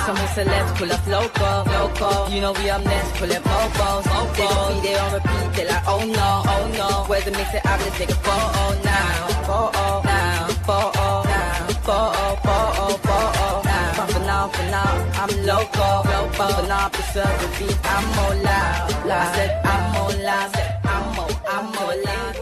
some celebs pull up loco. You know we up next, pull up mofos. They gon' be there on repeat, they like, oh no. Where's the mix it up, let's take a photo now. For now, I'm loco. For now, preserve the beat, I'm more loud. I said I'm more loud, I'm more loud.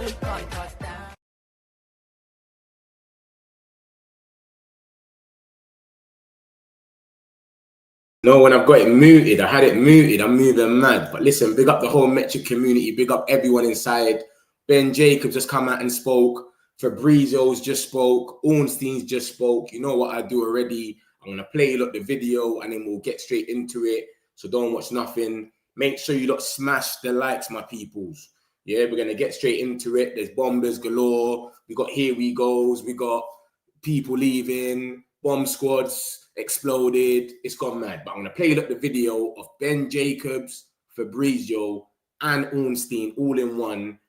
No, when I've got it muted, I had it muted, I'm moving mad. But listen, big up the whole Metric community, big up everyone inside. Ben Jacobs just come out and spoke. Fabrizio's just spoke. Ornstein's just spoke. You know what I do already. I'm going to play you the video and then we'll get straight into it. So don't watch nothing. Make sure you smash the likes, my peoples. Yeah, we're going to get straight into it. There's bombers galore. We got here we goes. We got people leaving. Bomb squads exploded. It's gone mad. But I'm going to play you the video of Ben Jacobs, Fabrizio, and Ornstein all in one.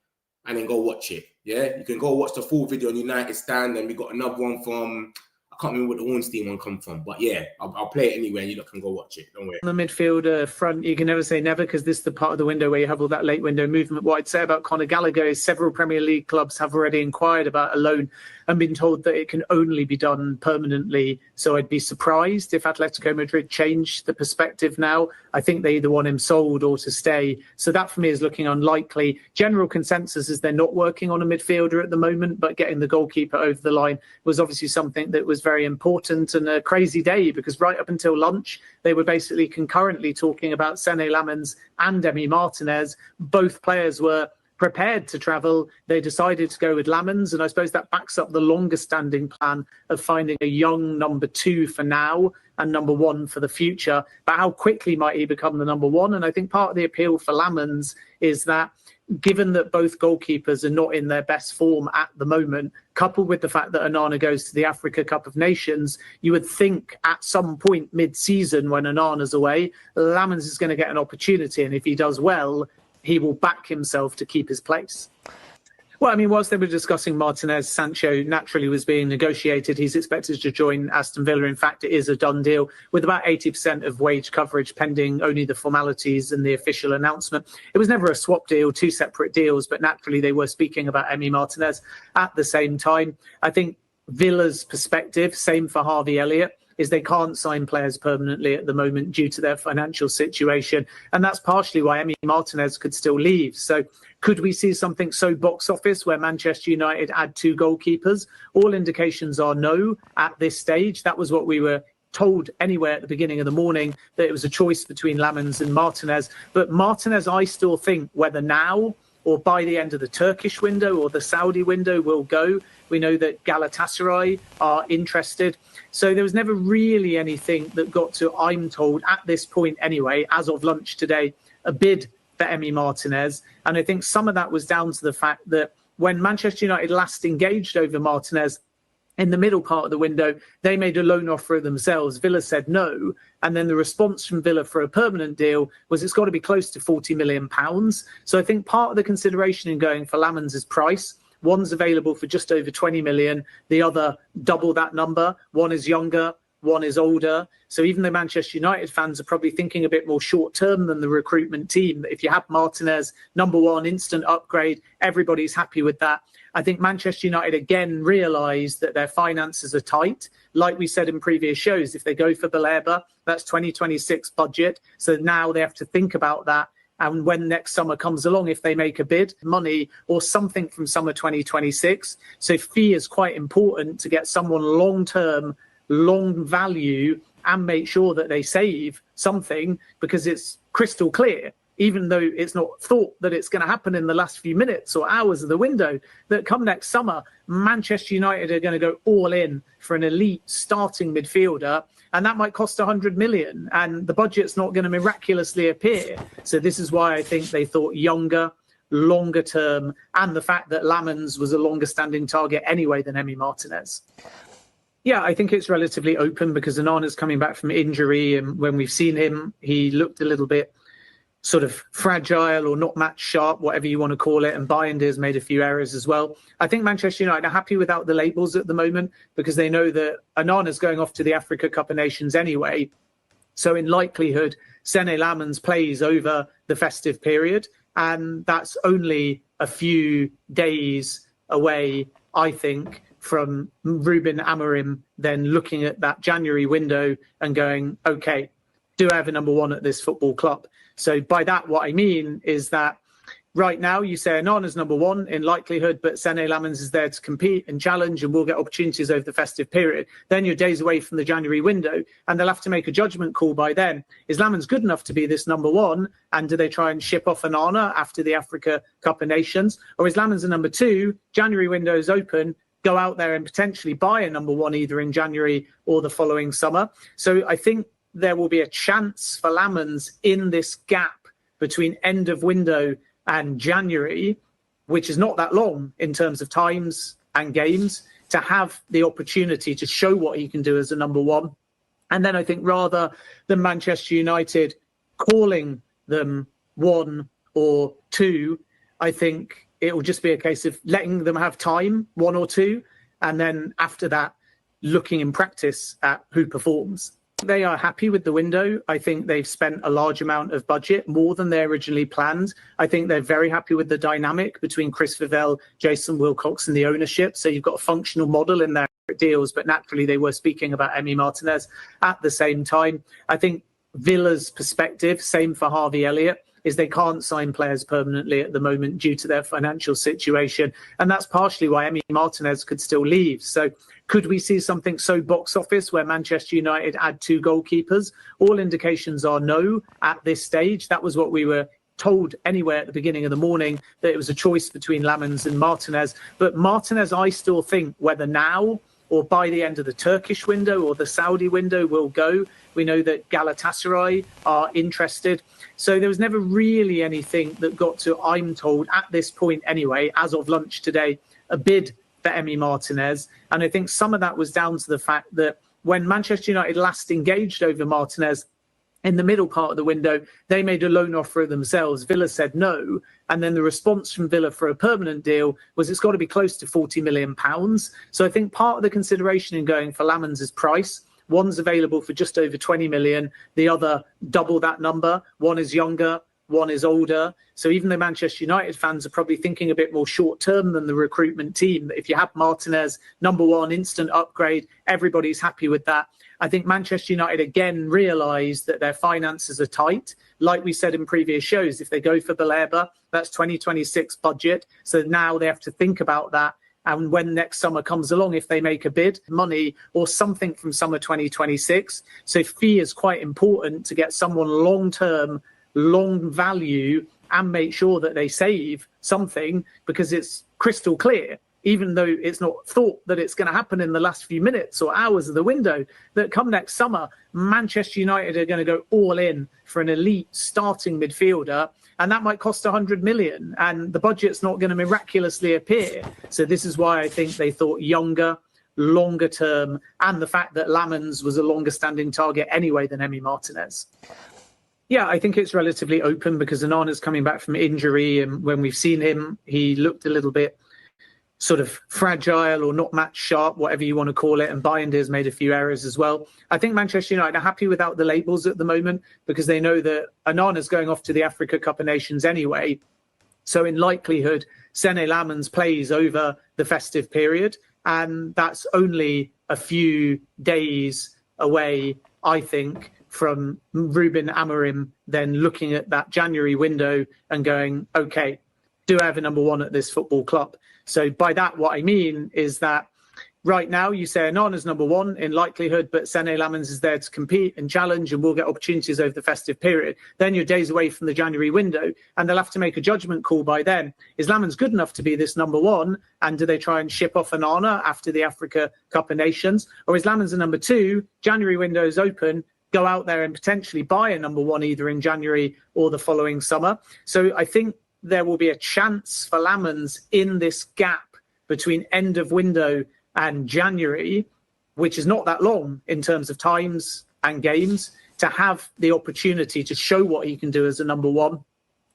And then go watch it. Yeah, you can go watch the full video on United Stand. And we got another one from... I can't remember what the Ornstein one come from, but yeah, I'll play it anyway and you can go watch it. Don't worry. On the midfielder front, you can never say never because this is the part of the window where you have all that late window movement. What I'd say about Conor Gallagher is several Premier League clubs have already inquired about a loan and been told that it can only be done permanently. So I'd be surprised if Atletico Madrid changed the perspective now. I think they either want him sold or to stay. So that for me is looking unlikely. General consensus is they're not working on a midfielder at the moment, but getting the goalkeeper over the line was obviously something that was very important and a crazy day because right up until lunch, they were basically concurrently talking about Sene Lammens and Emi Martinez. Both players were prepared to travel. They decided to go with Lammens, and I suppose that backs up the longer standing plan of finding a young number 2 for now and number 1 for the future. But how quickly might he become the number 1? And I think part of the appeal for Lammens is that given that both goalkeepers are not in their best form at the moment, coupled with the fact that Onana goes to the Africa Cup of Nations, you would think at some point mid-season when Onana's away, Lammens is going to get an opportunity. And if he does well, he will back himself to keep his place. Well, I mean, whilst they were discussing Martinez, Sancho naturally was being negotiated. He's expected to join Aston Villa. In fact, it is a done deal with about 80% of wage coverage pending only the formalities and the official announcement. It was never a swap deal, 2 separate deals, but naturally they were speaking about Emi Martinez at the same time. I think Villa's perspective, same for Harvey Elliott, is they can't sign players permanently at the moment due to their financial situation. And that's partially why Emi Martinez could still leave. So could we see something so box office where Manchester United add 2 goalkeepers? All indications are no at this stage. That was what we were told anyway at the beginning of the morning, that it was a choice between Lammens and Martinez. But Martinez, I still think, whether now or by the end of the Turkish window or the Saudi window, will go. We know that Galatasaray are interested. So there was never really anything that got to, I'm told, at this point anyway, as of lunch today, a bid for Emi Martinez. And I think some of that was down to the fact that when Manchester United last engaged over Martinez, in the middle part of the window, they made a loan offer themselves. Villa said no. And then the response from Villa for a permanent deal was it's got to be close to £40 million. So I think part of the consideration in going for Lammens' price, one's available for just over 20 million, the other double that number. One is younger, one is older. So even though Manchester United fans are probably thinking a bit more short term than the recruitment team, if you have Martinez, number 1, instant upgrade, everybody's happy with that. I think Manchester United again realised that their finances are tight. Like we said in previous shows, if they go for Baleba, that's 2026 budget. So now they have to think about that. And when next summer comes along, if they make a bid, money or something from summer 2026. So fee is quite important to get someone long-term, long value, and make sure that they save something, because it's crystal clear, even though it's not thought that it's going to happen in the last few minutes or hours of the window, that come next summer, Manchester United are going to go all in for an elite starting midfielder. And that might cost 100 million, and the budget's not going to miraculously appear. So this is why I think they thought younger, longer term, and the fact that Lammens was a longer standing target anyway than Emi Martinez. Yeah, I think it's relatively open because Onana's coming back from injury, and when we've seen him, he looked a little bit sort of fragile or not match sharp, whatever you want to call it, and Bayindir's made a few errors as well. I think Manchester United are happy without the labels at the moment because they know that Onana's going off to the Africa Cup of Nations anyway. So in likelihood, Sene Lammens plays over the festive period, and that's only a few days away, I think, from Ruben Amorim then looking at that January window and going, okay, do I have a number one at this football club? So by that, what I mean is that right now, you say Onana's number one in likelihood, but Sene Lammens is there to compete and challenge and will get opportunities over the festive period. Then you're days away from the January window, and they'll have to make a judgment call by then. Is Lammens good enough to be this number one? And do they try and ship off Onana after the Africa Cup of Nations? Or is Lammens a number two? January window is open. Go out there and potentially buy a number one either in January or the following summer. So I think there will be a chance for Lammens in this gap between end of window and January, which is not that long in terms of times and games, to have the opportunity to show what he can do as a number one. And then I think rather than Manchester United calling them one or two, I think it will just be a case of letting them have time, one or two, and then after that, looking in practice at who performs. They are happy with the window. I think they've spent a large amount of budget, more than they originally planned. I think they're very happy with the dynamic between Chris Vivell, Jason Wilcox and the ownership. So you've got a functional model in their deals, but naturally they were speaking about Emi Martinez at the same time. I think Villa's perspective, same for Harvey Elliott, is they can't sign players permanently at the moment due to their financial situation. And that's partially why Emi Martinez could still leave. So could we see something so box office where Manchester United add two goalkeepers? All indications are no at this stage. That was what we were told anyway at the beginning of the morning, that it was a choice between Lammens and Martinez. But Martinez, I still think, whether now or by the end of the Turkish window or the Saudi window, will go. We know that Galatasaray are interested. So there was never really anything that got to, I'm told, at this point anyway, as of lunch today, a bid for Emi Martinez. And I think some of that was down to the fact that when Manchester United last engaged over Martinez in the middle part of the window, they made a loan offer themselves. Villa said no. And then the response from Villa for a permanent deal was it's got to be close to £40 million. So I think part of the consideration in going for Lammens' price, one's available for just over 20 million, the other double that number. One is younger, one is older. So even the Manchester United fans are probably thinking a bit more short term than the recruitment team. If you have Martinez, number one, instant upgrade, everybody's happy with that. I think Manchester United again realised that their finances are tight. Like we said in previous shows, if they go for Baleba, that's 2026 budget. So now they have to think about that. And when next summer comes along, if they make a bid, money or something from summer 2026. So fee is quite important to get someone long-term, long value, and make sure that they save something, because it's crystal clear, even though it's not thought that it's going to happen in the last few minutes or hours of the window, that come next summer, Manchester United are going to go all in for an elite starting midfielder. And that might cost 100 million, and the budget's not going to miraculously appear. So this is why I think they thought younger, longer term, and the fact that Lammens was a longer standing target anyway than Emi Martinez. Yeah, I think it's relatively open because Onana's coming back from injury, and when we've seen him, he looked a little bit sort of fragile or not match sharp, whatever you want to call it, and Bayindir's made a few errors as well. I think Manchester United are happy without the labels at the moment because they know that Onana's going off to the Africa Cup of Nations anyway. So in likelihood, Sene Lammens plays over the festive period, and that's only a few days away, I think, from Ruben Amorim then looking at that January window and going, okay, do I have a number one at this football club? So by that, what I mean is that right now you say Onana's number one in likelihood, but Sene Lammens is there to compete and challenge and will get opportunities over the festive period. Then you're days away from the January window, and they'll have to make a judgment call by then. Is Lammens good enough to be this number one? And do they try and ship off Onana after the Africa Cup of Nations? Or is Lammens a number two? January window is open. Go out there and potentially buy a number one either in January or the following summer. So I think there will be a chance for Lammens in this gap between end of window and January, which is not that long in terms of times and games, to have the opportunity to show what he can do as a number one.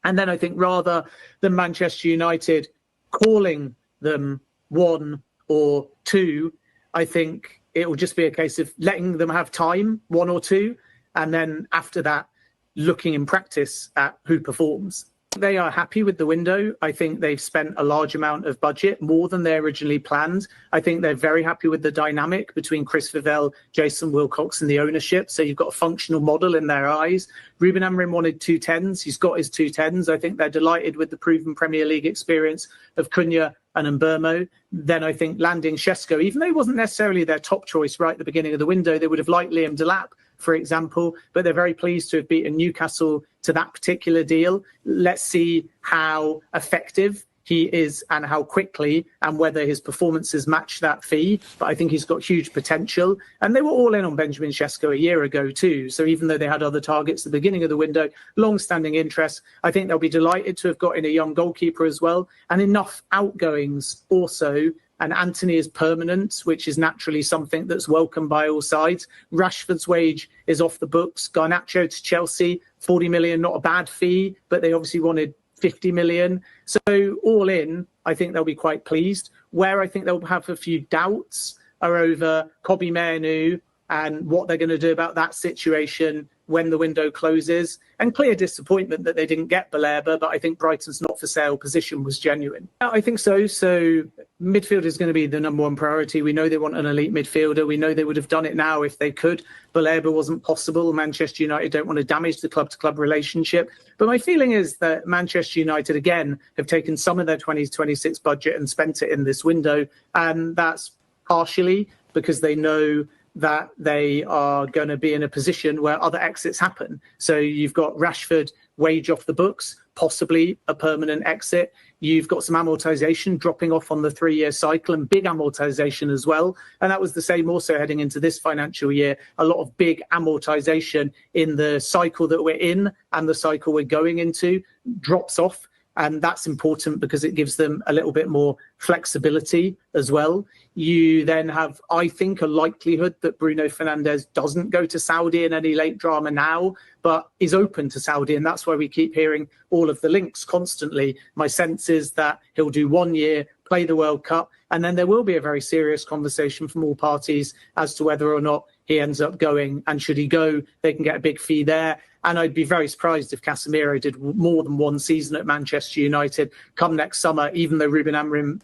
And then I think rather than Manchester United calling them one or two, I think it will just be a case of letting them have time, one or two, And then after that, looking in practice at who performs. They are happy with the window. I think they've spent a large amount of budget, more than they originally planned. I think they're very happy with the dynamic between Chris Vivell, Jason Wilcox and the ownership. So you've got a functional model in their eyes. Ruben Amorim wanted 210s. He's got his 210s. I think they're delighted with the proven Premier League experience of Cunha and Mbermo. Then I think landing Šeško, even though he wasn't necessarily their top choice right at the beginning of the window, they would have liked Liam Delap, for example, but they're very pleased to have beaten Newcastle to that particular deal. Let's see how effective he is and how quickly and whether his performances match that fee. But I think he's got huge potential. And they were all in on Benjamin Šeško a year ago too. So even though they had other targets at the beginning of the window, long-standing interest, I think they'll be delighted to have got in a young goalkeeper as well, and enough outgoings also. And Anthony is permanent, which is naturally something that's welcomed by all sides. Rashford's wage is off the books. Garnacho to Chelsea, 40 million, not a bad fee, but they obviously wanted 50 million. So all in, I think they'll be quite pleased. Where I think they'll have a few doubts are over Kobbie Mainoo and what they're going to do about that situation when the window closes, and clear disappointment that they didn't get Baleba, but I think Brighton's not for sale position was genuine. I think so. So midfield is going to be the number one priority. We know they want an elite midfielder. We know they would have done it now if they could. Baleba wasn't possible. Manchester United don't want to damage the club-to-club relationship. But my feeling is that Manchester United, again, have taken some of their 2026 budget and spent it in this window. And that's partially because they know that they are going to be in a position where other exits happen. So you've got Rashford wage off the books, possibly a permanent exit. You've got some amortization dropping off on the 3-year cycle and big amortization as well. And that was the same also heading into this financial year. A lot of big amortization in the cycle that we're in and the cycle we're going into drops off. And that's important because it gives them a little bit more flexibility as well. You then have, I think, a likelihood that Bruno Fernandes doesn't go to Saudi in any late drama now, but is open to Saudi. And that's why we keep hearing all of the links constantly. My sense is that he'll do 1 year, play the World Cup, and then there will be a very serious conversation from all parties as to whether or not he ends up going. And should he go, they can get a big fee there. And I'd be very surprised if Casemiro did more than one season at Manchester United come next summer, even though Ruben Amorim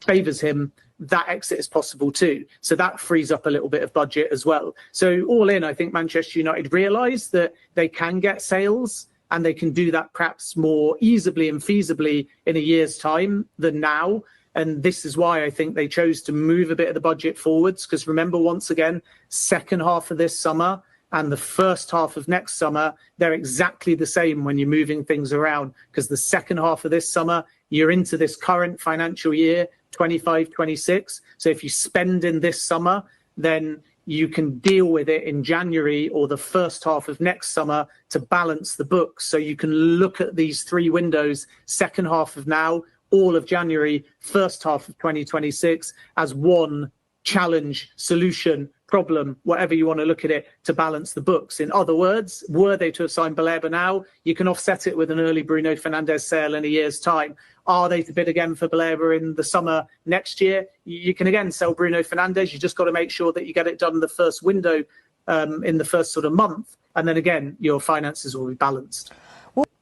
favours him, that exit is possible too. So that frees up a little bit of budget as well. So all in, I think Manchester United realise that they can get sales and they can do that perhaps more easily and feasibly in a year's time than now. And this is why I think they chose to move a bit of the budget forwards. Because remember, once again, second half of this summer and the first half of next summer, they're exactly the same when you're moving things around. Because the second half of this summer, you're into this current financial year, 25-26. So if you spend in this summer, then you can deal with it in January or the first half of next summer to balance the books. So you can look at these 3 windows, second half of now, all of January, first half of 2026, as one challenge, solution, problem, whatever you want to look at it, to balance the books. In other words, were they to have signed Baleba now, you can offset it with an early Bruno Fernandes sale in a year's time. Are they to bid again for Baleba in the summer next year? You can again sell Bruno Fernandes. You just got to make sure that you get it done in the first window, in the first sort of month. And then again, your finances will be balanced.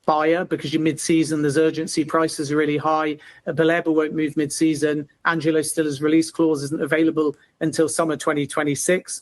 Buyer, because you're mid-season, there's urgency, prices are really high. Baleba won't move mid-season. Angelo Stilla's release clause isn't available until summer 2026,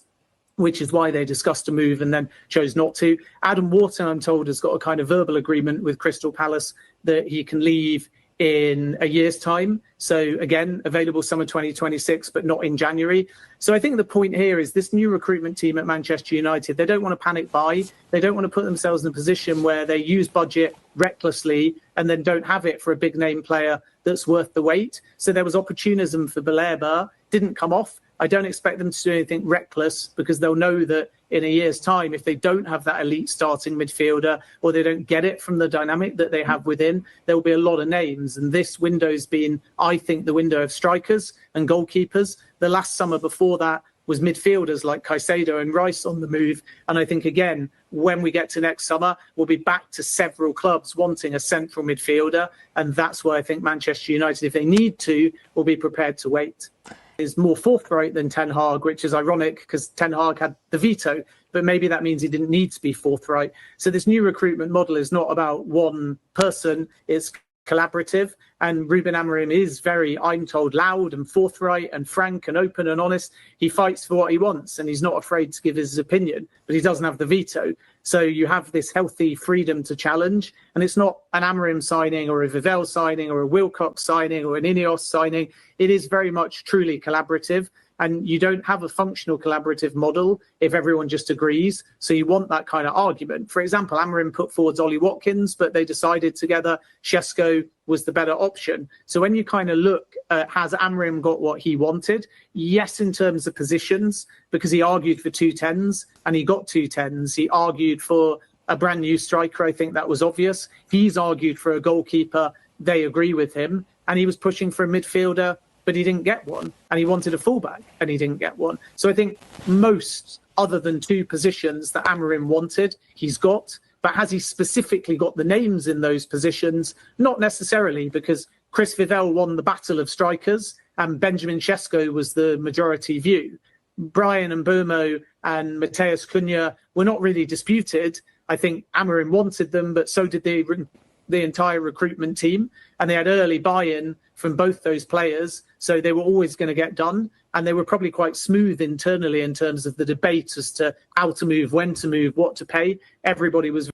which is why they discussed a move and then chose not to. Adam Wharton, I'm told, has got a kind of verbal agreement with Crystal Palace that he can leave in a year's time. So again, available summer 2026, but not in January. So I think the point here is this new recruitment team at Manchester United, they don't want to panic buy. They don't want to put themselves in a position where they use budget recklessly and then don't have it for a big name player that's worth the wait. So there was opportunism for Baleba, didn't come off. I don't expect them to do anything reckless because they'll know that in a year's time, if they don't have that elite starting midfielder or they don't get it from the dynamic that they have within, there will be a lot of names. And this window's been, I think, the window of strikers and goalkeepers. The last summer before that was midfielders like Caicedo and Rice on the move. And I think, again, when we get to next summer, we'll be back to several clubs wanting a central midfielder. And that's why I think Manchester United, if they need to, will be prepared to wait. Is more forthright than Ten Hag, which is ironic because Ten Hag had the veto. but maybe that means he didn't need to be forthright. So this new recruitment model is not about one person, it's collaborative. And Ruben Amorim is very, I'm told, loud and forthright and frank and open and honest. He fights for what he wants and he's not afraid to give his opinion, but he doesn't have the veto. So you have this healthy freedom to challenge, and it's not an Amorim signing or a Vivell signing or a Wilcox signing or an Ineos signing. It is very much truly collaborative. And you don't have a functional collaborative model if everyone just agrees. So you want that kind of argument. For example, Amorim put forward Ollie Watkins, but they decided together Shesko was the better option. So when you kind of look at has Amorim got what he wanted? Yes, in terms of positions, because he argued for 2 10s and he got 2 10s. He argued for a brand new striker. I think that was obvious. He's argued for a goalkeeper. They agree with him. And he was pushing for a midfielder, but he didn't get one, and he wanted a fullback, and he didn't get one. So I think most, other than 2 positions that Amorim wanted, he's got. But has he specifically got the names in those positions? Not necessarily, because Chris Vivell won the battle of strikers, and Benjamin Sesko was the majority view. Brian and Mbumo and Mateus Cunha were not really disputed. I think Amorim wanted them, but so did the entire recruitment team, and they had early buy-in from both those players, so they were always going to get done, and they were probably quite smooth internally in terms of the debate as to how to move, when to move, what to pay. Everybody was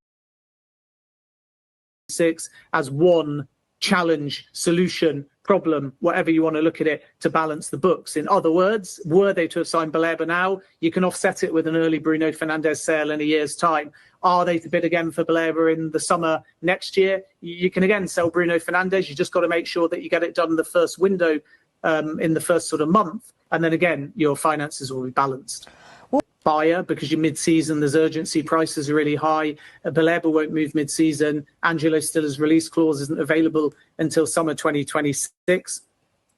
6 as one challenge, solution, problem, whatever you want to look at it, to balance the books. In other words, were they to have signed Baleba now, you can offset it with an early Bruno Fernandes sale in a year's time. Are they to bid again for Baleba in the summer next year? You can again sell Bruno Fernandes. You just got to make sure that you get it done in the first window, in the first sort of month. And then again, your finances will be balanced. Buyer, because you're mid-season, there's urgency, prices are really high. Baleba won't move mid-season. Angelo Stilla's release clause isn't available until summer 2026,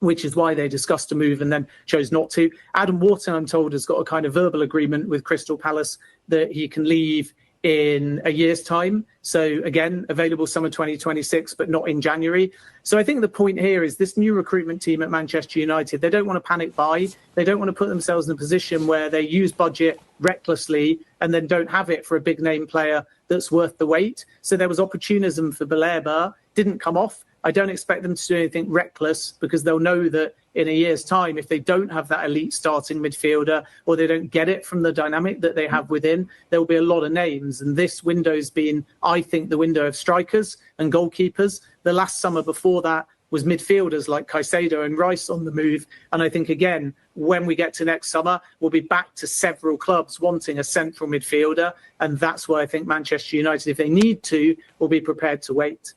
which is why they discussed a move and then chose not to. Adam Wharton, I'm told, has got a kind of verbal agreement with Crystal Palace that he can leave in a year's time. So again, available summer 2026, but not in January. So I think the point here is this new recruitment team at Manchester United, they don't want to panic buy. They don't want to put themselves in a position where they use budget recklessly and then don't have it for a big name player that's worth the wait. So there was opportunism for Baleba, didn't come off. I don't expect them to do anything reckless, because they'll know that in a year's time, if they don't have that elite starting midfielder, or they don't get it from the dynamic that they have within, there will be a lot of names. And this window's been, I think, the window of strikers and goalkeepers. The last summer before that was midfielders like Caicedo and Rice on the move. And I think, again, when we get to next summer, we'll be back to several clubs wanting a central midfielder. And that's why I think Manchester United, if they need to, will be prepared to wait.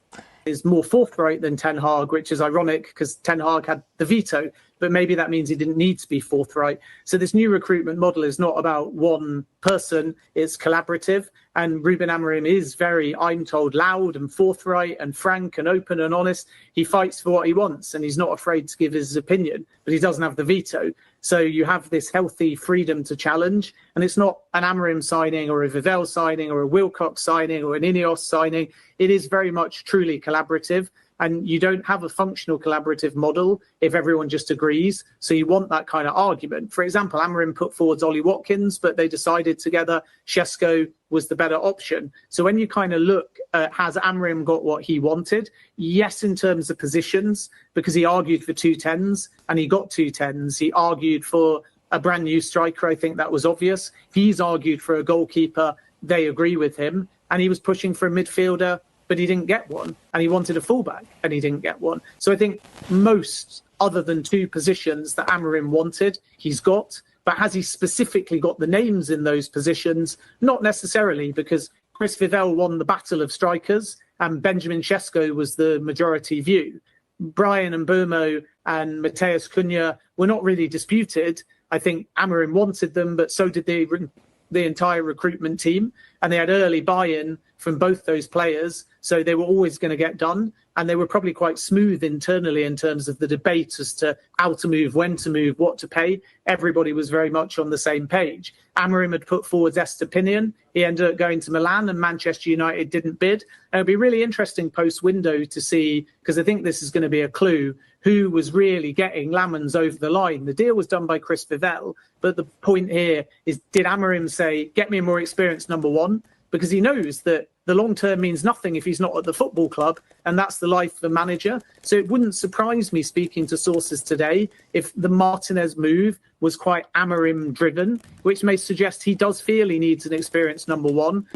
Is more forthright than Ten Hag, which is ironic because Ten Hag had the veto, but maybe that means he didn't need to be forthright. So this new recruitment model is not about one person, it's collaborative. And Ruben Amorim is very, I'm told, loud and forthright and frank and open and honest. He fights for what he wants and he's not afraid to give his opinion, but he doesn't have the veto. So you have this healthy freedom to challenge, and it's not an Amorim signing or a Vivell signing or a Wilcox signing or an Ineos signing. It is very much truly collaborative. And you don't have a functional collaborative model if everyone just agrees. So you want that kind of argument. For example, Amorim put forward Ollie Watkins, but they decided together Shesko was the better option. So when you kind of look at has Amorim got what he wanted? Yes, in terms of positions, because he argued for 2 10s and he got 2 10s. He argued for a brand new striker. I think that was obvious. He's argued for a goalkeeper. They agree with him. And he was pushing for a midfielder, but he didn't get one, and he wanted a fullback, and he didn't get one. So I think most, other than 2 positions that Amorim wanted, he's got. But has he specifically got the names in those positions? Not necessarily, because Chris Vivell won the battle of strikers, and Benjamin Sesko was the majority view. Brian and Mbumo and Mateus Cunha were not really disputed. I think Amorim wanted them, but so did the entire recruitment team, and they had early buy-in from both those players. So they were always going to get done. And they were probably quite smooth internally in terms of the debate as to how to move, when to move, what to pay. Everybody was very much on the same page. Amorim had put forward Estepinian. He ended up going to Milan, and Manchester United didn't bid. And it'll be really interesting post-window to see, because I think this is going to be a clue, who was really getting Lamens over the line. The deal was done by Chris Vivell, but the point here is, did Amorim say, get me a more experienced number one? Because he knows that the long term means nothing if he's not at the football club, and that's the life of the manager. So it wouldn't surprise me, speaking to sources today, if the Martinez move was quite Amorim driven, which may suggest he does feel he needs an experienced number one.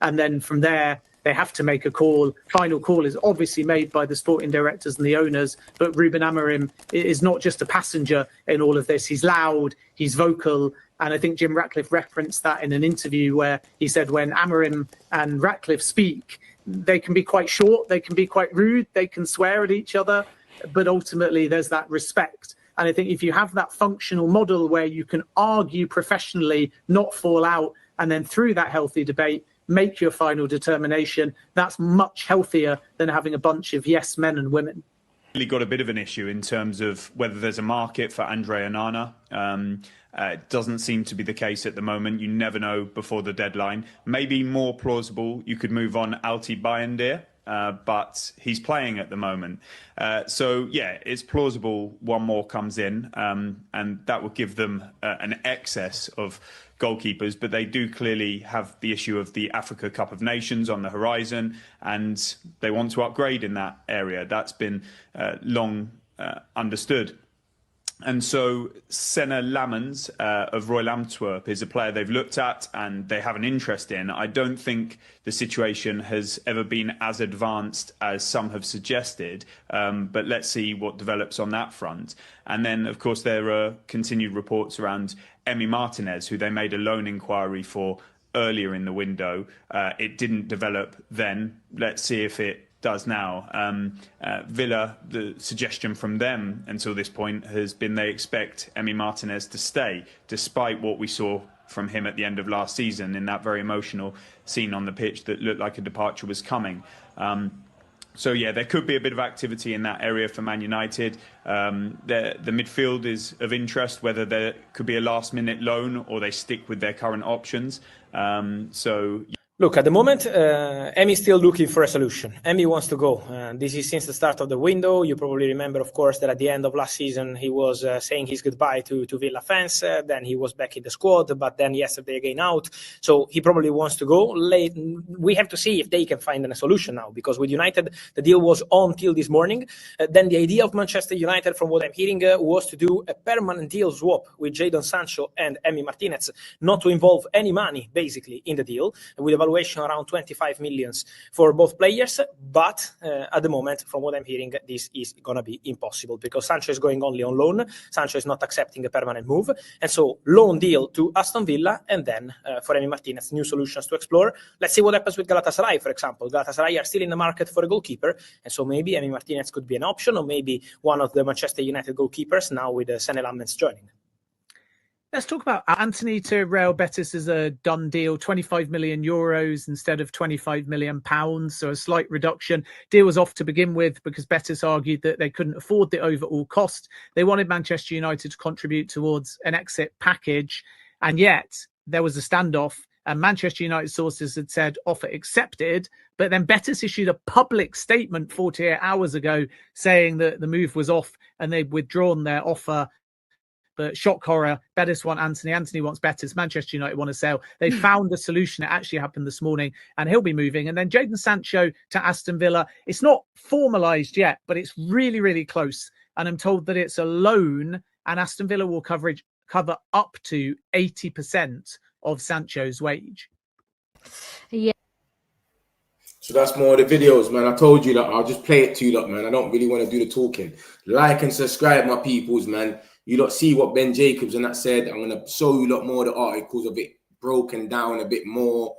And then from there, they have to make a call. Final call is obviously made by the sporting directors and the owners, but Ruben Amorim is not just a passenger in all of this. He's loud, he's vocal, and I think Jim Ratcliffe referenced that in an interview where he said when Amorim and Ratcliffe speak, they can be quite short, they can be quite rude, they can swear at each other, but ultimately there's that respect. And I think if you have that functional model where you can argue professionally, not fall out, and then through that healthy debate, make your final determination, that's much healthier than having a bunch of yes men and women. Really got a bit of an issue in terms of whether there's a market for Andre Onana. It doesn't seem to be the case at the moment. You never know before the deadline. Maybe more plausible, you could move on Alti Bayındır, but he's playing at the moment. So, yeah, it's plausible one more comes in, and that would give them an excess of goalkeepers, but they do clearly have the issue of the Africa Cup of Nations on the horizon, and they want to upgrade in that area. That's been long understood. And so Senna Lamens of Royal Antwerp is a player they've looked at and they have an interest in. I don't think the situation has ever been as advanced as some have suggested, but let's see what develops on that front. And then, of course, there are continued reports around Emi Martinez, who they made a loan inquiry for earlier in the window. It didn't develop then. Let's see if it does now. Villa, the suggestion from them until this point has been they expect Emi Martinez to stay, despite what we saw from him at the end of last season in that very emotional scene on the pitch that looked like a departure was coming. So, yeah, there could be a bit of activity in that area for Man United. The midfield is of interest, whether there could be a last-minute loan or they stick with their current options. Look, at the moment, Emi is still looking for a solution. Emi wants to go. This is since the start of the window. You probably remember, of course, that at the end of last season, he was saying his goodbye to Villa fans. Then he was back in the squad, but then yesterday again out. So he probably wants to go. We have to see if they can find a solution now, because with United, the deal was on till this morning. Then the idea of Manchester United, from what I'm hearing, was to do a permanent deal swap with Jadon Sancho and Emi Martinez, not to involve any money, basically, in the deal, with valuation around 25 millions for both players, but at the moment, from what I'm hearing, this is going to be impossible because Sancho is going only on loan. Sancho is not accepting a permanent move, and so loan deal to Aston Villa, and then for Emi Martinez, new solutions to explore. Let's see what happens with Galatasaray, for example. Galatasaray are still in the market for a goalkeeper, and so maybe Emi Martinez could be an option, or maybe one of the Manchester United goalkeepers now with Senna Lamens joining. Let's talk about Anthony to Real Betis as a done deal, 25 million euros instead of 25 million pounds, so a slight reduction. Deal was off to begin with because Betis argued that they couldn't afford it over all cost. They wanted Manchester United to contribute towards an exit package, and yet there was a standoff, and Manchester United sources had said offer accepted, but then Betis issued a public statement 48 hours ago saying that the move was off and they'd withdrawn their offer. But shock horror, Betis want Anthony, Anthony wants Betis, Manchester United want to sell. They found a solution. It actually happened this morning, and he'll be moving. And then Jadon Sancho to Aston Villa. It's not formalised yet, but it's really, really close. And I'm told that it's a loan, and Aston Villa will cover up to 80% of Sancho's wage. Yeah. So that's more of the videos, man. I told you that I'll just play it to you, lot, man. I don't really want to do the talking. Like and subscribe, my peoples, man. You don't see what Ben Jacobs and that said. I'm going to show you a lot more of the articles, a bit broken down a bit more.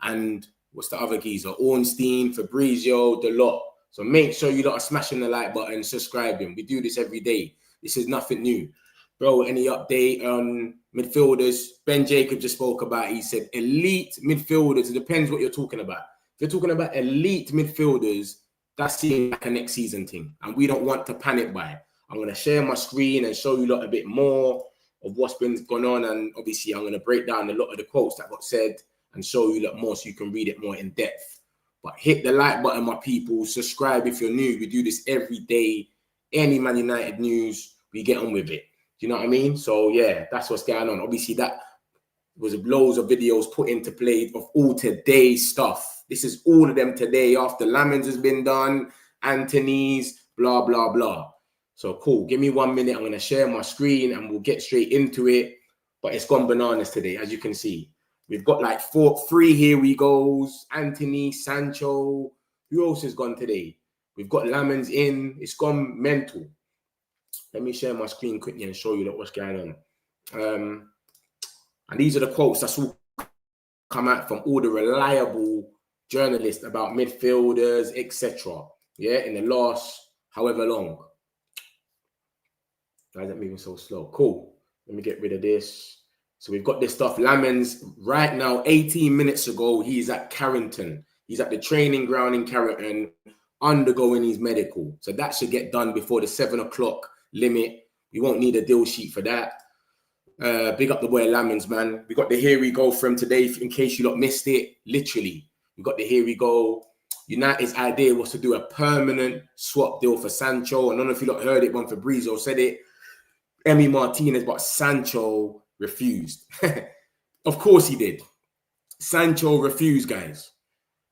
And what's the other geezer? Ornstein, Fabrizio, the lot. So make sure you lot are smashing the like button, subscribing. We do this every day. This is nothing new. Bro, any update on midfielders? Ben Jacobs just spoke about, he said elite midfielders. It depends what you're talking about. If you're talking about elite midfielders, that's seeing like a next season thing. And we don't want to panic buy. I'm going to share my screen and show you lot a bit more of what's been going on. And obviously, I'm going to break down a lot of the quotes that got said and show you lot more so you can read it more in depth. But hit the like button, my people. Subscribe if you're new. We do this every day. Any Man United news, we get on with it. Do you know what I mean? So, yeah, that's what's going on. Obviously, that was loads of videos put into play of all today's stuff. This is all of them today after Lamens has been done, Anthony's, blah, blah, blah. So, cool. Give me 1 minute. I'm going to share my screen and we'll get straight into it. But it's gone bananas today, as you can see. We've got like 3 here we goes. Anthony, Sancho. Who else has gone today? We've got Lamens in. It's gone mental. Let me share my screen quickly and show you what's going on. And these are the quotes that's all come out from all the reliable journalists about midfielders, etc. Yeah, in the last however long. Why is that moving so slow? Cool. Let me get rid of this. So we've got this stuff. Lamens, right now, 18 minutes ago, he's at Carrington. He's at the training ground in Carrington, undergoing his medical. So that should get done before the 7 o'clock limit. We won't need a deal sheet for that. Big up the boy Lamens, man. We got the here we go from today, in case you lot missed it. Literally, we got the here we go. United's idea was to do a permanent swap deal for Sancho. I don't know if you lot heard it when Fabrizio said it. Emi Martinez, but Sancho refused. Of course he did. Sancho refused, guys.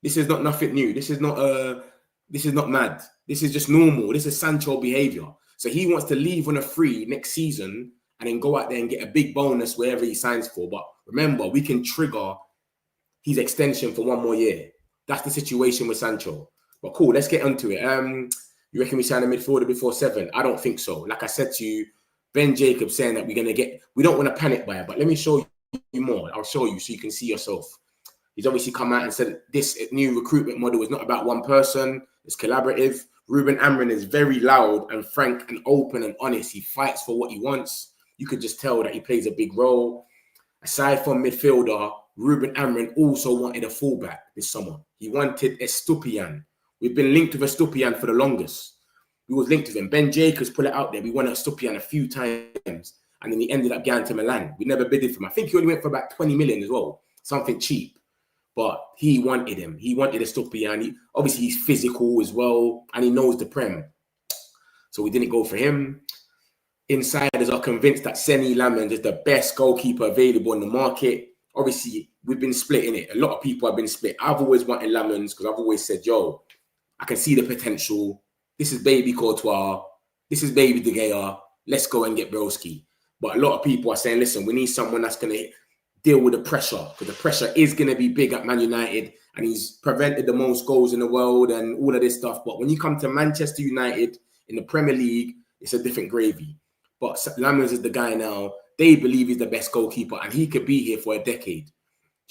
This is not nothing new. This is not mad. This is just normal. This is Sancho behavior. So he wants to leave on a free next season and then go out there and get a big bonus wherever he signs for. But remember, we can trigger his extension for 1 more year. That's the situation with Sancho. But cool, let's get onto it. You reckon we sign a midfielder before 7? I don't think so. Like I said to you, Ben Jacobs saying that we don't want to panic buy it, but let me show you more. I'll show you so you can see yourself. He's obviously come out and said this new recruitment model is not about one person. It's collaborative. Ruben Amorim is very loud and frank and open and honest. He fights for what he wants. You could just tell that he plays a big role. Aside from midfielder, Ruben Amorim also wanted a fullback this summer. He wanted Estupiñán. We've been linked with Estupiñán for the longest. We was linked with him. Ben Jacobs put it out there. We wanted Estupiñán a few times. And then he ended up going to Milan. We never bidded for him. I think he only went for about 20 million as well. Something cheap. But he wanted him. He wanted Estupiñán. Obviously, he's physical as well. And he knows the Prem. So we didn't go for him. Insiders are convinced that Seny Lamens is the best goalkeeper available in the market. Obviously, we've been splitting it. A lot of people have been split. I've always wanted Lamens because I've always said, yo, I can see the potential. This is baby Courtois. This is baby De Gea. Let's go and get Broski. But a lot of people are saying, listen, we need someone that's going to deal with the pressure because the pressure is going to be big at Man United and he's prevented the most goals in the world and all of this stuff. But when you come to Manchester United in the Premier League, it's a different gravy. But Lamens is the guy now. They believe he's the best goalkeeper and he could be here for a decade. Do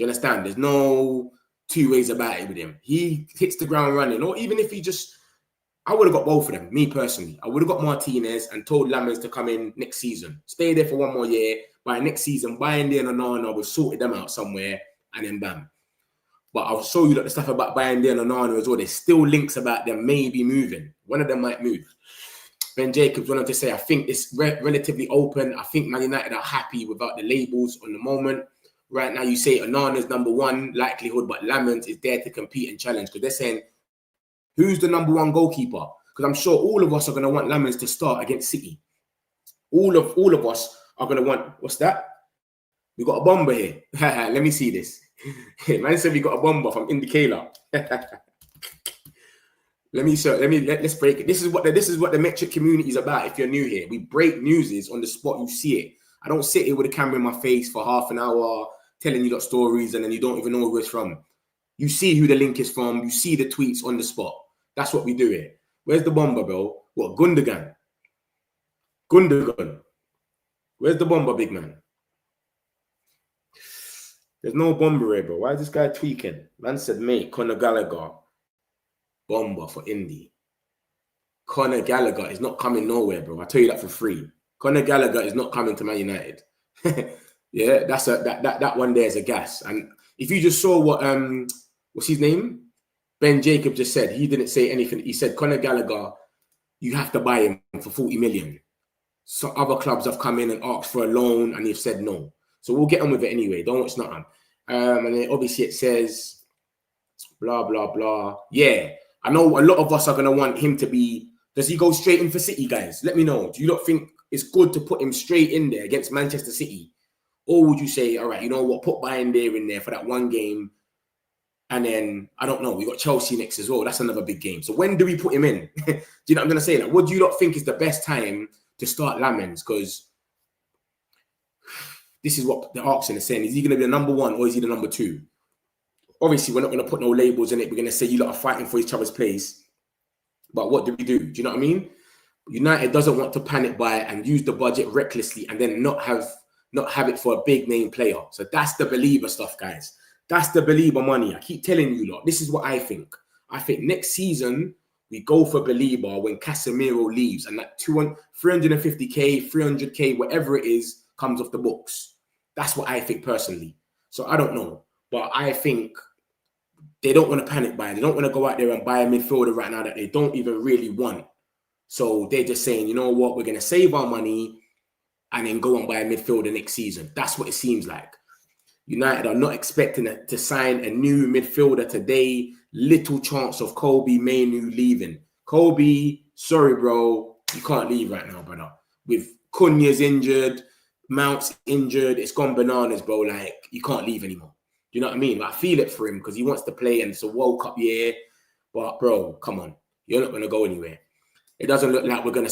you understand? There's no two ways about it with him. He hits the ground running. Or even if he just... I would have got both of them, me personally. I would have got Martinez and told Lamens to come in next season. Stay there for 1 more year. By next season, Bayern and Onana, we've sorted them out somewhere and then bam. But I'll show you the stuff about Bayern and Onana as well. There's still links about them maybe moving. One of them might move. Ben Jacobs wanted to say, I think it's relatively open. I think Man United are happy without the labels on the moment. Right now, you say Onana's number 1 likelihood, but Lamens is there to compete and challenge because they're saying, who's the number 1 goalkeeper? Because I'm sure all of us are going to want Lamens to start against City. All of us are going to want, what's that? We got a bomber here. Let me see this. Man said we got a bomber from Indicator. Let's break it. This is what the metric community is about. If you're new here, we break news on the spot. You see it. I don't sit here with a camera in my face for half an hour telling you stories and then you don't even know who it's from. You see who the link is from. You see the tweets on the spot. That's what we do here. Where's the bomber, bro? What, Gundogan? Where's the bomber, big man? There's no bomber here, bro. Why is this guy tweaking? Man said, mate, Conor Gallagher, bomber for Indy. Conor Gallagher is not coming nowhere, bro. I tell you that for free. Conor Gallagher is not coming to Man United. Yeah, that one there is a gas. And if you just saw what's his name? Ben Jacob just said, he didn't say anything. He said, Conor Gallagher, you have to buy him for 40 million. So other clubs have come in and asked for a loan and they've said no. So we'll get on with it anyway. Don't watch nothing. And then obviously it says, blah, blah, blah. Yeah, I know a lot of us are going to want him to be, does he go straight in for City, guys? Let me know. Do you not think it's good to put him straight in there against Manchester City? Or would you say, all right, you know what, put Bayern in there for that one game. And then, I don't know, we got Chelsea next as well. That's another big game. So when do we put him in? Do you know what I'm going to say? Like, what do you not think is the best time to start Lamens? Because this is what the auction is saying. Is he going to be the number one or is he the number two? Obviously, we're not going to put no labels in it. We're going to say you lot are fighting for each other's place. But what do we do? Do you know what I mean? United doesn't want to panic buy and use the budget recklessly and then not have it for a big name player. So that's the believer stuff, guys. That's the believer money. I keep telling you lot, this is what I think. I think next season, we go for believer when Casemiro leaves and that 350k, 300k, whatever it is, comes off the books. That's what I think personally. So I don't know. But I think they don't want to panic buy. They don't want to go out there and buy a midfielder right now that they don't even really want. So they're just saying, you know what, we're going to save our money and then go and buy a midfielder next season. That's what it seems like. United are not expecting to sign a new midfielder today. Little chance of Kobe Mainoo leaving. Kobe, sorry, bro. You can't leave right now, brother. With Cunha's injured, Mount's injured. It's gone bananas, bro. Like, you can't leave anymore. Do you know what I mean? I feel it for him because he wants to play and it's a World Cup year. But, bro, come on. You're not going to go anywhere. It doesn't look like we're going to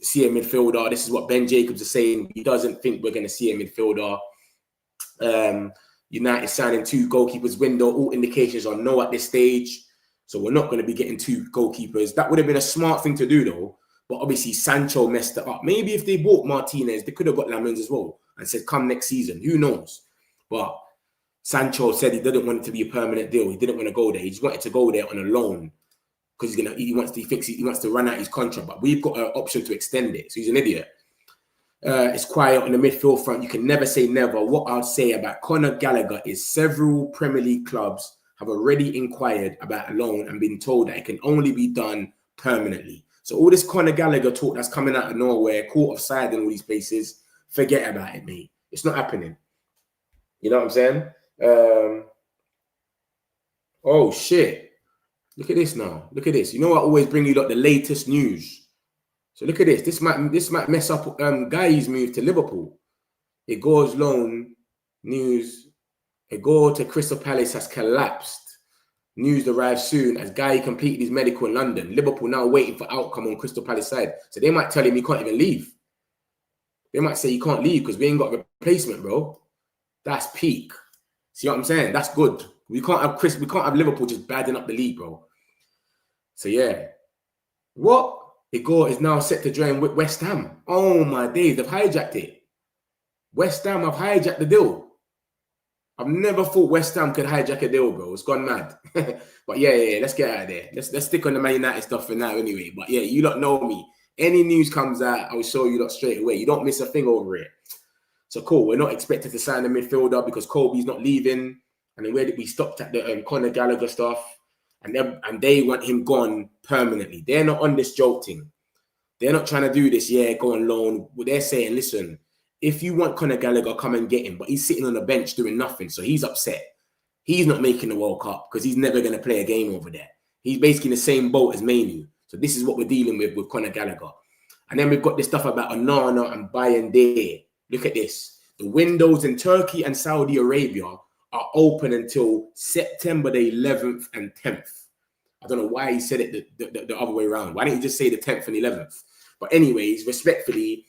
see a midfielder. This is what Ben Jacobs is saying. He doesn't think we're going to see a midfielder. United signing 2 goalkeepers window. All indications are no at this stage. So we're not going to be getting 2 goalkeepers. That would have been a smart thing to do, though. But obviously, Sancho messed it up. Maybe if they bought Martinez, they could have got Lamens as well and said, come next season. Who knows? But Sancho said he didn't want it to be a permanent deal. He didn't want to go there. He just wanted to go there on a loan because he wants to run out his contract. But we've got an option to extend it. So he's an idiot. It's quiet on the midfield front. You can never say never. What I'll say about Conor Gallagher is several Premier League clubs have already inquired about a loan and been told that it can only be done permanently. So all this Conor Gallagher talk that's coming out of nowhere, caught offside in all these places, forget about it, mate. It's not happening. You know what I'm saying? Oh, shit. Look at this now. Look at this. You know I always bring you the latest news. So look at this. This might mess up Guy's move to Liverpool. Igor's loan news. Igor to Crystal Palace has collapsed. News arrives soon as Guy completed his medical in London. Liverpool now waiting for outcome on Crystal Palace side. So they might tell him he can't even leave. They might say he can't leave because we ain't got a replacement, bro. That's peak. See what I'm saying? That's good. We can't have Liverpool just badding up the league, bro. So yeah. What? Igor is now set to join with West Ham. Oh my days, they've hijacked it. West Ham have hijacked the deal. I've never thought West Ham could hijack a deal, bro. It's gone mad. But yeah, let's get out of there. Let's stick on the Man United stuff for now anyway. But yeah, you lot know me. Any news comes out, I'll show you lot straight away. You don't miss a thing over it. So cool. We're not expected to sign a midfielder because Kobe's not leaving. And then where did we stop at the Conor Gallagher stuff? And they want him gone permanently. They're not on this joke thing. They're not trying to do this, go on loan. But they're saying, listen, if you want Conor Gallagher, come and get him. But he's sitting on the bench doing nothing. So he's upset. He's not making the World Cup because he's never going to play a game over there. He's basically in the same boat as Mainoo. So this is what we're dealing with Conor Gallagher. And then we've got this stuff about Onana and Bayern. Look at this. The windows in Turkey and Saudi Arabia are open until September the 11th and 10th. I don't know why he said it the other way around. Why didn't he just say the 10th and 11th? But anyways, respectfully,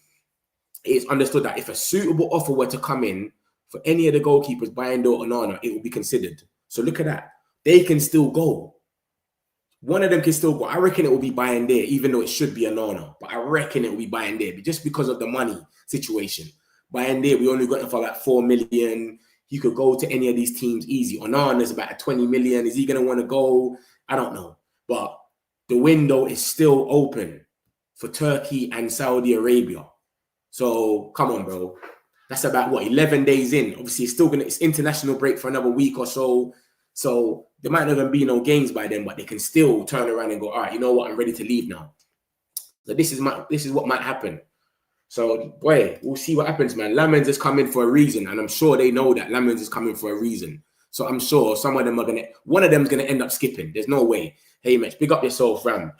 it's understood that if a suitable offer were to come in for any of the goalkeepers, Bayern or Onana, it will be considered. So look at that. They can still go. One of them can still go. I reckon it will be Bayern, even though it should be Onana. But I reckon it will be Bayern, just because of the money situation. Bayern, we only got him for about 4 million. He could go to any of these teams easy. Onana is about 20 million. Is he going to want to go? I don't know. But the window is still open for Turkey and Saudi Arabia. So come on, bro. That's about 11 days in. Obviously, it's international break for another week or so. So there might not even be no games by then, but they can still turn around and go, all right, you know what, I'm ready to leave now. So this is what might happen. So, boy, we'll see what happens, man. Lamens is coming for a reason, and I'm sure they know that Lamens is coming for a reason. So I'm sure some of them are one of them is gonna end up skipping. There's no way. Hey, Mitch, big up yourself, Ram.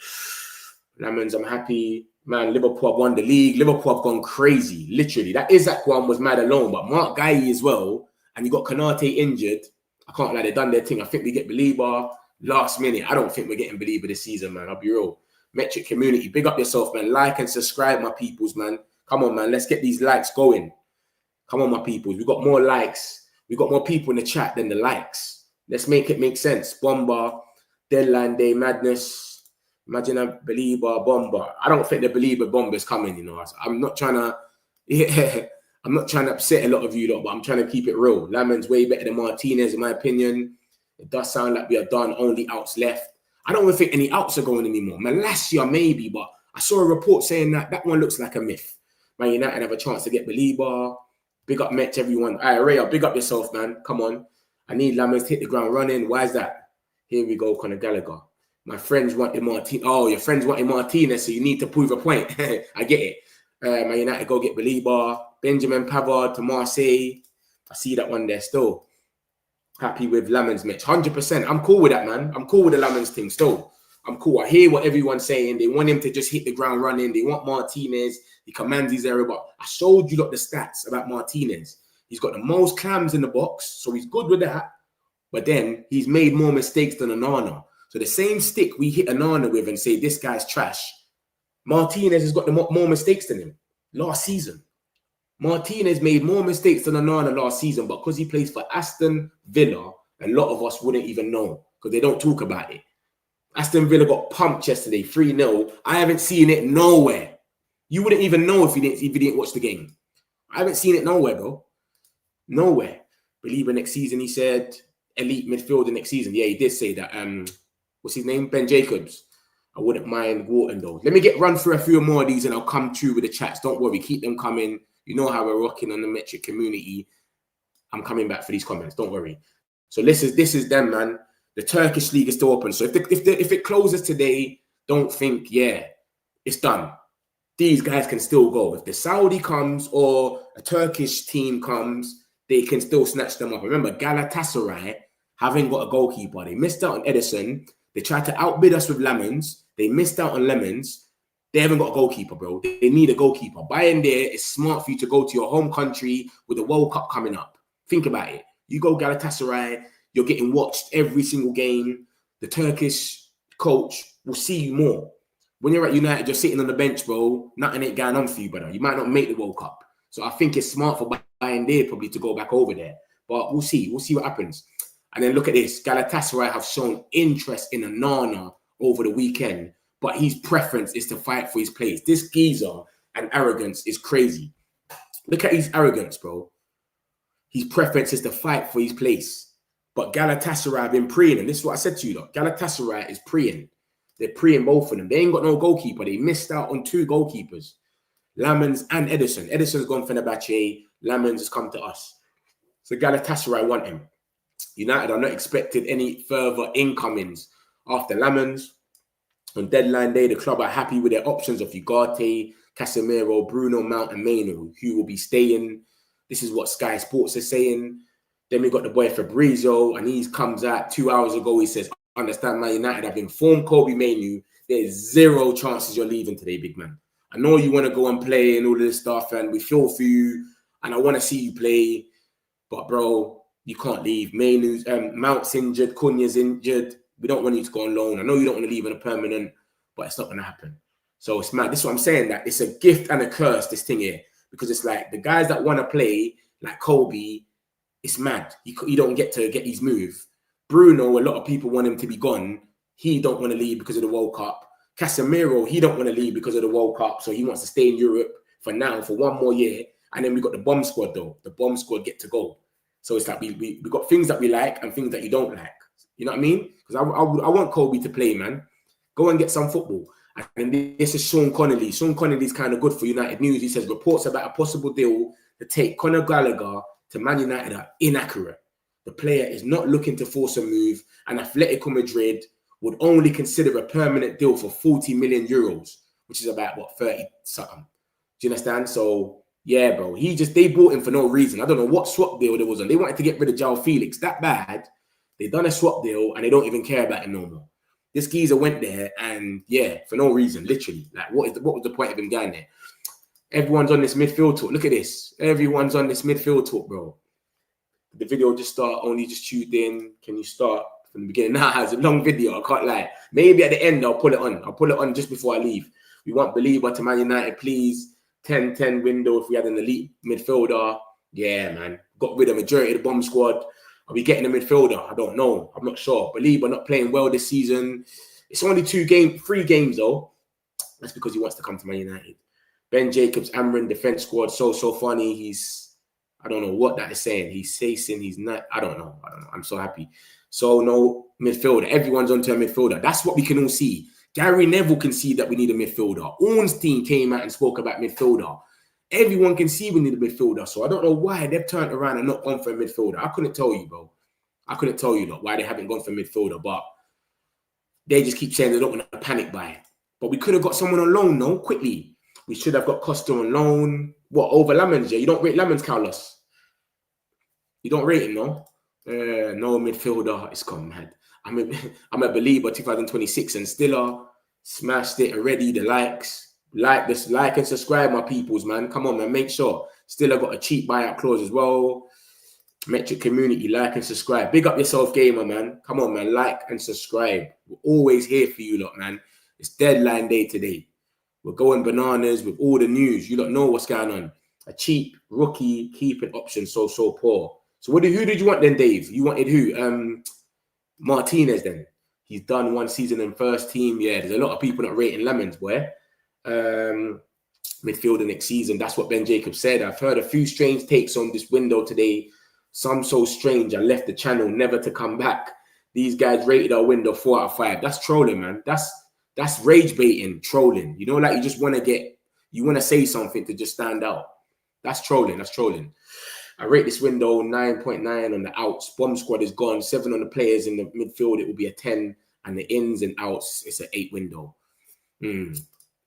Lamens, I'm happy. Man, Liverpool have won the league. Liverpool have gone crazy. Literally. That Isaac one was mad alone, but Mark Guy as well. And you got Konate injured. I can't lie, they've done their thing. I think we get Belieber last minute. I don't think we're getting Belieber this season, man. I'll be real. Metric community, big up yourself, man. Like and subscribe, my peoples, man. Come on, man. Let's get these likes going. Come on, my peoples. We got more likes. We got more people in the chat than the likes. Let's make it make sense. Bomber, Deadline Day, Madness. Imagine a Belieber, Bomber. I don't think the Belieber Bomber is coming, you know. I'm not trying to, I'm not trying to upset a lot of you lot, but I'm trying to keep it real. Laman's way better than Martinez, in my opinion. It does sound like we are done. Only outs left. I don't even think any outs are going anymore. Malacia maybe, but I saw a report saying that one looks like a myth. Man United have a chance to get Belieber. Big up Met, everyone. All right, Ray, big up yourself, man. Come on. I need Lamens to hit the ground running. Why is that? Here we go, Conor Gallagher. My friends wanted Martinez. Oh, your friends wanted Martinez, so you need to prove a point. I get it. Man United go get Belieber. Benjamin Pavard to Marseille. I see that one there still. Happy with Lamens, Mitch. 100%. I'm cool with that, man. I'm cool with the Lamens thing still. I'm cool. I hear what everyone's saying. They want him to just hit the ground running. They want Martinez. He commands his area. But I showed you lot the stats about Martinez. He's got the most clams in the box, so he's good with that. But then he's made more mistakes than Onana. So the same stick we hit Onana with and say this guy's trash, Martinez has got the more mistakes than him last season. Martinez made more mistakes than Onana last season, but because he plays for Aston Villa, a lot of us wouldn't even know because they don't talk about it. Aston Villa got pumped yesterday, 3-0. I haven't seen it nowhere. You wouldn't even know if you didn't watch the game. I haven't seen it nowhere, bro. Nowhere. Believer next season, he said. Elite midfielder next season. Yeah, he did say that. What's his name? Ben Jacobs. I wouldn't mind Wharton, though. Let me run through a few more of these and I'll come through with the chats. Don't worry. Keep them coming. You know how we're rocking on the Metric community. I'm coming back for these comments. Don't worry. So this is them, man. The Turkish league is still open. So if it closes today, don't think, yeah, it's done. These guys can still go. If the Saudi comes or a Turkish team comes, they can still snatch them up. Remember, Galatasaray haven't got a goalkeeper. They missed out on Edison. They tried to outbid us with Lemons. They missed out on Lemons. They haven't got a goalkeeper, bro. They need a goalkeeper. Buying there, it's smart for you to go to your home country with the World Cup coming up. Think about it. You go Galatasaray, you're getting watched every single game. The Turkish coach will see you more. When you're at United, you're sitting on the bench, bro. Nothing ain't going on for you, brother. You might not make the World Cup. So I think it's smart for buying there probably to go back over there. But we'll see. We'll see what happens. And then look at this. Galatasaray have shown interest in Onana over the weekend, but his preference is to fight for his place. This geezer and arrogance is crazy. Look at his arrogance, bro. His preference is to fight for his place. But Galatasaray have been preying, and this is what I said to you, look. Galatasaray is preying. They're preying both of them. They ain't got no goalkeeper. They missed out on 2 goalkeepers. Lamens and Edison. Edison's gone for Fenerbahce. Lamens has come to us. So Galatasaray want him. United are not expected any further incomings after Lamens. On deadline day, the club are happy with their options of Ugarte, Casemiro, Bruno, Mount, and Mainu, who will be staying. This is what Sky Sports is saying. Then we got the boy Fabrizio, and he comes out 2 hours ago. He says, understand, Man United have informed Kobe Mainu there's 0 chances you're leaving today, big man. I know you want to go and play and all of this stuff, and we feel for you, and I want to see you play, but bro, you can't leave. Mainu's Mount's injured, Cunha's injured. We don't want you to go on loan. I know you don't want to leave on a permanent, but it's not going to happen. So it's mad. This is what I'm saying, that it's a gift and a curse, this thing here, because it's like the guys that want to play, like Kobe, it's mad. You don't get to get his move. Bruno, a lot of people want him to be gone. He don't want to leave because of the World Cup. Casemiro, he don't want to leave because of the World Cup, so he wants to stay in Europe for now, for 1 more year. And then we got the bomb squad, though. The bomb squad get to go. So it's like we got things that we like and things that you don't like. You know what I mean? Because I want Kobe to play, man. Go and get some football. And this is Sean Connolly. Sean Connolly's kind of good for United News. He says reports about a possible deal to take Conor Gallagher to Man United are inaccurate. the player is not looking to force a move, and Atletico Madrid would only consider a permanent deal for 40 million euros, which is about, what, 30 something. Do you understand? So, yeah, bro, they bought him for no reason. I don't know what swap deal there was on. They wanted to get rid of João Felix that bad. They done a swap deal, and they don't even care about him no more. This geezer went there, and yeah, for no reason, literally. Like, what was the point of him going there? Everyone's on this midfield talk. Look at this. Everyone's on this midfield talk, bro. The video just start, only just tuned in. Can you start from the beginning? Nah, it's a long video. I can't lie. Maybe at the end, I'll pull it on. I'll pull it on just before I leave. We want Believer to Man United, please. 10-10 window if we had an elite midfielder. Yeah, man. Got rid of majority of the bomb squad. Are we getting a midfielder? I don't know. I'm not sure. Believer not playing well this season. It's only 3 games, though. That's because he wants to come to Man United. Ben Jacobs, Amrin, defense squad. So funny. I don't know what that is saying. He's chasing. He's not. I don't know. I'm so happy. So no midfielder. Everyone's onto a midfielder. That's what we can all see. Gary Neville can see that we need a midfielder. Ornstein came out and spoke about midfielder. Everyone can see we need a midfielder. So I don't know why they've turned around and not gone for a midfielder. I couldn't tell you, bro. I couldn't tell you why they haven't gone for a midfielder. But they just keep saying they don't want to panic buy it. But we could have got someone on loan, no? Quickly. We should have got Costa on loan. What, over Lamens? Yeah, you don't rate Lamens, Carlos? You don't rate him, no? No midfielder. It's gone mad. I'm a Believer 2026 and Stiller smashed it already. The likes. Like and subscribe, my peoples, man. Come on, man. Make sure. Stiller got a cheap buyout clause as well. Metric community, like and subscribe. Big up yourself, gamer, man. Come on, man. Like and subscribe. We're always here for you lot, man. It's deadline day today. We're going bananas with all the news. You don't know what's going on. A cheap rookie keeping option so poor. So who did you want then, Dave? You wanted who? Martinez then. He's done 1 season in first team. Yeah, there's a lot of people not rating Lemons, boy. Midfielder next season. That's what Ben Jacobs said. I've heard a few strange takes on this window today. Some so strange I left the channel never to come back. These guys rated our window 4 out of 5. That's trolling, man. That's rage baiting, trolling. You know, like you want to say something to just stand out. That's trolling. I rate this window 9.9 on the outs. Bomb squad is gone. 7 on the players in the midfield. It will be a 10. And the ins and outs, it's an 8 window. So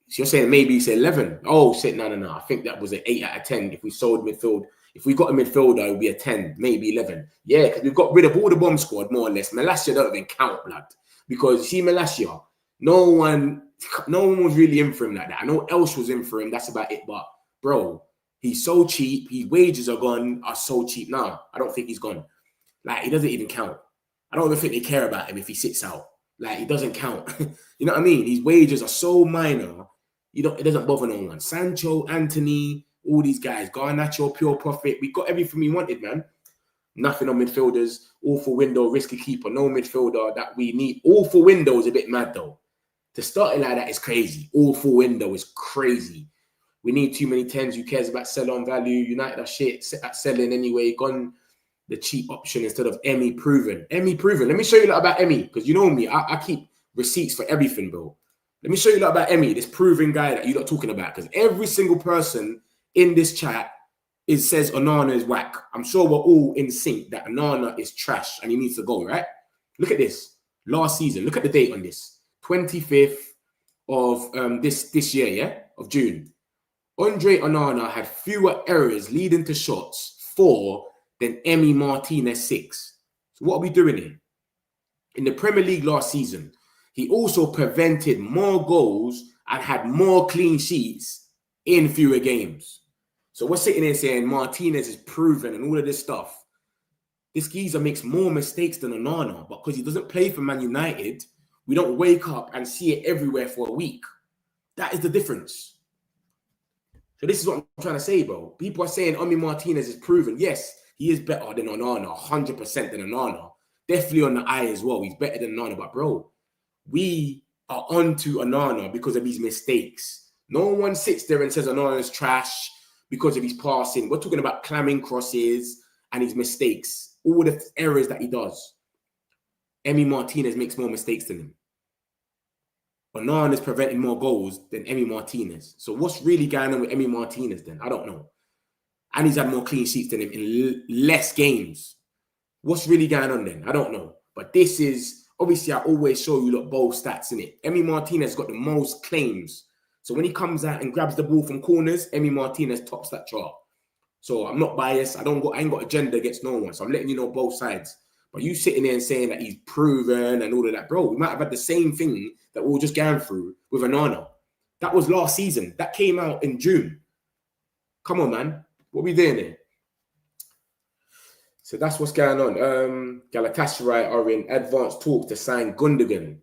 you're saying maybe it's 11. Oh, no. I think that was an 8 out of 10. If we sold midfield, if we got a midfielder, it would be a 10, maybe 11. Yeah, because we've got rid of all the bomb squad, more or less. Malacia don't even count, blood. Because you see Malacia, no one was really in for him like that. I know else was in for him. That's about it. But, bro, he's so cheap. His wages are so cheap now. I don't think he's gone. Like, he doesn't even count. I don't even think they care about him if he sits out. Like, he doesn't count. You know what I mean? His wages are so minor. It doesn't bother no one. Sancho, Anthony, all these guys. Garnacho, pure profit. We got everything we wanted, man. Nothing on midfielders. Awful window, risky keeper. No midfielder that we need. Awful window is a bit mad, though. To start it like that is crazy. Awful window is crazy. We need too many 10s. Who cares about sell-on value? United are shit at selling anyway. Gone the cheap option instead of Emmy proven. Emmy proven. Let me show you a lot about Emmy, because you know me. I keep receipts for everything, bro. Let me show you a lot about Emmy, this proven guy that you're not talking about, because every single person in this chat says Onana is whack. I'm sure we're all in sync that Onana is trash and he needs to go, right? Look at this. Last season. Look at the date on this. 25th of this year, yeah? Of June. Andre Onana had fewer errors leading to shots 4 than Emi Martinez 6. So what are we doing here? In the Premier League last season, he also prevented more goals and had more clean sheets in fewer games. So we're sitting here saying Martinez is proven and all of this stuff. This geezer makes more mistakes than Onana, but because he doesn't play for Man United, we don't wake up and see it everywhere for a week. That is the difference. So this is what I'm trying to say, bro. People are saying Emi Martinez is proven. Yes, he is better than Onana, 100% than Onana. Definitely on the eye as well. He's better than Onana, but bro, we are onto Onana because of his mistakes. No one sits there and says Onana is trash because of his passing. We're talking about clamming crosses and his mistakes. All the errors that he does. Emi Martinez makes more mistakes than him. Onana is preventing more goals than Emi Martinez. So what's really going on with Emi Martinez then? I don't know. And he's had more clean sheets than him in less games. What's really going on then? I don't know. But this is, obviously, I always show you both stats in it. Emi Martinez got the most claims. So when he comes out and grabs the ball from corners, Emi Martinez tops that chart. So I'm not biased. I ain't got agenda against no one. So I'm letting you know both sides. But you sitting there and saying that he's proven and all of that, bro, we might have had the same thing that we were just going through with Onana. That was last season. That came out in June. Come on, man. What are we doing here? So that's what's going on. Galatasaray are in advanced talks to sign Gundogan.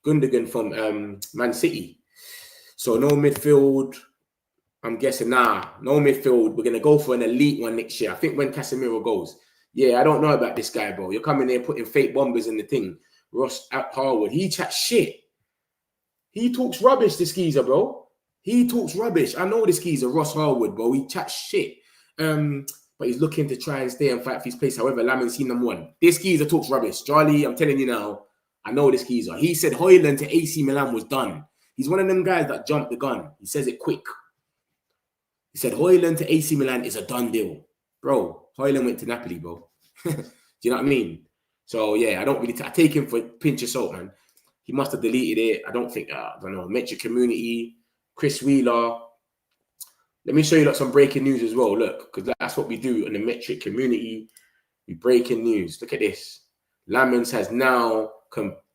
Gundogan from Man City. So no midfield. I'm guessing, no midfield. We're going to go for an elite one next year. I think when Casemiro goes. Yeah, I don't know about this guy, bro. You're coming there putting fake bombers in the thing. Ross Harwood, he chats shit. He talks rubbish, this geezer, bro. He talks rubbish. I know this geezer, Ross Harwood, bro. He chats shit. But he's looking to try and stay and fight for his place. However, Lamin's seen them one. This geezer talks rubbish. Charlie, I'm telling you now, I know this geezer. He said Højlund to AC Milan was done. He's one of them guys that jumped the gun. He says it quick. He said Højlund to AC Milan is a done deal. Bro, Højlund went to Napoli, bro. Do you know what I mean? So, yeah, I don't really... I take him for a pinch of salt, man. He must have deleted it. I don't think... I don't know. Metric Community, Chris Wheeler. Let me show you some breaking news as well. Look, because that's what we do in the Metric Community. We breaking news. Look at this. Lamens has now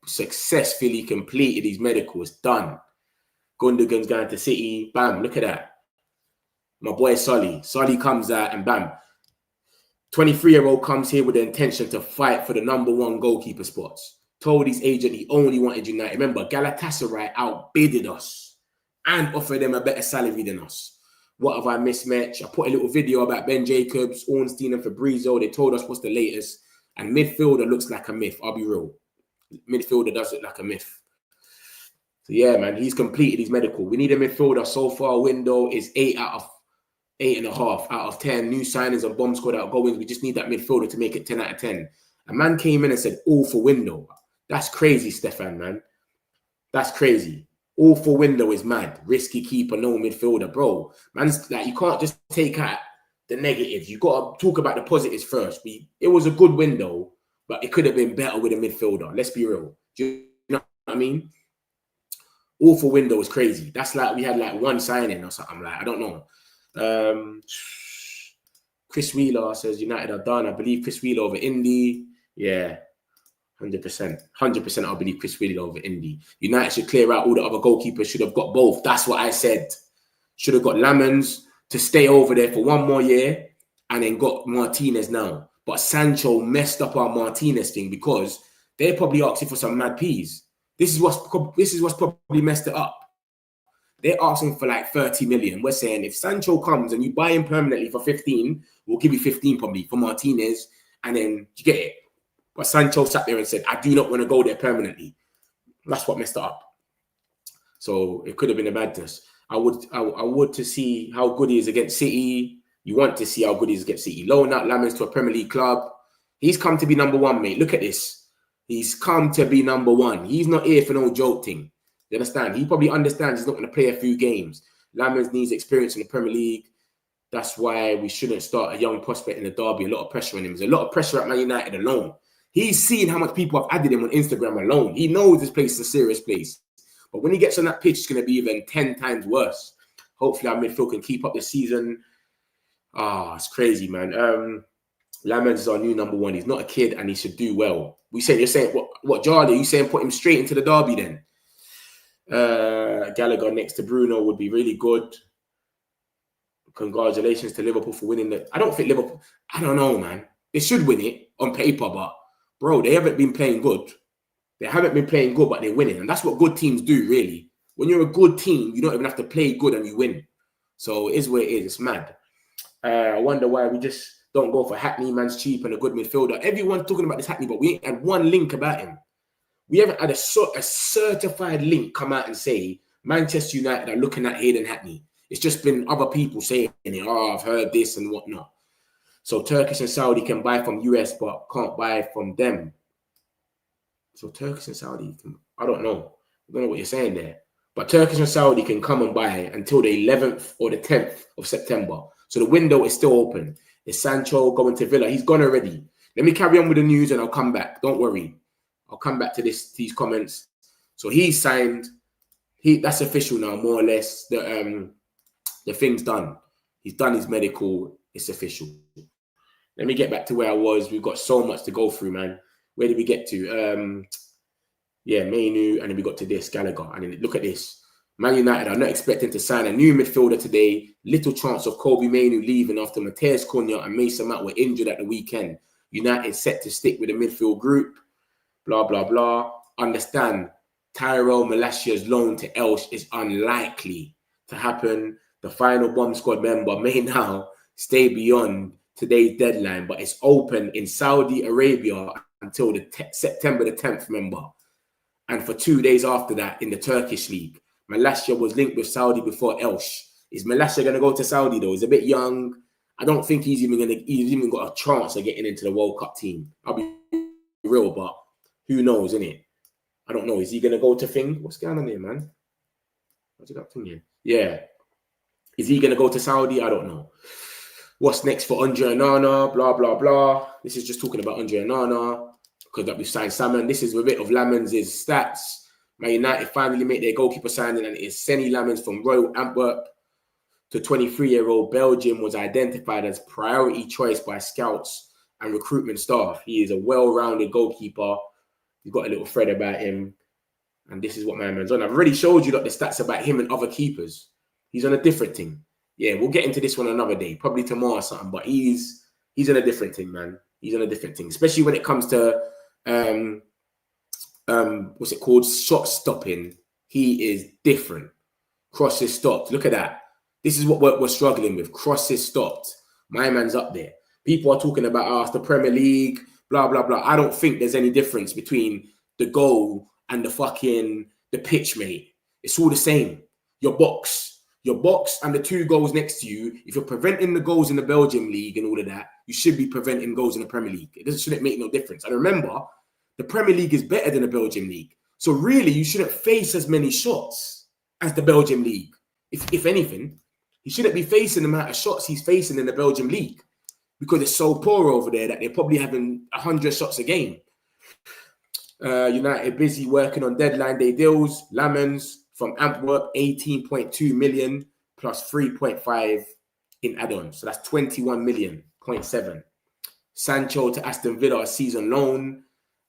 successfully completed his medical. It's done. Gundogan's going to City. Bam, look at that. My boy Solly. Solly comes out and bam. 23-year-old comes here with the intention to fight for the #1 goalkeeper spots. Told his agent he only wanted United. Remember, Galatasaray outbidded us and offered them a better salary than us. What have I mismatched? I put a little video about Ben Jacobs, Ornstein and Fabrizio. They told us what's the latest. And midfielder looks like a myth. I'll be real. Midfielder does look like a myth. So yeah, man, he's completed his medical. We need a midfielder. So far, window is 8.5 out of 10. New signings and bomb squad outgoings. We just need that midfielder to make it 10 out of 10. A man came in and said, all for window. That's crazy, Stefan, man. That's crazy. All for window is mad. Risky keeper, no midfielder. Bro, man's like, you can't just take out the negatives. You got to talk about the positives first. It was a good window, but it could have been better with a midfielder. Let's be real. Do you know what I mean? All for window is crazy. That's like we had like one signing or something. Like, I don't know. Chris Wheeler says United are done. I believe Chris Wheeler over Indy. Yeah. 100%. 100% I believe Chris Wheeler over Indy. United should clear out all the other goalkeepers. Should have got both. That's what I said. Should have got Lamens to stay over there for one more year and then got Martinez now. But Sancho messed up our Martinez thing because they're probably asking for some mad peas. This is what's probably messed it up. They're asking for like 30 million. We're saying if Sancho comes and you buy him permanently for 15, we'll give you 15 probably for Martinez and then you get it. But Sancho sat there and said, I do not want to go there permanently. That's what messed it up. So it could have been a madness. I would to see how good he is against City. You want to see how good he is against City. Loan out Lamens to a Premier League club. He's come to be #1, mate. Look at this. He's come to be #1. He's not here for no joke thing. You understand? He probably understands he's not going to play a few games. Lamens needs experience in the Premier League. That's why we shouldn't start a young prospect in the derby. A lot of pressure on him. There's a lot of pressure at Man United alone. He's seen how much people have added him on Instagram alone. He knows this place is a serious place. But when he gets on that pitch, it's going to be even 10 times worse. Hopefully our midfield can keep up this season. It's crazy, man. Lamens is our new #1. He's not a kid and he should do well. You're saying, what Charlie? You saying put him straight into the derby then? Gallagher next to Bruno would be really good. Congratulations to Liverpool for winning the... I don't think Liverpool... I don't know, man. They should win it on paper, but bro, they haven't been playing good. They haven't been playing good, but they're winning. And that's what good teams do, really. When you're a good team, you don't even have to play good and you win. So it is what it is. It's mad. I wonder why we just don't go for Hackney. Man's cheap and a good midfielder. Everyone's talking about this Hackney, but we ain't had one link about him. We haven't had a certified link come out and say Manchester United are looking at Hayden Hackney. It's just been other people saying, I've heard this and whatnot. So Turkish and Saudi can buy from US, but can't buy from them. So Turkish and Saudi can, I don't know what you're saying there. But Turkish and Saudi can come and buy until the 11th or the 10th of September. So the window is still open. Is Sancho going to Villa? He's gone already. Let me carry on with the news and I'll come back. Don't worry. I'll come back to these comments. So he signed. That's official now, more or less. The thing's done. He's done his medical. It's official. Let me get back to where I was. We've got so much to go through, man. Where did we get to? Yeah, Mainu, and then we got to this, Gallagher. And then look at this. Man United are not expecting to sign a new midfielder today. Little chance of Kobe Mainu leaving after Mateus Cunha and Mason Mount were injured at the weekend. United set to stick with the midfield group. Blah, blah, blah. Understand, Tyrell Malasia's loan to Elche is unlikely to happen. The final bomb squad member may now stay beyond today's deadline, but it's open in Saudi Arabia until the September the 10th, remember. And for 2 days after that in the Turkish league. Malasia was linked with Saudi before Elche. Is Malasia going to go to Saudi though? He's a bit young. I don't think he's even got a chance of getting into the World Cup team. I'll be real, but who knows, innit? I don't know. Is he going to go to thing? What's going on here, man? What's it up to here? Yeah. Is he going to go to Saudi? I don't know. What's next for Andre Onana? Blah, blah, blah. This is just talking about Andre Onana because we've signed Salmon. This is a bit of Lamens' stats. Man United finally made their goalkeeper signing, and it is Senny Lamens from Royal Antwerp. The 23-year-old Belgium was identified as priority choice by scouts and recruitment staff. He is a well-rounded goalkeeper. You've got a little thread about him. And this is what my man's on. I've already showed you the stats about him and other keepers. He's on a different thing. Yeah, we'll get into this one another day, probably tomorrow or something. But he's on a different thing, man. He's on a different thing, especially when it comes to what's it called? Shot stopping. He is different. Crosses stopped. Look at that. This is what we're struggling with. Crosses stopped. My man's up there. People are talking about the Premier League, blah, blah, blah. I don't think there's any difference between the goal and the pitch, mate. It's all the same. Your box and the 2 goals next to you, if you're preventing the goals in the Belgium league and all of that, you should be preventing goals in the Premier League. Shouldn't make no difference. And remember, the Premier League is better than the Belgium league. So really, you shouldn't face as many shots as the Belgium league. If anything, he shouldn't be facing the amount of shots he's facing in the Belgium league because it's so poor over there that they're probably having 100 shots a game. United busy working on deadline day deals. Lamens from Antwerp, 18.2 million plus 3.5 in add-ons. So that's 21 million, 0.7. Sancho to Aston Villa, a season loan.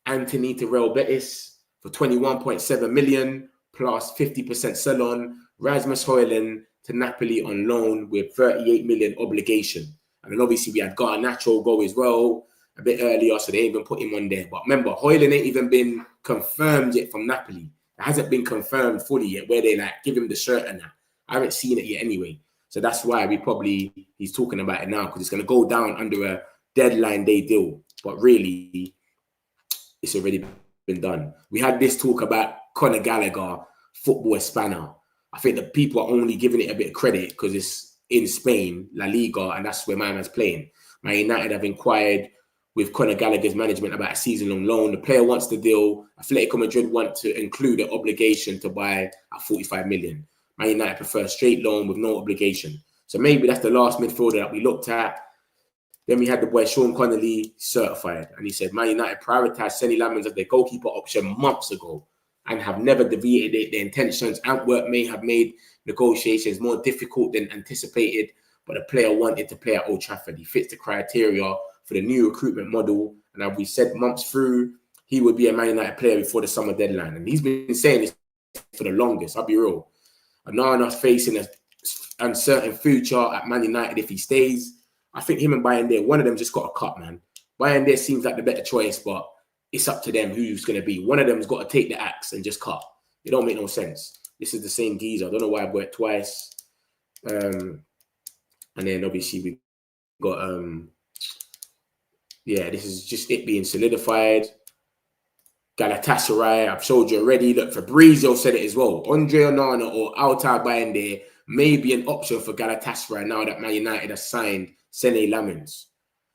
Anthony to Real Betis for 21.7 million plus 50% sell-on. Rasmus Højlund to Napoli on loan with 38 million obligation. And then obviously we had Garnacho go as well a bit earlier, so they ain't even put him on there. But remember, Højlund ain't even been confirmed yet from Napoli. It hasn't been confirmed fully yet where they give him the shirt and that. I haven't seen it yet anyway. So that's why he's talking about it now because it's going to go down under a deadline day deal. But really, it's already been done. We had this talk about Conor Gallagher, football spanner. I think that people are only giving it a bit of credit because it's in Spain, La Liga, and that's where my man's playing. Man United have inquired with Conor Gallagher's management about a season-long loan. The player wants the deal. Atletico Madrid want to include an obligation to buy at 45 million. Man United prefer a straight loan with no obligation. So maybe that's the last midfielder that we looked at. Then we had the boy Sean Connolly certified. And he said, Man United prioritised Senny Lamens as their goalkeeper option months ago and have never deviated their intentions. Antwerp may have made negotiations more difficult than anticipated, but the player wanted to play at Old Trafford. He fits the criteria for the new recruitment model. And as we said months through, he would be a Man United player before the summer deadline. And he's been saying this for the longest, I'll be real. Onana's facing an uncertain future at Man United if he stays. I think him and Bayern, one of them just got a cut, man. Bayern seems like the better choice, but it's up to them who's going to be. One of them's got to take the axe and just cut. It don't make no sense. This is the same geezer. I don't know why I've got it twice. And then obviously we got... this is just it being solidified. Galatasaray, I've showed you already. Look, Fabrizio said it as well. Andre Onana or Altay Bayern may be an option for Galatasaray now that Man United has signed Senny Lamens.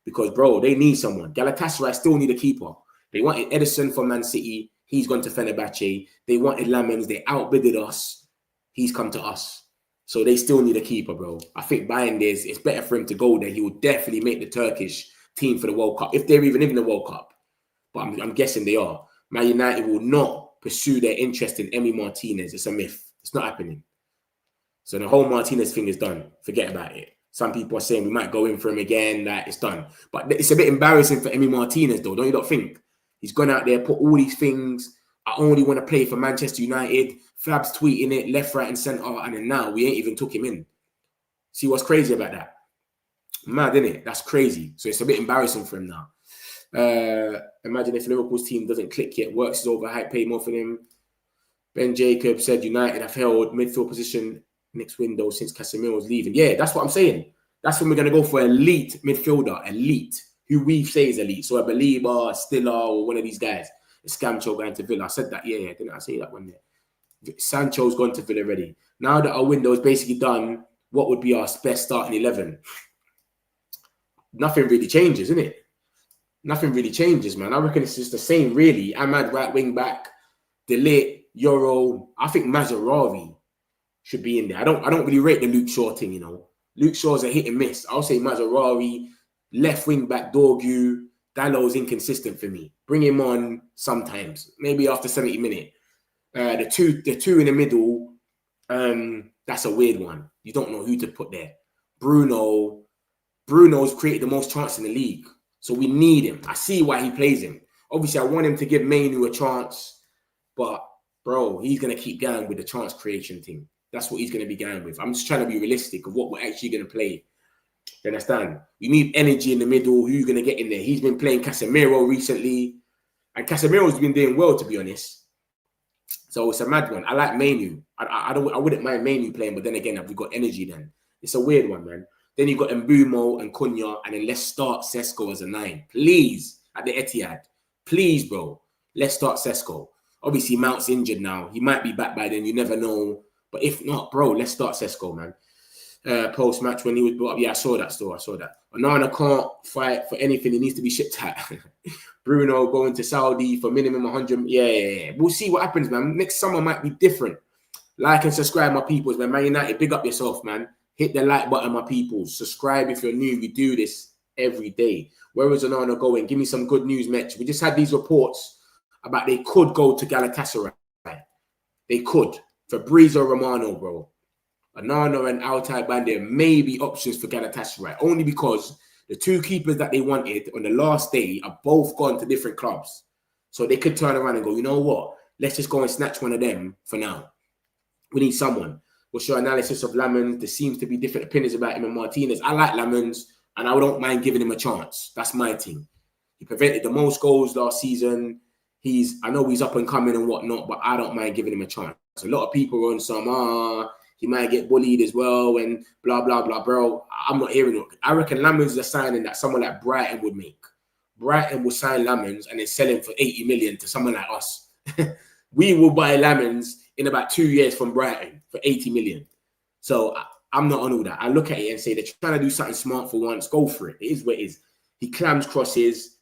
Because, bro, they need someone. Galatasaray still need a keeper. They wanted Edison from Man City. He's gone to Fenerbahce. They wanted Lamens. They outbidded us. He's come to us. So they still need a keeper, bro. I think Bayern it's better for him to go there. He will definitely make the Turkish team for the World Cup, if they're even in the World Cup. But I'm guessing they are. Man United will not pursue their interest in Emi Martinez. It's a myth. It's not happening. So the whole Martinez thing is done. Forget about it. Some people are saying we might go in for him again. Like, it's done. But it's a bit embarrassing for Emi Martinez, though. Don't you not think? He's gone out there, put all these things. I only want to play for Manchester United. Fab's tweeting it left, right, and centre. And then now we ain't even took him in. See what's crazy about that? Mad, isn't it? That's crazy. So it's a bit embarrassing for him now. Imagine if Liverpool's team doesn't click yet. Works is overhyped, pay more for him. Ben Jacobs said United have held midfield position next window since Casemiro's leaving. Yeah, that's what I'm saying. That's when we're going to go for elite midfielder. Elite. Who we say is elite. So a Belieber, Stiller, or one of these guys. Scamcho going to Villa. I said that. Yeah, didn't I say that one there? Sancho's gone to Villa already. Now that our window is basically done, what would be our best starting 11? Nothing really changes, isn't it? Nothing really changes, man. I reckon it's just the same, really. Ahmad, right wing back. De Ligt, Euro. I think Mazraoui should be in there. I don't really rate the Luke Shaw thing, you know. Luke Shaw's a hit and miss. I'll say Mazraoui, left wing back Dorgu. Dallow's inconsistent for me. Bring him on sometimes, maybe after 70 minutes. The two in the middle, that's a weird one. You don't know who to put there. Bruno's created the most chance in the league, so we need him. I see why he plays him. Obviously, I want him to give Mainu a chance, but bro, he's gonna keep going with the chance creation thing. That's what he's gonna be going with. I'm just trying to be realistic of what we're actually gonna play. You understand? You need energy in the middle. Who you gonna get in there? He's been playing Casemiro recently, and Casemiro's been doing well, to be honest. So it's a mad one. I like Mainu. I wouldn't mind Mainu playing, but then again, have we got energy then? It's a weird one, man. Then you've got Mbumo and Cunha, and then let's start Sesko as a 9. Please, at the Etihad. Please, bro. Let's start Sesko. Obviously, Mount's injured now. He might be back by then. You never know. But if not, bro, let's start Sesko, man. Post-match when he was brought up. Yeah, I saw that still. I saw that. Onana can't fight for anything. He needs to be shipped out. Bruno going to Saudi for minimum 100. Yeah. We'll see what happens, man. Next summer might be different. Like and subscribe, my peoples, man. Man United, big up yourself, man. Hit the like button, my peoples. Subscribe if you're new. We do this every day. Where is Onana going? Give me some good news, Mitch. We just had these reports about they could go to Galatasaray. They could. Fabrizio Romano, bro. Onana and Altay Bandit may be options for Galatasaray. Only because the two keepers that they wanted on the last day are both gone to different clubs. So they could turn around and go, you know what? Let's just go and snatch one of them for now. We need someone. What's your analysis of Lamens? There seems to be different opinions about him and Martinez. I like Lamens, and I don't mind giving him a chance. That's my thing. He prevented the most goals last season. I know he's up and coming and whatnot, but I don't mind giving him a chance. A lot of people are on some, he might get bullied as well and blah, blah, blah, bro. I'm not hearing it. I reckon Lamens is a signing that someone like Brighton would make. Brighton will sign Lamens and then sell him for 80 million to someone like us. We will buy Lamens in about 2 years from Brighton for 80 million. So I'm not on all that. I look at it and say they're trying to do something smart for once. Go for it. It is what it is. He clams crosses.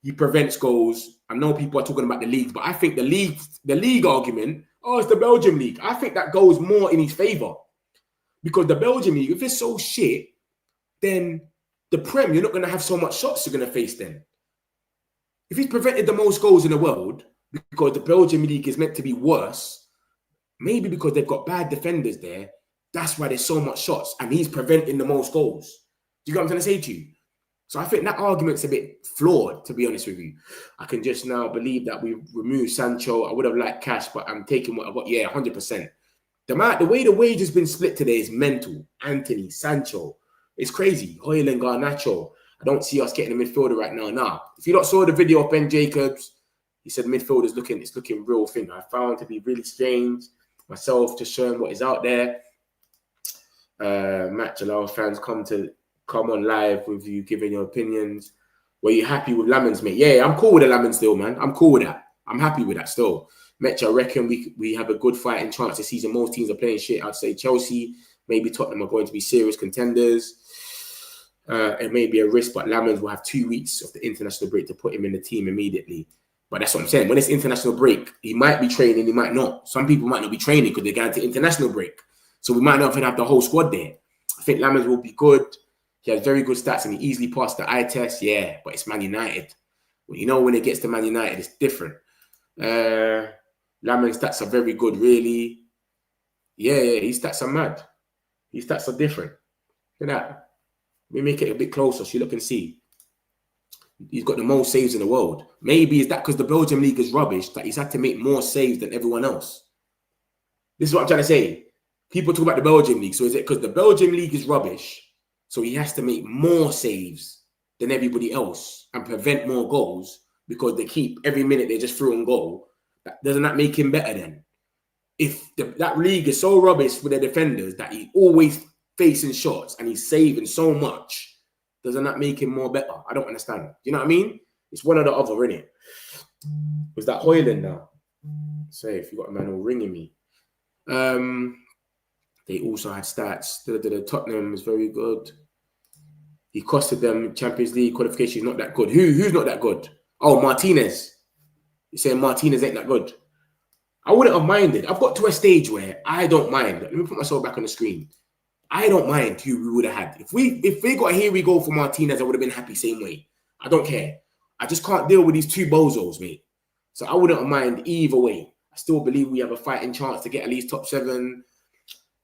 He prevents goals. I know people are talking about the league, but I think the league argument, it's the Belgium league. I think that goes more in his favor. Because the Belgium league, if it's so shit, then the Prem, you're not going to have so much shots you're going to face then. If he's prevented the most goals in the world, because the Belgium league is meant to be worse, maybe because they've got bad defenders there, that's why there's so much shots, and he's preventing the most goals. Do you get what I'm trying to say to you? So I think that argument's a bit flawed, to be honest with you. I can just now believe that we've removed Sancho. I would have liked cash, but I'm taking what I got. Yeah, 100%. The way the wage has been split today is mental. Anthony, Sancho, it's crazy. Højlund, Garnacho. I don't see us getting a midfielder right now. Nah, if you not saw the video of Ben Jacobs, he said midfield is looking real thing. I found to be really strange. Myself just showing what is out there. Match allow fans come on live with you giving your opinions. Were you happy with Lamens, mate? Yeah, I'm cool with the Lamens still, man. I'm cool with that. I'm happy with that still. Metch, I reckon we have a good fighting chance this season. Most teams are playing shit. I'd say Chelsea, maybe Tottenham are going to be serious contenders. It may be a risk, but Lamens will have 2 weeks of the international break to put him in the team immediately. But that's what I'm saying. When it's international break, he might be training, he might not. Some people might not be training because they're going to international break. So we might not even have the whole squad there. I think Lamens will be good. He has very good stats and he easily passed the eye test. Yeah, but it's Man United. Well, you know, when it gets to Man United, it's different. Lamin's stats are very good, really. Yeah, his stats are mad. His stats are different. Look at that. Let me make it a bit closer so you look and see. He's got the most saves in the world. Maybe is that because the Belgium league is rubbish that he's had to make more saves than everyone else? This is what I'm trying to say. People talk about the Belgium league. So is it because the Belgium league is rubbish, so he has to make more saves than everybody else and prevent more goals because they keep every minute they just throw on goal? Doesn't that make him better then? If that league is so rubbish with their defenders that he's always facing shots and he's saving so much, doesn't that make him more better? I don't understand. You know what I mean? It's one or the other, innit? Was that Hoyland now? Say if you got a man all ringing me. They also had stats. The Tottenham was very good. He costed them Champions League qualification. Not that good. Who's not that good? Oh, Martinez. You're saying Martinez ain't that good? I wouldn't have minded. I've got to a stage where I don't mind. Let me put myself back on the screen. I don't mind who we would have had. If we got here we go for Martinez, I would have been happy same way. I don't care. I just can't deal with these two bozos, mate. So I wouldn't mind either way. I still believe we have a fighting chance to get at least top 7.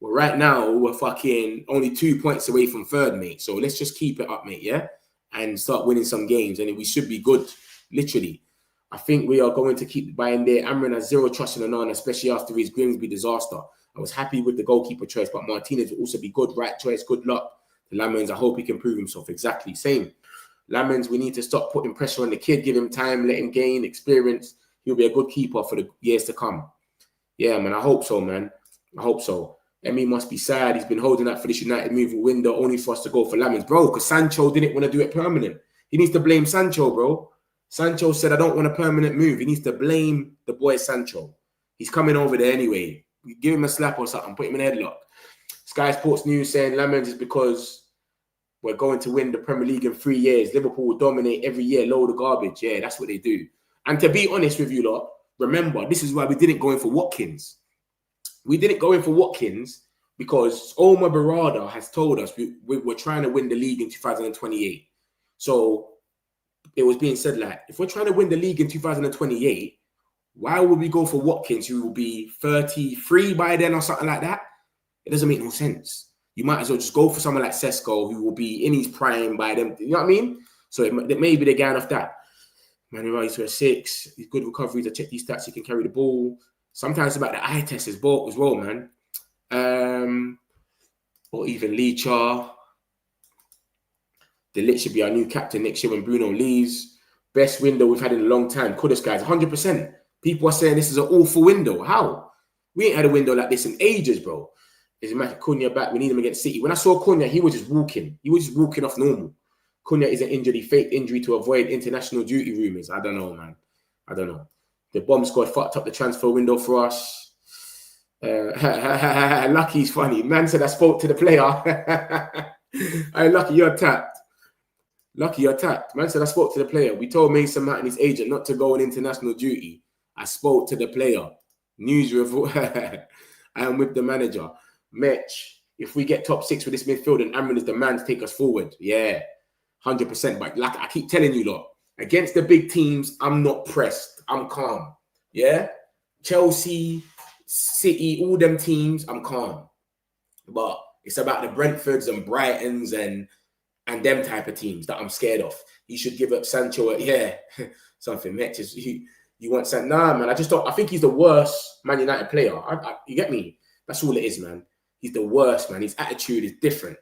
Well, right now, we're fucking only 2 points away from third, mate. So let's just keep it up, mate, yeah? And start winning some games. And we should be good, literally. I think we are going to keep buying there. Amrin has zero trust in Onana, especially after his Grimsby disaster. I was happy with the goalkeeper choice, but Martinez will also be good. Right choice, good luck. The Lamans, I hope he can prove himself. Exactly, same. Lamans, we need to stop putting pressure on the kid. Give him time, let him gain experience. He'll be a good keeper for the years to come. Yeah, man, I hope so, man. I hope so. Emi must be sad. He's been holding out for this United moving window only for us to go for Lamans. Bro, because Sancho didn't want to do it permanent. He needs to blame Sancho, bro. Sancho said, I don't want a permanent move. He needs to blame the boy Sancho. He's coming over there anyway. Give him a slap or something. Put him in a headlock. Sky Sports News saying Lamans is because we're going to win the Premier League in 3 years. Liverpool will dominate every year. Load of garbage. Yeah, that's what they do. And to be honest with you lot, remember, this is why we didn't go in for Watkins. We didn't go in for Watkins because Omar Barada has told us we're trying to win the league in 2028. So it was being said like, if we're trying to win the league in 2028, why would we go for Watkins, who will be 33 by then or something like that? It doesn't make no sense. You might as well just go for someone like Sesko, who will be in his prime by them. You know what I mean? So maybe they're going off that. Manuel is to a 6. He's good recoveries. I check these stats. He can carry the ball. Sometimes it's about the eye test as well, man. Or even Leacher. De Ligt should be our new captain next year when Bruno leaves. Best window we've had in a long time. Kudus, guys, 100%. People are saying this is an awful window. How? We ain't had a window like this in ages, bro. Is it Matt Cunha back? We need him against City. When I saw Cunha, he was just walking. He was just walking off normal. Cunha is an injury, fake injury to avoid international duty rumours. I don't know, man. I don't know. The bomb squad fucked up the transfer window for us. Lucky's funny. Man said I spoke to the player. Hey, Lucky, you're tapped. Lucky, you're tapped. Man said I spoke to the player. We told Mason Mount and his agent not to go on international duty. I spoke to the player. News report. I am with the manager. Mitch, if we get top 6 with this midfield and Amrin is the man to take us forward. Yeah, 100%. But like I keep telling you lot, against the big teams, I'm not pressed. I'm calm. Yeah? Chelsea, City, all them teams, I'm calm. But it's about the Brentfords and Brightons and them type of teams that I'm scared of. You should give up Sancho. Something. Mitch is you want Sancho? Nah, man. I think he's the worst Man United player. You get me? That's all it is, man. He's the worst, man. His attitude is different.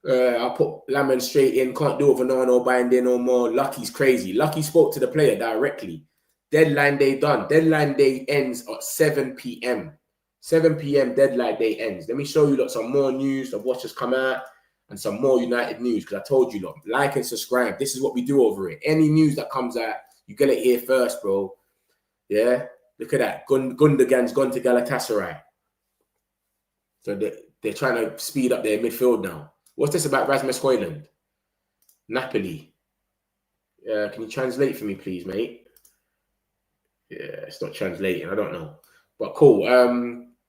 I'll put Lamon straight in. Can't do it for no buying there no more. Lucky's crazy. Lucky spoke to the player directly. Deadline day done. Deadline day ends at 7 p.m. 7 p.m. deadline day ends. Let me show you some more news of what's just come out and some more United news, because I told you, lot, like and subscribe. This is what we do over here. Any news that comes out, you get it here first, bro. Yeah? Look at that. Gundogan's gone to Galatasaray. So they're trying to speed up their midfield now. What's this about Rasmus Højlund? Napoli. Can you translate for me, please, mate? Yeah, it's not translating. I don't know. But cool.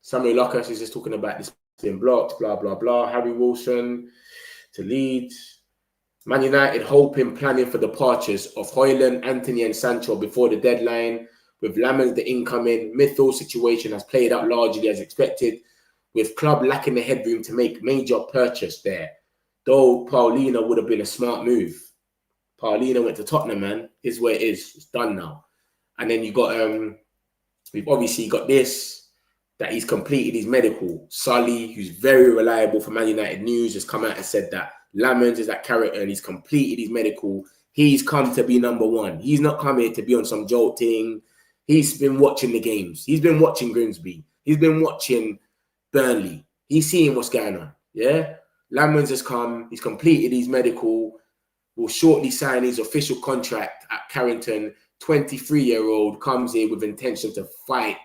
Samuel Lockhurst is just talking about this being blocked, blah, blah, blah. Harry Wilson. to Leeds. Man United hoping, planning for departures of Højlund, Anthony and Sancho before the deadline. With Lamens the incoming, midfield situation has played out largely as expected, with club lacking the headroom to make major purchase there. Though Paulina would have been a smart move. Paulina went to Tottenham, man. Is where it is. It's done now. And then you got we've obviously got this, that he's completed his medical. Sully, who's very reliable for Man United News, has come out and said that Lamens is that character and he's completed his medical. He's come to be number one. He's not come here to be on some jolt thing. He's been watching the games. He's been watching Grimsby. He's been watching Burnley. He's seeing what's going on. Yeah? Lamens has come. He's completed his medical. Will shortly sign his official contract at Carrington. 23-year-old comes here with intention to fight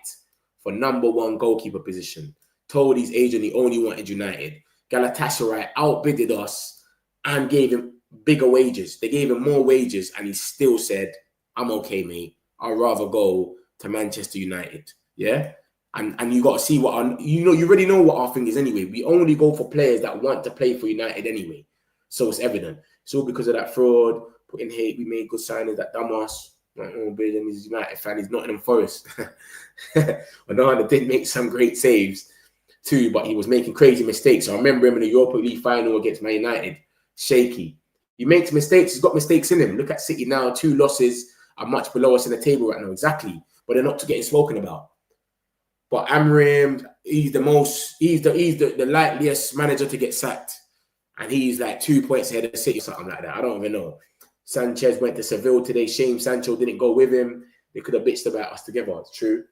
for number one goalkeeper position. Told his agent he only wanted United. Galatasaray outbidded us and gave him bigger wages. They gave him more wages and he still said, I'm okay, mate. I'd rather go to Manchester United. Yeah? And you got to see what you already know what our thing is anyway. We only go for players that want to play for United anyway. So it's evident. It's all because of that fraud, putting hate. We made good signings. That dumbass, like, oh, Billion, he's a United fan. He's Nottingham Forest. Onana did make some great saves too, but he was making crazy mistakes. I remember him in the Europa League final against Man United. Shaky. He makes mistakes. He's got mistakes in him. Look at City now. 2 losses are much below us in the table right now. Exactly. But they're not getting spoken about. But Amorim, he's the likeliest manager to get sacked. And he's like 2 points ahead of City or something like that. I don't even know. Sanchez went to Seville today. Shame Sancho didn't go with him. They could have bitched about us together. It's true.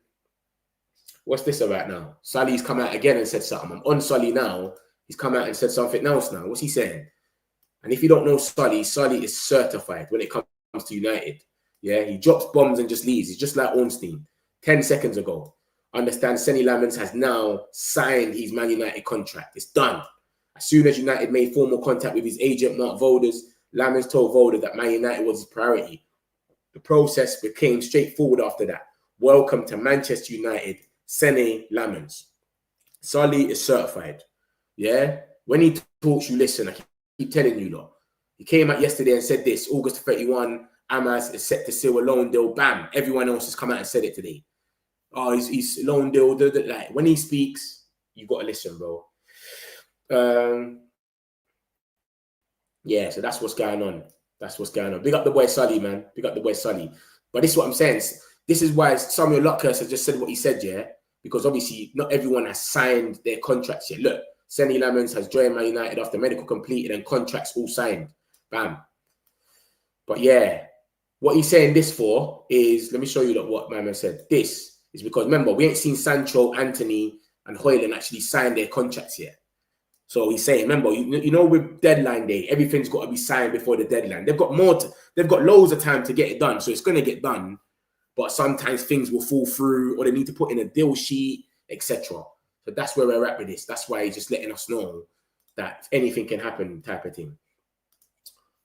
What's this about now? Sully's come out again and said something. I'm on Sully now. He's come out and said something else now. What's he saying? And if you don't know Sully, Sully is certified when it comes to United. Yeah, he drops bombs and just leaves. He's just like Ornstein. 10 seconds ago. Understand Senny Lamens has now signed his Man United contract. It's done. As soon as United made formal contact with his agent, Mark Volders, Lamens told Volders that Man United was his priority. The process became straightforward after that. Welcome to Manchester United, Senny Lamens. Sully is certified. Yeah? When he talks, you listen. I keep telling you, lot. He came out yesterday and said this, August 31, Amas is set to seal a loan deal. Bam. Everyone else has come out and said it today. Oh, he's loan deal. Like, when he speaks, you got to listen, bro. Yeah, so that's what's going on. That's what's going on. Big up the boy Sully, man. Big up the boy Sully. But this is what I'm saying. This is why Samuel Luckhurst has just said what he said, yeah? Because obviously not everyone has signed their contracts yet. Look, Senny Lamens has joined Man United after medical completed and contracts all signed. Bam. But yeah, what he's saying this for is, let me show you what my man said. This is because, remember, we ain't seen Sancho, Anthony and Højlund actually sign their contracts yet. So he's saying, remember, you know, with deadline day, everything's got to be signed before the deadline. They've got they've got loads of time to get it done. So it's going to get done. But sometimes things will fall through or they need to put in a deal sheet, etc. So that's where we're at with this. That's why he's just letting us know that anything can happen type of thing.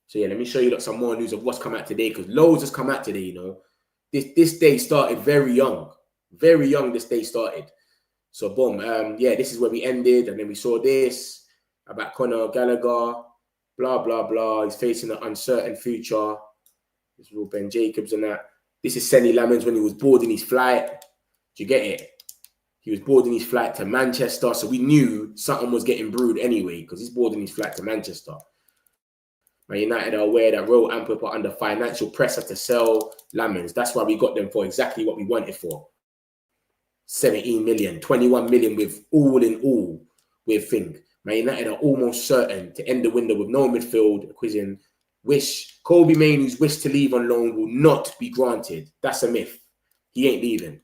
So yeah, let me show you some more news of what's come out today, because loads has come out today, you know. This day started very young. Very young this day started. So boom, yeah, this is where we ended, and then we saw this about Conor Gallagher, blah, blah, blah. He's facing an uncertain future. This is all Ben Jacobs and that. This is Senny Lamens when he was boarding his flight. Do you get it? He was boarding his flight to Manchester, so we knew something was getting brewed anyway, because he's boarding his flight to Manchester. Man United are aware that Royal Antwerp are under financial pressure to sell Lamens. That's why we got them for exactly what we wanted for. 17 million, 21 million with all in all with thing. Man United are almost certain to end the window with no midfield acquisition. Kobe Mainoo's wish to leave on loan will not be granted. That's a myth. He ain't leaving.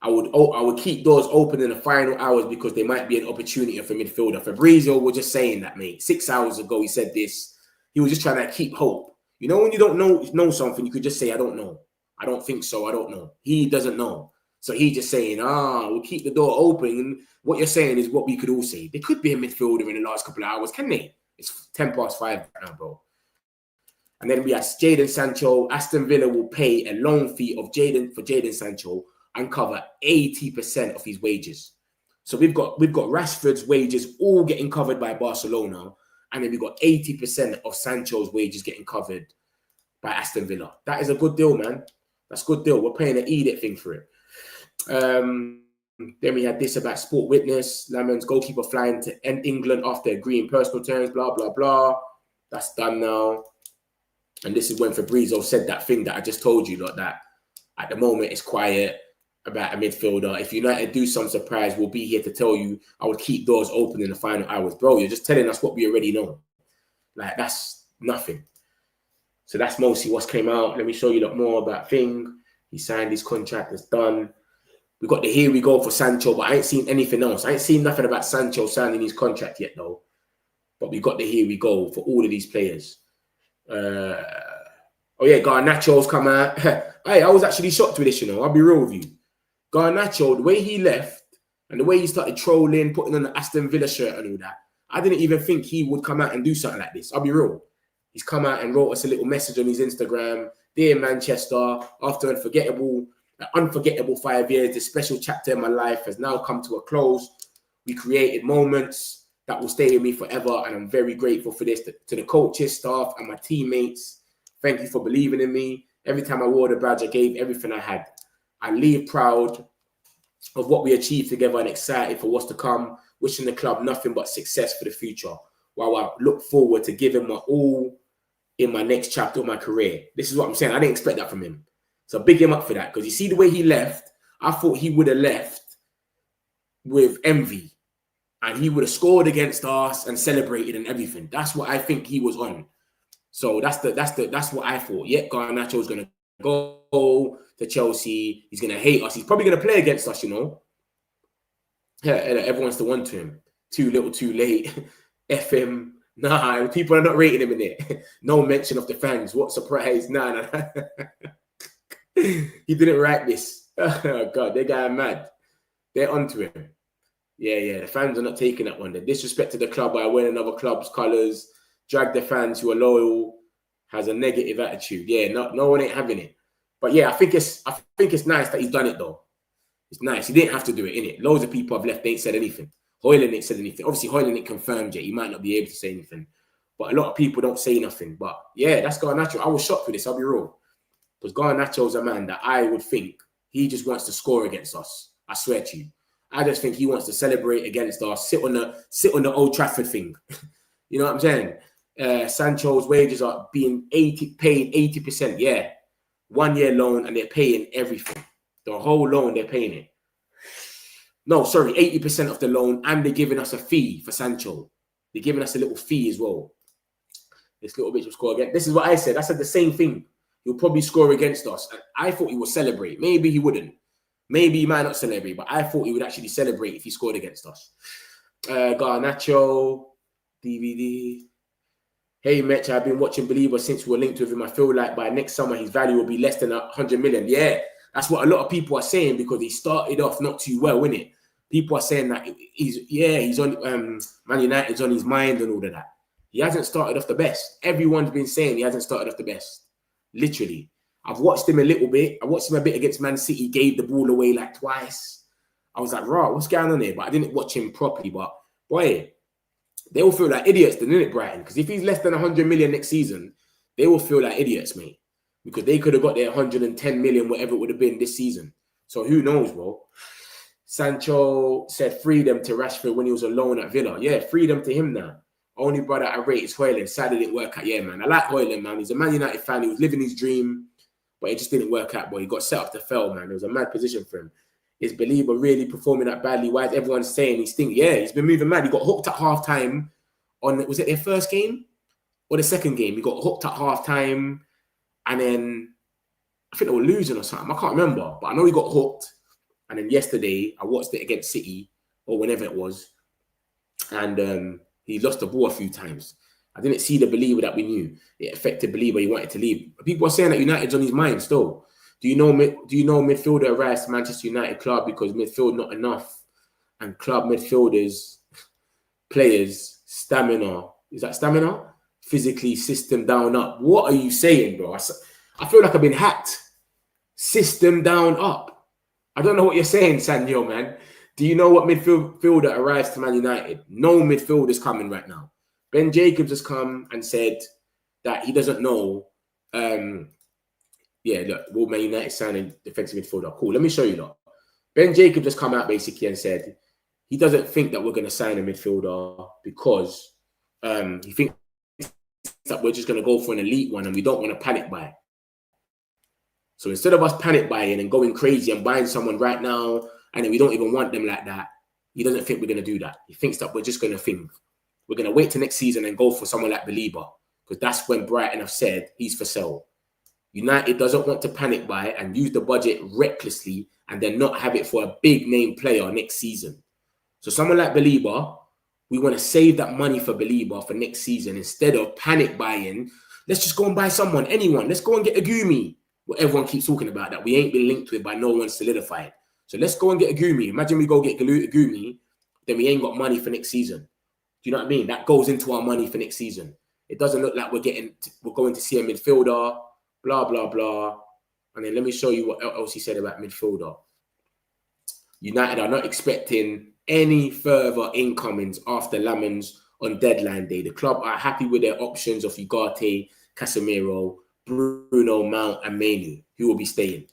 I would keep doors open in the final hours because there might be an opportunity for midfielder. Fabrizio was just saying that, mate. 6 hours ago, he said this. He was just trying to keep hope. You know, when you don't know something, you could just say, I don't know. I don't think so. I don't know. He doesn't know. So he's just saying, we'll keep the door open. And what you're saying is what we could all say. There could be a midfielder in the last couple of hours, can they? It's 5:10 right now, bro. And then we have Jadon Sancho. Aston Villa will pay a loan fee of Jadon Sancho and cover 80% of his wages. So we've got Rashford's wages all getting covered by Barcelona, and then we've got 80% of Sancho's wages getting covered by Aston Villa. That is a good deal, man. That's a good deal. We're paying an edict thing for it. Then we had this about Sport Witness. Lamon's goalkeeper flying to end England after agreeing personal terms, blah, blah, blah. That's done now. And this is when Fabrizio said that thing that I just told you, like that at the moment it's quiet about a midfielder. If United do some surprise, we'll be here to tell you. I would keep doors open in the final hours. Bro, you're just telling us what we already know. Like, that's nothing. So that's mostly what's came out. Let me show you a lot more about Thing. He signed his contract. It's done. We got the here we go for Sancho, but I ain't seen anything else. I ain't seen nothing about Sancho signing his contract yet, though. But we got the here we go for all of these players. Oh yeah, Garnacho's come out. Hey, I was actually shocked with this, you know. I'll be real with you. Garnacho, the way he left and the way he started trolling, putting on the Aston Villa shirt and all that, I didn't even think he would come out and do something like this. I'll be real. He's come out and wrote us a little message on his Instagram. Dear Manchester, after unforgettable 5 years, this special chapter in my life has now come to a close. We created moments that will stay with me forever, and I'm very grateful for this. To the coaches, staff, and my teammates, thank you for believing in me. Every time I wore the badge, I gave everything I had. I leave proud of what we achieved together and excited for what's to come, wishing the club nothing but success for the future, while I look forward to giving my all in my next chapter of my career. This is what I'm saying. I didn't expect that from him. So big him up for that, because you see the way he left, I thought he would have left with envy and he would have scored against us and celebrated and everything. That's what I think he was on. So that's what I thought. Yeah, Garnacho's gonna go to Chelsea. He's gonna hate us. He's probably gonna play against us, you know. Yeah, everyone's the one to him. Too little, too late. F him. Nah, people are not rating him in it. No mention of the fans. What surprise? Nah. He didn't write this. Oh God, they guy mad. They're onto him. Yeah. The fans are not taking that one. They disrespected the club by wearing another club's colours. Drag the fans who are loyal. Has a negative attitude. Yeah, no one ain't having it. But yeah, I think it's nice that he's done it though. It's nice. He didn't have to do it, innit? Loads of people have left. They ain't said anything. Hoyland ain't said anything. Obviously, Hoyland ain't confirmed yet. He might not be able to say anything. But a lot of people don't say nothing. But yeah, that's Garnacho. I was shocked with this. I'll be real. Because Garnacho's a man that I would think he just wants to score against us. I swear to you. I just think he wants to celebrate against us, sit on the Old Trafford thing. You know what I'm saying? Sancho's wages are being paid 80%. Yeah. 1 year loan, and they're paying everything. The whole loan, they're paying it. No, sorry, 80% of the loan, and they're giving us a fee for Sancho. They're giving us a little fee as well. This little bitch will score again. This is what I said. I said the same thing. He'll probably score against us. And I thought he would celebrate. Maybe he wouldn't. Maybe he might not celebrate, but I thought he would actually celebrate if he scored against us. Garnacho, DVD. Hey, Metch, I've been watching Believer since we were linked with him. I feel like by next summer, his value will be less than 100 million. Yeah, that's what a lot of people are saying, because he started off not too well, innit? People are saying that he's on Man United's on his mind and all of that. He hasn't started off the best. Everyone's been saying he hasn't started off the best. Literally. I've watched him a little bit. I watched him a bit against Man City. Gave the ball away like twice. I was like, raw, what's going on here? But I didn't watch him properly. But boy, they will feel like idiots, then, innit, Brighton? Because if he's less than 100 million next season, they will feel like idiots, mate. Because they could have got their 110 million, whatever it would have been this season. So who knows, bro? Sancho said freedom to Rashford when he was alone at Villa. Yeah, freedom to him now. Only brother I rate is Hoyland. Sadly, it didn't work out. Yeah, man. I like Hoyland, man. He's a Man United fan. He was living his dream, but it just didn't work out, boy. He got set up to fail, man. It was a mad position for him. Is Believer really performing that badly? Why is everyone saying he's stinking? Yeah, he's been moving mad. He got hooked at halftime on, was it their first game or the second game? He got hooked at halftime, and then I think they were losing or something. I can't remember, but I know he got hooked. And then yesterday, I watched it against City or whenever it was, and he lost the ball a few times. I didn't see the Believer that we knew. It affected Believer. He wanted to leave. People are saying that United's on his mind still. Do you know midfielder arrives to Manchester United club because midfield not enough, and club midfielders, players, stamina. Is that stamina? Physically, system down up. What are you saying, bro? I feel like I've been hacked. System down up. I don't know what you're saying, Sanyo, man. Do you know what midfielder arrives to Man United? No midfielder is coming right now. Ben Jacobs has come and said that he doesn't know. Look, will Man United sign a defensive midfielder? Cool. Let me show you that. Ben Jacobs has come out basically and said he doesn't think that we're going to sign a midfielder because he thinks that we're just going to go for an elite one and we don't want to panic buy. So instead of us panic buying and going crazy and buying someone right now and then we don't even want them like that, he doesn't think we're going to do that. He thinks that we're just going to think we're going to wait till next season and go for someone like Belieber, because that's when Brighton have said he's for sale. United doesn't want to panic buy and use the budget recklessly and then not have it for a big name player next season. So someone like Belieber, we want to save that money for Belieber for next season instead of panic buying. Let's just go and buy someone, anyone. Let's go and get Agumi. What everyone keeps talking about that we ain't been linked with by no one solidified. So let's go and get Agumi. Imagine we go get Agumi, then we ain't got money for next season. Do you know what I mean? That goes into our money for next season. It doesn't look like we're going to see a midfielder, blah, blah, blah. And then let me show you what else he said about midfielder. United are not expecting any further incomings after Lamans on deadline day. The club are happy with their options of Ugarte, Casemiro, Bruno, Mount, and Mainu, who will be staying. Do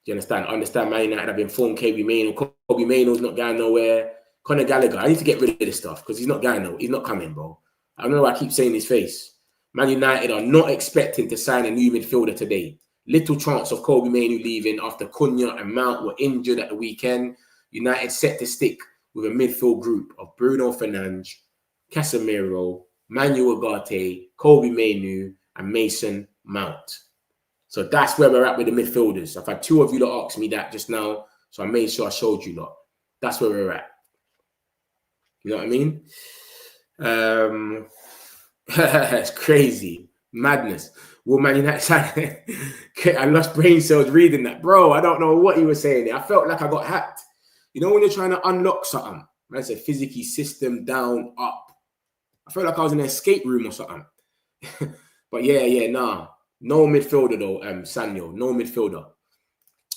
you understand? I understand Man United have informed Kobe Mainu. Kobe Mainu's not going nowhere. Conor Gallagher, I need to get rid of this stuff because he's not going nowhere. He's not coming, bro. I don't know why I keep saying his face. Man United are not expecting to sign a new midfielder today. Little chance of Kobe Mainu leaving after Cunha and Mount were injured at the weekend. United set to stick with a midfield group of Bruno Fernandes, Casemiro, Manuel Ugarte, Kobe Mainu, and Mason Mount. So that's where we're at with the midfielders. I've had two of you that asked me that just now, so I made sure I showed you lot. That's where we're at. You know what I mean? It's crazy. Madness. Will Man United sign? I lost brain cells reading that. Bro, I don't know what you were saying. I felt like I got hacked. You know when you're trying to unlock something? Man said physically system down, up. I felt like I was in an escape room or something. But nah. No midfielder though, Sanyo. No midfielder.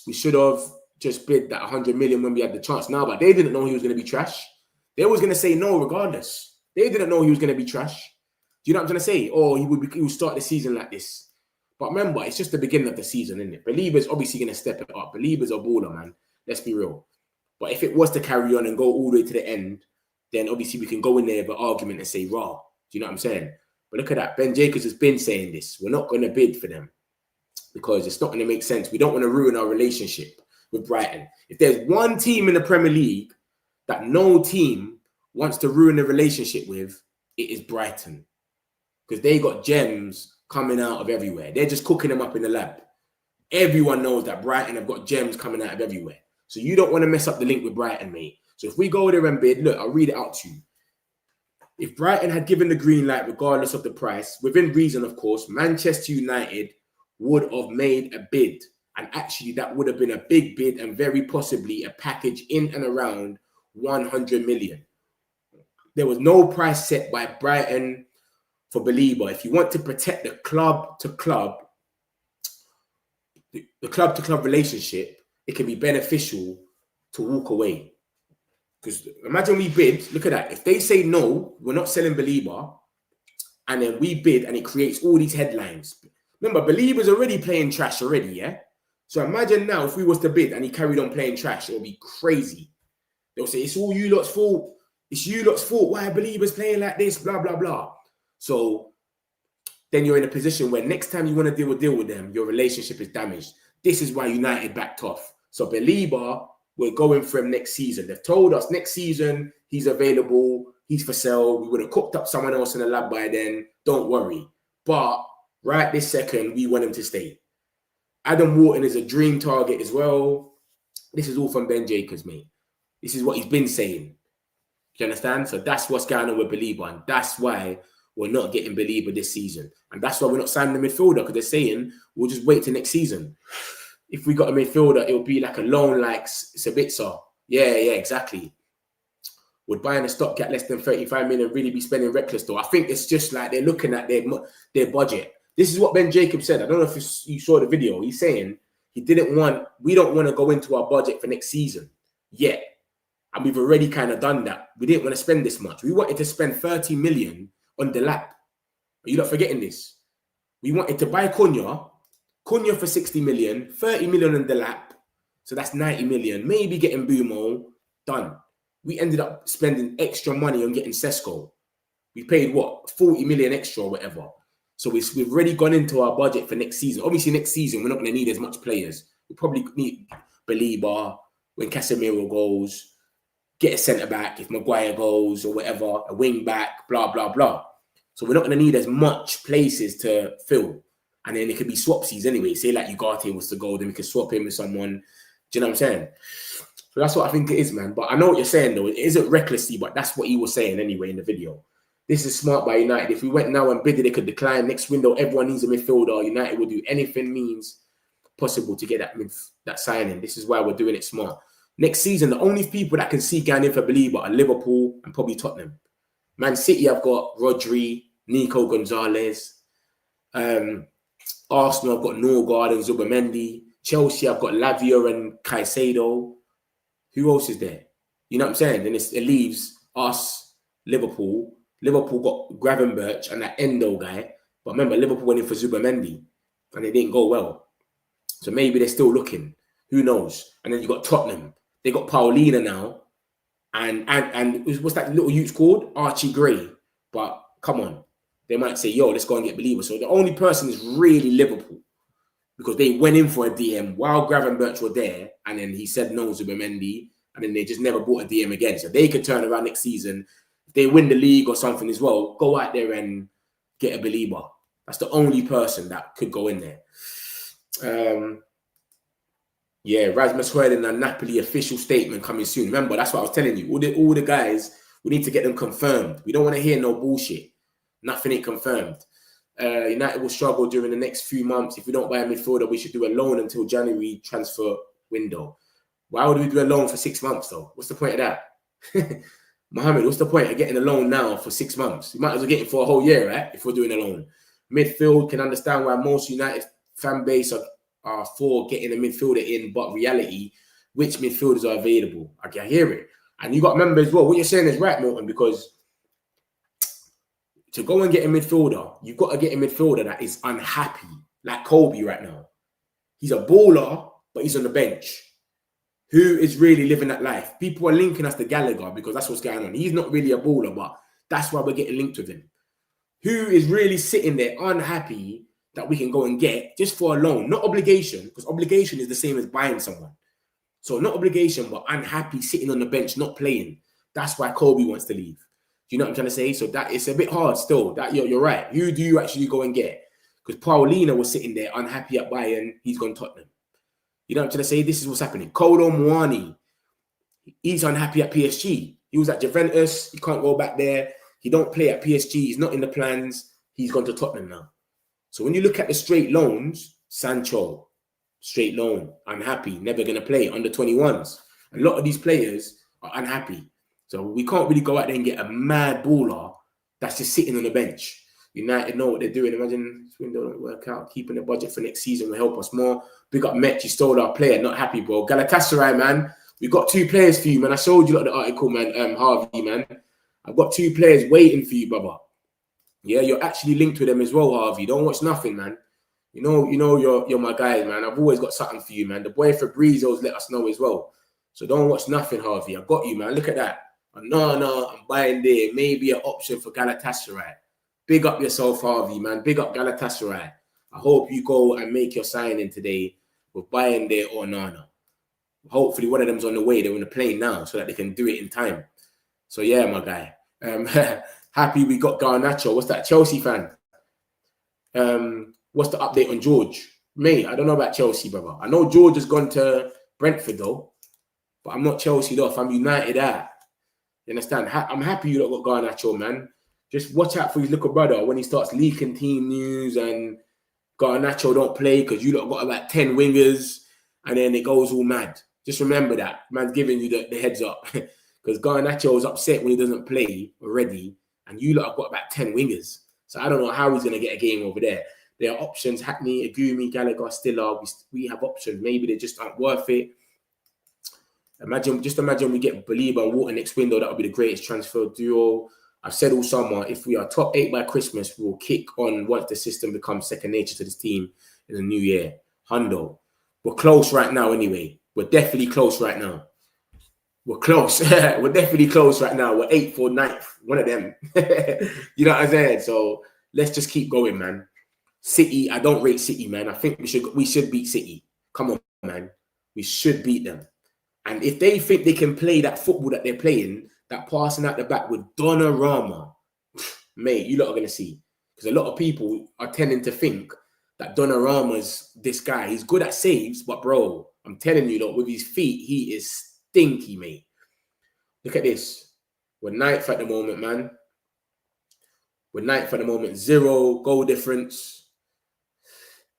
We should have just bid that 100 million when we had the chance now, but they didn't know he was going to be trash. They was going to say no regardless. They didn't know he was going to be trash. Do you know what I'm trying to say? Or he would start the season like this. But remember, it's just the beginning of the season, isn't it? Believers obviously going to step it up. Believers are baller, man. Let's be real. But if it was to carry on and go all the way to the end, then obviously we can go in there with an argument and say, raw. Do you know what I'm saying? But look at that. Ben Jacobs has been saying this. We're not going to bid for them because it's not going to make sense. We don't want to ruin our relationship with Brighton. If there's one team in the Premier League that no team wants to ruin the relationship with, it is Brighton. Because they got gems coming out of everywhere. They're just cooking them up in the lab. Everyone knows that Brighton have got gems coming out of everywhere. So you don't want to mess up the link with Brighton, mate. So if we go there and bid, look, I'll read it out to you. If Brighton had given the green light regardless of the price, within reason, of course, Manchester United would have made a bid. And actually, that would have been a big bid and very possibly a package in and around 100 million. There was no price set by Brighton for Belieber. If you want to protect the club-to-club relationship, it can be beneficial to walk away. Because imagine we bid, look at that. If they say no, we're not selling Belieber, and then we bid and it creates all these headlines. Remember, Belieber's already playing trash already, yeah? So imagine now if we was to bid and he carried on playing trash, it would be crazy. They'll say, it's all you lot's fault. It's you lot's fault. Why are Believers playing like this? Blah, blah, blah. So then you're in a position where next time you want to deal with them, your relationship is damaged. This is why United backed off. So Belieber, we're going for him next season. They've told us next season he's available, he's for sale. We would have cooked up someone else in the lab by then. Don't worry. But right this second, we want him to stay. Adam Wharton is a dream target as well. This is all from Ben Jacobs, mate. This is what he's been saying. Do you understand? So that's what's going on with Belieber. And that's why we're not getting Belieber this season. And that's why we're not signing the midfielder, because they're saying we'll just wait till next season. If we got a midfielder, it'll be like a loan like Sabitzer. Yeah, exactly. Would buying a stopgap less than 35 million really be spending reckless though? I think it's just like they're looking at their budget. This is what Ben Jacobs said. I don't know if you saw the video. He's saying we don't want to go into our budget for next season yet. And we've already kind of done that. We didn't want to spend this much. We wanted to spend 30 million on the lap. Are you not forgetting this? We wanted to buy Cunha for 60 million, 30 million on the lap. So that's 90 million. Maybe getting Bumo, done. We ended up spending extra money on getting Sesko. We paid, what, 40 million extra or whatever. So we've already gone into our budget for next season. Obviously, next season, we're not going to need as much players. We'll probably need Belieber when Casemiro goes, get a centre-back if Maguire goes or whatever, a wing-back, blah, blah, blah. So we're not going to need as much places to fill. And then it could be swapsies anyway. Say like Ugarte was to go, then we could swap him with someone. Do you know what I'm saying? So that's what I think it is, man. But I know what you're saying, though. It isn't recklessly, but that's what he was saying anyway in the video. This is smart by United. If we went now and bidded, it could decline. Next window, everyone needs a midfielder. United will do anything means possible to get that signing. This is why we're doing it smart. Next season, the only people that can see going in for Belieber are Liverpool and probably Tottenham. Man City, I've got Rodri, Nico Gonzalez. Arsenal, I've got Norgard and Zubimendi. Chelsea, I've got Lavia and Caicedo. Who else is there? You know what I'm saying? Then it leaves us, Liverpool. Liverpool got Gravenberch and that Endo guy. But remember, Liverpool went in for Zubimendi and it didn't go well. So maybe they're still looking. Who knows? And then you got Tottenham. They got Paulina now. And what's that little youth called? Archie Gray. But come on. They might say, yo, let's go and get Belieber. So the only person is really Liverpool. Because they went in for a DM while Gravenberch were there. And then he said no to Zubimendi. And then they just never bought a DM again. So they could turn around next season. If they win the league or something as well, go out there and get a Belieber. That's the only person that could go in there. Yeah, Rasmus Højlund and Napoli official statement coming soon. Remember, that's what I was telling you. All the guys, we need to get them confirmed. We don't want to hear no bullshit. Nothing ain't confirmed. United will struggle during the next few months. If we don't buy a midfielder, we should do a loan until January transfer window. Why would we do a loan for 6 months, though? What's the point of that? Mohammed, what's the point of getting a loan now for 6 months? You might as well get it for a whole year, right? If we're doing a loan. Midfield can understand why most United fan base are for getting a midfielder in, but reality, which midfielders are available? I can hear it. And you got to remember as well, what you're saying is right, Milton, because to go and get a midfielder, you've got to get a midfielder that is unhappy, like Kobe right now. He's a baller, but he's on the bench. Who is really living that life? People are linking us to Gallagher because that's what's going on. He's not really a baller, but that's why we're getting linked with him. Who is really sitting there unhappy that we can go and get just for a loan? Not obligation, because obligation is the same as buying someone. So not obligation, but unhappy sitting on the bench, not playing. That's why Kobe wants to leave. Do you know what I'm trying to say? So that it's a bit hard still. That you're right. Who do you actually go and get? Because Paulina was sitting there unhappy at Bayern. He's gone Tottenham. You know what I'm trying to say? This is what's happening. Kolo Muani, he's unhappy at PSG. He was at Juventus. He can't go back there. He don't play at PSG. He's not in the plans. He's gone to Tottenham now. So when you look at the straight loans, Sancho, straight loan, unhappy, never going to play, under 21s. A lot of these players are unhappy. So we can't really go out there and get a mad baller that's just sitting on the bench. United know what they're doing. Imagine this window don't work out. Keeping the budget for next season will help us more. Big up Met, you stole our player. Not happy, bro. Galatasaray, man. We got 2 players for you, man. I showed you the article, man. Harvey, man. I've got 2 players waiting for you, brother. Yeah, you're actually linked with them as well, Harvey. Don't watch nothing, man. You know you're my guy, man. I've always got something for you, man. The boy Fabrizio's let us know as well. So don't watch nothing, Harvey. I got you, man. Look at that. No, I'm buying there. Maybe an option for Galatasaray. Big up yourself, Harvey, man. Big up Galatasaray. I hope you go and make your signing today with buying there or Nana. Hopefully one of them's on the way. They're on the plane now so that they can do it in time. So yeah, my guy. Happy we got Garnacho. What's that, Chelsea fan? What's the update on George? Mate, I don't know about Chelsea, brother. I know George has gone to Brentford, though. But I'm not Chelsea off. I'm United at. You understand? I'm happy you got Garnacho, man. Just watch out for his little brother when he starts leaking team news and Garnacho don't play because you lot got about 10 wingers and then it goes all mad. Just remember that. Man's giving you the heads up because Garnacho is upset when he doesn't play already and you lot have got about 10 wingers. So I don't know how he's going to get a game over there. There are options. Hackney, Agumi, Gallagher, Stiller. We have options. Maybe they just aren't worth it. Just imagine we get Belieber and Water next window. That would be the greatest transfer duo. I've said all summer, if we are top 8 by Christmas, we will kick on once the system becomes second nature to this team in the new year. Hundo. We're close right now anyway. We're definitely close right now. We're close. We're definitely close right now. We're 8th or 9th. One of them. You know what I'm saying? So let's just keep going, man. City, I don't rate City, man. I think we should beat City. Come on, man. We should beat them. And if they think they can play that football that they're playing, that passing out the back with Donnarumma, mate, you lot are going to see. Because a lot of people are tending to think that Donnarumma's this guy. He's good at saves, but bro, I'm telling you, look, with his feet, he is stinky, mate. Look at this. We're 9th at the moment, man. We're 9th at the moment. 0 goal difference.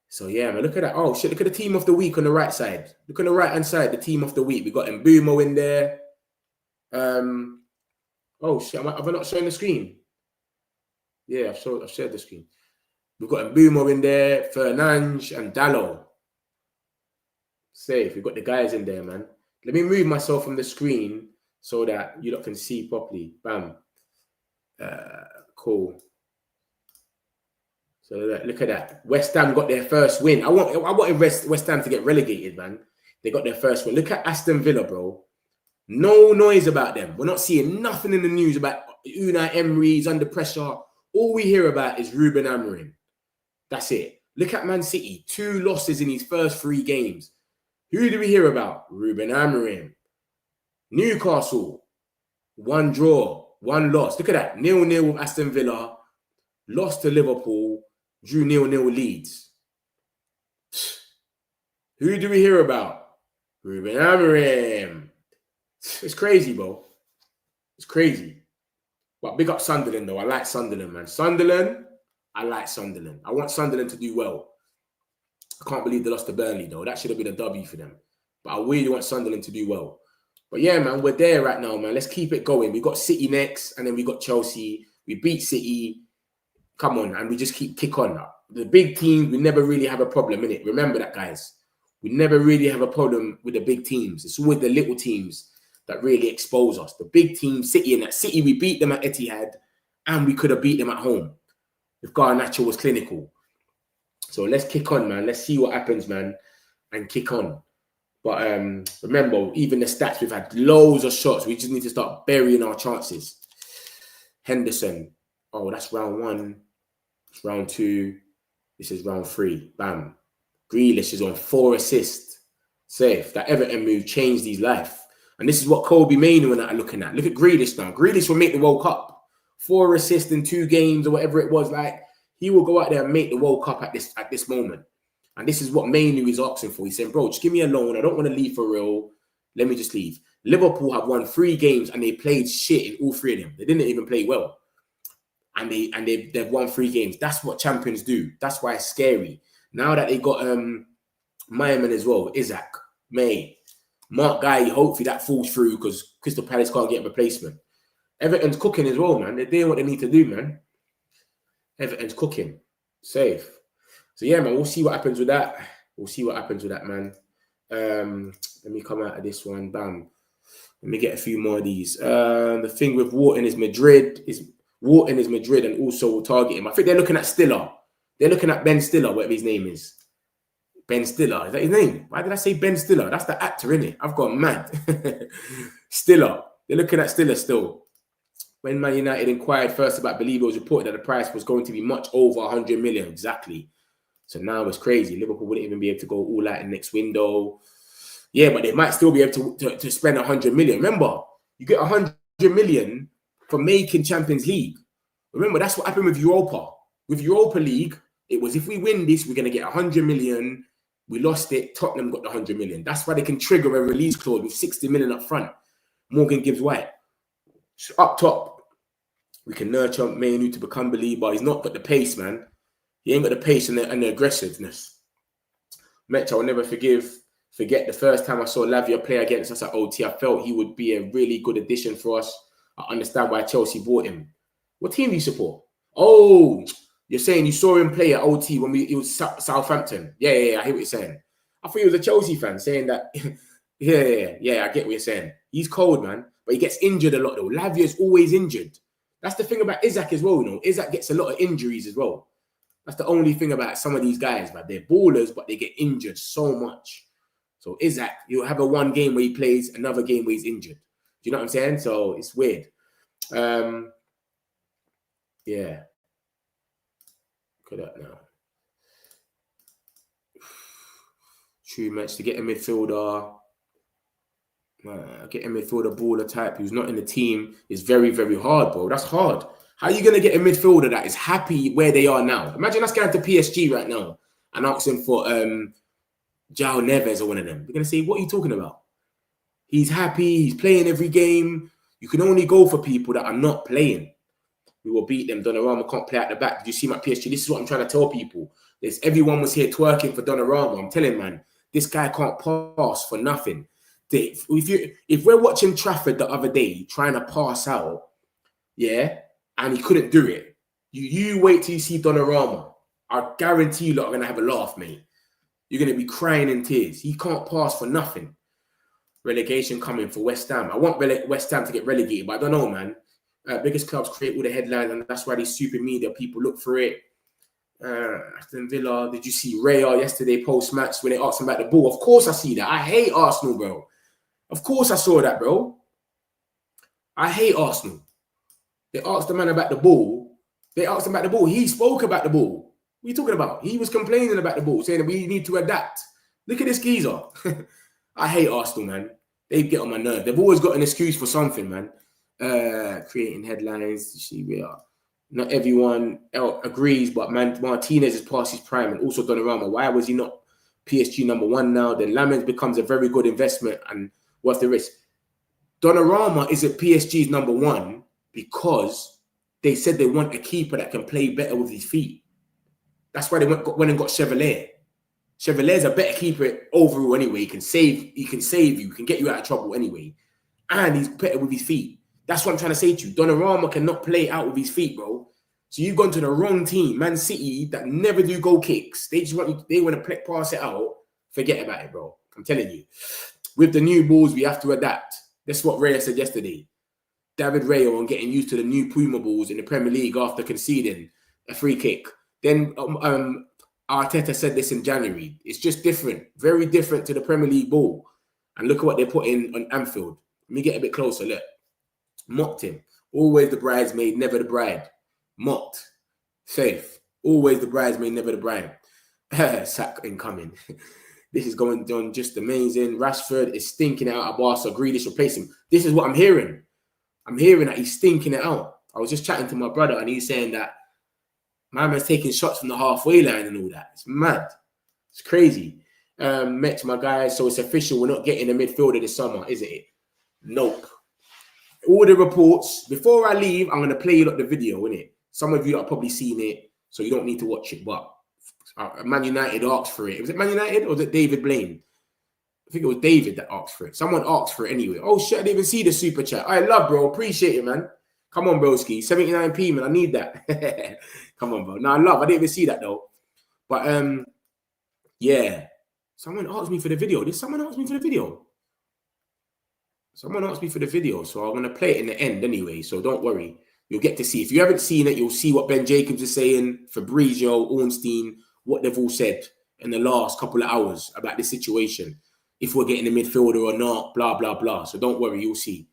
So, yeah, man, look at that. Oh, shit, look at the team of the week on the right side. Look on the right-hand side, the team of the week. We got Mbumo in there. Oh, shit, have I not shown the screen? Yeah, I've shared the screen. We've got Mbumo in there, Fernandes and Dallo. Safe. We've got the guys in there, man. Let me move myself from the screen so that you lot can see properly. Bam. Cool. So look at that. West Ham got their first win. I wanted West Ham to get relegated, man. They got their first win. Look at Aston Villa, bro. No noise about them. We're not seeing nothing in the news about Unai Emery's under pressure. All we hear about is Ruben Amorim. That's it. Look at Man City. 2 losses in his first 3 games. Who do we hear about? Ruben Amorim. Newcastle. 1 draw, 1 loss. Look at that. 0-0 with Aston Villa. Lost to Liverpool. Drew 0-0 Leeds. Who do we hear about? Ruben Amorim. It's crazy, bro. It's crazy. But big up Sunderland, though. I like Sunderland, man. Sunderland, I like Sunderland. I want Sunderland to do well. I can't believe they lost to Burnley, though. That should have been a W for them. But I really want Sunderland to do well. But yeah, man, we're there right now, man. Let's keep it going. We got City next, and then we got Chelsea. We beat City. Come on, and we just kick on. The big teams, we never really have a problem, innit? Remember that, guys. We never really have a problem with the big teams. It's always the little teams that really expose us. The big team, City, and that City, we beat them at Etihad, and we could have beat them at home if Garnacho was clinical. So let's kick on, man. Let's see what happens, man, and kick on. But remember, even the stats, we've had loads of shots. We just need to start burying our chances. Henderson. Oh, that's round 1. It's round 2. This is round 3. Bam. Grealish is on 4 assists. Safe. That Everton move changed his life. And this is what Kobe Mainoo and I are looking at. Look at Grealish now. Grealish will make the World Cup. 4 assists in 2 games or whatever it was. Like, he will go out there and make the World Cup at this moment. And this is what Mainoo is asking for. He's saying, bro, just give me a loan. I don't want to leave for real. Let me just leave. Liverpool have won 3 games and they played shit in all 3 of them. They didn't even play well. And they've won 3 games. That's what champions do. That's why it's scary. Now that they got Myman as well, Isaac, May, Mark Guy, hopefully that falls through because Crystal Palace can't get a replacement. Everton's cooking as well, man. They're doing what they need to do, man. Everton's cooking. Safe. So yeah, man, we'll see what happens with that. We'll see what happens with that, man. Let me come out of this one. Bam. Let me get a few more of these. The thing with Wharton is Madrid, and also will target him. I think they're looking at Stiller. They're looking at Ben Stiller, whatever his name is. Ben Stiller. Is that his name? Why did I say Ben Stiller? That's the actor, innit? I've gone mad. Stiller. They're looking at Stiller still. When Man United inquired first about Belieber, it was reported that the price was going to be much over 100 million. Exactly. So now it's crazy. Liverpool wouldn't even be able to go all out in next window. Yeah, but they might still be able to spend 100 million. Remember, you get 100 million for making Champions League. Remember, that's what happened with Europa. With Europa League, it was if we win this, we're going to get 100 million. We lost it. Tottenham got the 100 million. That's why they can trigger a release clause with 60 million up front. Morgan Gibbs-White. Up top, we can nurture Mainoo to become Belieber. He's not got the pace, man. He ain't got the pace and the aggressiveness. Metro, I'll never forget the first time I saw Lavia play against us at OT. I felt he would be a really good addition for us. I understand why Chelsea bought him. What team do you support? Oh, you're saying you saw him play at OT when it was Southampton. Yeah, I hear what you're saying. I thought he was a Chelsea fan saying that Yeah, I get what you're saying. He's cold, man. But he gets injured a lot, though. Lavia's always injured. That's the thing about Isaac as well, you know. Isaac gets a lot of injuries as well. That's the only thing about some of these guys, man. They're ballers, but they get injured so much. So Isaac, you'll have a one game where he plays, another game where he's injured. Do you know what I'm saying? So it's weird. Yeah. Look at that now. True match to get a midfielder. Get a midfielder baller type who's not in the team is very, very hard, bro. That's hard. How are you going to get a midfielder that is happy where they are now? Imagine us going to PSG right now and asking for João Neves or one of them. They're going to say, what are you talking about? He's happy. He's playing every game. You can only go for people that are not playing. We will beat them. Donnarumma can't play at the back. Did you see my PSG? This is what I'm trying to tell people. Everyone was here twerking for Donnarumma. I'm telling man, this guy can't pass for nothing. If we're watching Trafford the other day trying to pass out, yeah, and he couldn't do it, you wait till you see Donnarumma. I guarantee you lot are going to have a laugh, mate. You're going to be crying in tears. He can't pass for nothing. Relegation coming for West Ham. I want West Ham to get relegated, but I don't know, man. Biggest clubs create all the headlines, and that's why these super media people look for it. Aston Villa, did you see Raya yesterday post-match when they asked him about the ball? Of course I see that. I hate Arsenal, bro. Of course I saw that, bro. I hate Arsenal. They asked the man about the ball. He spoke about the ball. What are you talking about? He was complaining about the ball, saying that we need to adapt. Look at this geezer. I hate Arsenal, man. They get on my nerve. They've always got an excuse for something, man. Creating headlines. You see, we are. Not everyone agrees, but Martinez is past his prime, and also Donnarumma. Why was he not PSG #1 now? Then Lamens becomes a very good investment, and what's the risk? Donnarumma isn't PSG's #1 because they said they want a keeper that can play better with his feet. That's why they went and got Chevalier. Chevalier's a better keeper overall anyway. He can save you, can get you out of trouble anyway, and he's better with his feet. That's what I'm trying to say to you. Donnarumma cannot play out with his feet, bro. So you've gone to the wrong team, Man City, that never do goal kicks. They want to pass it out. Forget about it, bro. I'm telling you. With the new balls, we have to adapt. That's what Raya said yesterday. David Raya on getting used to the new Puma balls in the Premier League after conceding a free kick. Then Arteta said this in January. It's just different. Very different to the Premier League ball. And look at what they put in on Anfield. Let me get a bit closer. Look. Mocked him. Always the bridesmaid, never the bride. Mocked. Safe. Always the bridesmaid, never the bride. Sack incoming. This is going on just amazing. Rashford is stinking it out at Barca. Grealish replace him. This is what I'm hearing. I'm hearing that he's stinking it out. I was just chatting to my brother and he's saying that my man's taking shots from the halfway line and all that. It's mad. It's crazy. Met my guys. So it's official. We're not getting a midfielder this summer, isn't it? Nope. All the reports. Before I leave, I'm going to play you the video, innit? Some of you have probably seen it, so you don't need to watch it. But Man United asked for it. Was it Man United or was it David Blaine? I think it was David that asked for it. Someone asked for it anyway. Oh, shit, I didn't even see the super chat. I love, bro. Appreciate it, man. Come on, broski. 79p, man. I need that. Come on, bro. No, I love. I didn't even see that, though. But, yeah. Someone asked me for the video. Did someone ask me for the video? Someone asked me for the video, so I'm going to play it in the end anyway, so don't worry. You'll get to see. If you haven't seen it, you'll see what Ben Jacobs is saying, Fabrizio, Ornstein, what they've all said in the last couple of hours about this situation. If we're getting a midfielder or not, blah, blah, blah. So don't worry, you'll see.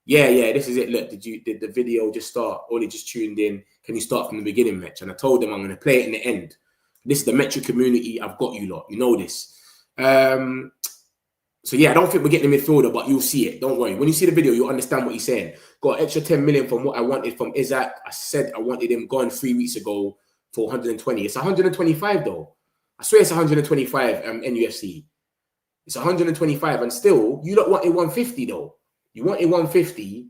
Yeah, this is it. Look, did the video just start? Or they just tuned in? Can you start from the beginning, Metch? And I told them I'm going to play it in the end. This is the Metric community. I've got you lot. You know this. So, yeah, I don't think we're getting a midfielder, but you'll see it. Don't worry. When you see the video, you'll understand what he's saying. Got an extra 10 million from what I wanted from Isaac. I said I wanted him gone 3 weeks ago for 120. It's 125, though. I swear it's 125 NUFC. It's 125. And still, you don't wanted 150, though. You wanted 150,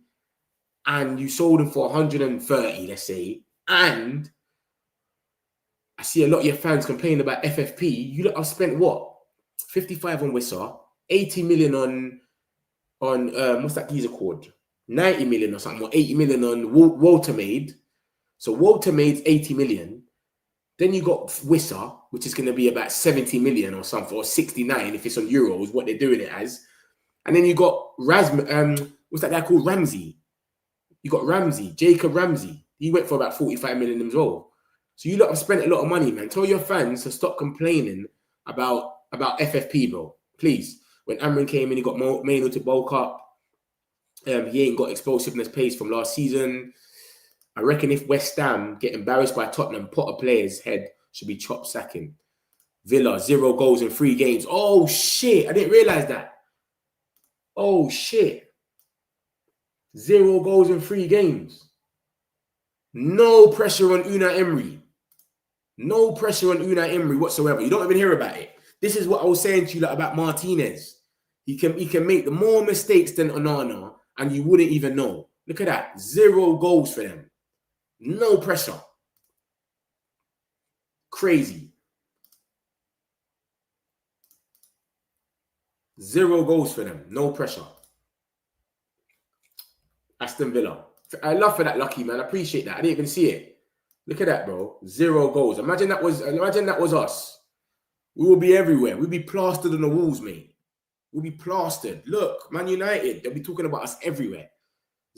and you sold him for 130, let's say. And I see a lot of your fans complaining about FFP. You lot have spent what? 55 on Wissa. 80 million on what's that geezer called? 90 million or something, or 80 million on Walter Maid. So Walter Maid's 80 million. Then you got Wissa, which is going to be about 70 million or something, or 69 if it's on euros, what they're doing it as. And then you got what's that guy called? Ramsey. You got Ramsey, Jacob Ramsey. He went for about 45 million as well. So you lot have spent a lot of money, man. Tell your fans to stop complaining about FFP, bro. Please. When Amrin came in, he got Mano to bulk up. He ain't got explosiveness pace from last season. I reckon if West Ham get embarrassed by Tottenham, Potter players' head should be chopped sacking. Villa, 0 goals in 3 games. Oh, shit. I didn't realize that. Oh, shit. 0 goals in 3 games. No pressure on Unai Emery. No pressure on Unai Emery whatsoever. You don't even hear about it. This is what I was saying to you about Martinez. He can make the more mistakes than Onana, and you wouldn't even know. Look at that. 0 goals for them. No pressure. Crazy. 0 goals for them. No pressure. Aston Villa. I love for that, Lucky, man. I appreciate that. I didn't even see it. Look at that, bro. 0 goals. Imagine that was us. We will be everywhere. We'll be plastered on the walls, mate. We'll be plastered. Look, Man United, they'll be talking about us everywhere.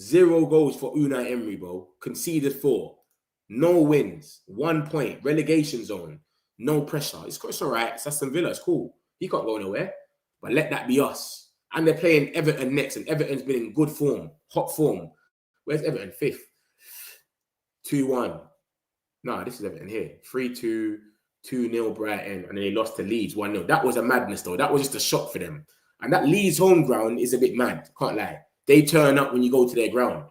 0 goals for Unai Emery, bro. Conceded 4. No wins. 1 point. Relegation zone. No pressure. It's all right. It's Aston Villa. It's cool. He can't go nowhere. But let that be us. And they're playing Everton next, and Everton's been in good form, hot form. Where's Everton? 5th. 2-1. No, this is Everton here. 3-2, 2-0 Brighton, and then they lost to Leeds 1-0. That was a madness, though. That was just a shock for them. And that Leeds home ground is a bit mad. Can't lie. They turn up when you go to their ground.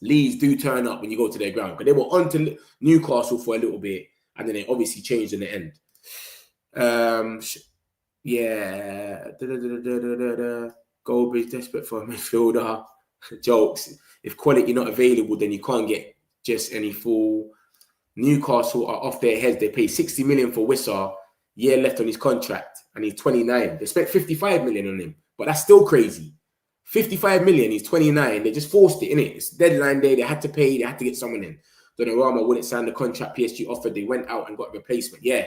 Leeds do turn up when you go to their ground. Because they were on to Newcastle for a little bit, and then they obviously changed in the end. Yeah. Goalkeeper desperate for a midfielder. Jokes. If quality not available, then you can't get just any fool. Newcastle are off their heads. They pay 60 million for Wissa. Year left on his contract, and he's 29. They spent 55 million on him, but that's still crazy. 55 million, he's 29. They just forced it, innit? It's deadline day. They had to pay. They had to get someone in. Donnarumma wouldn't sign the contract PSG offered. They went out and got a replacement. Yeah,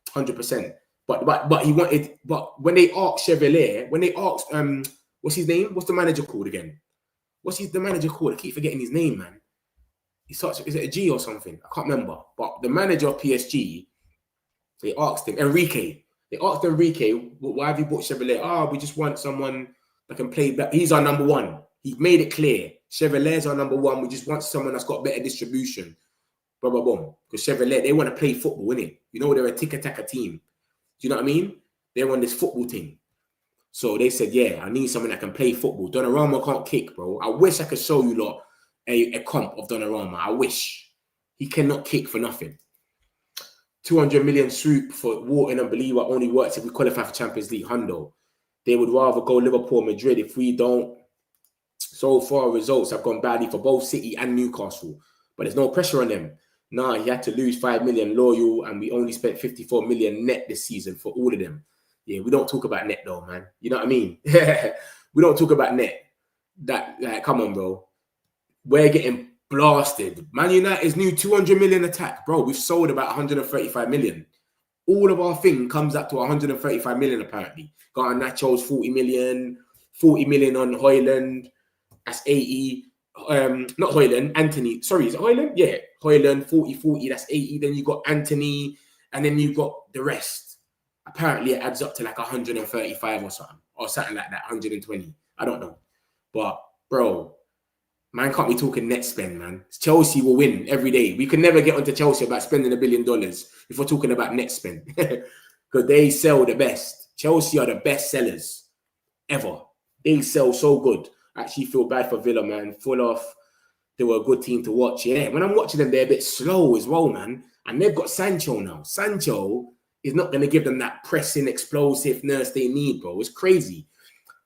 100%. But he wanted. But when they asked Chevalier, when they asked what's his name? What's the manager called again? The manager called? I keep forgetting his name, man. Is it a G or something? I can't remember. But the manager of PSG, they asked him, Enrique. They asked Enrique, why have you bought Chevalier? We just want someone that can play better. He's our number one. He made it clear. Chevalier's our number one. We just want someone that's got better distribution. Blah, blah, blah. Because Chevalier, they want to play football, innit? You know, they're a tick-attacker team. Do you know what I mean? They're on this football team. So they said, yeah, I need someone that can play football. Donnarumma can't kick, bro. I wish I could show you lot a comp of Donnarumma. I wish. He cannot kick for nothing. 200 million swoop for Wharton and Believer only works if we qualify for Champions League. Hundo. They would rather go Liverpool, Madrid if we don't. So far, results have gone badly for both City and Newcastle. But there's no pressure on them. Nah, he had to lose 5 million loyal, and we only spent 54 million net this season for all of them. Yeah, we don't talk about net though, man. You know what I mean? We don't talk about net. Come on, bro. We're getting blasted. Man United's new 200 million attack, bro. We've sold about 135 million. All of our thing comes up to 135 million apparently. Got on Nachos 40 million on Hoyland. That's 80. Not Hoyland, Anthony. Sorry, is it Hoyland? Yeah, Hoyland 40, that's 80. Then you got Anthony, and then you got the rest. Apparently, it adds up to like 135 or something like that, 120. I don't know. But, bro, man can't be talking net spend, man. Chelsea will win every day. We can never get onto Chelsea about spending $1 billion if we're talking about net spend. Because they sell the best. Chelsea are the best sellers ever. They sell so good. I actually feel bad for Villa, man. Full off. They were a good team to watch. Yeah, when I'm watching them, they're a bit slow as well, man. And they've got Sancho now. Sancho is not going to give them that pressing explosiveness they need, bro. It's crazy.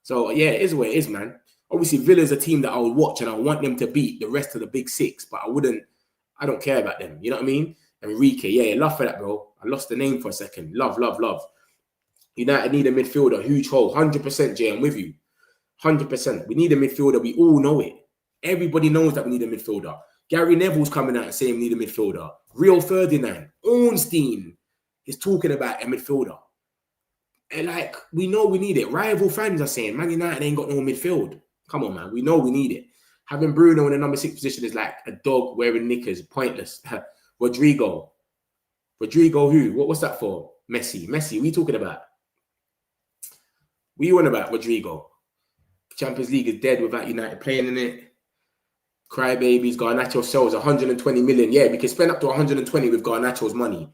So, yeah, it is what it is, man. Obviously, Villa's a team that I would watch and I want them to beat the rest of the big six, but I don't care about them. You know what I mean? Enrique, yeah, love for that, bro. I lost the name for a second. Love. United need a midfielder, huge hole. 100%, Jay, I'm with you. 100%. We need a midfielder. We all know it. Everybody knows that we need a midfielder. Gary Neville's coming out and saying we need a midfielder. Rio Ferdinand, Ornstein is talking about a midfielder. And like, we know we need it. Rival fans are saying, Man United ain't got no midfield. Come on, man. We know we need it. Having Bruno in the number 6 position is like a dog wearing knickers. Pointless. Rodrigo who? What's that for? Messi. What are you talking about? What are you on about, Rodrigo? Champions League is dead without United playing in it. Crybabies, Garnacho sells 120 million. Yeah, we can spend up to 120 with Garnacho's money.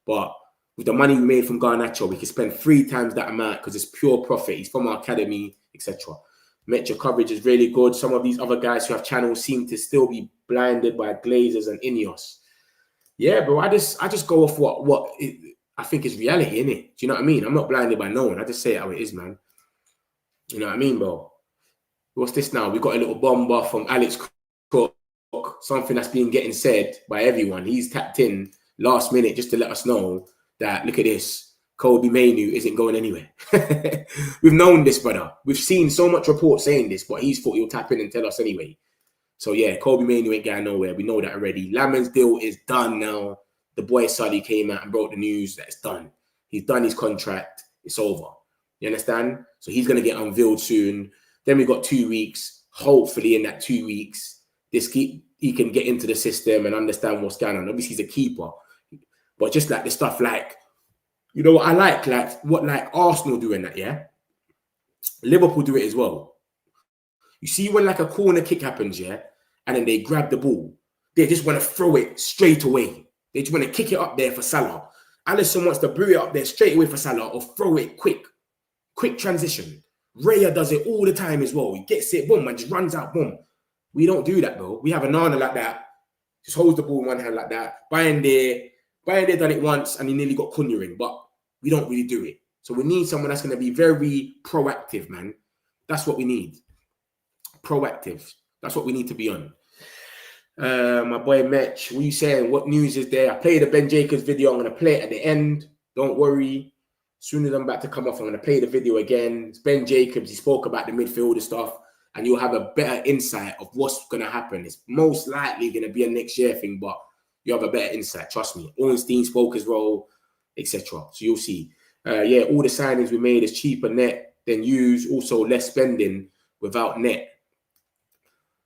But with the money we made from Garnacho, we can spend 3 times that amount because it's pure profit. He's from our academy, etc. Metro coverage is really good. Some of these other guys who have channels seem to still be blinded by Glazers and Ineos. Yeah, bro, I just go off what I think is reality, innit? Do you know what I mean? I'm not blinded by no one. I just say it how it is, man. You know what I mean, bro? What's this now? We got a little bomber from Alex Cook, something that's been getting said by everyone. He's tapped in last minute just to let us know that, look at this, Kobe Mainu isn't going anywhere. We've known this, brother. We've seen so much reports saying this, but he's thought he'll tap in and tell us anyway. So yeah, Kobe Mainu ain't going nowhere. We know that already. Laman's deal is done now. The boy Sully came out and broke the news that it's done. He's done his contract. It's over. You understand? So he's going to get unveiled soon. Then we got 2 weeks. Hopefully in that 2 weeks, he can get into the system and understand what's going on. Obviously, he's a keeper. But just like the stuff like, you know what I like what like Arsenal doing that, yeah? Liverpool do it as well. You see when like a corner kick happens, yeah? And then they grab the ball. They just want to throw it straight away. They just want to kick it up there for Salah. Alisson wants to boot it up there straight away for Salah or throw it quick. Quick transition. Raya does it all the time as well. He gets it, boom, and just runs out, boom. We don't do that, bro. We have a Nana like that. Just holds the ball in one hand like that. Bayern done it once and he nearly got Cunha in, but we don't really do it. So we need someone that's going to be very proactive, man. That's what we need. Proactive. That's what we need to be on. My boy Metch, what are you saying? What news is there? I played the Ben Jacobs video. I'm going to play it at the end. Don't worry. As soon as I'm about to come off, I'm going to play the video again. It's Ben Jacobs. He spoke about the midfielder stuff, and you'll have a better insight of what's going to happen. It's most likely going to be a next year thing, but you have a better insight. Trust me. Ornstein spoke as well, etc. So you'll see. Yeah, all the signings we made is cheaper net than used. Also less spending without net.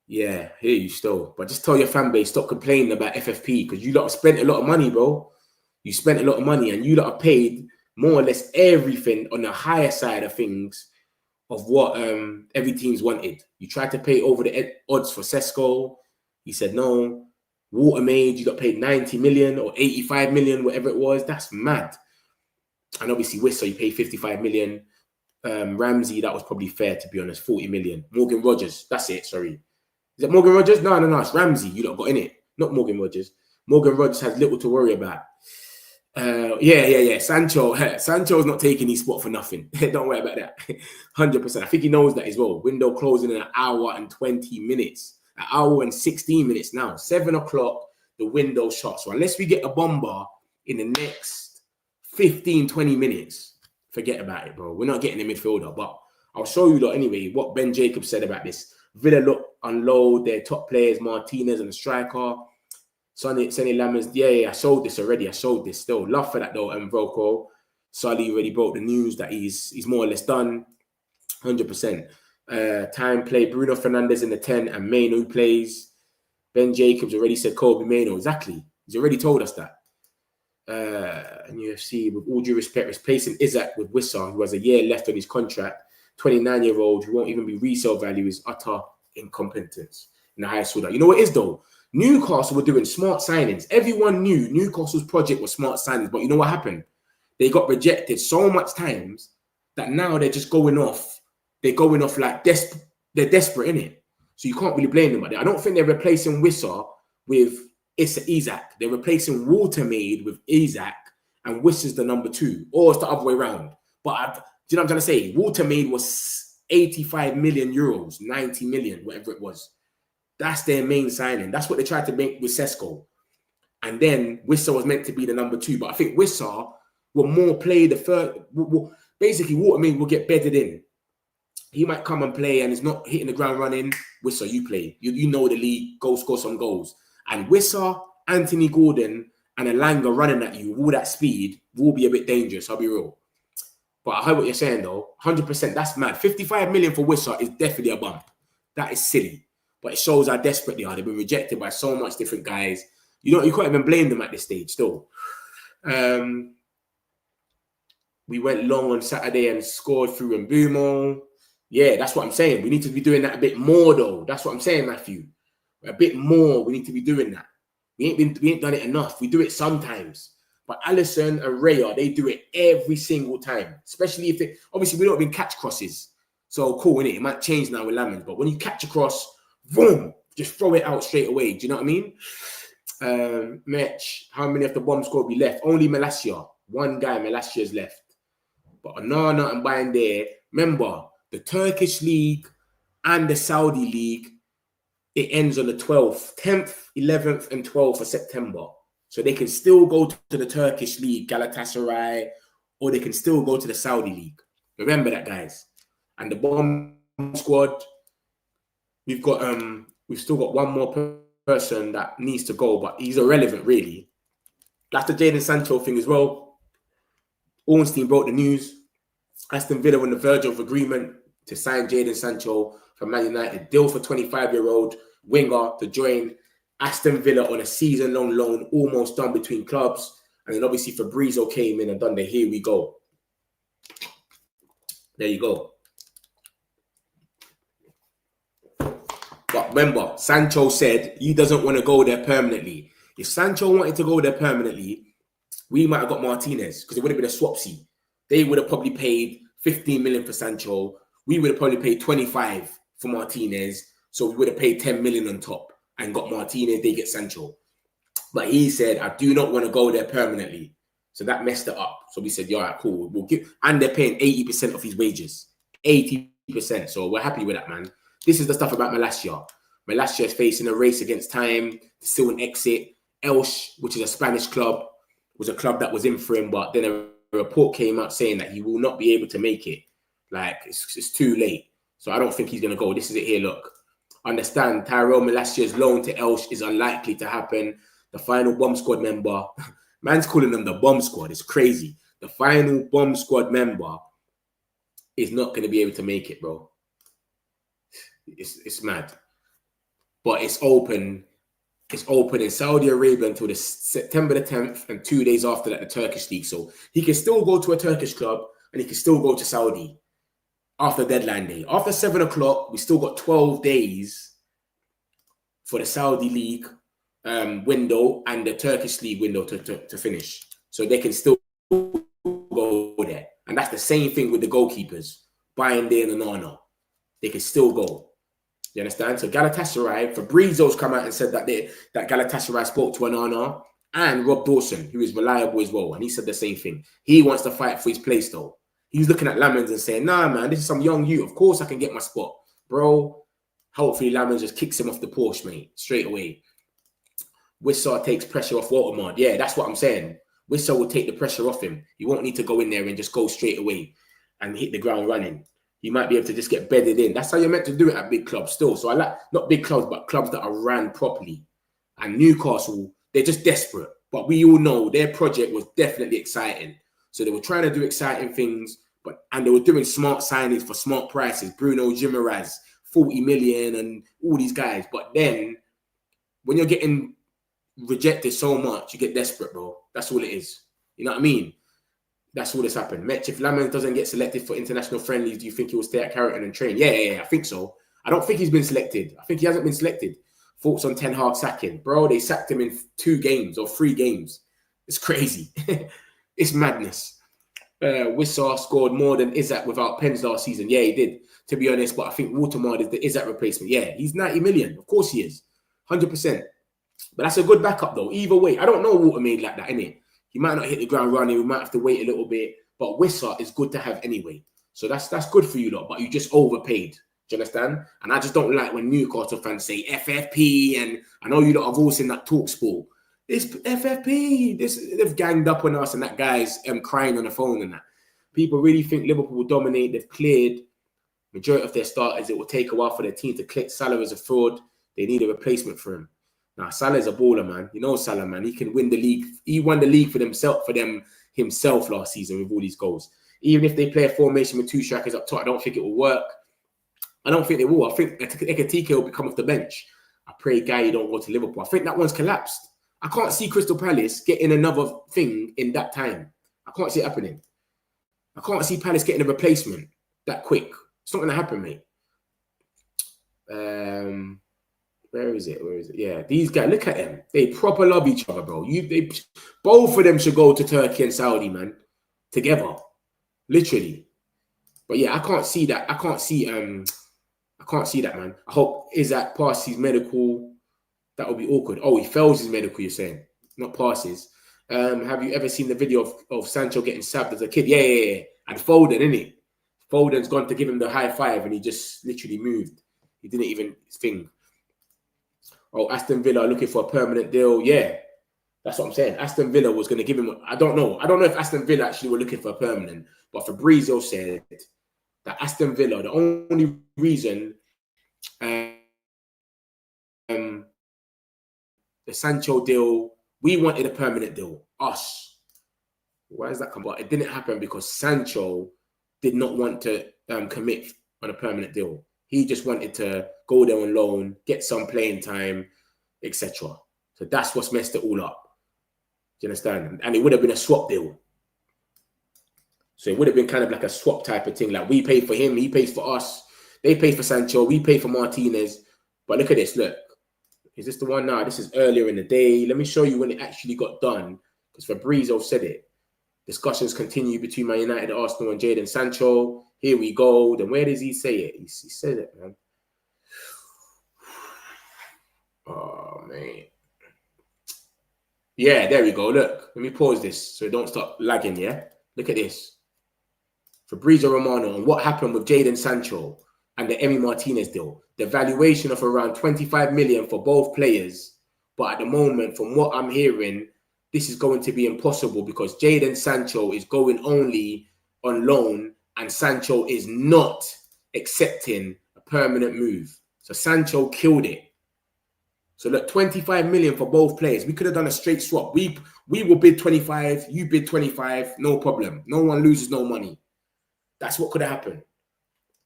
Yeah, hear you still. But just tell your fan base, stop complaining about FFP because you lot have spent a lot of money, bro. You spent a lot of money and you lot have paid more or less everything on the higher side of things of what every team's wanted. You tried to pay over the odds for Sesko. He said no. Watermaid, you got paid 90 million or 85 million, whatever it was. That's mad. And obviously Whistle, you paid 55 million. Ramsey, that was probably fair, to be honest, 40 million. Morgan Rogers, that's it, sorry. Is it Morgan Rogers? No, it's Ramsey. You lot got in it, not Morgan Rogers. Morgan Rogers has little to worry about. Yeah. Sancho's not taking his spot for nothing. Don't worry about that. 100%. I think he knows that as well. Window closing in an hour and 20 minutes. An hour and 16 minutes now. 7 o'clock, the window shut. So unless we get a bomber in the next 15, 20 minutes, forget about it, bro. We're not getting a midfielder. But I'll show you lot anyway what Ben Jacobs said about this. Villa unload their top players, Martinez and the striker. Sonny Lammers, yeah, I showed this already. I showed this still. Love for that though, Vroko. Sully already broke the news that he's more or less done. 100%. Time play, Bruno Fernandes in the 10 and Maino plays. Ben Jacobs already said Kobe Maino. Exactly. He's already told us that. And UFC, with all due respect, replacing Isaac with Wissa, who has a year left on his contract. 29-year-old who won't even be resale value is utter incompetence in the highest order. You know what it is though? Newcastle were doing smart signings. Everyone knew Newcastle's project was smart signings, but you know what happened? They got rejected so much times that now they're just going off. They're going off like they're desperate in it. So you can't really blame them. I don't think they're replacing Wissa with Isaac. They're replacing Watermaid with Isaac, and Wissa's the number 2, or it's the other way around. But do you know what I'm trying to say? Watermaid was 85 million euros, 90 million, whatever it was. That's their main signing. That's what they tried to make with Sesko. And then Wissa was meant to be the number 2. But I think Wissa will more play the third. Basically, Watermaid will get bedded in. He might come and play and is not hitting the ground running. Wissa, you play. You know the league. Go score some goals. And Wissa, Anthony Gordon, and Elanga running at you with all that speed will be a bit dangerous. I'll be real. But I heard what you're saying, though. 100%, that's mad. 55 million for Wissa is definitely a bump. That is silly. But it shows how desperate they are. They've been rejected by so much different guys. You can't even blame them at this stage still. We went long on Saturday and scored through Mbumo. Yeah, that's what I'm saying. We need to be doing that a bit more, though. That's what I'm saying, Matthew. A bit more. We need to be doing that. We ain't done it enough. We do it sometimes. But Alisson and Raya, they do it every single time. Especially if they... Obviously, we don't even catch crosses. So, cool, innit? It might change now with Lamens. But when you catch a cross, boom, just throw it out straight away. Do you know what I mean? Match, how many of the bomb squad we left? Only Malacia. One guy, Malasia's left. But Onana and Bayern there, remember, the Turkish league and the Saudi league, it ends on the 12th, 10th, 11th, and 12th of September. So they can still go to the Turkish league, Galatasaray, or they can still go to the Saudi league. Remember that, guys. And the bomb squad, we've still got one more person that needs to go, but he's irrelevant, really. That's the Jadon Sancho thing as well. Ornstein broke the news. Aston Villa on the verge of agreement to sign Jadon Sancho from Man United. Deal for 25-year-old winger to join Aston Villa on a season-long loan, almost done between clubs. And then obviously Fabrizio came in and done the here we go. There you go. But remember, Sancho said he doesn't want to go there permanently. If Sancho wanted to go there permanently, we might have got Martinez because it would have been a swapsy. They would have probably paid 15 million for Sancho. We would have probably paid 25 for Martinez. So we would have paid 10 million on top and got Martinez. They get Sancho. But he said, I do not want to go there permanently. So that messed it up. So we said, yeah, right, cool. We'll give, and they're paying 80% of his wages. 80%. So we're happy with that, man. This is the stuff about Malacia. Malacia is facing a race against time, still an exit. Elche, which is a Spanish club, was a club that was in for him, but then a report came out saying that he will not be able to make it. Like, it's too late. So I don't think he's going to go. This is it here, look. Understand, Tyrell Malacia's loan to Elche is unlikely to happen. The final bomb squad member, man's calling them the bomb squad. It's crazy. The final bomb squad member is not going to be able to make it, bro. It's mad. But it's open. It's open in Saudi Arabia until the September the 10th and 2 days after that, the Turkish league. So he can still go to a Turkish club and he can still go to Saudi after deadline day. After 7 o'clock, we still got 12 days for the Saudi league window and the Turkish league window to finish. So they can still go there. And that's the same thing with the goalkeepers, Bayern Day and Onana. They can still go. You understand? So Galatasaray, Fabrizio's come out and said that that Galatasaray spoke to Onana and Rob Dawson, who is reliable as well. And he said the same thing. He wants to fight for his place, though. He's looking at Lamens and saying, nah, man, this is some young youth. Of course I can get my spot. Bro, hopefully Lamens just kicks him off the Porsche, mate, straight away. Wissa takes pressure off Watermard. Yeah, that's what I'm saying. Wissa will take the pressure off him. He won't need to go in there and just go straight away and hit the ground running. You might be able to just get bedded in. That's how you're meant to do it at big clubs still. So I like, not big clubs, but clubs that are ran properly. And Newcastle, they're just desperate. But we all know their project was definitely exciting. So they were trying to do exciting things, and they were doing smart signings for smart prices. Bruno Guimaraes, 40 million and all these guys. But then when you're getting rejected so much, you get desperate, bro. That's all it is. You know what I mean? That's all that's happened. Mitch, if Lamens doesn't get selected for international friendlies, do you think he will stay at Carrington and train? Yeah, I think so. I don't think he's been selected. I think he hasn't been selected. Thoughts on Ten Hag sacking? Bro, they sacked him in 2 games or 3 games. It's crazy. It's madness. Wissa scored more than Isak without pens last season. Yeah, he did, to be honest. But I think Watermard is the Isak replacement. Yeah, he's 90 million. Of course he is. 100%. But that's a good backup, though. Either way, I don't know Watermard like that, innit? He might not hit the ground running. We might have to wait a little bit. But Wissa is good to have anyway. So that's good for you lot. But you just overpaid. Do you understand? And I just don't like when Newcastle fans say FFP. And I know you lot have all seen that talk sport. It's FFP. They've ganged up on us and that guy's crying on the phone and that. People really think Liverpool will dominate. They've cleared majority of their starters. It will take a while for their team to click. Salah is a fraud. They need a replacement for him. Now, Salah's a baller, man. You know Salah, man. He can win the league. He won the league for them himself last season with all these goals. Even if they play a formation with 2 strikers up top, I don't think it will work. I don't think they will. I think Ekitike will come off the bench. I pray Guy don't go to Liverpool. I think that one's collapsed. I can't see Crystal Palace getting another thing in that time. I can't see it happening. I can't see Palace getting a replacement that quick. It's not going to happen, mate. Where is it? Where is it? Yeah, these guys, look at them. They proper love each other, bro. Both of them should go to Turkey and Saudi, man. Together. Literally. But yeah, I can't see that. I can't see that, man. I hope Isaac passes his medical. That would be awkward. Oh, he fails his medical, you're saying. Not passes. Have you ever seen the video of Sancho getting stabbed as a kid? Yeah. And Foden, innit? Foden's gone to give him the high five and he just literally moved. He didn't even think. Oh, Aston Villa looking for a permanent deal. Yeah, that's what I'm saying. Aston Villa was going to give him. I don't know. I don't know if Aston Villa actually were looking for a permanent, but Fabrizio said that Aston Villa, the only reason the Sancho deal, we wanted a permanent deal. Us. Why does that come? But it didn't happen because Sancho did not want to commit on a permanent deal. He just wanted to go there on loan, get some playing time, etc. So that's what's messed it all up. Do you understand? And it would have been a swap deal. So it would have been kind of like a swap type of thing. Like we pay for him, he pays for us. They pay for Sancho, we pay for Martinez. But look at this, look. Is this the one now? This is earlier in the day. Let me show you when it actually got done. Because Fabrizio said it. Discussions continue between Man United, Arsenal, and Jadon Sancho. Here we go. Then where does he say it? He said it, man. Oh, man. Yeah, there we go. Look, let me pause this so it don't stop lagging, yeah? Look at this. Fabrizio Romano and what happened with Jadon Sancho and the Emi Martinez deal. The valuation of around 25 million for both players. But at the moment, from what I'm hearing, this is going to be impossible because Jadon Sancho is going only on loan and Sancho is not accepting a permanent move. So Sancho killed it. So look, 25 million for both players. We could have done a straight swap. We will bid 25, you bid 25, no problem. No one loses no money. That's what could have happened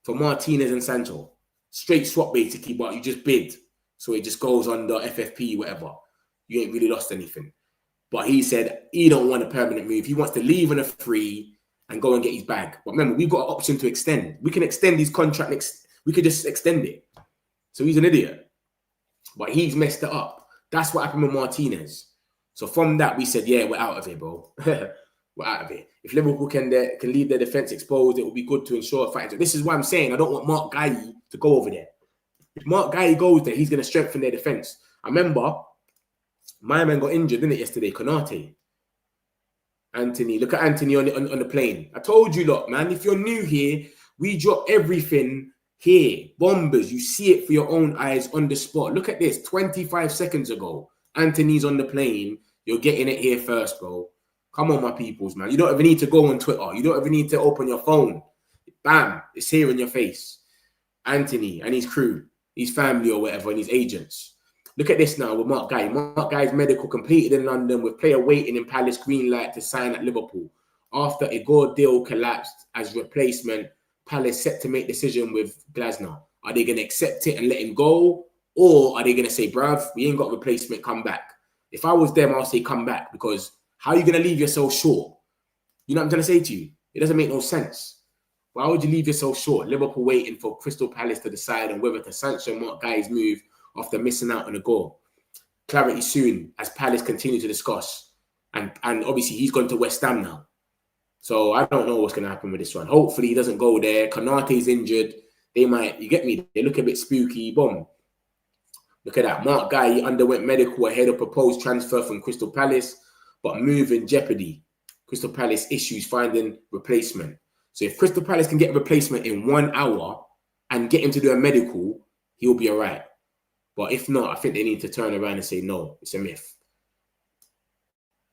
for Martinez and Sancho. Straight swap basically, but you just bid. So it just goes under FFP, whatever. You ain't really lost anything. But he said he don't want a permanent move. He wants to leave on a free and go and get his bag. But remember, we've got an option to extend. We can extend his contract. We could just extend it. So he's an idiot. But he's messed it up. That's what happened with Martinez. So from that, we said, yeah, we're out of here, bro. We're out of here. If Liverpool can leave their defence exposed, it will be good to ensure fighting. So this is why I'm saying I don't want Mark Guy to go over there. If Mark Guy goes there, he's going to strengthen their defence. I remember my man got injured, didn't it, yesterday? Konate. Anthony. Look at Anthony on the plane. I told you, look, man, if you're new here, we drop everything here. Bombers. You see it for your own eyes on the spot. Look at this. 25 seconds ago, Anthony's on the plane. You're getting it here first, bro. Come on, my peoples, man. You don't even need to go on Twitter. You don't even need to open your phone. Bam. It's here in your face. Anthony and his crew, his family or whatever, and his agents. Look at this now with Mark Guy. Mark Guy's medical completed in London with player waiting in Palace green light to sign at Liverpool. After Igor deal collapsed as replacement, Palace set to make decision with Glasner. Are they going to accept it and let him go? Or are they going to say, bruv, we ain't got a replacement, come back? If I was them, I'll say come back because how are you going to leave yourself short? You know what I'm trying to say to you? It doesn't make no sense. Why would you leave yourself short? Liverpool waiting for Crystal Palace to decide on whether to sanction Mark Guy's move after missing out on a goal. Clarity soon as Palace continue to discuss. And obviously he's gone to West Ham now. So I don't know what's going to happen with this one. Hopefully he doesn't go there. Konate's injured. They might, you get me? They look a bit spooky. Boom. Look at that. Mark Guy underwent medical ahead of proposed transfer from Crystal Palace, but move in jeopardy. Crystal Palace issues finding replacement. So if Crystal Palace can get a replacement in 1 hour and get him to do a medical, he'll be all right. But if not, I think they need to turn around and say, no, it's a myth.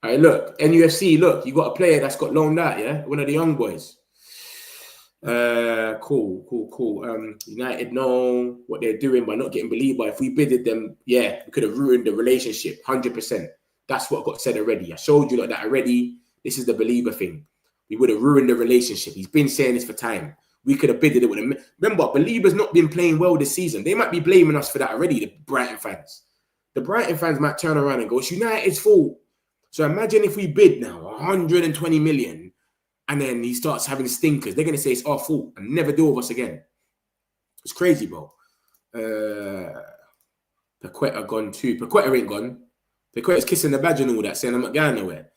All right, look, NUFC, look, you got a player that's got loaned out, yeah? One of the young boys. Cool. United know what they're doing by not getting Belieber. If we bidded them, yeah, we could have ruined the relationship, 100%. That's what got said already. I showed you like that already. This is the Belieber thing. we would have ruined the relationship. He's been saying this for time. We could have bidded it with him. Remember, Belieber's not been playing well this season. They might be blaming us for that already, the Brighton fans. The Brighton fans might turn around and go, it's United's fault. So imagine if we bid now 120 million and then he starts having stinkers. They're going to say it's our fault and never deal with us again. It's crazy, bro. Paqueta gone too. Paqueta ain't gone. Paqueta's kissing the badge and all that, saying I'm not going nowhere.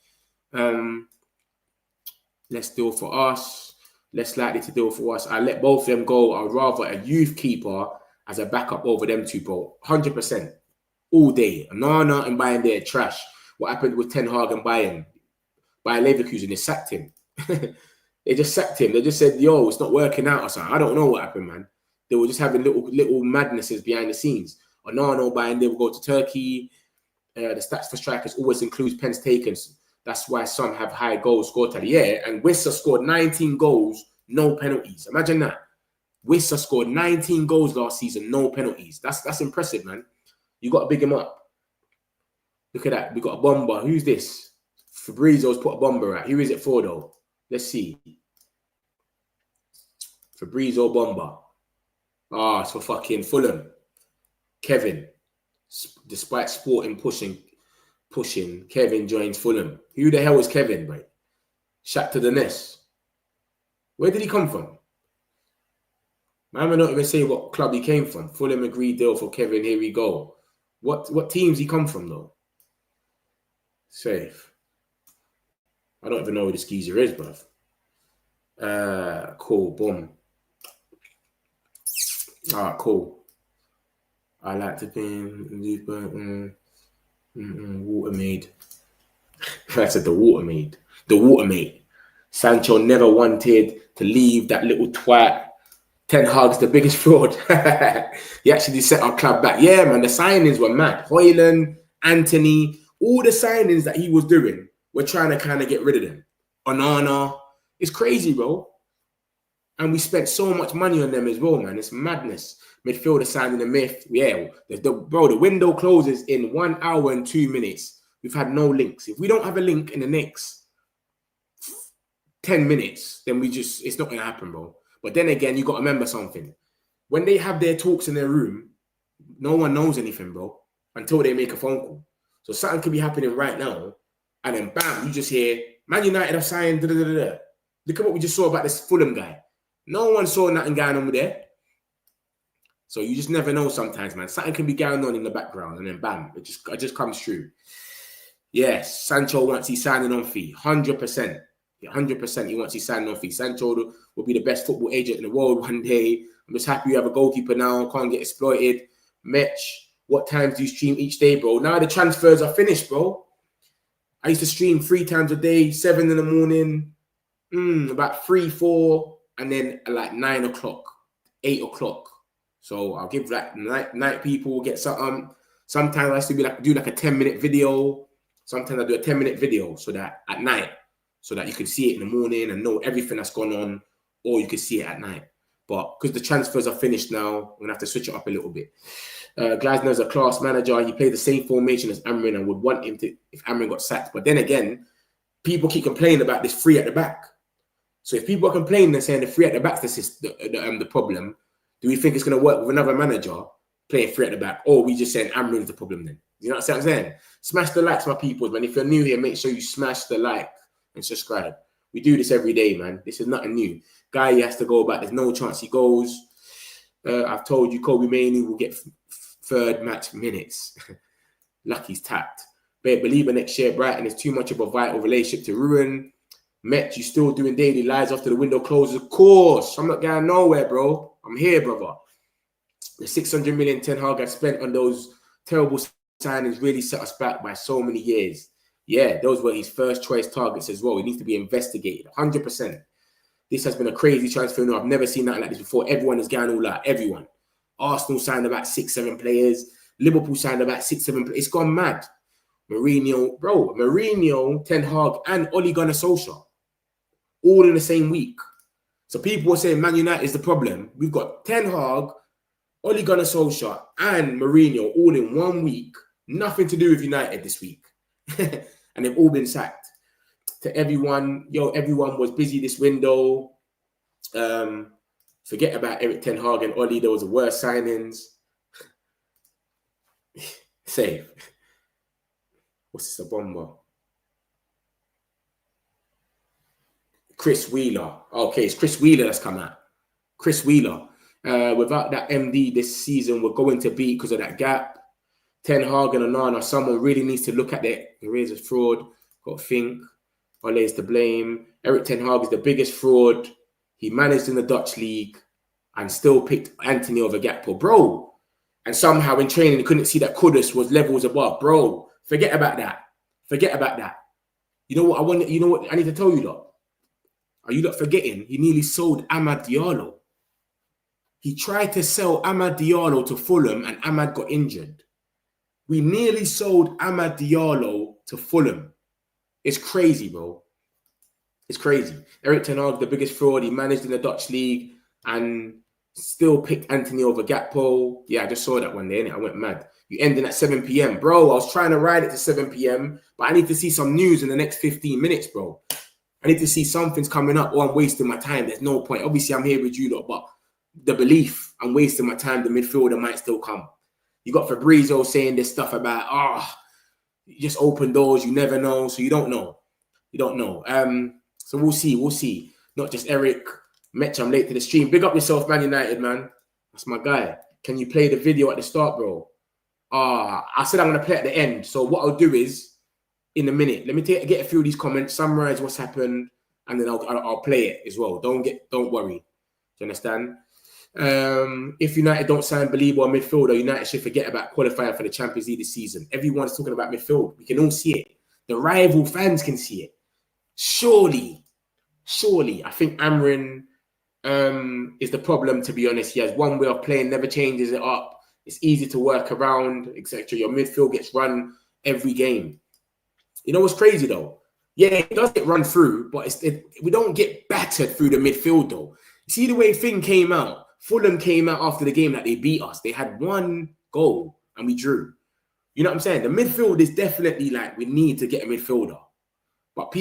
Let's deal for us. Less likely to deal for us. I let both of them go. I'd rather a youth keeper as a backup over them two, bro. 100%. All day. Nana and Bayern, they're trash. What happened with Ten Hag and Bayern? Bayer Leverkusen, they sacked him. They just sacked him. They just said, yo, it's not working out or something. I don't know what happened, man. They were just having little madnesses behind the scenes. Onana, Bayern, they will go to Turkey. The stats for strikers always includes pens taken. That's why some have high goals scored tally. Yeah, and Wissa scored 19 goals, no penalties. Imagine that. Wissa scored 19 goals last season, no penalties. That's impressive, man. You got to big him up. Look at that. We got a bomber. Who's this? Fabrizio's put a bomber out. Who is it for, though? Let's see. Fabrizio bomber. Ah, it's for fucking Fulham. Kevin. Despite Sporting pushing, Kevin joins Fulham. Who the hell is Kevin, bro? Shaq to the nest. Where did he come from? Man, I don't even say what club he came from. Fulham agreed deal for Kevin. Here we go. What teams he come from, though? Safe. I don't even know who the skeezer is, bruv. Cool. Boom. Cool. I like to think Watermaid. I said the Watermaid. The Watermaid. Sancho never wanted to leave that little twat. Ten Hag's the biggest fraud. He actually set our club back. Yeah, man, the signings were mad. Hoyland, Anthony, all the signings that he was doing, we're trying to kind of get rid of them. Onana. It's crazy, bro. And we spent so much money on them as well, man. It's madness. Midfielder signing the myth. Yeah, the window closes in 1 hour and 2 minutes. We've had no links. If we don't have a link in the next 10 minutes, then it's not going to happen, bro. But then again, you got to remember something. When they have their talks in their room, no one knows anything, bro, until they make a phone call. So something could be happening right now, and then bam, you just hear, Man United have signed, da-da-da-da. Look at what we just saw about this Fulham guy. No one saw nothing going on with there. So you just never know sometimes, man. Something can be going on in the background, and then bam, it just comes through. Yes, Sancho wants his signing on fee, 100%. 100% he wants his signing on fee. Sancho will be the best football agent in the world one day. I'm just happy you have a goalkeeper now. Can't get exploited. Mitch, what times do you stream each day, bro? Now the transfers are finished, bro. I used to stream 3 times a day, 7 in the morning, about 3, 4, and then like 9 o'clock, 8 o'clock. So I'll give like night people get something. Sometimes I used to do like a 10-minute video. Sometimes I do a 10-minute video so that at night, so that you can see it in the morning and know everything that's gone on, or you can see it at night. But because the transfers are finished now, I'm going to have to switch it up a little bit. Glasner's a class manager. He played the same formation as Amrin and would want him to if Amrin got sacked. But then again, people keep complaining about this 3 at the back. So if people are complaining and saying the 3 at the back is the problem, do we think it's going to work with another manager playing 3 at the back? Or are we just saying Amrin's the problem then? You know what I'm saying? Smash the likes, my people. Man, if you're new here, make sure you smash the like and subscribe. We do this every day, man. This is nothing new. Guy, he has to go back. There's no chance he goes. I've told you, Kobe Mainoo will get 3rd match minutes. Lucky's tapped. But Belieber next year, Brighton is too much of a vital relationship to ruin. Met, you still doing daily lives after the window closes? Of course. I'm not going nowhere, bro. I'm here, brother. The 600 million Ten Hag has spent on those terrible signings really set us back by so many years. Yeah, those were his first choice targets as well. He needs to be investigated, 100%. This has been a crazy transfer. No, I've never seen nothing like this before. Everyone is going all out. Everyone. Arsenal signed about 6, 7 players. Liverpool signed about 6, 7 players. It's gone mad. Mourinho, Ten Hag, and Ole Gunnar Solskjaer. All in the same week. So people are saying Man United is the problem. We've got Ten Hag, Ole Gunnar Solskjaer, and Mourinho all in 1 week. Nothing to do with United this week. And they've all been sacked. to everyone. Yo, everyone was busy this window. Forget about Erik ten Hag and Oli. There was the worst signings. Save. What's this, a bomber? Chris Wheeler. Okay, it's Chris Wheeler that's come out. Chris Wheeler. Without that MD this season, we're going to beat because of that gap. Ten Hag and Onana, someone really needs to look at it. There is a fraud. Got to think. Ole is to blame. Erik ten Hag is the biggest fraud. He managed in the Dutch league and still picked Anthony over Gakpo. Bro. And somehow in training, he couldn't see that Kudus was levels above. Bro, forget about that. Forget about that. You know what you know what I need to tell you, lot? Are you not forgetting? He nearly sold Amad Diallo. He tried to sell Amad Diallo to Fulham and Amad got injured. We nearly sold Amad Diallo to Fulham. It's crazy, bro. It's crazy. Erik ten Hag, the biggest fraud. He managed in the Dutch league and still picked Anthony over Gakpo. Yeah, I just saw that one day, innit? I went mad. You ending at 7 p.m. Bro, I was trying to ride it to 7 p.m., but I need to see some news in the next 15 minutes, bro. I need to see something's coming up or I'm wasting my time. There's no point. Obviously, I'm here with you lot, but the belief I'm wasting my time, the midfielder might still come. You got Fabrizio saying this stuff about, you just open doors, you never know. So you don't know. You don't know. So we'll see. We'll see. Not just Eric. Metch, I'm late to the stream. Big up yourself, Man United, man. That's my guy. Can you play the video at the start, bro? I said I'm going to play at the end. So what I'll do is, in a minute, let me get a few of these comments, summarize what's happened, and then I'll play it as well. Don't worry. Do you understand? If United don't sign Baliba midfielder, United should forget about qualifying for the Champions League this season. Everyone's talking about midfield. We can all see it. The rival fans can see it. Surely, I think Amrin is the problem, to be honest. He has one way of playing, never changes it up. It's easy to work around, etc. Your midfield gets run every game. You know what's crazy, though? Yeah, it does get run through, but we don't get battered through the midfield, though. You see the way Finn came out? Fulham came out after the game that they beat us. They had one goal and we drew. You know what I'm saying? The midfield is definitely like we need to get a midfielder. But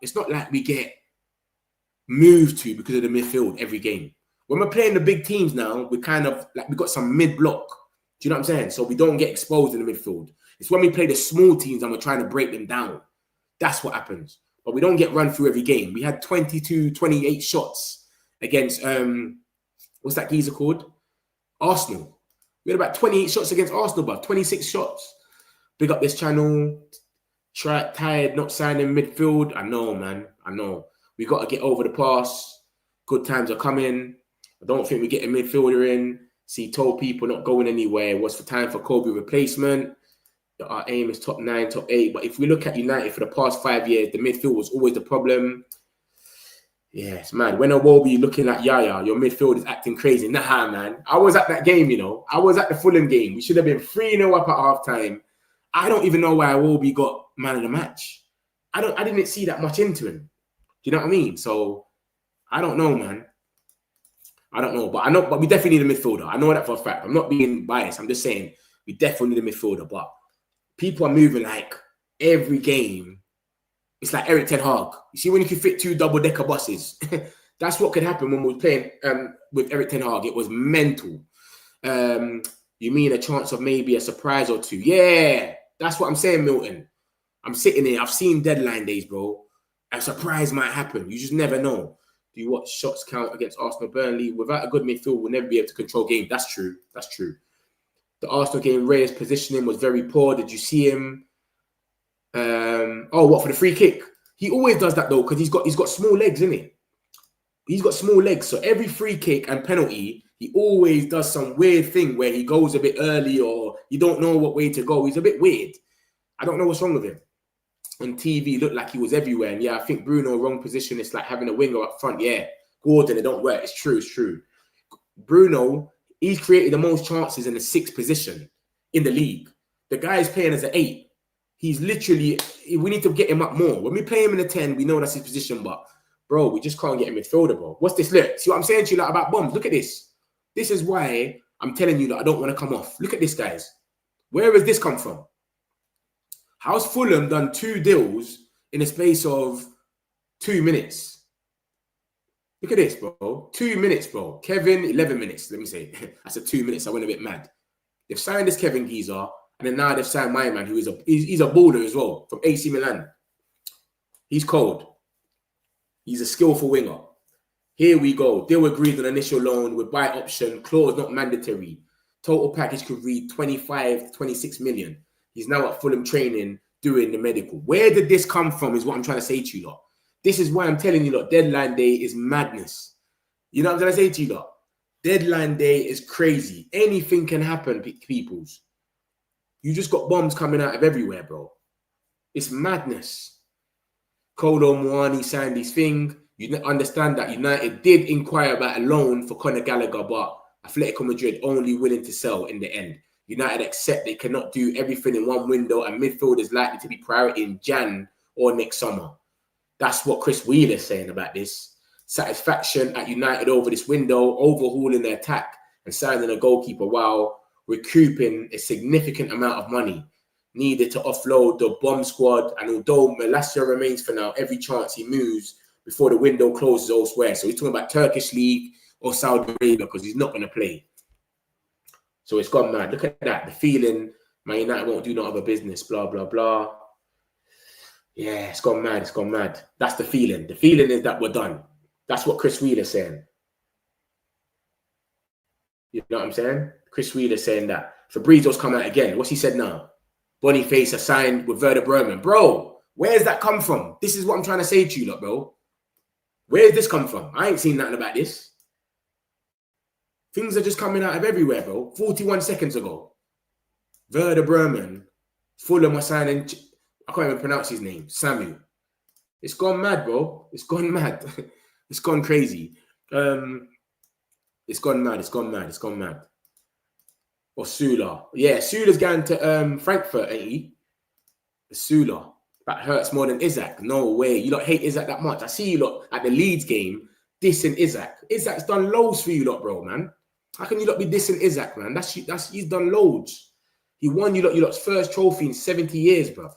it's not like we get moved to because of the midfield every game. When we're playing the big teams now, we kind of like we got some mid-block. Do you know what I'm saying? So we don't get exposed in the midfield. It's when we play the small teams and we're trying to break them down. That's what happens. But we don't get run through every game. We had 28 shots against, what's that geezer called? Arsenal. We had about 28 shots against Arsenal, but 26 shots. Big up this channel. Tired, not signing midfield. I know, man. I know. We got to get over the pass. Good times are coming. I don't think we get a midfielder in. See, told people not going anywhere. What's for time for Kobe replacement? Our aim is top 9, top 8. But if we look at United for the past 5 years, the midfield was always the problem. Yeah, it's mad. When Iwobi looking like Yaya, your midfield is acting crazy. Nah, man. I was at that game, you know. I was at the Fulham game. We should have been 3-0 up at halftime. I don't even know why Iwobi got man of the match. I didn't see that much into him. Do you know what I mean? So I don't know, man. I don't know. But I know, but we definitely need a midfielder. I know that for a fact. I'm not being biased. I'm just saying we definitely need a midfielder. But people are moving like every game. It's like Erik ten Hag. You see, when you can fit 2 double-decker buses, that's what could happen when we were playing with Erik ten Hag. It was mental. You mean a chance of maybe a surprise or 2? Yeah, that's what I'm saying, Milton. I'm sitting here. I've seen deadline days, bro. A surprise might happen. You just never know. Do you watch shots count against Arsenal, Burnley? Without a good midfield, we'll never be able to control game. That's true. That's true. The Arsenal game, Reyes' positioning was very poor. Did you see him? What, for the free kick? He always does that though, because he's got small legs, isn't he? He's got small legs. So every free kick and penalty, he always does some weird thing where he goes a bit early or you don't know what way to go. He's a bit weird. I don't know what's wrong with him. On TV, looked like he was everywhere. And yeah, I think Bruno, wrong position. It's like having a winger up front. Yeah, Gordon, it don't work. It's true. It's true. Bruno, he's created the most chances in the 6th position in the league. The guy is playing as an 8. He's literally, we need to get him up more. When we play him in the 10, we know that's his position, but bro, we just can't get him midfielder, bro. What's this? Look, see what I'm saying to you like, about bombs? Look at this. This is why I'm telling you that I don't want to come off. Look at this, guys. Where has this come from? How's Fulham done 2 deals in a space of 2 minutes. Look at this, bro. 2 minutes, bro. Kevin, 11 minutes. Let me say. I said 2 minutes. I went a bit mad. They've signed this Kevin geezer, and then now they've signed my man, who is he's a baller as well, from AC Milan. He's cold. He's a skillful winger. Here we go. Deal agreed on initial loan with buy option. Clause not mandatory. Total package could read 25, 26 million. He's now at Fulham training doing the medical. Where did this come from is what I'm trying to say to you lot. This is why I'm telling you lot, deadline day is madness. You know what I'm trying to say to you lot? Deadline day is crazy. Anything can happen, peoples. You just got bombs coming out of everywhere, bro. It's madness. Kolo Muani signed his thing. You understand that United did inquire about a loan for Conor Gallagher, but Atletico Madrid only willing to sell in the end. United accept they cannot do everything in one window, and midfield is likely to be priority in Jan or next summer. That's what Chris Wheeler is saying about this. Satisfaction at United over this window, overhauling their attack and signing a goalkeeper while recouping a significant amount of money needed to offload the bomb squad. And although Malacia remains for now, every chance he moves before the window closes elsewhere. So he's talking about Turkish League or Saudi Arabia because he's not going to play. So it's gone mad. Look at that. The feeling, Man United won't do no other business, blah, blah, blah. Yeah, it's gone mad. It's gone mad. That's the feeling. The feeling is that we're done. That's what Chris Wheeler's saying. You know what I'm saying? Chris Wheeler's saying that. Fabrizio's come out again. What's he said now? Boniface has signed with Werder Bremen. Bro, where's that come from? This is what I'm trying to say to you, lot, bro. Where's this come from? I ain't seen nothing about this. Things are just coming out of everywhere, bro. 41 seconds ago. Werder Bremen. Fulham are signing... I can't even pronounce his name. Samu. It's gone mad, bro. It's gone mad. It's gone crazy. It's gone mad. It's gone mad. It's gone mad. Or Sula. Yeah, Sula's going to Frankfurt, ain't he? Sula. That hurts more than Isaac. No way. You lot hate Isaac that much. I see you lot at the Leeds game dissing Isaac. Isaac's done loads for you lot, bro, man. How can you lot be dissing Isaac, man? He's done loads. He won you lot's first trophy in 70 years, bro.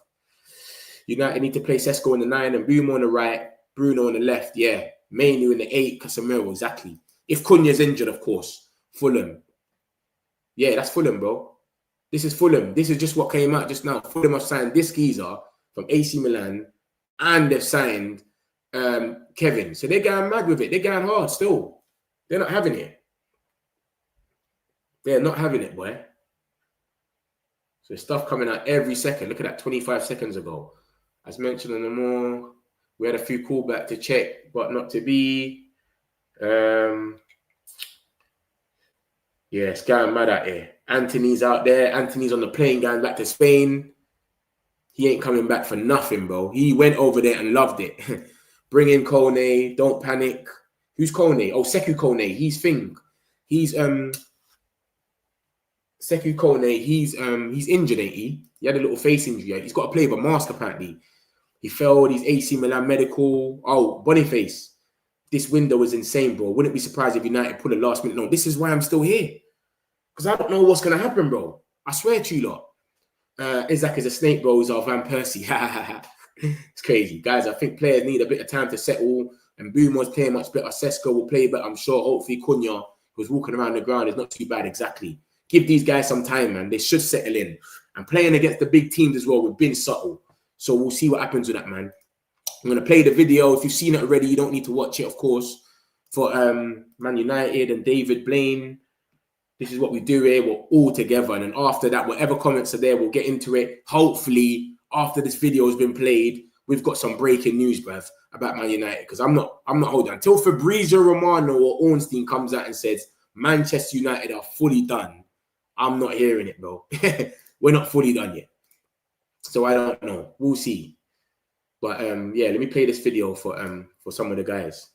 United need to play Sesko in the 9 and Bruno on the right, Bruno on the left. Yeah, Mainu in the 8, Casemiro, exactly. If Cunha's injured, of course. Fulham. Yeah, that's Fulham, bro. This is Fulham. This is just what came out just now. Fulham have signed this geezer from AC Milan, and they've signed Kevin. So they're going mad with it. They're going hard still. They're not having it. They're not having it, boy. So there's stuff coming out every second. Look at that, 25 seconds ago. As mentioned on the more, we had a few callbacks to check, but not to be. Yeah, it's going mad out here. Anthony's out there. Anthony's on the plane going back to Spain. He ain't coming back for nothing, bro. He went over there and loved it. Bring in Kone. Don't panic. Who's Kone? Oh, Sekou Kone. He's thing. He's Sekou Kone. He's injured, ain't he? He had a little face injury. He's got to play with a mask apparently. He failed. He's AC Milan medical. Oh, Boniface. This window is insane, bro. Wouldn't be surprised if United put a last minute. No, this is why I'm still here. Because I don't know what's going to happen, bro. I swear to you lot. Isaac is a snake, bro. He's our Van Persie. It's crazy. Guys, I think players need a bit of time to settle. And Boomer's playing much better. Sesko will play better, I'm sure. Hopefully, Cunha, who's walking around the ground, is not too bad exactly. Give these guys some time, man. They should settle in. And playing against the big teams as well, we've been subtle. So we'll see what happens with that, man. I'm going to play the video. If you've seen it already, you don't need to watch it, of course. For Man United and David Blaine. This is what we do here. We're all together. And then after that, whatever comments are there, we'll get into it. Hopefully, after this video has been played, we've got some breaking news, bruv, about Man United. Because I'm not holding on. Until Fabrizio Romano or Ornstein comes out and says, Manchester United are fully done, I'm not hearing it, bro. We're not fully done yet. So I don't know. We'll see. But yeah, let me play this video for some of the guys.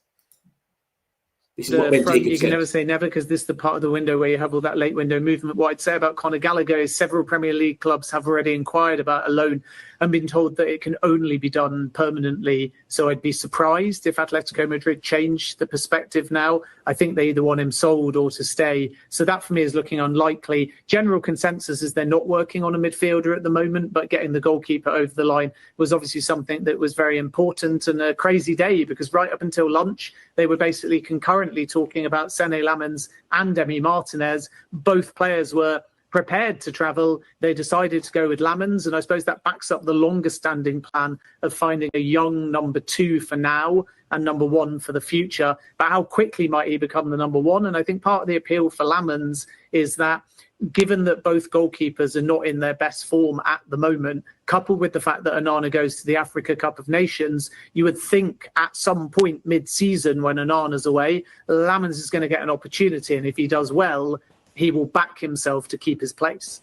This is what Ben front, Jacobs you can said. never say never because this is the part of the window where you have all that late window movement. What I'd say about Conor Gallagher is several Premier League clubs have already inquired about a loan and been told that it can only be done permanently. So I'd be surprised if Atletico Madrid changed the perspective now. I think they either want him sold or to stay. So that for me is looking unlikely. General consensus is they're not working on a midfielder at the moment, but getting the goalkeeper over the line was obviously something that was very important, and a crazy day because right up until lunch, they were basically concurrently talking about Sene Lammens and Emi Martinez. Both players were prepared to travel. They decided to go with Lammens, and I suppose that backs up the longer standing plan of finding a young number 2 for now and number 1 for the future. But how quickly might he become the number 1? And I think part of the appeal for Lammens is that given that both goalkeepers are not in their best form at the moment, coupled with the fact that Onana goes to the Africa Cup of Nations, you would think at some point mid-season when Onana's away, Lammens is going to get an opportunity. And if he does well, he will back himself to keep his place.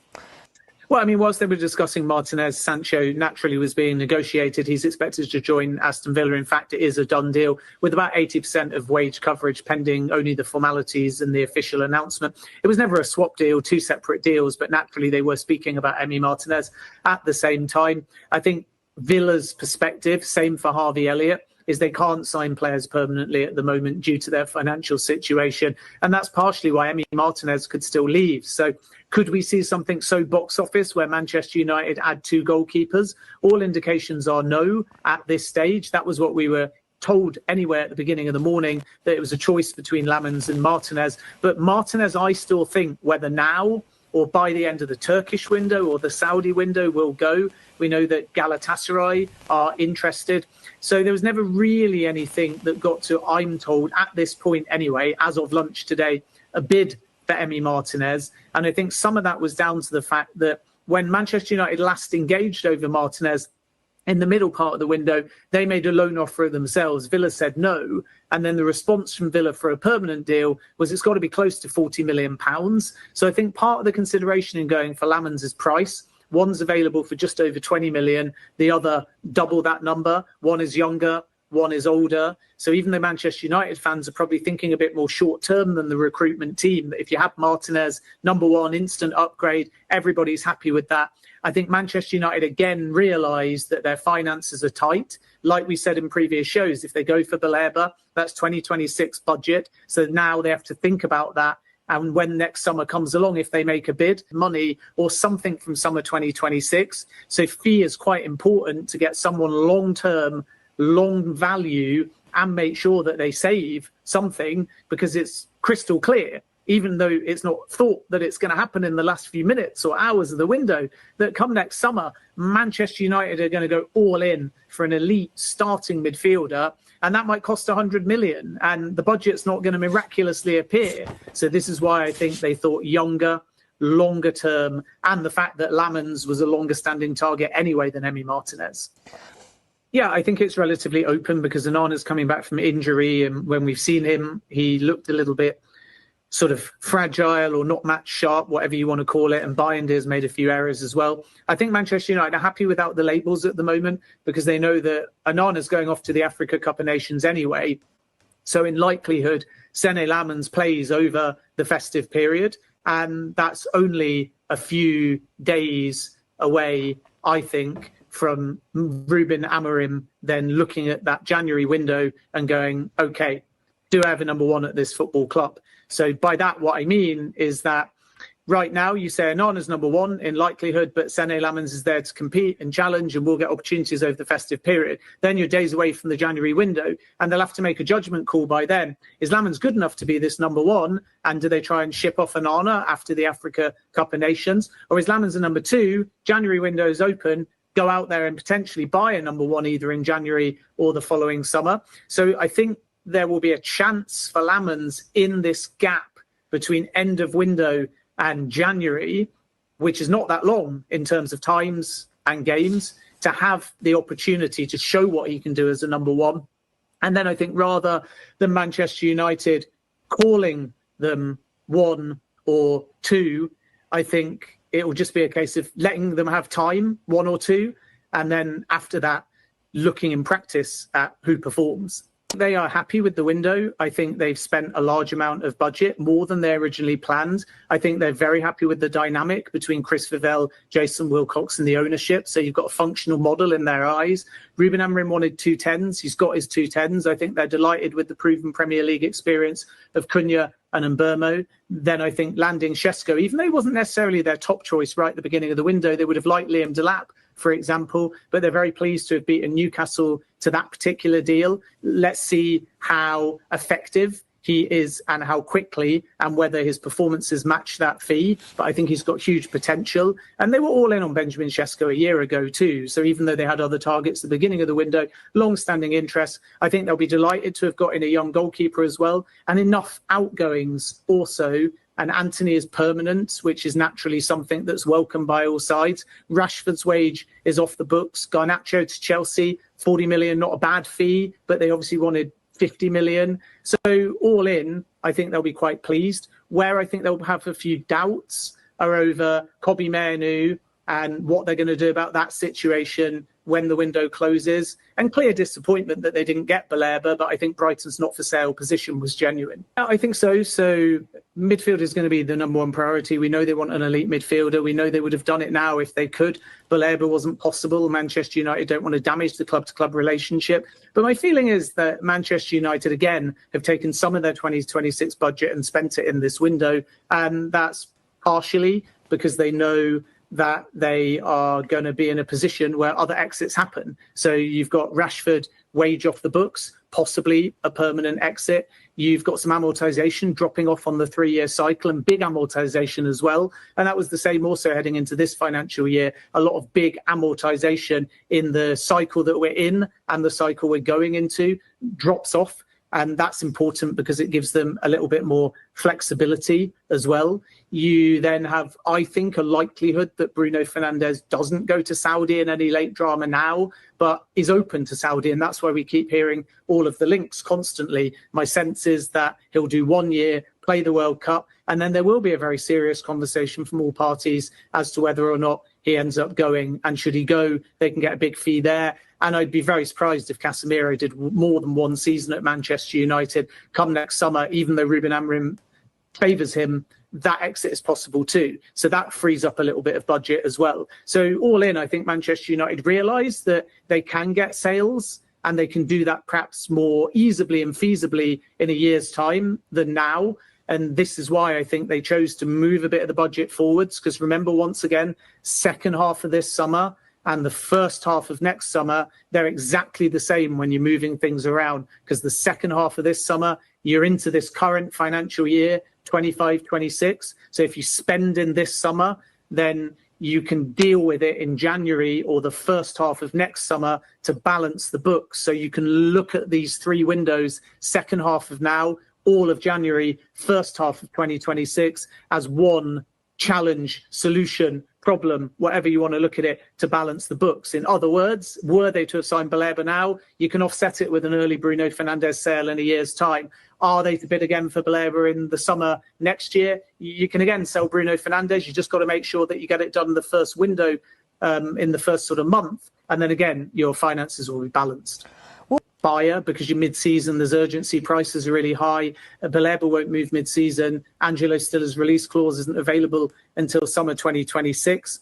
Well, I mean, whilst they were discussing Martinez, Sancho naturally was being negotiated. He's expected to join Aston Villa. In fact, it is a done deal with about 80% of wage coverage pending only the formalities and the official announcement. It was never a swap deal, 2 separate deals, but naturally they were speaking about Emi Martinez at the same time. I think Villa's perspective, same for Harvey Elliott, is they can't sign players permanently at the moment due to their financial situation. And that's partially why Emi Martinez could still leave. So could we see something so box office where Manchester United add 2 goalkeepers? All indications are no at this stage. That was what we were told anyway at the beginning of the morning, that it was a choice between Lammens and Martinez. But Martinez, I still think, whether now or by the end of the Turkish window or the Saudi window, will go. We know that Galatasaray are interested. So there was never really anything that got to, I'm told, at this point anyway, as of lunch today, a bid for Emi Martinez. And I think some of that was down to the fact that when Manchester United last engaged over Martinez in the middle part of the window, they made a loan offer themselves. Villa said no. And then the response from Villa for a permanent deal was it's got to be close to £40 million. So I think part of the consideration in going for Lammens is price. One's available for just over 20 million. The other, double that number. One is younger, one is older. So even though Manchester United fans are probably thinking a bit more short term than the recruitment team, if you have Martinez, number 1, instant upgrade, everybody's happy with that. I think Manchester United again realised that their finances are tight. Like we said in previous shows, if they go for Baleba, that's 2026 budget. So now they have to think about that. And when next summer comes along, if they make a bid, money or something from summer 2026. So fee is quite important to get someone long-term, long value, and make sure that they save something, because it's crystal clear, even though it's not thought that it's going to happen in the last few minutes or hours of the window, that come next summer, Manchester United are going to go all in for an elite starting midfielder. And that might cost 100 million, and the budget's not going to miraculously appear. So this is why I think they thought younger, longer term, and the fact that Lammens was a longer standing target anyway than Emi Martinez. Yeah, I think it's relatively open because Onana's coming back from injury, and when we've seen him, he looked a little bit sort of fragile or not match sharp, whatever you want to call it, and Bayindir's made a few errors as well. I think Manchester United are happy without the labels at the moment because they know that Onana's going off to the Africa Cup of Nations anyway. So in likelihood, Sene Lammens plays over the festive period, and that's only a few days away, I think, from Ruben Amorim then looking at that January window and going, okay, do I have a number 1 at this football club? So by that, what I mean is that right now you say Onana's number 1 in likelihood, but Sene Lammens is there to compete and challenge and will get opportunities over the festive period. Then you're days away from the January window, and they'll have to make a judgment call by then. Is Lammens good enough to be this number 1? And do they try and ship off Onana after the Africa Cup of Nations? Or is Lammens a number 2? January window is open. Go out there and potentially buy a number 1 either in January or the following summer. So I think there will be a chance for Lammens in this gap between end of window and January, which is not that long in terms of times and games, to have the opportunity to show what he can do as a number 1. And then I think rather than Manchester United calling them 1 or 2, I think it will just be a case of letting them have time, 1 or 2, and then after that, looking in practice at who performs. They are happy with the window. I think they've spent a large amount of budget, more than they originally planned. I think they're very happy with the dynamic between Chris Vivell, Jason Wilcox and the ownership. So you've got a functional model in their eyes. Ruben Amorim wanted 210s. He's got his 210s. I think they're delighted with the proven Premier League experience of Cunha and Mbermo. Then I think landing Šeško, even though he wasn't necessarily their top choice right at the beginning of the window, they would have liked Liam Delap, for example, but they're very pleased to have beaten Newcastle to that particular deal. Let's see how effective he is and how quickly and whether his performances match that fee. But I think he's got huge potential. And they were all in on Benjamin Šeško a year ago too. So even though they had other targets at the beginning of the window, long-standing interest, I think they'll be delighted to have got in a young goalkeeper as well, and enough outgoings also. And Anthony is permanent, which is naturally something that's welcomed by all sides. Rashford's wage is off the books. Garnacho to Chelsea, 40 million, not a bad fee, but they obviously wanted 50 million. So all in, I think they'll be quite pleased. Where I think they'll have a few doubts are over Kobbie Mainoo and what they're going to do about that situation when the window closes, and clear disappointment that they didn't get Baleba, but I think Brighton's not for sale position was genuine. I think so. So midfield is going to be the number one priority. We know they want an elite midfielder. We know they would have done it now if they could. Baleba wasn't possible. Manchester United don't want to damage the club-to-club relationship. But my feeling is that Manchester United, again, have taken some of their 2026 budget and spent it in this window. And that's partially because they know that they are going to be in a position where other exits happen. So you've got Rashford wage off the books, possibly a permanent exit. You've got some amortization dropping off on the 3-year cycle and big amortization as well. And that was the same also heading into this financial year. A lot of big amortization in the cycle that we're in and the cycle we're going into drops off. And that's important because it gives them a little bit more flexibility as well. You then have, I think, a likelihood that Bruno Fernandes doesn't go to Saudi in any late drama now, but is open to Saudi. And that's why we keep hearing all of the links constantly. My sense is that he'll do 1 year, play the World Cup, and then there will be a very serious conversation from all parties as to whether or not he ends up going. And should he go, they can get a big fee there. And I'd be very surprised if Casemiro did more than one season at Manchester United. Come next summer, even though Ruben Amorim favours him, that exit is possible too. So that frees up a little bit of budget as well. So all in, I think Manchester United realise that they can get sales and they can do that perhaps more easily and feasibly in a year's time than now. And this is why I think they chose to move a bit of the budget forwards. Because remember, once again, second half of this summer and the first half of next summer, they're exactly the same when you're moving things around. Because the second half of this summer, you're into this current financial year, 25-26. So if you spend in this summer, then you can deal with it in January or the first half of next summer to balance the books. So you can look at these 3 windows, second half of now, all of January, first half of 2026, as one challenge, solution, problem, whatever you want to look at it, to balance the books. In other words, were they to have signed Baleba now, you can offset it with an early Bruno Fernandes sale in a year's time. Are they to bid again for Baleba in the summer next year? You can again sell Bruno Fernandes. You just got to make sure that you get it done in the first window, in the first sort of month. And then again, your finances will be balanced. Buyer, because you're mid-season, there's urgency, prices are really high. Baleba won't move mid-season. Angelo Stilla's release clause isn't available until summer 2026,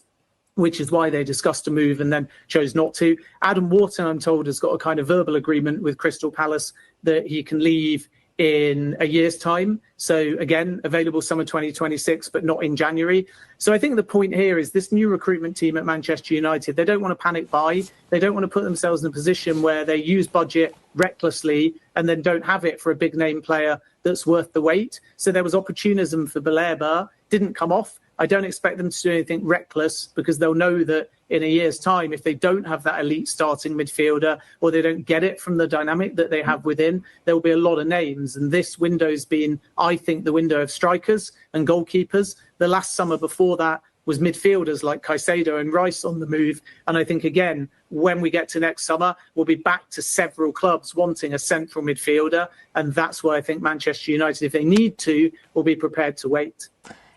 which is why they discussed a move and then chose not to. Adam Wharton, I'm told, has got a kind of verbal agreement with Crystal Palace that he can leave in a year's time. So again, available summer 2026, but not in January. So I think the point here is this new recruitment team at Manchester United, they don't want to panic buy. They don't want to put themselves in a position where they use budget recklessly and then don't have it for a big name player that's worth the wait. So there was opportunism for Baleba, didn't come off. I don't expect them to do anything reckless because they'll know that in a year's time, if they don't have that elite starting midfielder or they don't get it from the dynamic that they have within, there will be a lot of names. And this window's been, I think, the window of strikers and goalkeepers. The last summer before that was midfielders like Caicedo and Rice on the move. And I think, again, when we get to next summer, we'll be back to several clubs wanting a central midfielder. And that's why I think Manchester United, if they need to, will be prepared to wait.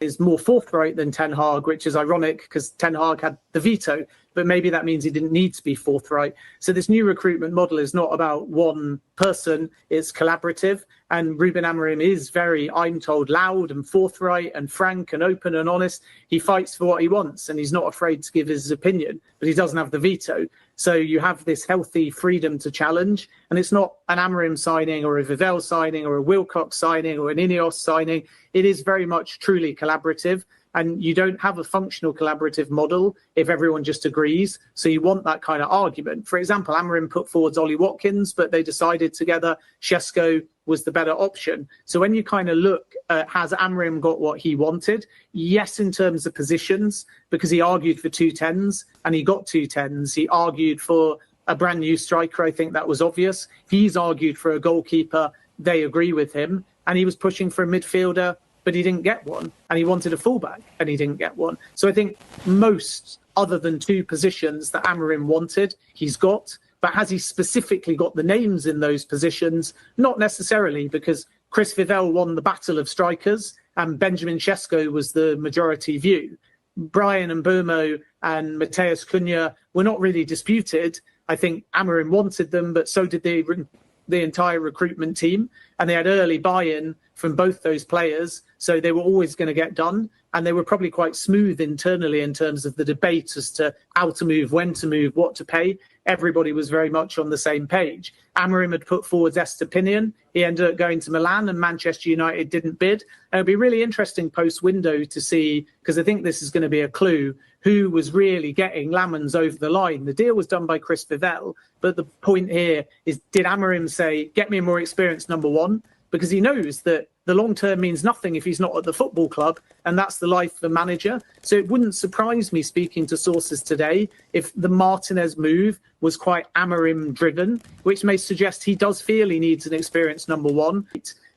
Is more forthright than Ten Hag, which is ironic because Ten Hag had the veto. but maybe that means he didn't need to be forthright. So this new recruitment model is not about one person, it's collaborative. And Ruben Amorim is very, I'm told, loud and forthright and frank and open and honest. He fights for what he wants and he's not afraid to give his opinion, but he doesn't have the veto. So you have this healthy freedom to challenge. And it's not an Amorim signing or a Vivell signing or a Wilcox signing or an Ineos signing. It is very much truly collaborative. And you don't have a functional collaborative model if everyone just agrees. So you want that kind of argument. For example, Amorim put forward Ollie Watkins, but they decided together Shesko was the better option. So when you kind of look at has Amorim got what he wanted? Yes, in terms of positions, because he argued for 2 10s and he got 2 10s. He argued for a brand new striker. I think that was obvious. He's argued for a goalkeeper. They agree with him. And he was pushing for a midfielder, but he didn't get one. And he wanted a fullback and he didn't get one. So I think most, other than 2 positions that Amorim wanted, he's got. But has he specifically got the names in those positions? Not necessarily, because Chris Vivell won the battle of strikers and Benjamin Shesko was the majority view. Brian and Mbumo and Mateus Cunha were not really disputed. I think Amorim wanted them, but so did the entire recruitment team. And they had early buy-in from both those players. So they were always going to get done. And they were probably quite smooth internally in terms of the debate as to how to move, when to move, what to pay. Everybody was very much on the same page. Amorim had put forward Estepinian. He ended up going to Milan and Manchester United didn't bid. And it'd be really interesting post-window to see, because I think this is going to be a clue, who was really getting Lamens over the line. The deal was done by Chris Vivell. But the point here is, did Amorim say, get me a more experienced number one? Because he knows that the long term means nothing if he's not at the football club, and that's the life of a manager. So it wouldn't surprise me, speaking to sources today, if the Martinez move was quite Amorim driven, which may suggest he does feel he needs an experienced number one.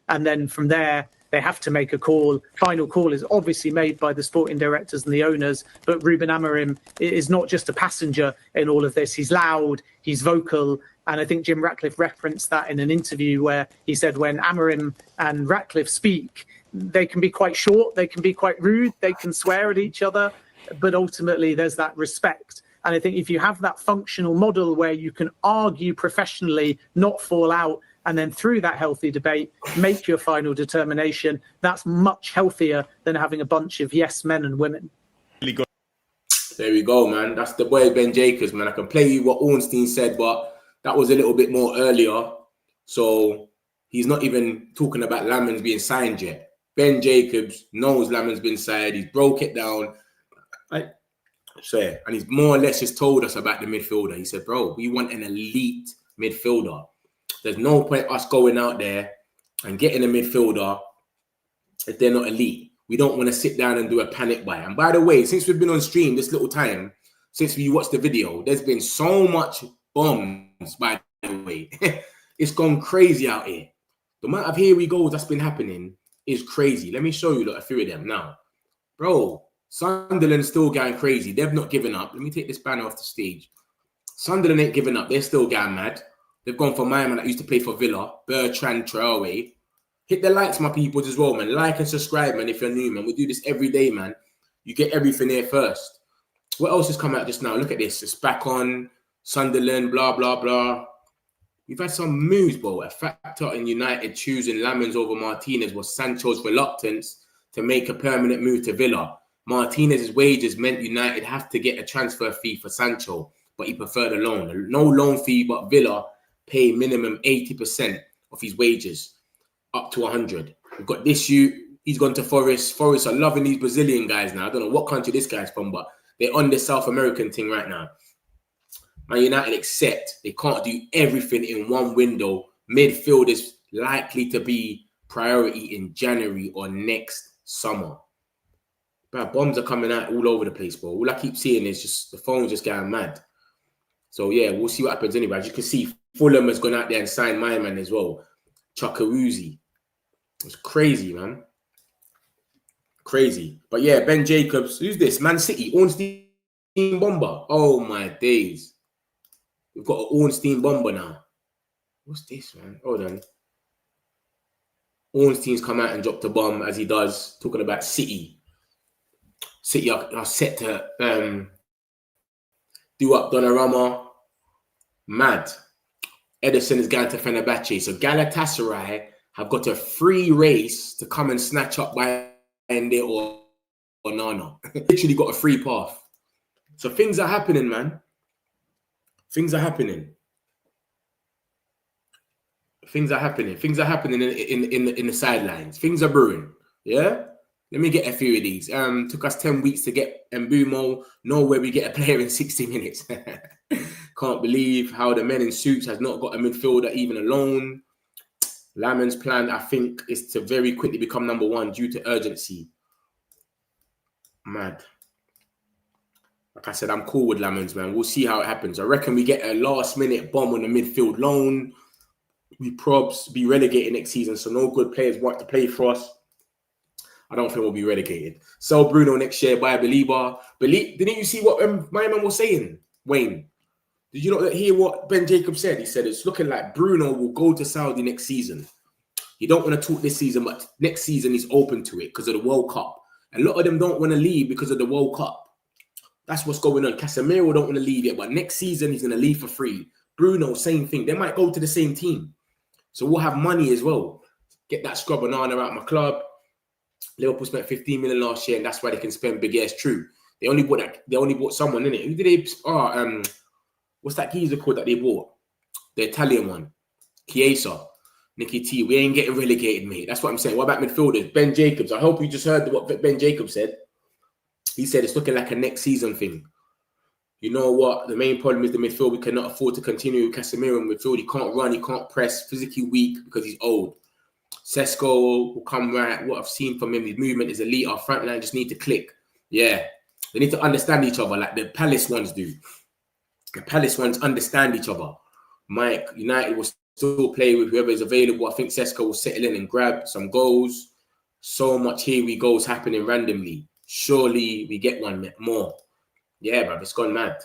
And then from there, they have to make a call. Final call is obviously made by the sporting directors and the owners, but Ruben Amorim is not just a passenger in all of this. He's loud, he's vocal. And I think Jim Ratcliffe referenced that in an interview where he said when Amorim and Ratcliffe speak, they can be quite short, they can be quite rude, they can swear at each other, but ultimately there's that respect. And I think if you have that functional model where you can argue professionally, not fall out, and then through that healthy debate, make your final determination, that's much healthier than having a bunch of yes men and women. There we go, man. That's the boy Ben Jacobs, man. I can play you what Ornstein said, but that was a little bit more earlier. So he's not even talking about Lamens being signed yet. Ben Jacobs knows Lamens been signed. He's broke it down. And he's more or less just told us about the midfielder. He said, bro, we want an elite midfielder. There's no point us going out there and getting a midfielder if they're not elite. We don't want to sit down and do a panic buy. And by the way, since we've been on stream this little time, since we watched the video, there's been so much bombs, by the way. It's gone crazy out here. The amount of here we go that's been happening is crazy. Let me show you a few of them now. Bro, Sunderland's still going crazy. They've not given up. Let me take this banner off the stage. Sunderland ain't giving up. They're still going mad. They've gone for my man that used to play for Villa, Bertrand Traore. Hit the likes, my people, as well, man. Like and subscribe, man, if you're new, man. We do this every day, man. You get everything here first. What else has come out just now? Look at this. It's back on Sunderland, blah, blah, blah. We've had some moves, bro. A factor in United choosing Lamens over Martinez was Sancho's reluctance to make a permanent move to Villa. Martinez's wages meant United have to get a transfer fee for Sancho, but he preferred a loan. No loan fee, but Villa pay minimum 80% of his wages, up to 100. We've got this he's gone to Forest. Forest are loving these Brazilian guys now. I don't know what country this guy's from, but they're on the South American thing right now. Man United accept they can't do everything in one window. Midfield is likely to be priority in January or next summer. But bombs are coming out all over the place, bro. All I keep seeing is just the phone's just going mad. So yeah, we'll see what happens anyway. As you can see, Fulham has gone out there and signed my man as well, Chukwueze. It's crazy, man. Crazy. But yeah, Ben Jacobs. Who's this? Man City. Ornstein bomber. Oh my days. We've got an Ornstein bomber now. What's this, man? Hold on. Ornstein's come out and dropped a bomb as he does, talking about City. City are set to Do up Donnarumma. Mad. Ederson is going to Fenerbahce. So Galatasaray have got a free race to come and snatch up Bayende or Nana. Literally got a free path. So things are happening, man. Things are happening. Things are happening. Things are happening in the sidelines. Things are brewing. Yeah? Let me get a few of these. Took us 10 weeks to get Mbumo. Nowhere we get a player in 60 minutes. Can't believe how the men in suits has not got a midfielder even alone. Laman's plan, I think, is to very quickly become number one due to urgency. Mad. Like I said, I'm cool with Lamans, man. We'll see how it happens. I reckon we get a last-minute bomb on the midfield loan. We probs be relegated next season, so no good players want to play for us. I don't think we'll be relegated. Sell Bruno next year, buy Belieber. Didn't you see what my man was saying, Wayne? Did you not hear what Ben Jacobs said? He said it's looking like Bruno will go to Saudi next season. He don't want to talk this season, but next season he's open to it because of the World Cup. A lot of them don't want to leave because of the World Cup. That's what's going on. Casemiro don't want to leave yet, but next season he's going to leave for free. Bruno, same thing. They might go to the same team. So we'll have money as well. Get that scrub banana out my club. Liverpool spent 15 million last year, and that's why they can spend big. Yes, true. They only bought someone, innit? Who did they? What's that geezer called that they bought? The Italian one, Chiesa, Nicky T. We ain't getting relegated, mate. That's what I'm saying. What about midfielders? Ben Jacobs. I hope you just heard what Ben Jacobs said. He said it's looking like a next season thing. You know what? The main problem is the midfield. We cannot afford to continue with Casemiro in midfield. He can't run. He can't press. Physically weak because he's old. Sesko will come right. What I've seen from him, his movement is elite. Our front line just need to click. Yeah. They need to understand each other like the Palace ones do. The Palace ones understand each other. Mike, United will still play with whoever is available. I think Sesko will settle in and grab some goals. So much here we goes happening randomly. Surely we get one more. Yeah, bro, it's gone mad.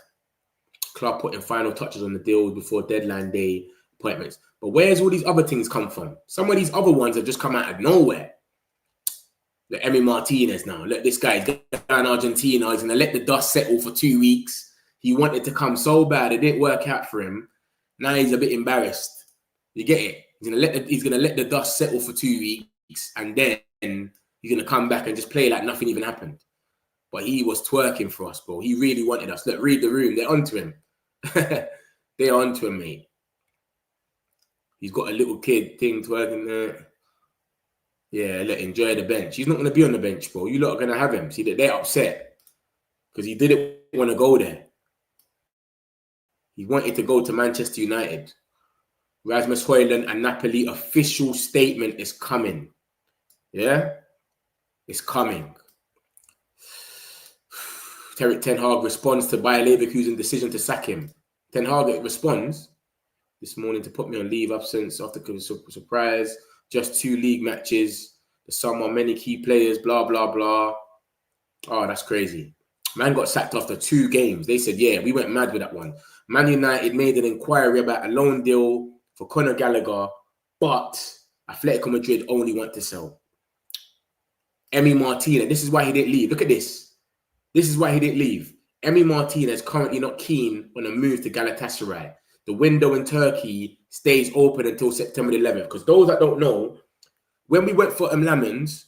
Club putting final touches on the deal before deadline day appointments. But where's all these other things come from? Some of these other ones have just come out of nowhere. Like Emi Martinez now. Look, this guy's down in Argentina. He's going to let the dust settle for 2 weeks. He wanted to come so bad. It didn't work out for him. Now he's a bit embarrassed. You get it? He's going to let the dust settle for 2 weeks. And then he's going to come back and just play like nothing even happened. But he was twerking for us, bro. He really wanted us. Look, read the room. They're onto him. They're onto him, mate. He's got a little kid thing twerking there. Yeah, look, enjoy the bench. He's not going to be on the bench, bro. You lot are going to have him. See, they're upset because he didn't want to go there. He wanted to go to Manchester United. Rasmus Højlund and Napoli official statement is coming. Yeah? It's coming. Ten Hag responds to Bayer Leverkusen's decision to sack him. Ten Hag responds this morning to put me on leave absence after surprise. Just 2 league matches. The sum of many key players, blah, blah, blah. Oh, that's crazy. Man got sacked after 2 games. They said, yeah, we went mad with that one. Man United made an inquiry about a loan deal for Conor Gallagher, but Atletico Madrid only want to sell. Emi Martinez, this is why he didn't leave. Look at this. This is why he didn't leave. Emi Martinez currently not keen on a move to Galatasaray. The window in Turkey stays open until September 11th. Because those that don't know, when we went for Lamens,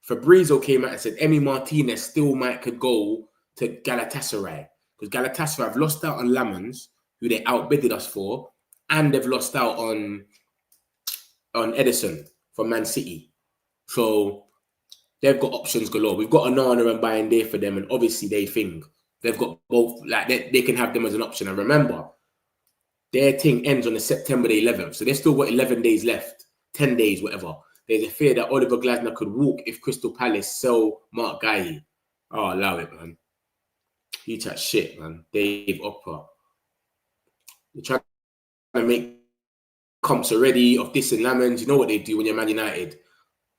Fabrizio came out and said Emi Martinez still could go to Galatasaray. Because Galatasaray have lost out on Lamens, who they outbidded us for, and they've lost out on Ederson from Man City. So they've got options galore. We've got Onana and Bayern for them, and obviously they think they've got both. Like they can have them as an option. And remember, their thing ends on the September the 11th, so they've still got 11 days left, 10 days, whatever. There's a fear that Oliver Glasner could walk if Crystal Palace sell Mark Guy. Oh, allow it, man. He chat shit, man. Dave Opera. They're trying to make comps already of this and Lamens. You know what they do when you're Man United.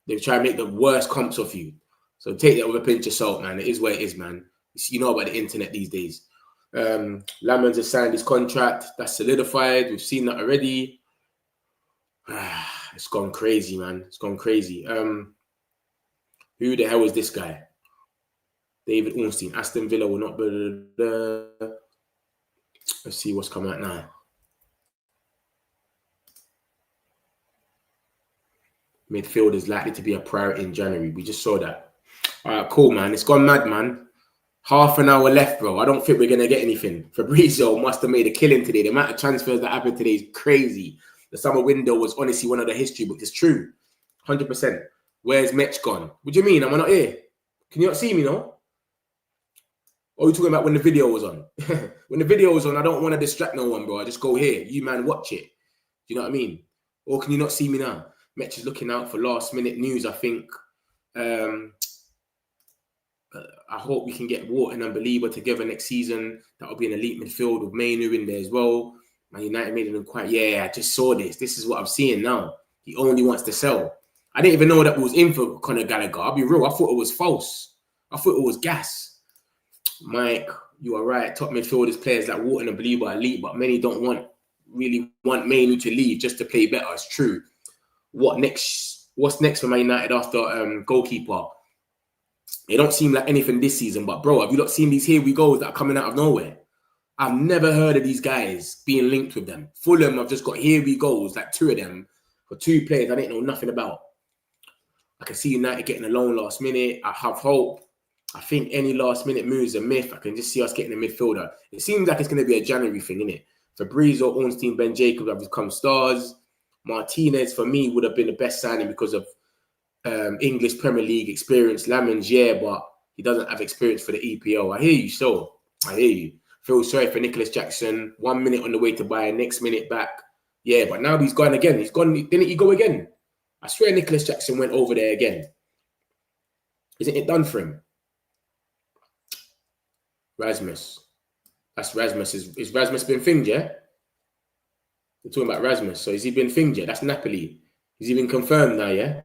They try to make the worst comps of you. So take that with a pinch of salt, man. It is what it is, man. You know about the internet these days. Lamens has signed his contract. That's solidified. We've seen that already. It's gone crazy, man. It's gone crazy. Who the hell is this guy? David Ornstein. Aston Villa will not be... Let's see what's coming out now. Midfield is likely to be a priority in January. We just saw that. All right, cool, man. It's gone mad, man. Half an hour left, bro. I don't think we're going to get anything. Fabrizio must have made a killing today. The amount of transfers that happened today is crazy. The summer window was honestly one of the history books. It's true. 100%. Where's Metch gone? What do you mean? Am I not here? Can you not see me, no? Or are you talking about when the video was on? When the video was on, I don't want to distract no one, bro. I just go here. You, man, watch it. Do you know what I mean? Or can you not see me now? Metch is looking out for last-minute news, I think. I hope we can get Wharton and Belieber together next season. That'll be an elite midfield with Mainu in there as well. Man United made an inquiry. Yeah, I just saw this. This is what I'm seeing now. He only wants to sell. I didn't even know that we was in for Conor Gallagher. I'll be real. I thought it was false. I thought it was gas. Mike, you are right. Top midfielders, players like Wharton and Belieber are elite, but many don't really want Mainu to leave just to play better. It's true. What's next for Man United after goalkeeper? It don't seem like anything this season, but bro, have you not seen these here we goes that are coming out of nowhere? I've never heard of these guys being linked with them. Fulham, I've just got here we goes, like 2 of them, for 2 players I didn't know nothing about. I can see United getting a loan last minute. I have hope. I think any last minute moves a myth. I can just see us getting a midfielder. It seems like it's going to be a January thing, innit? Fabrizio, Ornstein, Ben Jacobs have become stars. Martinez, for me, would have been the best signing because of English Premier League experience. Lamens, yeah, but he doesn't have experience for the EPO. I hear you, so I hear you. Feel sorry for Nicholas Jackson. 1 minute on the way to buy, next minute back. Yeah, but now he's gone again. He's gone. Didn't he go again? I swear Nicholas Jackson went over there again. Isn't it done for him? Rasmus. That's Rasmus. Is Rasmus been thinged, yeah? We're talking about Rasmus. So has he been thinged yet? That's Napoli. Is he been confirmed now, yeah?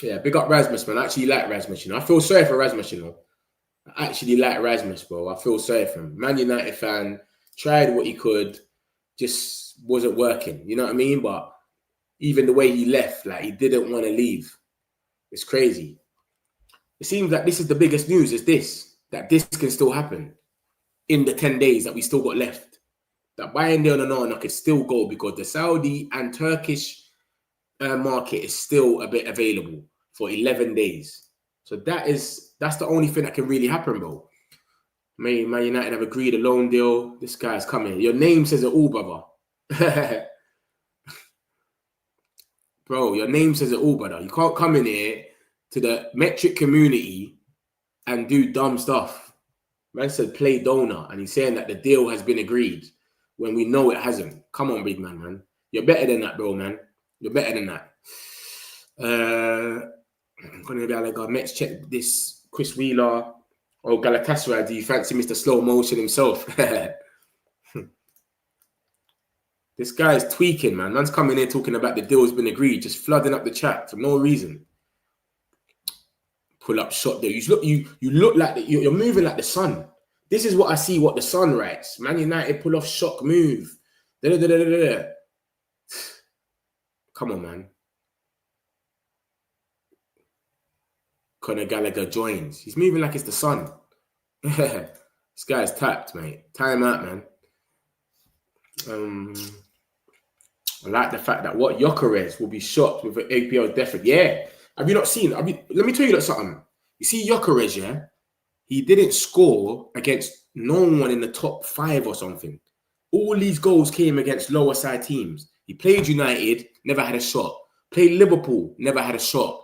Yeah, big up Rasmus, man. I actually like Rasmus, you know. I feel sorry for Rasmus, you know. I actually like Rasmus, bro. I feel sorry for him. Man United fan, tried what he could, just wasn't working. You know what I mean? But even the way he left, like he didn't want to leave. It's crazy. It seems like this is the biggest news, is this, that this can still happen in the 10 days that we still got left. That Bayern and Onana could still go because the Saudi and Turkish market is still a bit available for 11 days. So that's the only thing that can really happen, bro. Man United have agreed a loan deal. This guy's coming. Your name says it all, brother. Bro, your name says it all, brother. You can't come in here to the metric community and do dumb stuff. Man said play donor, and he's saying that the deal has been agreed when we know it hasn't. Come on, big man. You're better than that, bro, man. You're better than that. I'm going to be like, let's check this Chris Wheeler. Oh, Galatasaray, do you fancy Mr. Slow Motion himself? This guy's tweaking, man. Man's coming in talking about the deal's been agreed, just flooding up the chat for no reason. Pull up shot there. You look like you're moving like the Sun. This is what I see. What the Sun writes: Man United pull off shock move. Come on, man. Conor Gallagher joins. He's moving like it's the Sun. This guy's tapped, mate. Time out, man. I like the fact that what Gyökeres will be shocked with an APL definitely. Yeah. Have you not seen? Let me tell you something. You see Gyökeres, yeah? He didn't score against no one in the top 5 or something. All these goals came against lower side teams. He played United, never had a shot. Played Liverpool, never had a shot.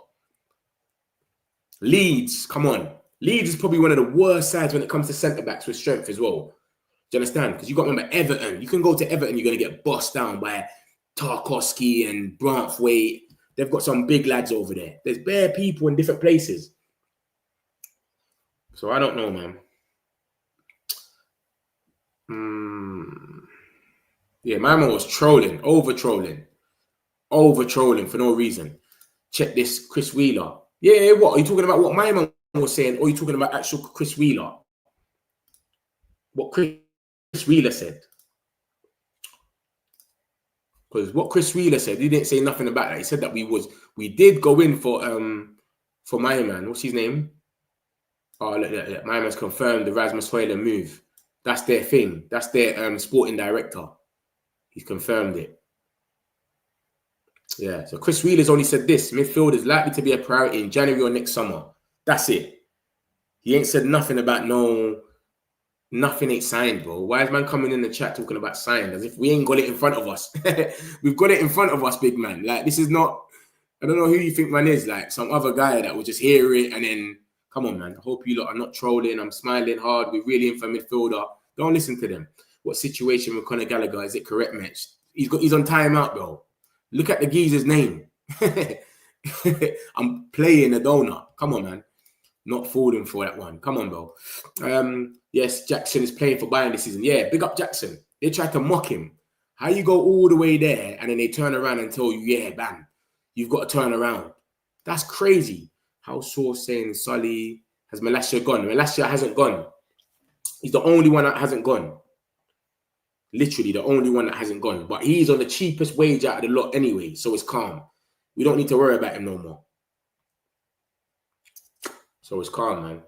Leeds, come on. Leeds is probably one of the worst sides when it comes to centre-backs with strength as well. Do you understand? Because you got to remember Everton. You can go to Everton, you're going to get bossed down by Tarkowski and Branthwaite. They've got some big lads over there. There's bare people in different places. So I don't know, man. Yeah, my man was trolling, over-trolling for no reason. Check this, Chris Wheeler. Yeah, what? Are you talking about what my man was saying, or are you talking about actual Chris Wheeler? What Chris Wheeler said. Because what Chris Wheeler said, he didn't say nothing about that. He said that we did go in for my man. What's his name? Oh, look. My man's confirmed the Rasmus Højlund move. That's their thing. That's their sporting director. He's confirmed it. Yeah, so Chris Wheeler's only said this: midfield is likely to be a priority in January or next summer. That's it. He ain't said nothing about nothing ain't signed, bro. Why is man coming in the chat talking about signed as if we ain't got it in front of us? We've got it in front of us, big man. Like, this is not, I don't know who you think man is, like some other guy that will just hear it and then, come on, man. I hope you lot are not trolling. I'm smiling hard. We're really in for midfielder. Don't listen to them. What situation with Conor Gallagher? Is it correct, Mitch? He's on timeout, bro. Look at the geezer's name. I'm playing a donut. Come on, man. Not falling for that one. Come on, bro. Yes, Jackson is playing for Bayern this season. Yeah, big up Jackson. They tried to mock him. How you go all the way there and then they turn around and tell you, yeah, bam, you've got to turn around. That's crazy. House Source saying Sully, has Malacia gone? Malacia hasn't gone. He's the only one that hasn't gone. Literally the only one that hasn't gone. But he's on the cheapest wage out of the lot anyway, so it's calm. We don't need to worry about him no more. So it's calm, man.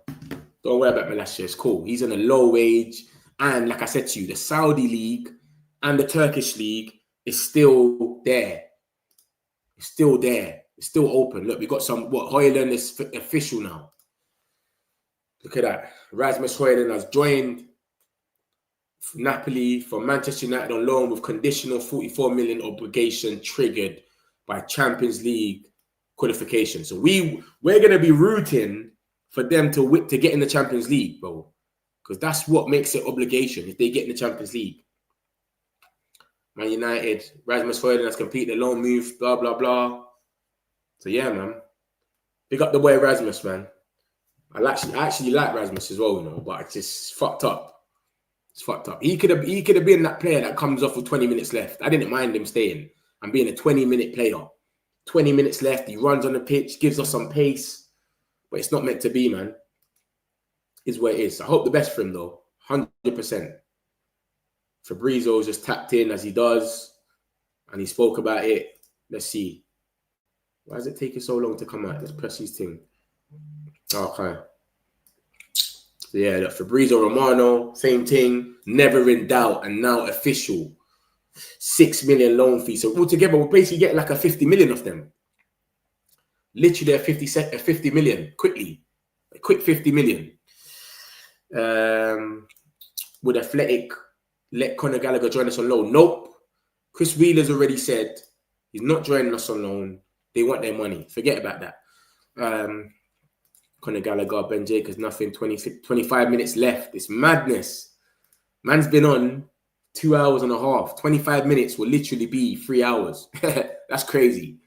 Don't worry about Malacia. It's cool. He's on a low wage. And like I said to you, the Saudi League and the Turkish League is still there. It's still there. It's still open. Look, we got some, Højlund is official now. Look at that. Rasmus Højlund has joined Napoli from Manchester United on loan with conditional 44 million obligation triggered by Champions League qualification. So we're going to be rooting for them to get in the Champions League, bro. Because that's what makes it obligation if they get in the Champions League. Man United, Rasmus Højlund has completed a loan move, blah, blah, blah. So yeah, man. Big up the boy Rasmus, man. I actually like Rasmus as well, you know, but it's just fucked up. It's fucked up. He could have been that player that comes off with 20 minutes left. I didn't mind him staying and being a 20-minute player. 20 minutes left, he runs on the pitch, gives us some pace. But it's not meant to be, man. Is what it is. I hope the best for him, though. 100%. Fabrizio just tapped in as he does. And he spoke about it. Let's see. Why is it taking so long to come out? Let's press his thing. Okay. So yeah, look, Fabrizio Romano, same thing. Never in doubt. And now official. 6 million loan fee. So altogether, we're basically getting like a 50 million of them. Literally a 50 million quickly. A quick 50 million. Would Athletic let Conor Gallagher join us on loan? Nope. Chris Wheeler's already said he's not joining us on loan. They want their money. Forget about that. Conor Gallagher, Ben Jacobs, nothing. 25 minutes left. It's madness. Man's been on 2 hours and a half. 25 minutes will literally be 3 hours. That's crazy.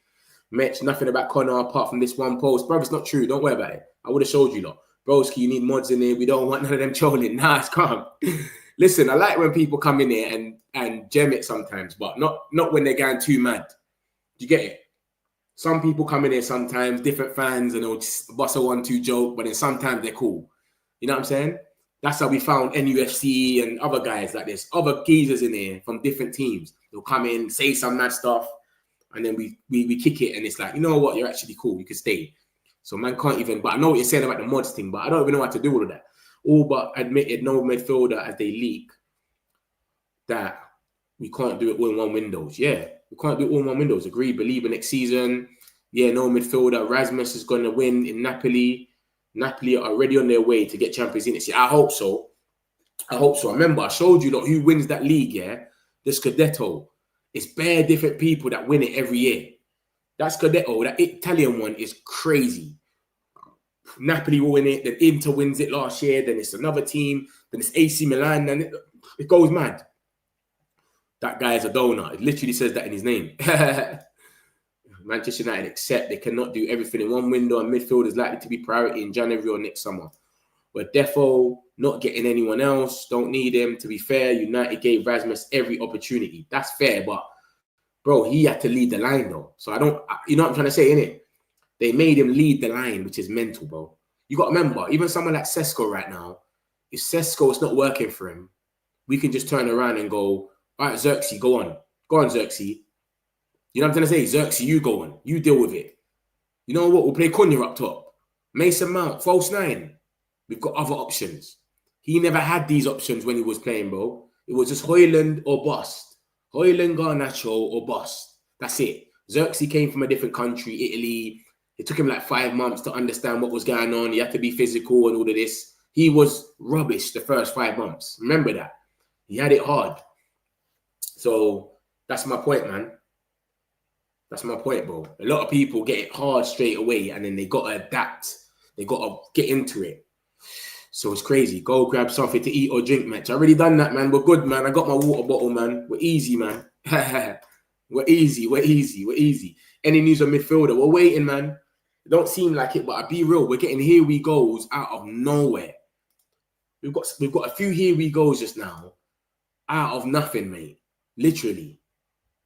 Mitch, nothing about Conor apart from this one post. Bro, it's not true. Don't worry about it. I would have showed you lot. Broski, you need mods in here. We don't want none of them trolling. Nah, it's calm. Listen, I like when people come in here and gem it sometimes, but not when they're going too mad. Do you get it? Some people come in here sometimes, different fans, and they'll just bust a 1-2 joke, but then sometimes they're cool. You know what I'm saying? That's how we found NUFC and other guys like this. Other geezers in here from different teams. They'll come in, say some mad stuff, and then we kick it, and it's like, you know what? You're actually cool. You can stay. So man can't even, but I know what you're saying about the mods thing, but I don't even know how to do all of that. All but admitted no midfielder as they leak that we can't do it all in one windows. Yeah, we can't do it all in one windows. Agree, believe in next season. Yeah, no midfielder. Rasmus is going to win in Napoli. Napoli are already on their way to get Champions League next year. I hope so. I hope so. Remember, I showed you who wins that league, yeah? The Scudetto. It's bare different people that win it every year. That Scudetto, that Italian one, is crazy. Napoli will win it, then Inter wins it last year, then it's another team, then it's AC Milan, and it goes mad. That guy is a donor. It literally says that in his name. Manchester United accept they cannot do everything in one window, and midfield is likely to be priority in January or next summer. We're defo not getting anyone else, don't need him. To be fair, United gave Rasmus every opportunity. That's fair, but bro, he had to lead the line though. So you know what I'm trying to say, innit? They made him lead the line, which is mental, bro. You got to remember, even someone like Sesko right now, if Sesko is not working for him, we can just turn around and go, all right, Xerxes, go on. Go on, Xerxes. You know what I'm trying to say? Xerxes, you go on. You deal with it. You know what? We'll play Cunha up top. Mason Mount, false 9. We've got other options. He never had these options when he was playing, bro. It was just Højlund or bust. Højlund, Garnacho or bust. That's it. Xerxes came from a different country, Italy. It took him like 5 months to understand what was going on. He had to be physical and all of this. He was rubbish the first 5 months. Remember that. He had it hard. So that's my point, man. That's my point, bro. A lot of people get it hard straight away and then they got to adapt. They got to get into it. So it's crazy. Go grab something to eat or drink, match. I already done that, man. We're good, man. I got my water bottle, man. We're easy, man. We're easy. Any news on midfielder? We're waiting, man. It don't seem like it, but I'll be real. We're getting here we goes out of nowhere. We've got a few here we goes just now out of nothing, mate. Literally.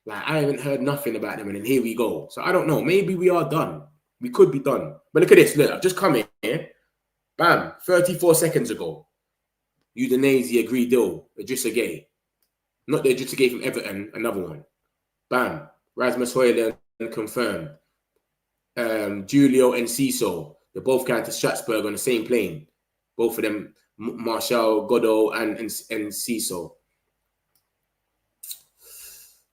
Like, I haven't heard nothing about them, and then here we go. So I don't know. Maybe we are done. We could be done. But look at this. Look, I've just come in here. Bam. 34 seconds ago. Udinese agreed deal. Idrissa Gueye. Not the Idrissa Gueye from Everton. Another one. Bam. Rasmus Højlund confirmed. Julio and Ciso. They're both going to Strasbourg on the same plane. Both of them, Martial, Godot, and Ciso.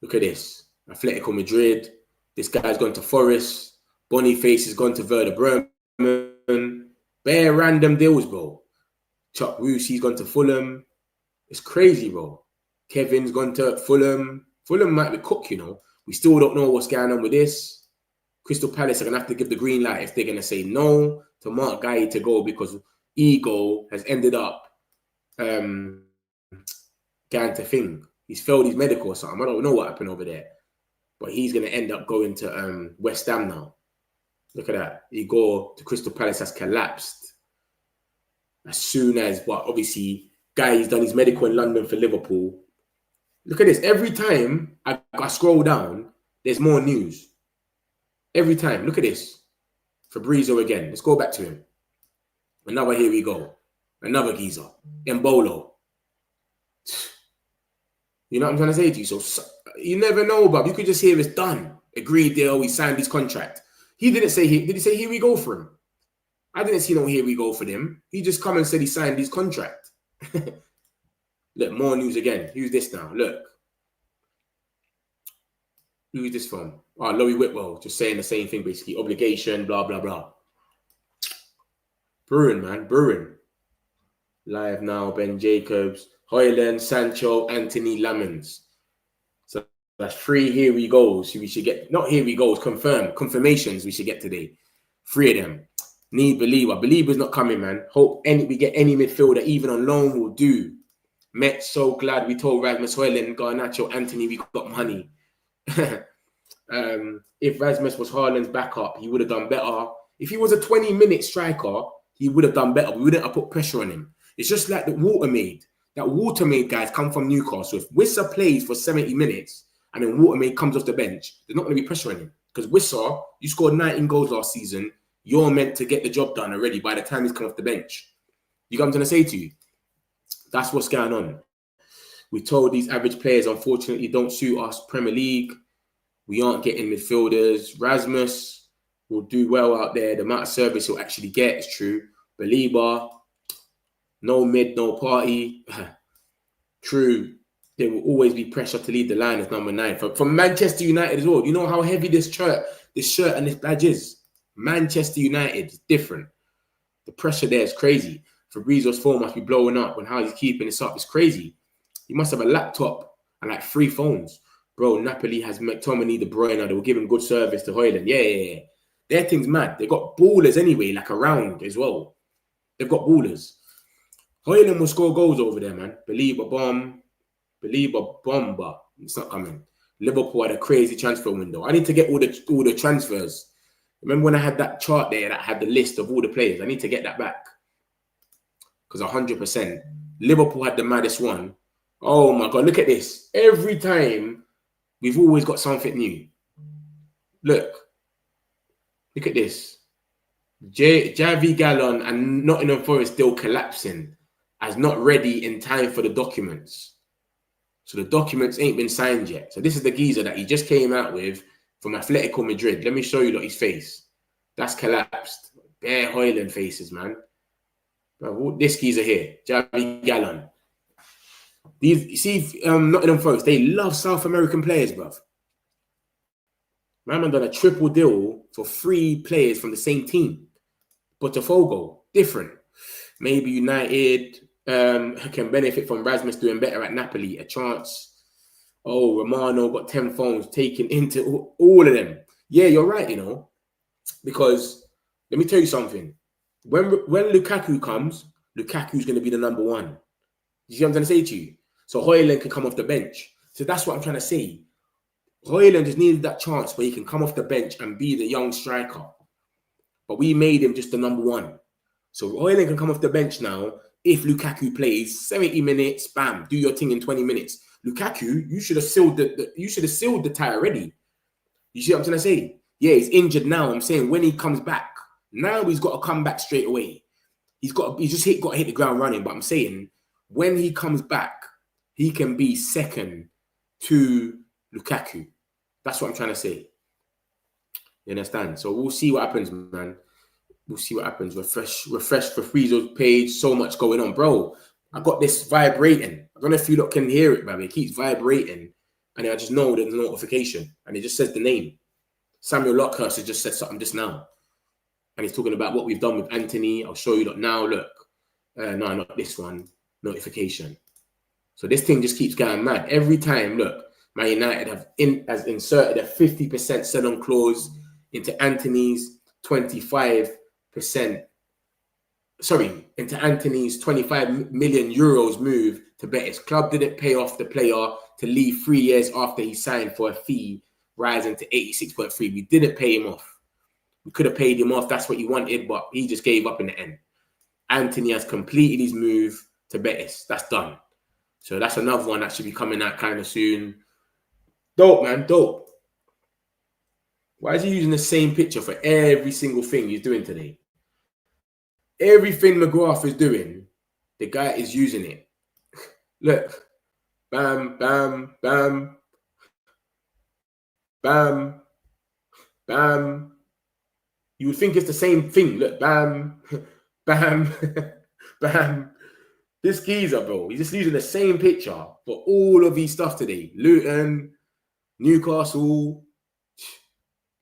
Look at this. Atletico Madrid. This guy's gone to Forest. Boniface has gone to Werder Bremen. Bare random deals, bro. Chuck Roos, he's gone to Fulham. It's crazy, bro. Kevin's gone to Fulham. Fulham might be cooked, you know. We still don't know what's going on with this. Crystal Palace are going to have to give the green light if they're going to say no to Mark Guy to go, because Ego has ended up going to thing. He's failed his medical or something. I don't know what happened over there. But he's going to end up going to West Ham now. Look at that. Ego to Crystal Palace has collapsed. As soon as, well, obviously, Guy's done his medical in London for Liverpool. Look at this. Every time I scroll down, there's more news. Every time. Look at this. Fabrizio again. Let's go back to him. Another here we go. Another geezer. Embolo. You know what I'm trying to say to you? So you never know, Bob. You could just hear it's done. Agreed deal. We signed his contract. He didn't say, did he say here we go for him? I didn't see no here we go for them. He just come and said he signed his contract. Look, more news again. Who's this now? Look. Who is this from? Oh, Laurie Whitwell. Just saying the same thing, basically. Obligation, blah, blah, blah. Bruin, man. Bruin. Live now. Ben Jacobs. Højlund, Sancho, Anthony, Lamens. So that's 3 here we goes. We should get, not here we goes, confirmations we should get today. 3 of them. Need Believer. Believer's not coming, man. Hope we get any midfielder, even on loan, will do. Met, so glad we told Rasmus Højlund, Garnacho, Anthony, we got money. If Rasmus was Haaland's backup, he would have done better. If he was a 20-minute striker, he would have done better. We wouldn't have put pressure on him. It's just like the Watermaid. That Watermaid guys come from Newcastle. If Wissa plays for 70 minutes and then Watermaid comes off the bench, there's not going to be pressure on him. Because Wissa, you scored 19 goals last season. You're meant to get the job done already by the time he's come off the bench. You got what I'm trying to say to you? That's what's going on. We told these average players, unfortunately, don't suit us. Premier League. We aren't getting midfielders. Rasmus will do well out there. The amount of service he'll actually get is true. Belieber, no mid, no party. True. There will always be pressure to lead the line as number 9. From Manchester United as well. You know how heavy this shirt and this badge is? Manchester United is different. The pressure there is crazy. Fabrizio's phone must be blowing up, and how he's keeping this up is crazy. He must have a laptop and like 3 phones. Bro, Napoli has McTominay, De Bruyne. They were giving good service to Højlund. Yeah. Their thing's mad. They got ballers anyway, like around as well. They've got ballers. Højlund will score goals over there, man. Believer bomb, but it's not coming. Liverpool had a crazy transfer window. I need to get all the transfers. Remember when I had that chart there that had the list of all the players? I need to get that back. Because 100%. Liverpool had the maddest one. Oh my God, look at this. Every time, we've always got something new. Look at this. Javi Gallon and Nottingham Forest still collapsing as not ready in time for the documents. So the documents ain't been signed yet. So this is the geezer that he just came out with from Atletico Madrid. Let me show you his face. That's collapsed. Bare Højlund faces, man. Bro, this geezer here, Javi Gallon. These, you see, Nottingham Forest, they love South American players, bruv. Man done a triple deal for 3 players from the same team. Botafogo, different. Maybe United can benefit from Rasmus doing better at Napoli. A chance. Oh, Romano got 10 phones taken into all of them. Yeah, you're right, you know. Because, let me tell you something. When Lukaku comes, Lukaku's going to be the number 1. You see what I'm trying to say to you? So Højlund can come off the bench. So that's what I'm trying to say. Højlund just needed that chance where he can come off the bench and be the young striker. But we made him just the number 1. So Højlund can come off the bench now. If Lukaku plays 70 minutes, bam, do your thing in 20 minutes. Lukaku, you should have sealed the tie already. You see what I'm trying to say? Yeah, he's injured now. I'm saying when he comes back, now he's got to come back straight away. He's got to hit the ground running. But I'm saying when he comes back, he can be second to Lukaku. That's what I'm trying to say. You understand? So we'll see what happens, man. We'll see what happens. Refresh Fabrizio's page. So much going on, bro. I got this vibrating. I don't know if you lot can hear it, man. It keeps vibrating. And I just know there's a notification. And it just says the name. Samuel Lockhurst has just said something just now. And he's talking about what we've done with Anthony. I'll show you that now. Look. No, not this one. Notification. So this thing just keeps going mad. Every time, look, Man United has inserted a 50% sell-on clause into Anthony's 25%. Sorry, into Anthony's 25 million euros move to Betis. Club didn't pay off the player to leave 3 years after he signed for a fee rising to 86.3. We didn't pay him off. We could have paid him off. That's what he wanted, but he just gave up in the end. Anthony has completed his move to Betis. That's done. So that's another one that should be coming out kind of soon. Dope, man. Dope. Why is he using the same picture for every single thing he's doing today? Everything McGrath is doing, the guy is using it. Look. Bam, bam, bam. Bam. Bam. You would think it's the same thing. Look, bam. Bam. Bam. This geezer, bro, he's just using the same picture for all of his stuff today. Luton, Newcastle,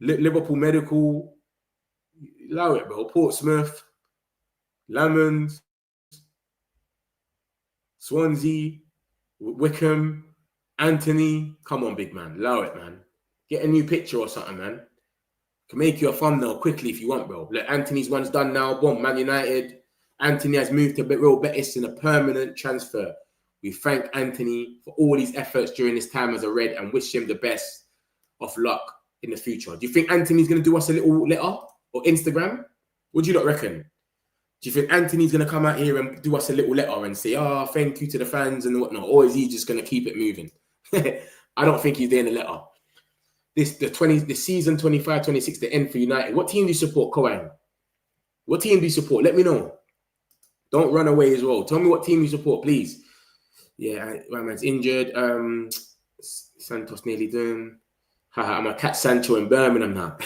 Liverpool Medical. Allow it, bro. Portsmouth, Lamons, Swansea, Wickham, Anthony. Come on, big man. Allow it, man. Get a new picture or something, man. Can make you a thumbnail quickly if you want, bro. Look, Anthony's one's done now. Boom, Man United. Anthony has moved to Real Betis in a permanent transfer. We thank Anthony for all his efforts during his time as a Red and wish him the best of luck in the future. Do you think Anthony's going to do us a little letter or Instagram? What do you not reckon? Do you think Anthony's going to come out here and do us a little letter and say, oh, thank you to the fans and whatnot? Or is he just going to keep it moving? I don't think he's doing a letter. The season 25-26, the end for United. What team do you support, Koang? What team do you support? Let me know. Don't run away as well. Tell me what team you support, please. Yeah, my man's injured. Santos nearly done. I'm going to catch Sancho in Birmingham now.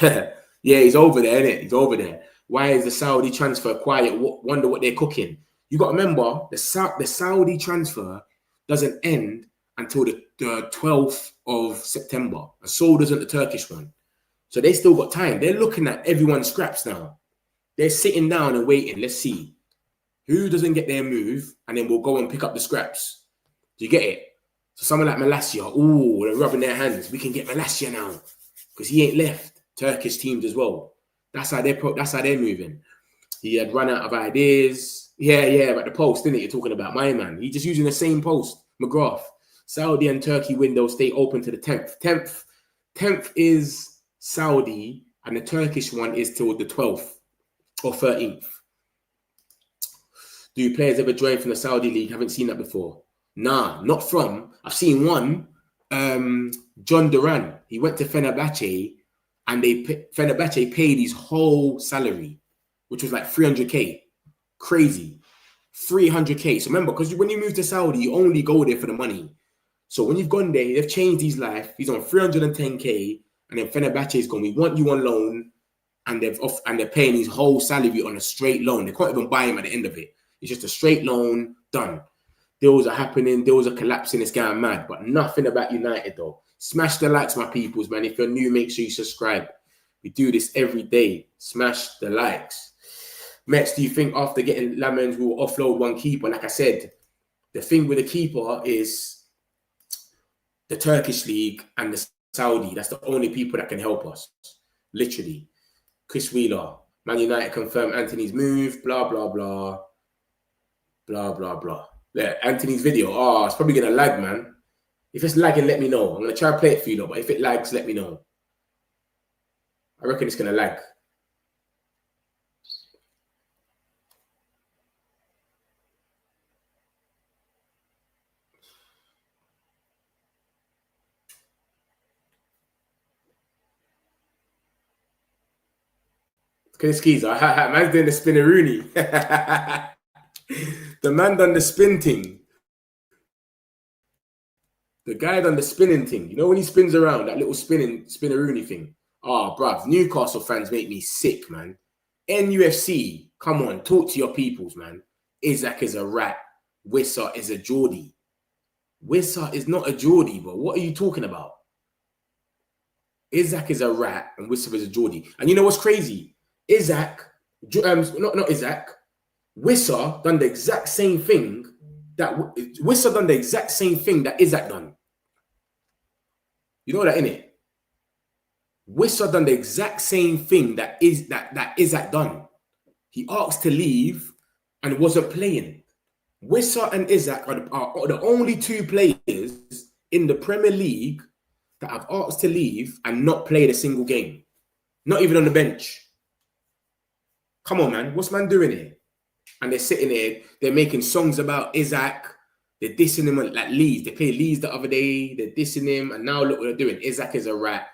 Yeah, he's over there, innit? He's over there. Why is the Saudi transfer quiet? Wonder what they're cooking. You got to remember, the Saudi transfer doesn't end until the 12th of September. And so doesn't the Turkish one. So they still got time. They're looking at everyone's scraps now. They're sitting down and waiting. Let's see. Who doesn't get their move? And then we'll go and pick up the scraps. Do you get it? So someone like Malacia, oh, they're rubbing their hands. We can get Malacia now. Because he ain't left. Turkish teams as well. That's how they're moving. He had run out of ideas. Yeah, but the post, didn't it? You're talking about my man. He's just using the same post. McGrath. Saudi and Turkey windows stay open to the 10th. 10th is Saudi, and the Turkish one is till the 12th or 13th. Do players ever join from the Saudi league? Haven't seen that before. Nah, not from. I've seen one. John Duran. He went to Fenerbahce, and Fenerbahce paid his whole salary, which was like 300k. Crazy. 300k. So remember, because when you move to Saudi, you only go there for the money. So when you've gone there, they've changed his life. He's on 310k, and then Fenerbahce is going, we want you on loan, and they're paying his whole salary on a straight loan. They can't even buy him at the end of it. It's just a straight loan, done. Deals are happening, deals are collapsing, it's going mad. But nothing about United, though. Smash the likes, my peoples, man. If you're new, make sure you subscribe. We do this every day. Smash the likes. Mets, do you think after getting Lamens, we will offload one keeper? Like I said, the thing with the keeper is the Turkish league and the Saudi. That's the only people that can help us. Literally. Chris Wheeler. Man United confirm Anthony's move. Blah, blah, blah. Blah, blah, blah. Yeah, Anthony's video. Oh, it's probably going to lag, man. If it's lagging, let me know. I'm going to try to play it for you, though, but if it lags, let me know. I reckon it's going to lag. Look at this geezer. Man's doing the spinneroonie. The man done the spin thing. The guy done the spinning thing. You know when he spins around, that little spinneroonie thing? Oh, bruv, Newcastle fans make me sick, man. NUFC, come on, talk to your peoples, man. Isaac is a rat. Wissa is a Geordie. Wissa is not a Geordie, bro. What are you talking about? Isaac is a rat and Wissa is a Geordie. And you know what's crazy? Isaac, not Isaac, Wissa done the exact same thing that Isaac done. You know that, innit? Wissa done the exact same thing that Isaac done. He asked to leave and wasn't playing. Wissa and Isaac are the only two players in the Premier League that have asked to leave and not played a single game. Not even on the bench. Come on, man. What's man doing here? And they're sitting there, they're making songs about Isaac. They're dissing him like Leeds. They played Leeds the other day. They're dissing him. And now look what they're doing. Isaac is a rat.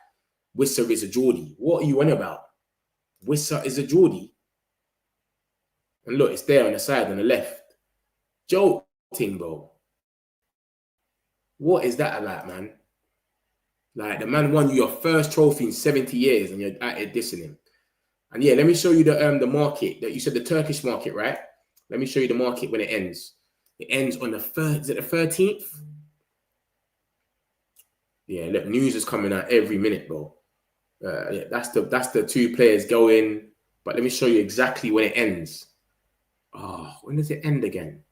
Wissa is a Geordie. What are you on about? Wissa is a Geordie. And look, it's there on the side on the left. Jolting, bro. What is that about, man? Like, the man won you your first trophy in 70 years and you're out here dissing him. And yeah, let me show you the market. That you said the Turkish market, right? Let me show you the market when it ends. It ends on the 3rd. Is it the 13th? Yeah, look, news is coming out every minute, bro. Yeah, that's the two players going. But let me show you exactly when it ends. Oh, when does it end again?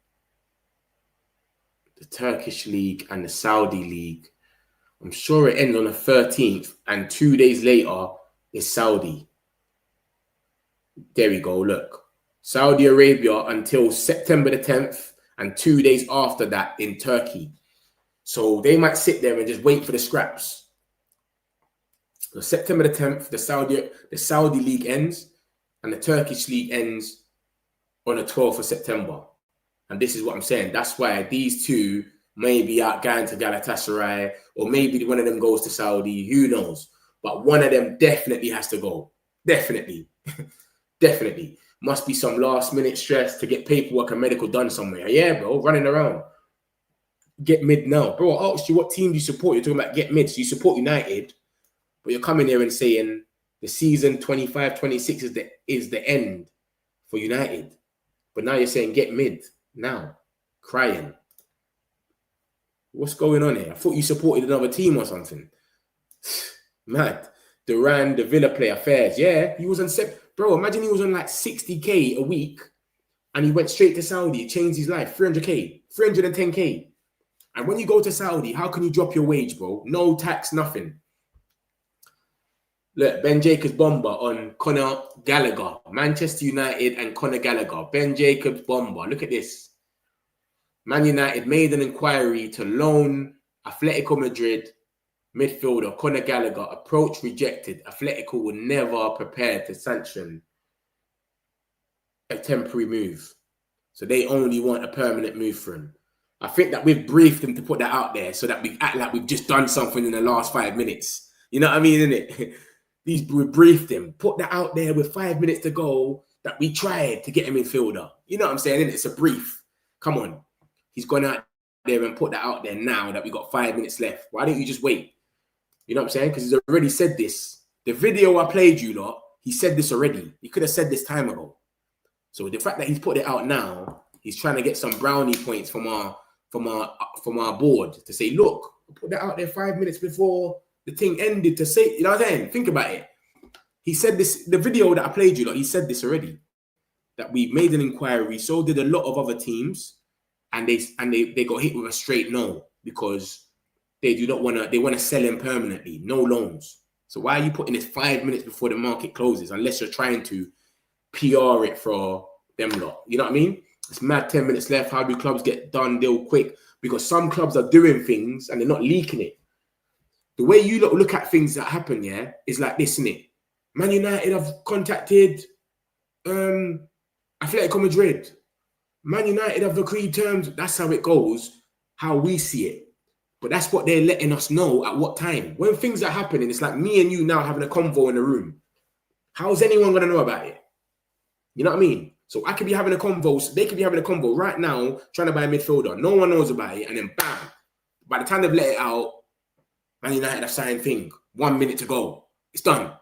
The Turkish league and the Saudi league. I'm sure it ends on the 13th, and 2 days later is Saudi. There we go. Look, Saudi Arabia until September the 10th, and 2 days after that in Turkey. So they might sit there and just wait for the scraps. So September the 10th, the Saudi league ends, and the Turkish league ends on the 12th of September. And this is what I'm saying. That's why these two may be out going to Galatasaray, or maybe one of them goes to Saudi. Who knows? But one of them definitely has to go. Definitely. Definitely. Must be some last minute stress to get paperwork and medical done somewhere. Yeah, bro, running around. Get mid now. Bro, I asked you what team do you support. You're talking about get mid. So you support United, but you're coming here and saying the season 25-26 is the end for United. But now you're saying get mid now. Crying. What's going on here? I thought you supported another team or something. Mad. Duran, the Villa player, Fairs. Yeah, he was on... Bro, imagine he was on like 60K a week and he went straight to Saudi. It changed his life. 300K, 310K. And when you go to Saudi, how can you drop your wage, bro? No tax, nothing. Look, Ben Jacobs bomber on Conor Gallagher. Manchester United and Conor Gallagher. Ben Jacobs bomber. Look at this. Man United made an inquiry to loan Atletico Madrid midfielder Conor Gallagher. Approach rejected. Atletico were never prepared to sanction a temporary move. So they only want a permanent move for him. I think that we've briefed them to put that out there so that we act like we've just done something in the last 5 minutes. You know what I mean, innit? We briefed him. Put that out there with 5 minutes to go that we tried to get him midfielder. You know what I'm saying, innit? It's a brief. Come on. He's gone out there and put that out there now that we got 5 minutes left. Why don't you just wait? You know what I'm saying? Because he's already said this. The video I played you lot, he said this already. He could have said this time ago. So the fact that he's put it out now, He's trying to get some brownie points from our board to say, look, put that out there 5 minutes before the thing ended to say, you know what I'm saying? Think about it. He said this, the video that I played you, like, he said this already, that we made an inquiry. So did a lot of other teams, and they got hit with a straight no, because they do not want to, they want to sell him permanently, no loans. So why are you putting this 5 minutes before the market closes, unless you're trying to PR it for them lot? You know what I mean? It's mad, 10 minutes left. How do clubs get done deal quick? Because some clubs are doing things and they're not leaking it. The way you look at things that happen, yeah, is like this, isn't it? Man United have contacted Atletico Madrid. Man United have agreed terms. That's how it goes, how we see it. But that's what they're letting us know at what time. When things are happening, it's like me and you now having a convo in the room. How's anyone going to know about it? You know what I mean? So I could be having a convo. They could be having a convo right now, trying to buy a midfielder. No one knows about it. And then bam, by the time they've let it out, Man United have signed thing. 1 minute to go. It's done.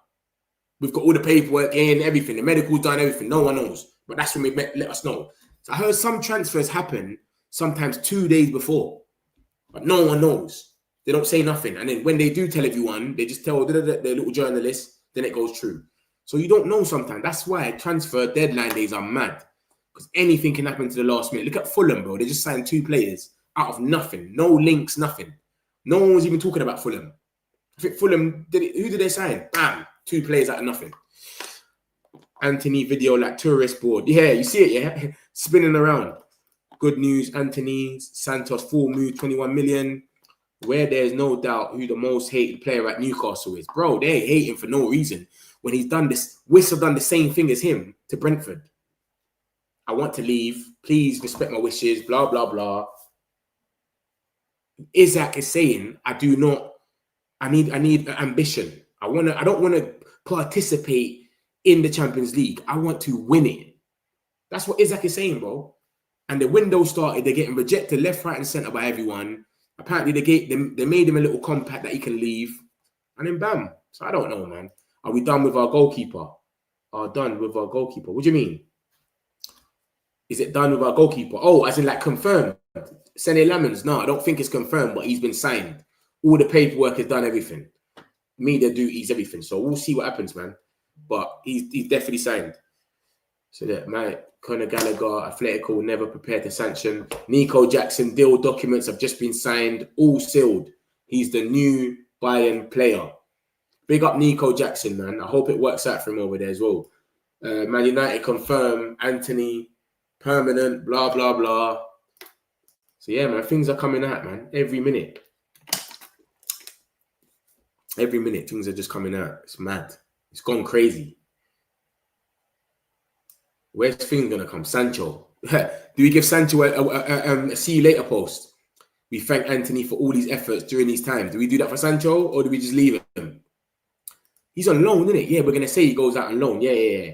We've got all the paperwork in, everything. The medical's done, everything. No one knows. But that's when they let us know. So I heard some transfers happen sometimes 2 days before. But no one knows. They don't say nothing. And then when they do tell everyone, they just tell their little journalists, then it goes true. So you don't know sometimes. That's why transfer deadline days are mad. Because anything can happen to the last minute. Look at Fulham, bro. They just signed 2 players out of nothing. No links, nothing. No one was even talking about Fulham. I think Fulham, who did they sign? Bam. 2 players out of nothing. Anthony video like tourist board. Yeah, you see it, yeah? Spinning around. Good news, Anthony Santos, full move, 21 million. Where there's no doubt who the most hated player at Newcastle is. Bro, they hate him for no reason. When he's done this, Whistle done the same thing as him to Brentford. I want to leave. Please respect my wishes. Blah, blah, blah. Isaac is saying, I need ambition. I don't want to participate in the Champions League. I want to win it. That's what Isaac is saying, bro. And the window started. They're getting rejected left, right, and centre by everyone. Apparently, they made him a little compact that he can leave. And then bam. So I don't know, man. Are we done with our goalkeeper? Done with our goalkeeper. What do you mean? Is it done with our goalkeeper? Oh, as in like confirmed. Sene Lamens. No, I don't think it's confirmed, but he's been signed. All the paperwork is done, everything. Media duties, everything. So we'll see what happens, man. But he's definitely signed. So that Mike Conor Gallagher, Atletico never prepared to sanction. Nico Jackson deal documents have just been signed, all sealed. He's the new Bayern player. Big up Nico Jackson, man. I hope it works out for him over there as well. Man United confirm Anthony permanent, blah, blah, blah. So yeah, man, things are coming out, man. Every minute. Every minute, things are just coming out. It's mad. It's gone crazy. Where's things gonna come? Sancho. Do we give Sancho a see you later post? We thank Anthony for all these efforts during these times. Do we do that for Sancho or do we just leave him? He's on loan, isn't it? Yeah, we're gonna say he goes out on loan. Yeah.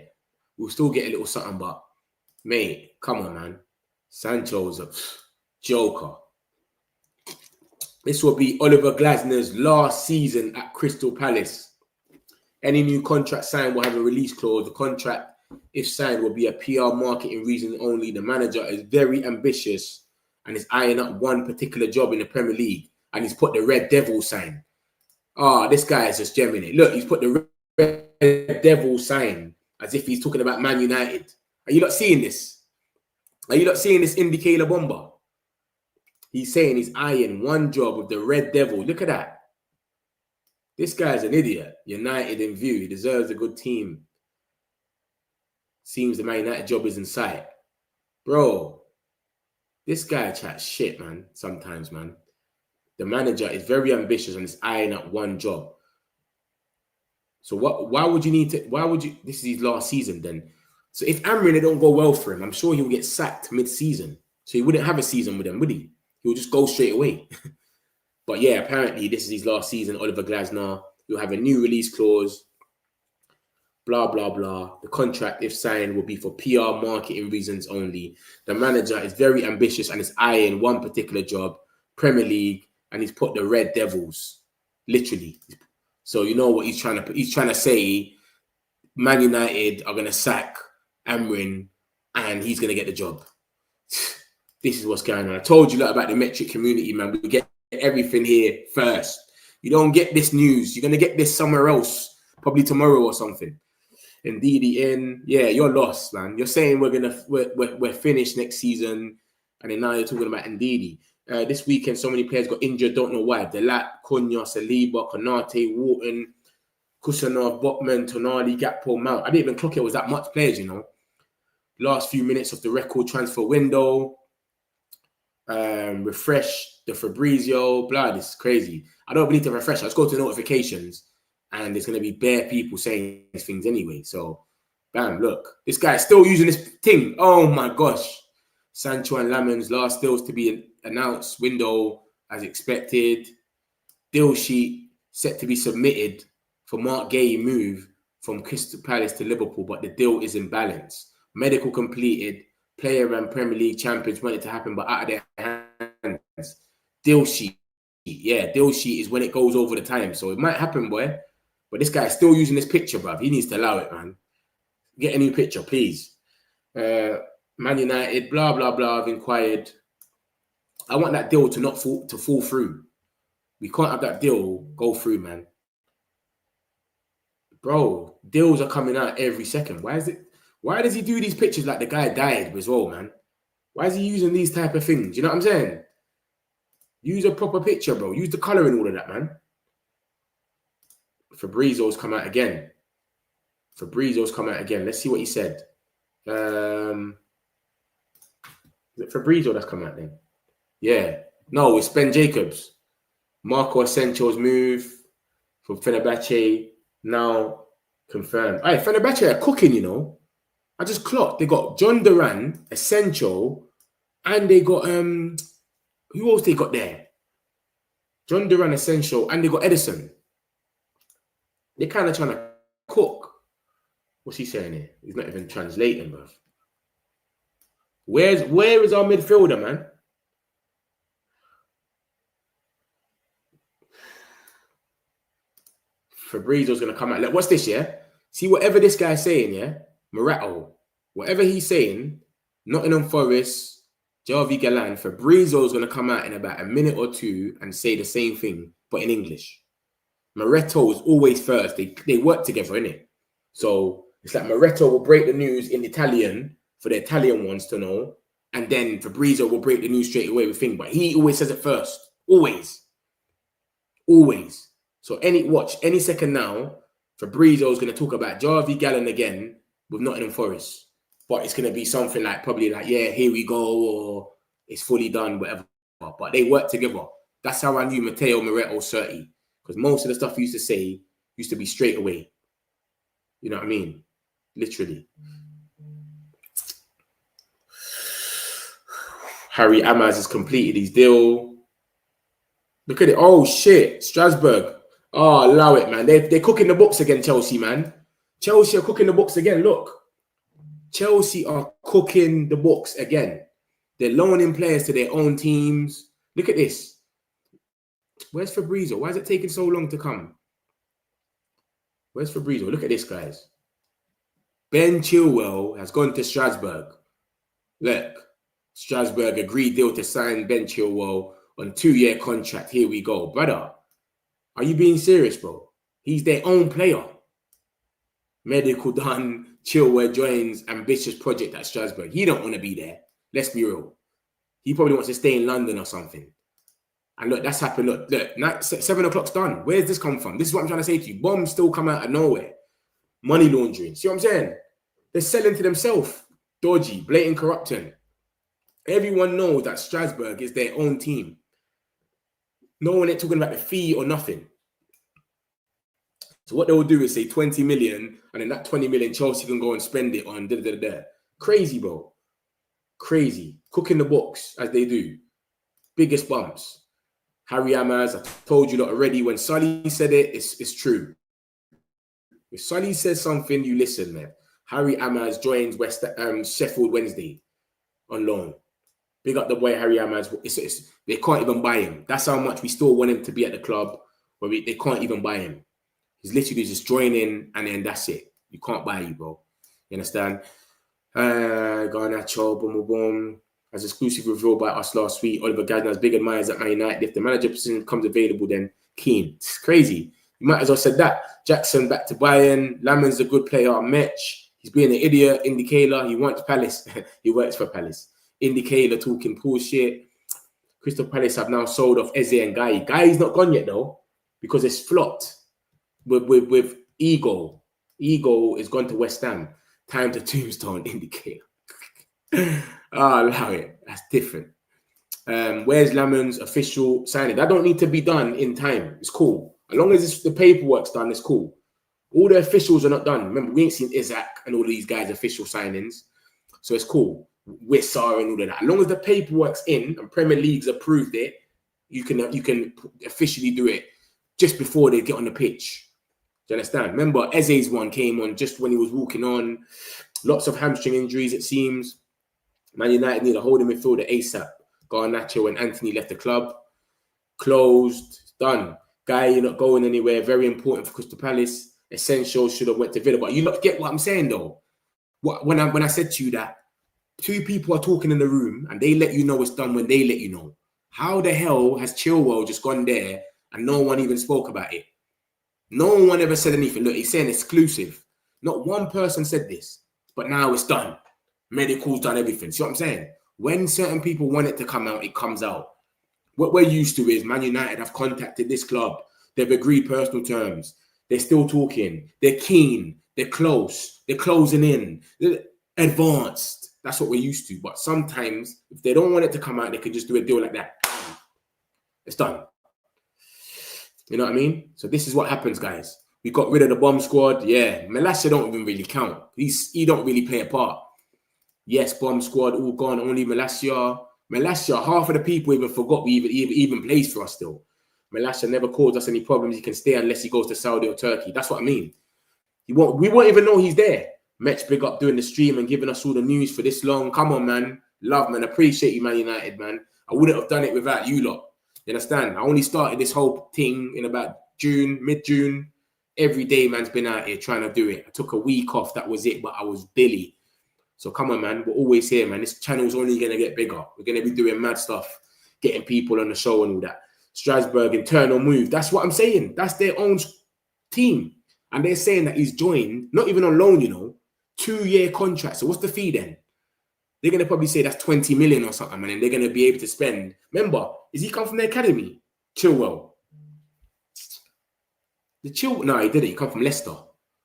We'll still get a little something, but mate, come on, man. Sancho's a joker. This will be Oliver Glasner's last season at Crystal Palace. Any new contract signed will have a release clause. The contract, if signed, will be a PR marketing reason only. The manager is very ambitious and is eyeing up one particular job in the Premier League. And he's put the Red Devil sign. This guy is just gemming it. Look, he's put the Red Devil sign as if he's talking about Man United. Are you not seeing this? Are you not seeing this indicator bomber? He's saying he's eyeing one job with the Red Devil. Look at that. This guy's an idiot. United in view. He deserves a good team. Seems the Man United job is in sight. Bro, this guy chats shit, man, sometimes, man. The manager is very ambitious and is eyeing up one job. So why would you, this is his last season then. So if Amrin, it don't go well for him, I'm sure he'll get sacked mid-season. So he wouldn't have a season with them, would he? He'll just go straight away. But yeah, apparently this is his last season, Oliver Glasner. He'll have a new release clause. Blah, blah, blah. The contract, if signed, will be for PR marketing reasons only. The manager is very ambitious and is eyeing one particular job, Premier League, and he's put the Red Devils, literally. So you know what he's trying to put? He's trying to say Man United are going to sack Amrin and he's going to get the job. This is what's going on. I told you a lot about the metric community, man. We get everything here first. You don't get this news. You're going to get this somewhere else, probably tomorrow or something. Ndidi in. Yeah, you're lost, man. You're saying we're finished next season, and then now you're talking about Ndidi. This weekend, so many players got injured. Don't know why. Delat, Cunha, Saliba, Konate, Wharton, Kusanov, Botman, Tonali, Gakpo, Mount. I didn't even clock it was that much players, you know. Last few minutes of the record transfer window. Refresh the Fabrizio. Blah, this is crazy. I don't need to refresh. I just go to notifications, and there's going to be bare people saying these things anyway. So, bam, look. This guy's still using this thing. Oh, my gosh. Sancho and Lamens, last deals to be announced. Window as expected. Deal sheet set to be submitted for Mark Gay move from Crystal Palace to Liverpool, but the deal is in balance. Medical completed. Player and Premier League champions want it to happen, but out of their hands. Deal sheet. Yeah, deal sheet is when it goes over the time. So it might happen, boy. But this guy's still using this picture, bruv. He needs to allow it, man. Get a new picture, please. Man United, blah, blah, blah, I've inquired. I want that deal to not fall through. We can't have that deal go through, man. Bro, deals are coming out every second. Why does he do these pictures like the guy died as well, man? Why is he using these type of things? You know what I'm saying? Use a proper picture, bro. Use the colour and all of that, man. Fabrizio's come out again. Let's see what he said. Is it Fabrizio that's come out then? Yeah. No, it's Ben Jacobs. Marco Asensio's move from Fenerbahce now confirmed. Hey, Fenerbahce are cooking, you know. I just clocked. They got John Duran, Asensio, and they got who else they got there? John Duran, Asensio, and they got Edison. They're kind of trying to cook. What's he saying here? He's not even translating, bruv. Where is our midfielder, man? Fabrizio's going to come out. Look, what's this, yeah? See, whatever this guy's saying, yeah? Morato, whatever he's saying, Nottingham Forest, Javi Galan, Fabrizio's going to come out in about a minute or two and say the same thing, but in English. Morato is always first. They work together, innit? So it's like Morato will break the news in Italian for the Italian ones to know, and then Fabrizio will break the news straight away with thing. But he always says it first. Always. Always. So any second now, Fabrizio is going to talk about Javi Gallen again with Nottingham Forest. But it's going to be something like, probably like, yeah, here we go, or it's fully done, whatever. But they work together. That's how I knew Matteo Moretto 30. Because most of the stuff he used to say used to be straight away. You know what I mean? Literally. Harry Amaz has completed his deal. Look at it. Oh, shit. Strasbourg. Oh, allow it, man. They're cooking the books again, Chelsea, man. Chelsea are cooking the books again. Look. Chelsea are cooking the books again. They're loaning players to their own teams. Look at this. Where's Fabrizio? Why is it taking so long to come? Where's Fabrizio? Look at this, guys. Ben Chilwell has gone to Strasbourg. Look. Strasbourg agreed deal to sign Ben Chilwell on 2-year contract. Here we go. Brother, are you being serious, bro? He's their own player. Medical done. Chilwell joins ambitious project at Strasbourg. He don't want to be there. Let's be real. He probably wants to stay in London or something. And look, that's happened. Look, 7 o'clock's done. Where's this come from? This is what I'm trying to say to you. Bombs still come out of nowhere. Money laundering. See what I'm saying? They're selling to themselves. Dodgy, blatant corrupting. Everyone knows that Strasbourg is their own team. No one ain't talking about the fee or nothing. So what they will do is say 20 million, and then that 20 million Chelsea can go and spend it on da-da-da-da. Crazy, bro. Crazy. Cooking the books as they do. Biggest bumps. Harry Amaz, I told you that already. When Sully said it, it's true. If Sully says something, you listen, man. Harry Amaz joins Sheffield Wednesday on loan. Big up the boy Harry Amaz. They can't even buy him. That's how much we still want him to be at the club, where they can't even buy him. He's literally just joining, and then that's it. You can't buy you, bro. You understand? Garnacho, boom, boom, boom. as exclusive revealed by us last week, Oliver Gardner's big admirers at Man United. If the manager position becomes available, then keen. It's crazy. You might as well said that. Jackson back to Bayern. Lamon's a good player. Metch. He's being an idiot. Indicator. He wants Palace. He works for Palace. Indicator talking bullshit. Crystal Palace have now sold off Eze and Guy. Guy's not gone yet though, because it's flopped with Ego. Ego is gone to West Ham. Time to Tombstone. Indicator. Allow it. That's different. Where's Lamon's official signing? That don't need to be done in time. It's cool. As long as the paperwork's done, it's cool. All the officials are not done. Remember, we ain't seen Isaac and all these guys' official signings. So it's cool. Wissa and all of that. As long as the paperwork's in and Premier League's approved it, you can officially do it just before they get on the pitch. Do you understand? Remember, Eze's one came on just when he was walking on. Lots of hamstring injuries, it seems. Man United need a holding midfielder ASAP. Garnacho and Anthony left the club. Closed. Done. Guy, you're not going anywhere. Very important for Crystal Palace. Essential, should have went to Villa. But you not get what I'm saying, though. When I said to you that two people are talking in the room and they let you know it's done when they let you know. How the hell has Chilwell just gone there and no one even spoke about it? No one ever said anything. Look, he's saying exclusive. Not one person said this. But now it's done. Medical's done everything. See what I'm saying? When certain people want it to come out, it comes out. What we're used to is Man United have contacted this club. They've agreed personal terms. They're still talking. They're keen. They're close. They're closing in. They're advanced. That's what we're used to. But sometimes, if they don't want it to come out, they can just do a deal like that. It's done. You know what I mean? So this is what happens, guys. We got rid of the bomb squad. Yeah, Malacia don't even really count. He don't really play a part. Yes, bomb squad, all gone. Only Malacia. Malacia, half of the people even forgot we even plays for us still. Malacia never caused us any problems. He can stay unless he goes to Saudi or Turkey. That's what I mean. We won't even know he's there. Metch, big up doing the stream and giving us all the news for this long. Come on, man. Love, man. Appreciate you, Man United, man. I wouldn't have done it without you lot. You understand? I only started this whole thing in about June, mid-June. Every day, man's been out here trying to do it. I took a week off. That was it, but I was Billy. So come on, man. We're always here, man. This channel's only going to get bigger. We're going to be doing mad stuff, getting people on the show and all that. Strasbourg, internal move. That's what I'm saying. That's their own team. And they're saying that he's joined, not even on loan, you know, 2-year contract. So what's the fee then? They're going to probably say that's 20 million or something, man. And they're going to be able to spend. Remember, is he come from the academy? Chilwell. No, he didn't. He come from Leicester.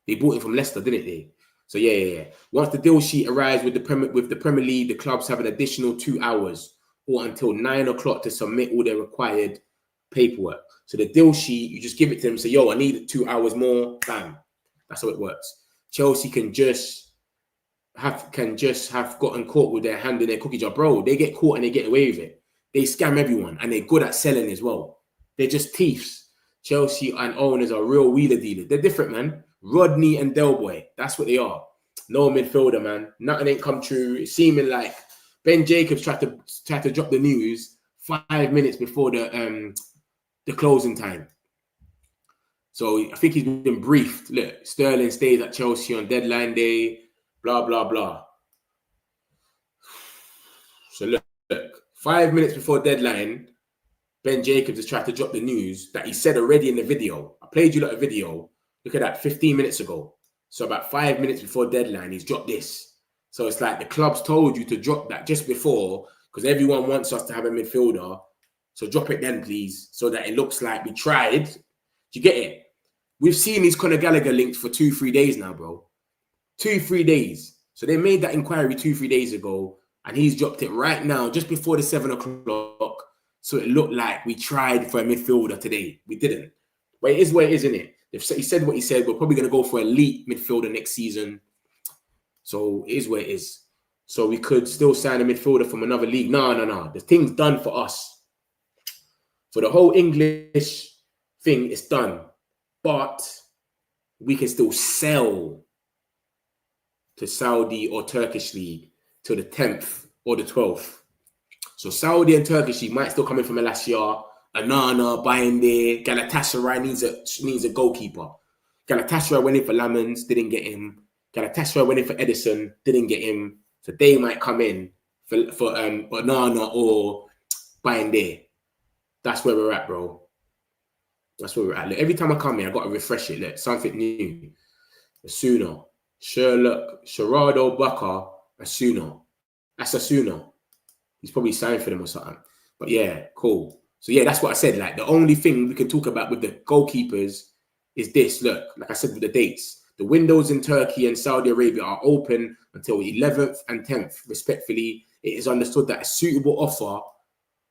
They bought him from Leicester, didn't they? So yeah. Once the deal sheet arrives with the Premier League, the clubs have an additional 2 hours or until 9 o'clock to submit all their required paperwork. So the deal sheet, you just give it to them. Say, yo, I need 2 hours more. Bam. That's how it works. Chelsea can just have gotten caught with their hand in their cookie jar, bro. They get caught and they get away with it. They scam everyone and they're good at selling as well. They're just thieves. Chelsea and owners are real wheeler dealers. They're different, man. Rodney and Del Boy. That's what they are. No midfielder, man. Nothing ain't come true. It's seeming like Ben Jacobs tried to drop the news 5 minutes before the closing time. So I think he's been briefed. Look, Sterling stays at Chelsea on deadline day. Blah, blah, blah. So look, 5 minutes before deadline, Ben Jacobs has tried to drop the news that he said already in the video. I played you like a video. Look at that, 15 minutes ago. So about 5 minutes before deadline, he's dropped this. So it's like the clubs told you to drop that just before because everyone wants us to have a midfielder. So drop it then, please, so that it looks like we tried. Do you get it? We've seen these Conor Gallagher links for 2-3 days now, bro. 2-3 days. So they made that inquiry 2-3 days ago, and he's dropped it right now, just before the 7 o'clock. So it looked like we tried for a midfielder today. We didn't. But it is what it is, isn't it? If he said what he said, we're probably going to go for elite midfielder next season. So it is what it is. So we could still sign a midfielder from another league. No. The thing's done for us. For the whole English thing, it's done. But we can still sell to Saudi or Turkish league till the 10th or the 12th. So Saudi and Turkish league might still come in from Malacia. Anana buying there. Galatasaray needs a goalkeeper. Galatasaray went in for Lamens, didn't get him. Galatasaray went in for Edison, didn't get him. So they might come in for Banana or Bayern. That's where we're at, bro. That's where we're at. Look, every time I come here, I got to refresh it. Look, something new. Asuna, Sherlock, Sherrado, Baka, Asuna. That's Asuna. He's probably signed for them or something. But yeah, cool. So yeah, that's what I said. Like, the only thing we can talk about with the goalkeepers is this. Look, like I said with the dates, the windows in Turkey and Saudi Arabia are open until 11th and 10th, respectfully. It is understood that a suitable offer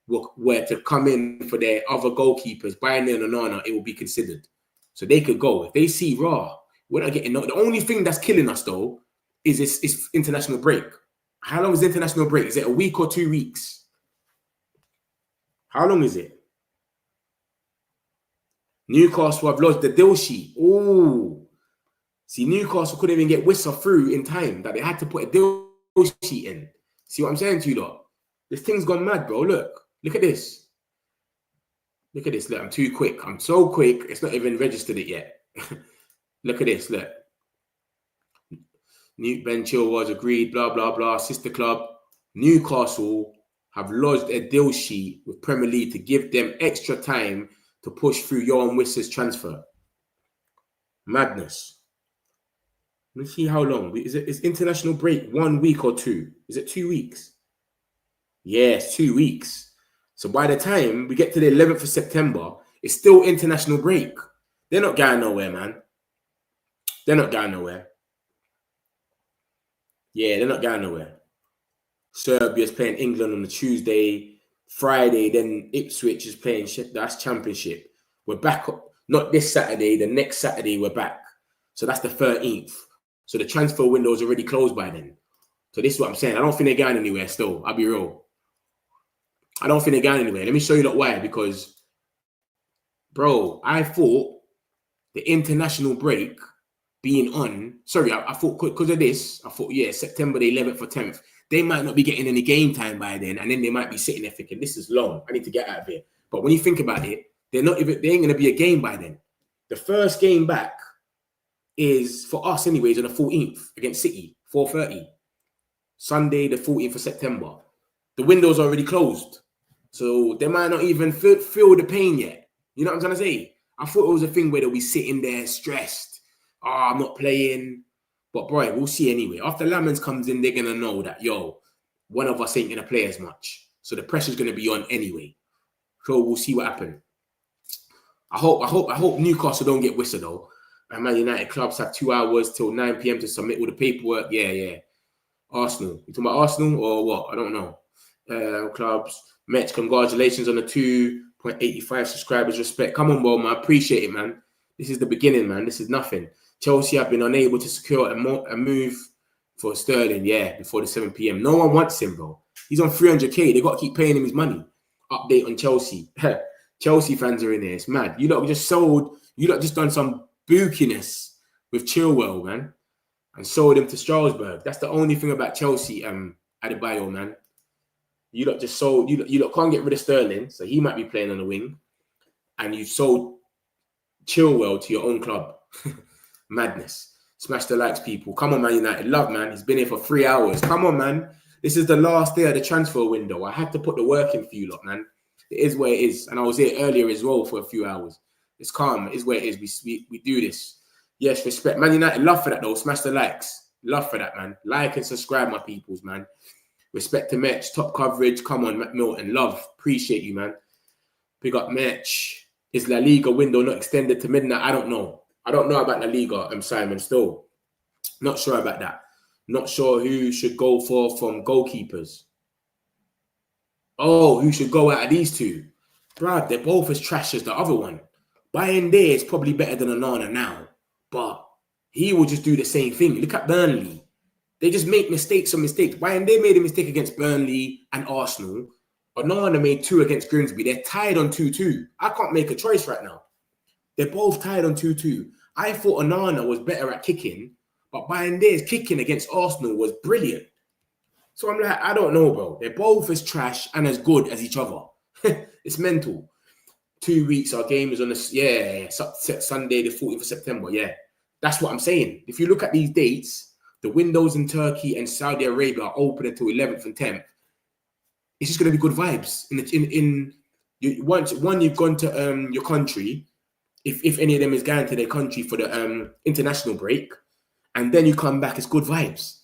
were to come in for their other goalkeepers, Bayern and Onana, it will be considered. So they could go. If they see raw, we're not getting no. The only thing that's killing us though is this international break. How long is the international break? Is it a week or 2 weeks? How long is it? Newcastle have lost the deal sheet. Oh, see, Newcastle couldn't even get Wissa through in time. That they had to put a deal sheet in. See what I'm saying to you, lot? This thing's gone mad, bro. Look at this. Look at this. Look, I'm too quick. I'm so quick. It's not even registered it yet. Look at this. Look. Newt Ben Chilwell agreed. Blah blah blah. Sister club. Newcastle have lodged a deal sheet with Premier League to give them extra time to push through Johan Wissa's transfer. Madness. Let me see how long. Is international break 1 week or 2? Is it 2 weeks? Yes, 2 weeks. So by the time we get to the 11th of September, it's still international break. They're not going nowhere, man. They're not going nowhere. Yeah, they're not going nowhere. Serbia's playing England on the Tuesday. Friday, then Ipswich is playing shit. That's championship. We're back. Not this Saturday. The next Saturday, we're back. So that's the 13th. So the transfer window is already closed by then. So this is what I'm saying. I don't think they're going anywhere still. I'll be real. I don't think they're going anywhere. Let me show you why. Because, bro, I thought the international break being on, sorry, I thought because of this, I thought, yeah, September the 11th or 10th, they might not be getting any game time by then, and then they might be sitting there thinking, this is long, I need to get out of here. But when you think about it, they ain't going to be a game by then. The first game back is, for us anyways, on the 14th against City, 4:30. Sunday, the 14th of September. The window's already closed. So they might not even feel the pain yet. You know what I'm trying to say? I thought it was a thing where they'll be sitting there stressed. Oh, I'm not playing. But, bro, we'll see anyway. After Lamans comes in, they're going to know that, yo, one of us ain't going to play as much. So the pressure's going to be on anyway. So we'll see what happens. I hope Newcastle don't get Wissa, though. And Man United clubs have 2 hours till 9 p.m. to submit all the paperwork. Yeah. Arsenal. You talking about Arsenal or what? I don't know. Clubs. Mets, congratulations on the 2.85 subscribers. Respect. Come on, bro, man. I appreciate it, man. This is the beginning, man. This is nothing. Chelsea have been unable to secure a move for Sterling, before the 7 p.m. No one wants him, bro. He's on 300k. They got to keep paying him his money. Update on Chelsea. Chelsea fans are in there. It's mad. You lot just done some bookiness with Chilwell, man, and sold him to Strasbourg. That's the only thing about Chelsea, Adebayo, man. You lot just sold. You lot can't get rid of Sterling, so he might be playing on the wing, and you sold Chilwell to your own club. Madness. Smash the likes, people. Come on, Man United. Love, man. He's been here for 3 hours. Come on, man. This is the last day of the transfer window. I had to put the work in for you lot, man. It is where it is. And I was here earlier as well for a few hours. It's calm. It is where it is. We do this. Yes, respect. Man United, love for that, though. Smash the likes. Love for that, man. Like and subscribe, my peoples, man. Respect to Metch. Top coverage. Come on, Matt Milton. Love. Appreciate you, man. Big up, Metch. Is La Liga window not extended to midnight? I don't know. I don't know about La Liga, Simon, still. Not sure about that. Not sure who should go from goalkeepers. Oh, who should go out of these two? Bruh, they're both as trash as the other one. Bayern there is probably better than Onana now. But he will just do the same thing. Look at Burnley. They just make mistakes on mistakes. Bayern, they made a mistake against Burnley and Arsenal. Onana made 2 against Grimsby. They're tied on 2-2. I can't make a choice right now. They're both tied on 2-2. I thought Onana was better at kicking, but Bayern's kicking against Arsenal was brilliant. So I'm like, I don't know, bro. They're both as trash and as good as each other. It's mental. 2 weeks, our game is on Sunday, the 14th of September. Yeah, that's what I'm saying. If you look at these dates, the windows in Turkey and Saudi Arabia are open until 11th and 10th. it's just going to be good vibes. Once you've gone to your country, if any of them is going to their country for the international break, and then you come back, it's good vibes.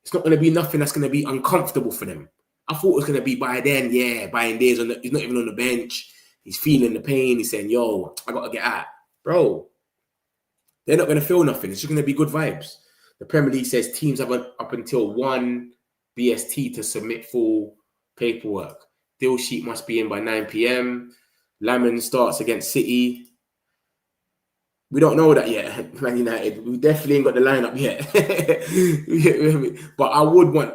It's not going to be nothing that's going to be uncomfortable for them. I thought it was going to be by then, by days, he's not even on the bench. He's feeling the pain. He's saying, yo, I got to get out. Bro, they're not going to feel nothing. It's just going to be good vibes. The Premier League says teams have up until 1 BST to submit full paperwork. Deal sheet must be in by 9 p.m. Lammen starts against City. We don't know that yet, Man United. We definitely ain't got the lineup yet. But I would want,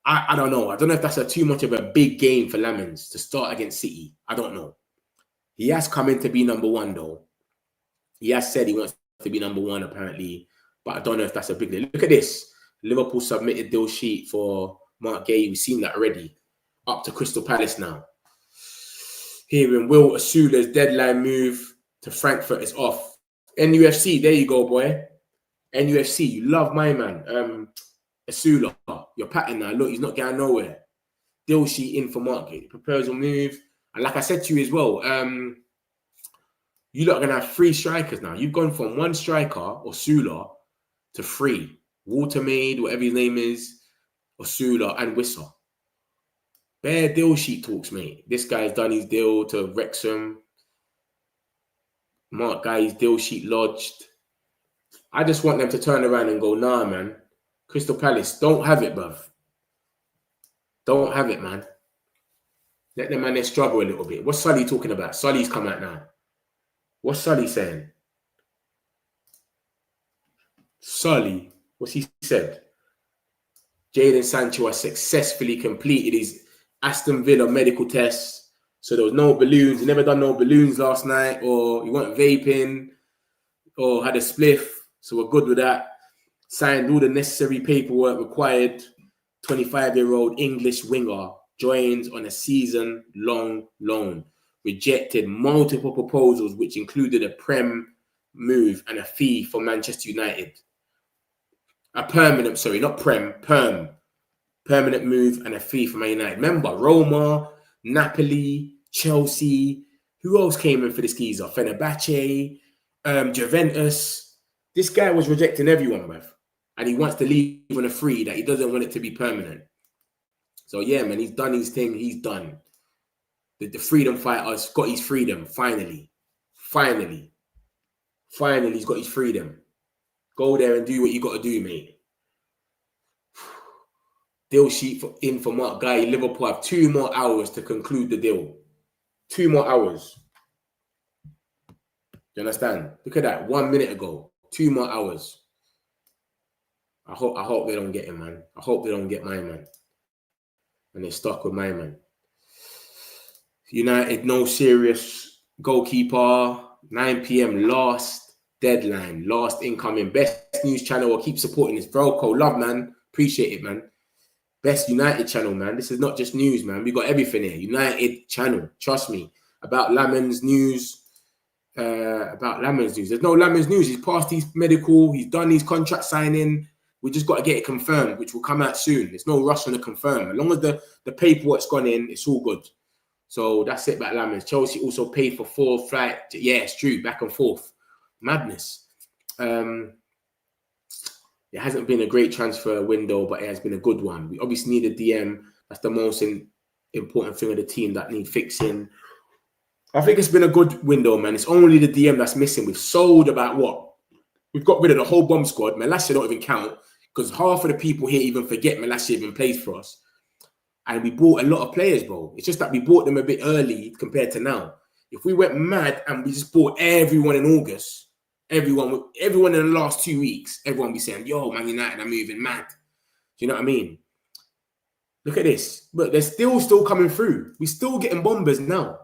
I don't know. I don't know if that's too much of a big game for Lamens to start against City. I don't know. He has come in to be number one, though. He has said he wants to be number one, apparently. But I don't know if that's a big deal. Look at this. Liverpool submitted deal sheet for Mark Gay. We've seen that already. Up to Crystal Palace now. Here in Will Asula's deadline move to Frankfurt is off. NUFC, there you go, boy. NUFC, you love my man. Asula, your pattern now. Look, he's not going nowhere. Deal sheet in for Mark Gay. Proposal move. And like I said to you as well, you lot are going to have 3 strikers now. You've gone from 1 striker, Osula, to 3. Watermaid, whatever his name is, Osula, and Whistle. Bare deal sheet talks, mate. This guy's done his deal to Wrexham. Mark Guy's deal sheet lodged. I just want them to turn around and go, nah, man. Crystal Palace, don't have it, bruv. Don't have it, man. Let them man, they struggle a little bit. What's Sully talking about? Sully's come out now. What's Sully saying? Sully, what's he said? Jadon Sancho has successfully completed his Aston Villa medical tests. So there was no balloons. He never done no balloons last night, or he went vaping, or had a spliff. So we're good with that. Signed all the necessary paperwork required. 25-year-old English winger joins on a season-long loan. Rejected multiple proposals, which included a Prem move and a fee for Manchester United. A permanent, sorry, not Prem, Perm. Permanent move and a fee for Man United. Remember, Roma, Napoli, Chelsea. Who else came in for this geezer? Fenerbahce, Juventus. This guy was rejecting everyone, bruv. And he wants to leave on a free that he doesn't want it to be permanent. So, yeah, man, he's done his thing. He's done. The freedom fighter's got his freedom, finally. Finally, he's got his freedom. Go there and do what you got to do, mate. Deal sheet in for Mark Guy. Liverpool have 2 more hours to conclude the deal. 2 more hours. You understand? Look at that. 1 minute ago. 2 more hours. I hope they don't get him, man. I hope they don't get my man. And they're stuck with my man. United, no serious. Goalkeeper. 9 p.m. last deadline. Last incoming. Best news channel. I'll keep supporting this. Broco, love, man. Appreciate it, man. Best United channel, man. This is not just news, man. We got everything here. United channel. Trust me. About Lammens news. There's no Lammens news. He's passed his medical. He's done his contract signing. We just got to get it confirmed, which will come out soon. There's no rush on the confirm. As long as the paperwork's gone in, it's all good. So that's it about Lammens. Chelsea also paid for 4 flights. Yeah, it's true. Back and forth. Madness. It hasn't been a great transfer window, but it has been a good one. We obviously need a DM. That's the most important thing of the team that need fixing. I think it's been a good window, man. It's only the DM that's missing. We've sold about what? We've got rid of the whole bomb squad. Malacia don't even count because half of the people here even forget Malacia even plays for us. And we bought a lot of players, bro. It's just that we bought them a bit early compared to now. If we went mad and we just bought everyone in August, everyone in the last 2 weeks, everyone be saying, yo, Man United are moving mad. Do you know what I mean? Look at this. But they're still coming through. We're still getting bombers now.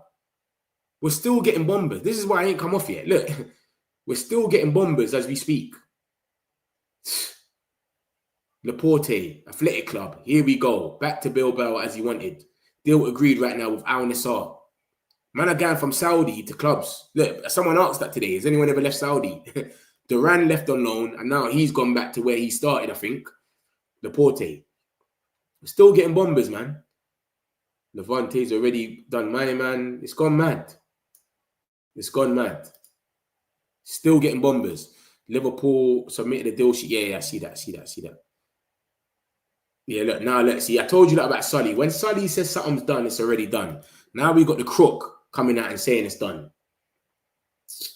We're still getting bombers. This is why I ain't come off yet. Look, we're still getting bombers as we speak. Laporte, Athletic Club. Here we go. Back to Bilbao as he wanted. Deal agreed right now with Al Nassr. Man are going from Saudi to clubs. Look, someone asked that today. Has anyone ever left Saudi? Duran left on loan, and now he's gone back to where he started, I think. Laporte. We're still getting bombers, man. Levante's already done my man. It's gone mad. It's gone mad. Still getting bombers. Liverpool submitted a deal sheet. Yeah, I see that. Yeah, look, now let's see. I told you that about Sully. When Sully says something's done, it's already done. Now we got the crook coming out and saying it's done.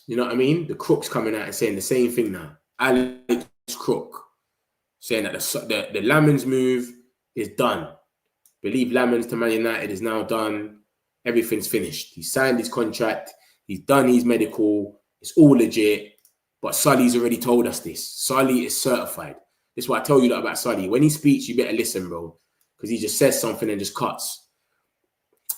You know what I mean? The crook's coming out and saying the same thing now. Alex Crook saying that the Lamens move is done. Believe Lamens to Man United is now done. Everything's finished. He signed his contract. He's done his medical. It's all legit. But Sully's already told us this. Sully is certified. This is what I tell you about Sully. When he speaks, you better listen, bro. Because he just says something and just cuts.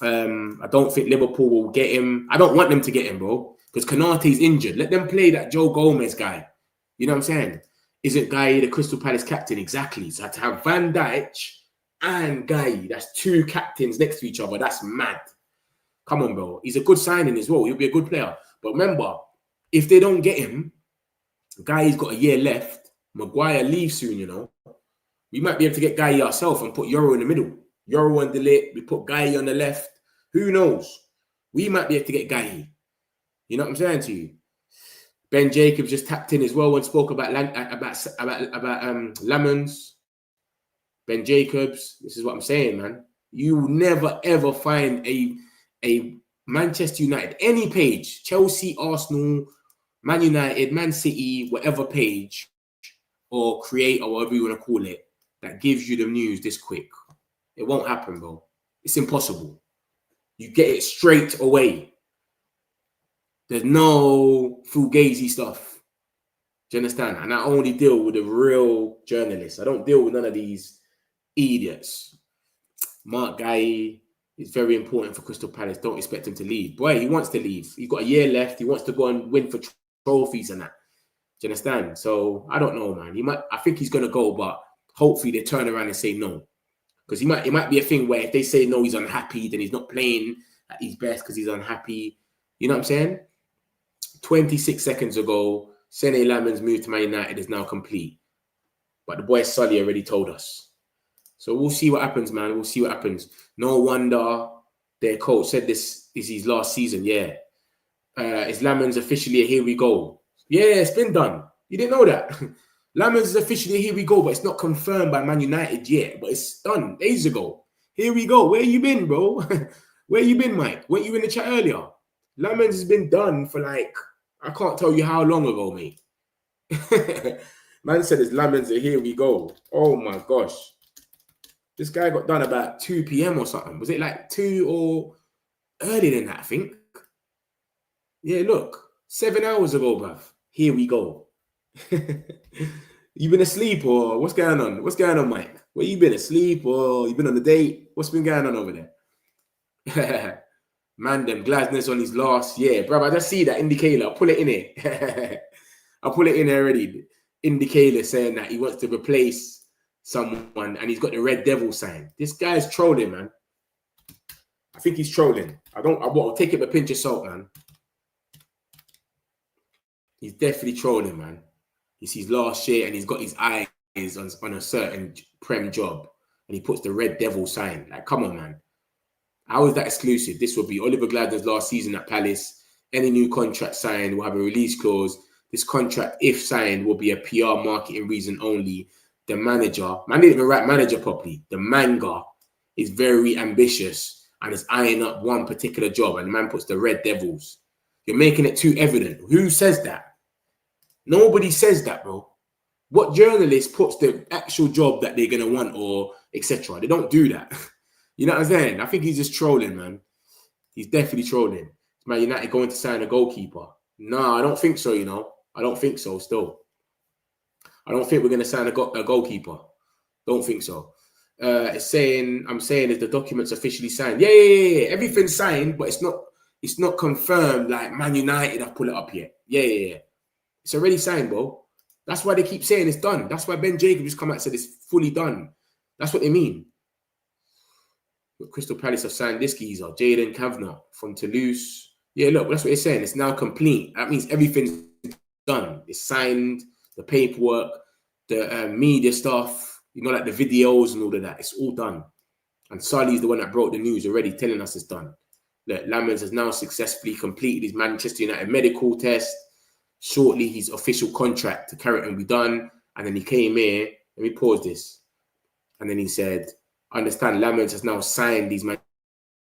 I don't think Liverpool will get him. I don't want them to get him, bro. Because Konate's injured. Let them play that Joe Gomez guy. You know what I'm saying? Isn't Guy the Crystal Palace captain? Exactly. So to have Van Dijk and Guy, that's two captains next to each other. That's mad. Come on, bro. He's a good signing as well. He'll be a good player. But remember, if they don't get him, Guy's got a year left. Maguire leaves soon, you know. We might be able to get Guy ourselves and put Euro in the middle. Euro on the left. We put Guy on the left. Who knows? We might be able to get Guy. You know what I'm saying to you? Ben Jacobs just tapped in as well and spoke about Lamens. Ben Jacobs, this is what I'm saying, man. You will never ever find a Manchester United, any page, Chelsea, Arsenal, Man United, Man City, whatever page, or create, or whatever you want to call it, that gives you the news this quick. It won't happen, bro. It's impossible. You get it straight away. There's no fugazi stuff. Do you understand? And I only deal with the real journalists. I don't deal with none of these idiots. Mark Guy is very important for Crystal Palace. Don't expect him to leave. Boy, he wants to leave. He's got a year left. He wants to go and win for trophies and that. Do you understand? So I don't know, man. I think he's gonna go, but hopefully they turn around and say no. Because it might be a thing where if they say no, he's unhappy, then he's not playing at his best because he's unhappy. You know what I'm saying? 26 seconds ago, Sene Laman's move to Man United is now complete. But the boy Sully already told us. So we'll see what happens, man. We'll see what happens. No wonder their coach said this is his last season. Yeah. Is Laman's officially a here we go? Yeah, it's been done. You didn't know that? Laman's is officially a here we go, but it's not confirmed by Man United yet. But it's done days ago. Here we go. Where you been, bro? Where you been, Mike? Weren't you in the chat earlier? Laman's has been done for like, I can't tell you how long ago, mate. Man said it's Laman's a here we go. Oh my gosh. This guy got done about 2 p.m. or something. Was it like 2 or earlier than that, I think? Yeah, look. 7 hours ago, bruv. Here we go. You been asleep or what's going on? What's going on, Mike? Where you been, asleep or you been on a date? What's been going on over there? Man, them Glasnow's on his last year. Bruv, I just see that indicator. I'll pull it in here. I'll pull it in already. Indicator saying that he wants to replace someone and he's got the Red Devil sign. This guy's trolling, man. I think he's trolling. I'll take it with a pinch of salt, man. He's definitely trolling, man. It's his last year and he's got his eyes on a certain Prem job and he puts the Red Devil sign. Like, come on, man. How is that exclusive? This will be Oliver Gladden's last season at Palace. Any new contract signed will have a release clause. This contract, if signed, will be a PR marketing reason only. The manager, man didn't even write manager properly. The manga is very ambitious and is eyeing up one particular job and the man puts the Red Devils. You're making it too evident. Who says that? Nobody says that, bro. What journalist puts the actual job that they're going to want or etc.? They don't do that. You know what I'm saying? I think he's just trolling, man. He's definitely trolling. Man United going to sign a goalkeeper. No, I don't think so, you know. I don't think so still. I don't think we're going to sign a goalkeeper. Don't think so. I'm saying is the documents officially signed. Yeah. Everything's signed, but it's not confirmed like Man United have put it up yet. Yeah. It's already signed, bro. That's why they keep saying it's done. That's why Ben Jacobs has come out and said it's fully done. That's what they mean. But Crystal Palace have signed this geezer, Jaden Kavanagh from Toulouse. Yeah, look, that's what they're saying. It's now complete. That means everything's done. It's signed, the paperwork, the media stuff, you know, like the videos and all of that. It's all done. And Sully's the one that broke the news already, telling us it's done. Look, Lamens has now successfully completed his Manchester United medical test. Shortly, his official contract to Carrington will be done. And then he came here. Let me pause this. And then he said, I understand Lamens has now signed his Man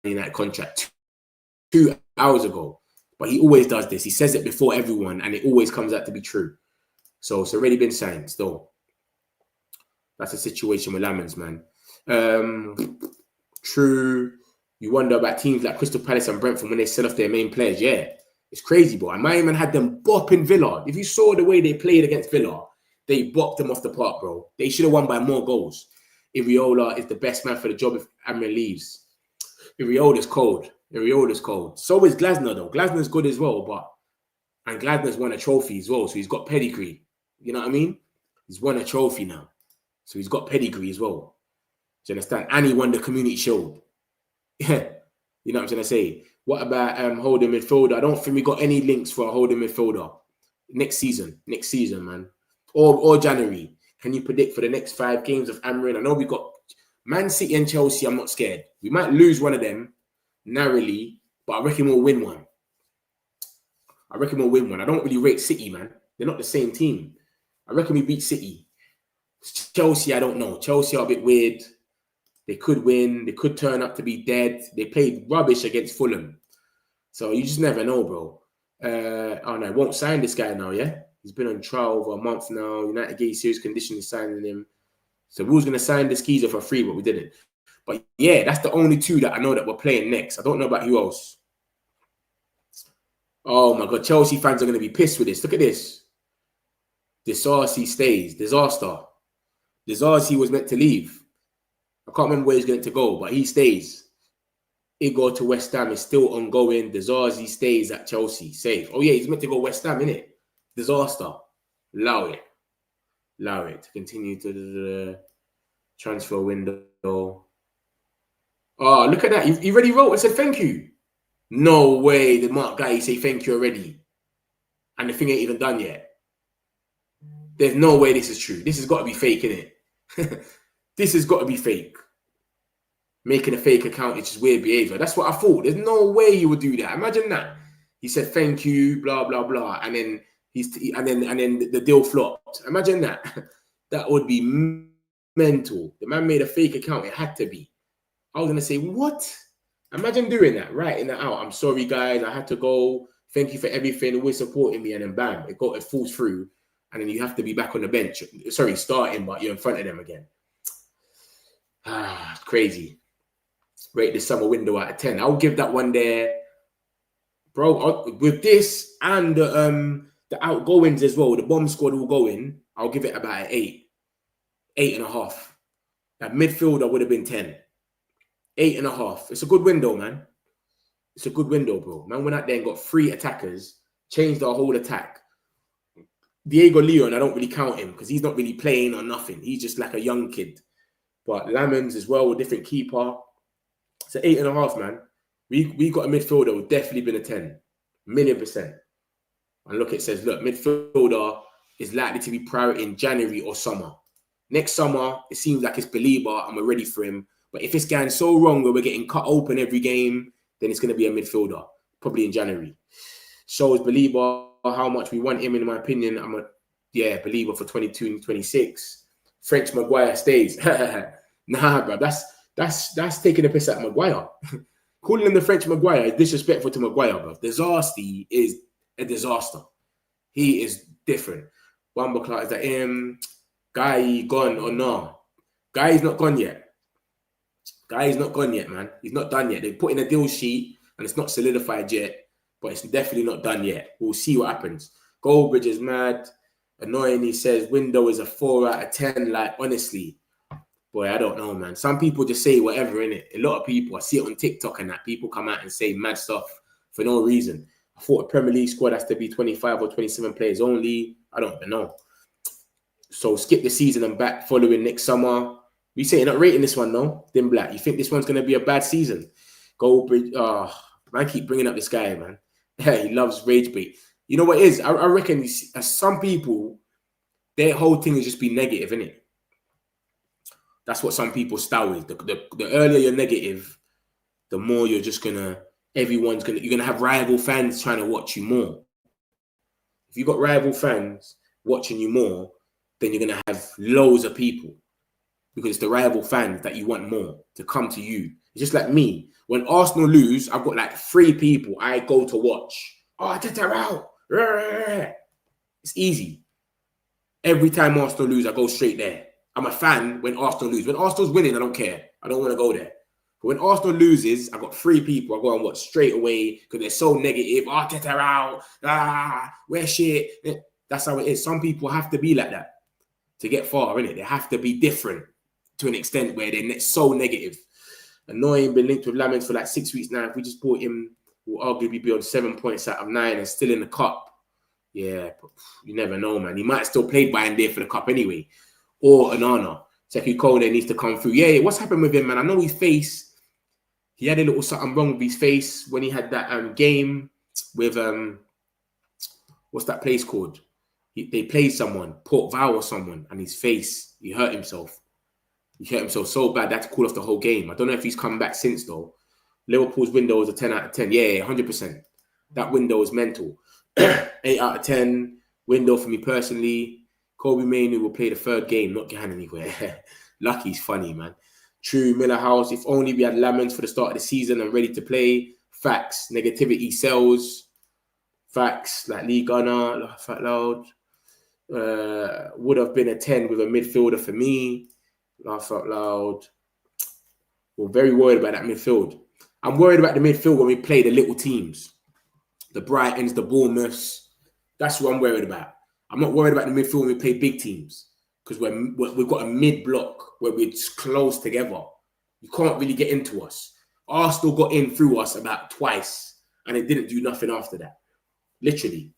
United contract 2 hours ago. But he always does this. He says it before everyone, and it always comes out to be true. So it's already been signed still. That's the situation with Lamens, man. True. You wonder about teams like Crystal Palace and Brentford when they sell off their main players. Yeah, it's crazy, bro. And my man had them bopping Villa. If you saw the way they played against Villa, they bopped them off the park, bro. They should have won by more goals. Iriola is the best man for the job if Amrin leaves. Iriola's cold. Iriola's cold. So is Glasner, though. Glasner's good as well, and Glasner's won a trophy as well, so he's got pedigree. You know what I mean? He's won a trophy now, so he's got pedigree as well. Do you understand? And he won the Community Shield. Yeah, you know what I'm trying to say. What about holding midfielder? I don't think we got any links for a holding midfielder next season, man, or January. Can you predict for the next 5 games of Amrin? I know we got Man City and Chelsea. I'm not scared. We might lose one of them narrowly, but I reckon we'll win one. I don't really rate City, man. They're not the same team. I reckon we beat City. Chelsea, I don't know. Chelsea are a bit weird. They could win. They could turn up to be dead. They played rubbish against Fulham. So you just never know, bro. Oh, no, I won't sign this guy now, yeah? He's been on trial over a month now. United gave serious conditions signing him. So we was going to sign this geezer for free, but we didn't. But yeah, that's the only 2 that I know that we're playing next. I don't know about who else. Oh, my God. Chelsea fans are going to be pissed with this. Look at this. Disarcy stays. Disaster. Disarcy was meant to leave. I can't remember where he's going to go, but he stays. Igor to West Ham is still ongoing. Disarcy stays at Chelsea. Safe. Oh, yeah, he's meant to go West Ham, innit? Disaster. Allow it. To continue to the transfer window. Oh, look at that. He already wrote and said thank you. No way did Mark Guy say thank you already. And the thing ain't even done yet. There's no way this is true. This has got to be fake, innit? This has got to be fake. Making a fake account is just weird behavior. That's what I thought. There's no way he would do that. Imagine that. He said thank you, blah blah blah, and then the deal flopped. Imagine that. That would be mental. The man made a fake account. It had to be. I was gonna say what? Imagine doing that, writing that out. I'm sorry, guys. I had to go. Thank you for everything. Always supporting me, and then bam, it falls through, and then you have to be back on the bench. Sorry, starting, but you're in front of them again. Crazy. Rate the summer window out of 10. I'll give that one there, bro. With this and the outgoings as well, the bomb squad will go in. I'll give it about an 8, 8.5. That midfielder would have been 10, 8.5. It's a good window, man. It's a good window, bro. Man went out there and got 3 attackers, changed our whole attack. Diego Leon, I don't really count him because he's not really playing or nothing. He's just like a young kid. But Lamens as well, a different keeper. It's an 8.5, man. We got a midfielder would definitely been a 10. 1,000,000%. And look, it says, look, midfielder is likely to be priority in January or summer. Next summer, it seems like it's Belieber and we're ready for him. But if it's going so wrong where we're getting cut open every game, then it's going to be a midfielder, probably in January. Shows Belieber how much we want him, in my opinion. I'm a Belieber for 22 and 26. French Maguire stays. Nah, bro, that's taking a piss at Maguire. Calling him the French Maguire is disrespectful to Maguire, bro. Disaster is a disaster. He is different. Bumbleclot is like, Guy gone or no? Guy is not gone yet. Guy is not gone yet, man. He's not done yet. They put in a deal sheet and it's not solidified yet, but it's definitely not done yet. We'll see what happens. Goldbridge is mad. Annoying, he says, window is a 4 out of 10. Like, honestly, boy, I don't know, man. Some people just say whatever, innit? A lot of people, I see it on TikTok and that, people come out and say mad stuff for no reason. I thought a Premier League squad has to be 25 or 27 players only. I don't even know. So skip the season and back following next summer. We say you're not rating this one, no? Dim Black, you think this one's going to be a bad season? Goldbridge, man, keep bringing up this guy, man. He loves rage bait. You know what it is? I reckon some people, their whole thing is just be negative, innit? That's what some people's style is. The earlier you're negative, the more you're just gonna, you're gonna have rival fans trying to watch you more. If you've got rival fans watching you more, then you're gonna have loads of people, because it's the rival fans that you want more to come to you. It's just like me. When Arsenal lose, I've got like 3 people I go to watch. Oh, get her out. It's easy. Every time Arsenal lose, I go straight there. I'm a fan when Arsenal lose. When Arsenal's winning, I don't care. I don't want to go there. But when Arsenal loses, I've got 3 people I go and watch straight away because they're so negative. Oh, get her out. We're shit. That's how it is. Some people have to be like that to get far, innit? They have to be different to an extent where they're so negative. Annoying, been linked with Lamens for like 6 weeks now. If we just bought him, we'll arguably be on 7 points out of 9 and still in the cup. Yeah, but you never know, man. He might still play by and there for the cup anyway. Or Onana. Sekou Kone needs to come through. Yeah, what's happened with him, man? I know his face. He had a little something wrong with his face when he had that game with what's that place called? They played someone, Port Vale or someone, and his face, he hurt himself. He hurt himself so bad that to call off the whole game. I don't know if he's come back since though. Liverpool's window is a 10 out of 10. Yeah, 100%. That window is mental. 8 out of 10 window for me personally. Kobe Mainoo will play the 3rd game, not going anywhere. Lucky's funny, man. True, Miller House. If only we had Lamens for the start of the season and ready to play. Facts. Negativity sells. Facts. Like Lee Gunner, laugh out loud. Would have been a 10 with a midfielder for me. Laugh out loud. We're very worried about that midfield. I'm worried about the midfield when we play the little teams. The Brightons, the Bournemouths. That's what I'm worried about. I'm not worried about the midfield when we play big teams, because we've got a mid-block where we're close together. You can't really get into us. Arsenal got in through us about twice, and it didn't do nothing after that. Literally.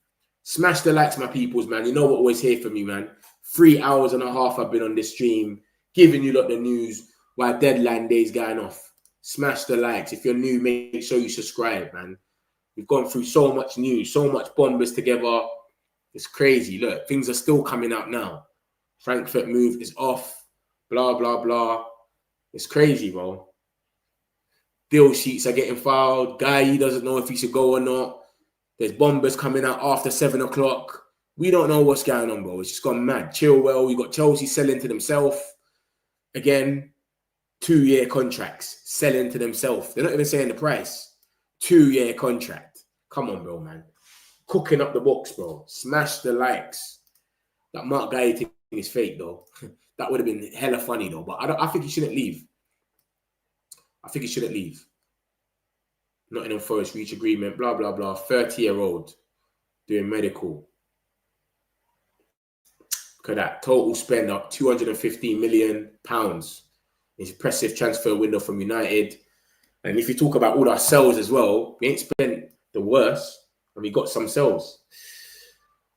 Smash the likes, my peoples, man. You know what always here for me, man. 3 hours and a half I've been on this stream, giving you lot the news while deadline day's going off. Smash the likes. If you're new, make sure you subscribe, man. We've gone through so much news, so much bombers together. It's crazy. Look, things are still coming out now. Frankfurt move is off. Blah, blah, blah. It's crazy, bro. Deal sheets are getting filed. Guy doesn't know if he should go or not. There's bombers coming out after 7 o'clock. We don't know what's going on, bro. It's just gone mad. Chilwell, we got Chelsea selling to themselves. Again, 2-year contracts selling to themselves. They're not even saying the price. 2-year contract. Come on, bro, man. Cooking up the books, bro. Smash the likes. That Mark Guy thing is fake, though. That would have been hella funny, though. But I think he shouldn't leave. I think he shouldn't leave. Nottingham Forest reach agreement, blah, blah, blah. 30-year-old doing medical. Look at that. Total spend up £215 million. Impressive transfer window from United. And if you talk about all our sales as well, we ain't spent the worst. And we got some sales.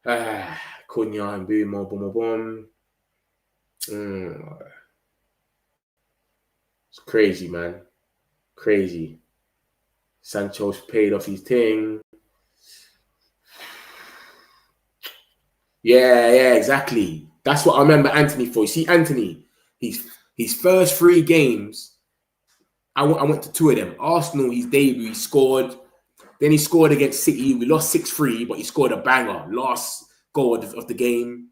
Cunha and boom, boom, boom. It's crazy, man. Crazy. Sancho's paid off his thing. Yeah, exactly. That's what I remember Anthony for. You see, Anthony, his first 3 games, I went to 2 of them. Arsenal, his debut, he scored. Then he scored against City. We lost 6-3, but he scored a banger. Last goal of the game.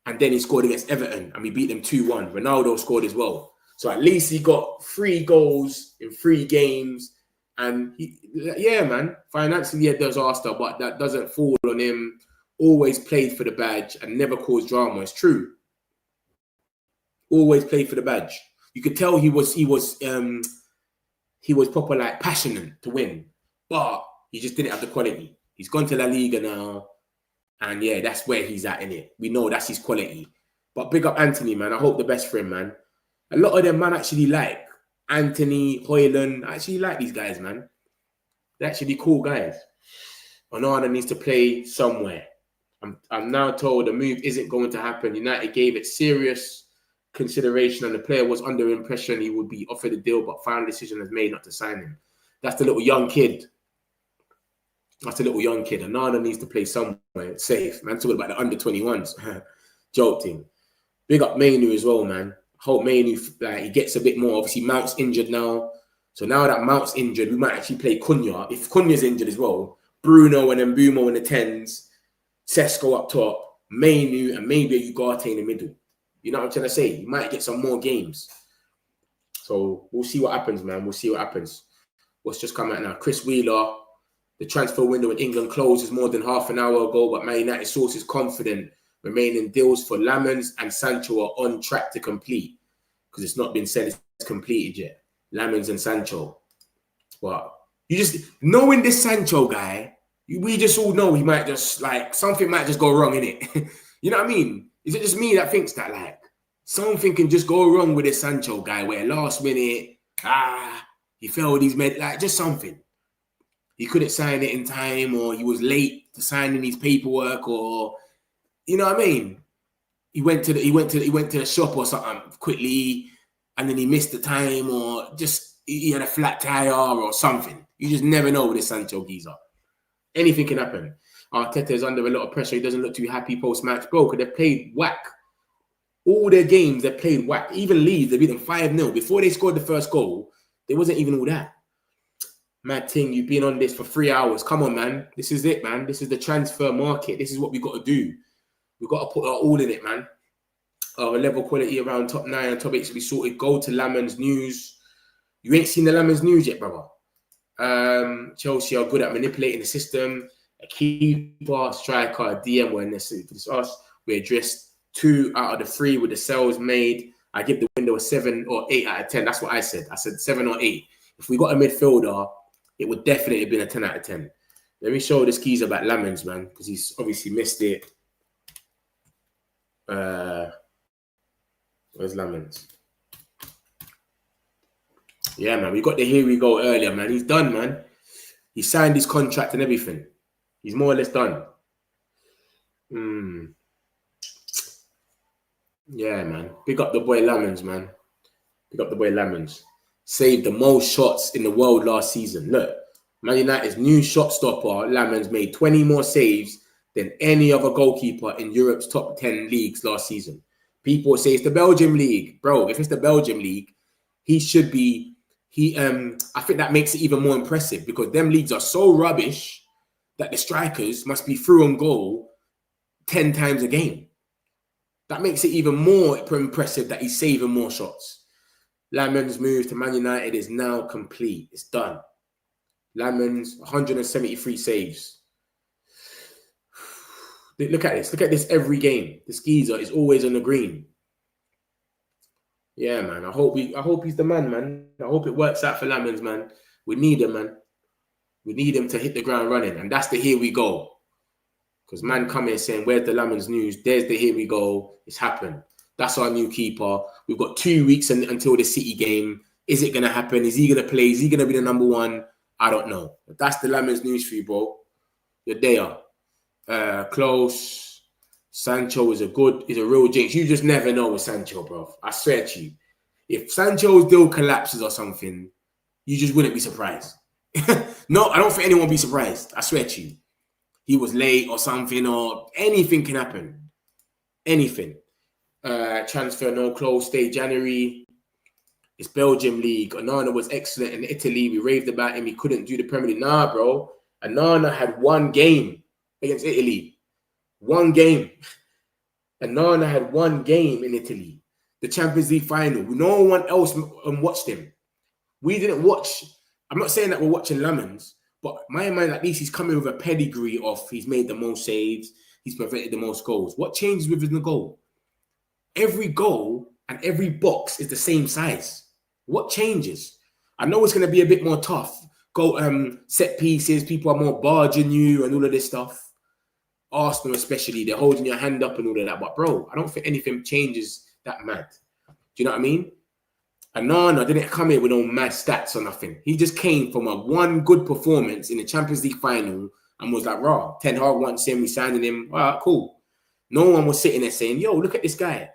And then he scored against Everton, and we beat them 2-1. Ronaldo scored as well. So at least he got 3 goals in 3 games. And, yeah, man, financially a disaster, but that doesn't fall on him. Always played for the badge and never caused drama. It's true. Always played for the badge. You could tell he was proper, like, passionate to win. But he just didn't have the quality. He's gone to La Liga now. And, yeah, that's where he's at, innit? We know that's his quality. But big up Anthony, man. I hope the best for him, man. A lot of them, man, actually like Anthony, Højlund. I actually like these guys, man. They're actually cool guys. Onana needs to play somewhere. I'm now told the move isn't going to happen. United gave it serious consideration and the player was under impression he would be offered a deal, but final decision was made not to sign him. That's the little young kid. That's a little young kid. Onana needs to play somewhere. It's safe. Man, talking about the under-21s. Joking. Big up Mainoo as well, man. Hope Manu, like, he gets a bit more. Obviously, Mount's injured now. So now that Mount's injured, we might actually play Cunha. If Cunha's injured as well, Bruno and then Mbumo in the 10s, Sesko up top, Manu, and maybe a Ugarte in the middle. You know what I'm trying to say? You might get some more games. So we'll see what happens, man. We'll see what happens. What's just come out now? Chris Wheeler, the transfer window in England closes more than half an hour ago, but Man United sources confident remaining deals for Lamens and Sancho are on track to complete, because it's not been said it's completed yet. Lamens and Sancho. But you just, knowing this Sancho guy, we just all know he might just, like, something might just go wrong, innit? You know what I mean? Is it just me that thinks that, like, something can just go wrong with this Sancho guy where last minute, he failed his like, just something. He couldn't sign it in time, or he was late to signing his paperwork, or, you know what I mean? He went to the shop or something quickly, and then he missed the time, or just he had a flat tire or something. You just never know with this Sancho geezer. Anything can happen. Arteta is under a lot of pressure. He doesn't look too happy post-match. Bro, because they've played whack. All their games, they played whack. Even Leeds, they beat them 5-0. Before they scored the first goal, there wasn't even all that. Mad thing, you've been on this for 3 hours. Come on, man. This is it, man. This is the transfer market. This is what we got to do. We've got to put our all in it, man. Our level quality around top 9 and top 8 should be sorted. Go to Lamens News. You ain't seen the Lamens News yet, brother. Chelsea are good at manipulating the system. A keeper, striker, a DM when necessary. It's us. We addressed 2 out of the 3 with the sales made. I give the window a 7 or 8 out of 10. That's what I said. I said 7 or 8. If we got a midfielder, it would definitely have been a 10 out of 10. Let me show this keys about Lamens, man, because he's obviously missed it. Where's Lamens? Yeah, man, we got the here we go earlier, man. He's done, man. He signed his contract and everything. He's more or less done. Yeah, man. Big up the boy Lamens, man. Big up the boy Lamens. Saved the most shots in the world last season. Look, Man United's new shot stopper, Lamens, made 20 more saves than any other goalkeeper in Europe's top 10 leagues last season. People say it's the Belgium league. Bro, if it's the Belgium league, he should be... I think that makes it even more impressive, because them leagues are so rubbish that the strikers must be through on goal 10 times a game. That makes it even more impressive that he's saving more shots. Lamens' move to Man United is now complete. It's done. Lamens, 173 saves. Look at this. Look at this every game. This geezer is always on the green. Yeah, man. I hope he's the man, man. I hope it works out for Lamens, man. We need him, man. We need him to hit the ground running. And that's the here we go. Because man come here saying, where's the Lamens news? There's the here we go. It's happened. That's our new keeper. We've got 2 weeks until the City game. Is it going to happen? Is he going to play? Is he going to be the number 1? I don't know. But that's the Lamens news for you, bro. You're there. Close. Sancho is a real jinx. You just never know with Sancho, bro. I swear to you. If Sancho's deal collapses or something, you just wouldn't be surprised. No, I don't think anyone would be surprised. I swear to you. He was late or something, or anything can happen. Anything. Transfer no close, stay January. It's Belgium league. Onana was excellent in Italy. We raved about him. He couldn't do the Premier League. Nah, bro. Onana had 1 game against Italy. 1 game. Onana had 1 game in Italy. The Champions League final. No one else watched him. We didn't watch. I'm not saying that we're watching Lamens, but my mind, at least he's coming with a pedigree of he's made the most saves. He's prevented the most goals. What changes within the goal? Every goal and every box is the same size. What changes? I know it's going to be a bit more tough. Set pieces, people are more barging you and all of this stuff. Arsenal especially, they're holding your hand up and all of that. But bro, I don't think anything changes that mad. Do you know what I mean? Onana didn't come here with no mad stats or nothing. He just came from a 1 good performance in the Champions League final and was like, raw. Ten Hag wants him, we signed him. All right, cool. No one was sitting there saying, yo, look at this guy.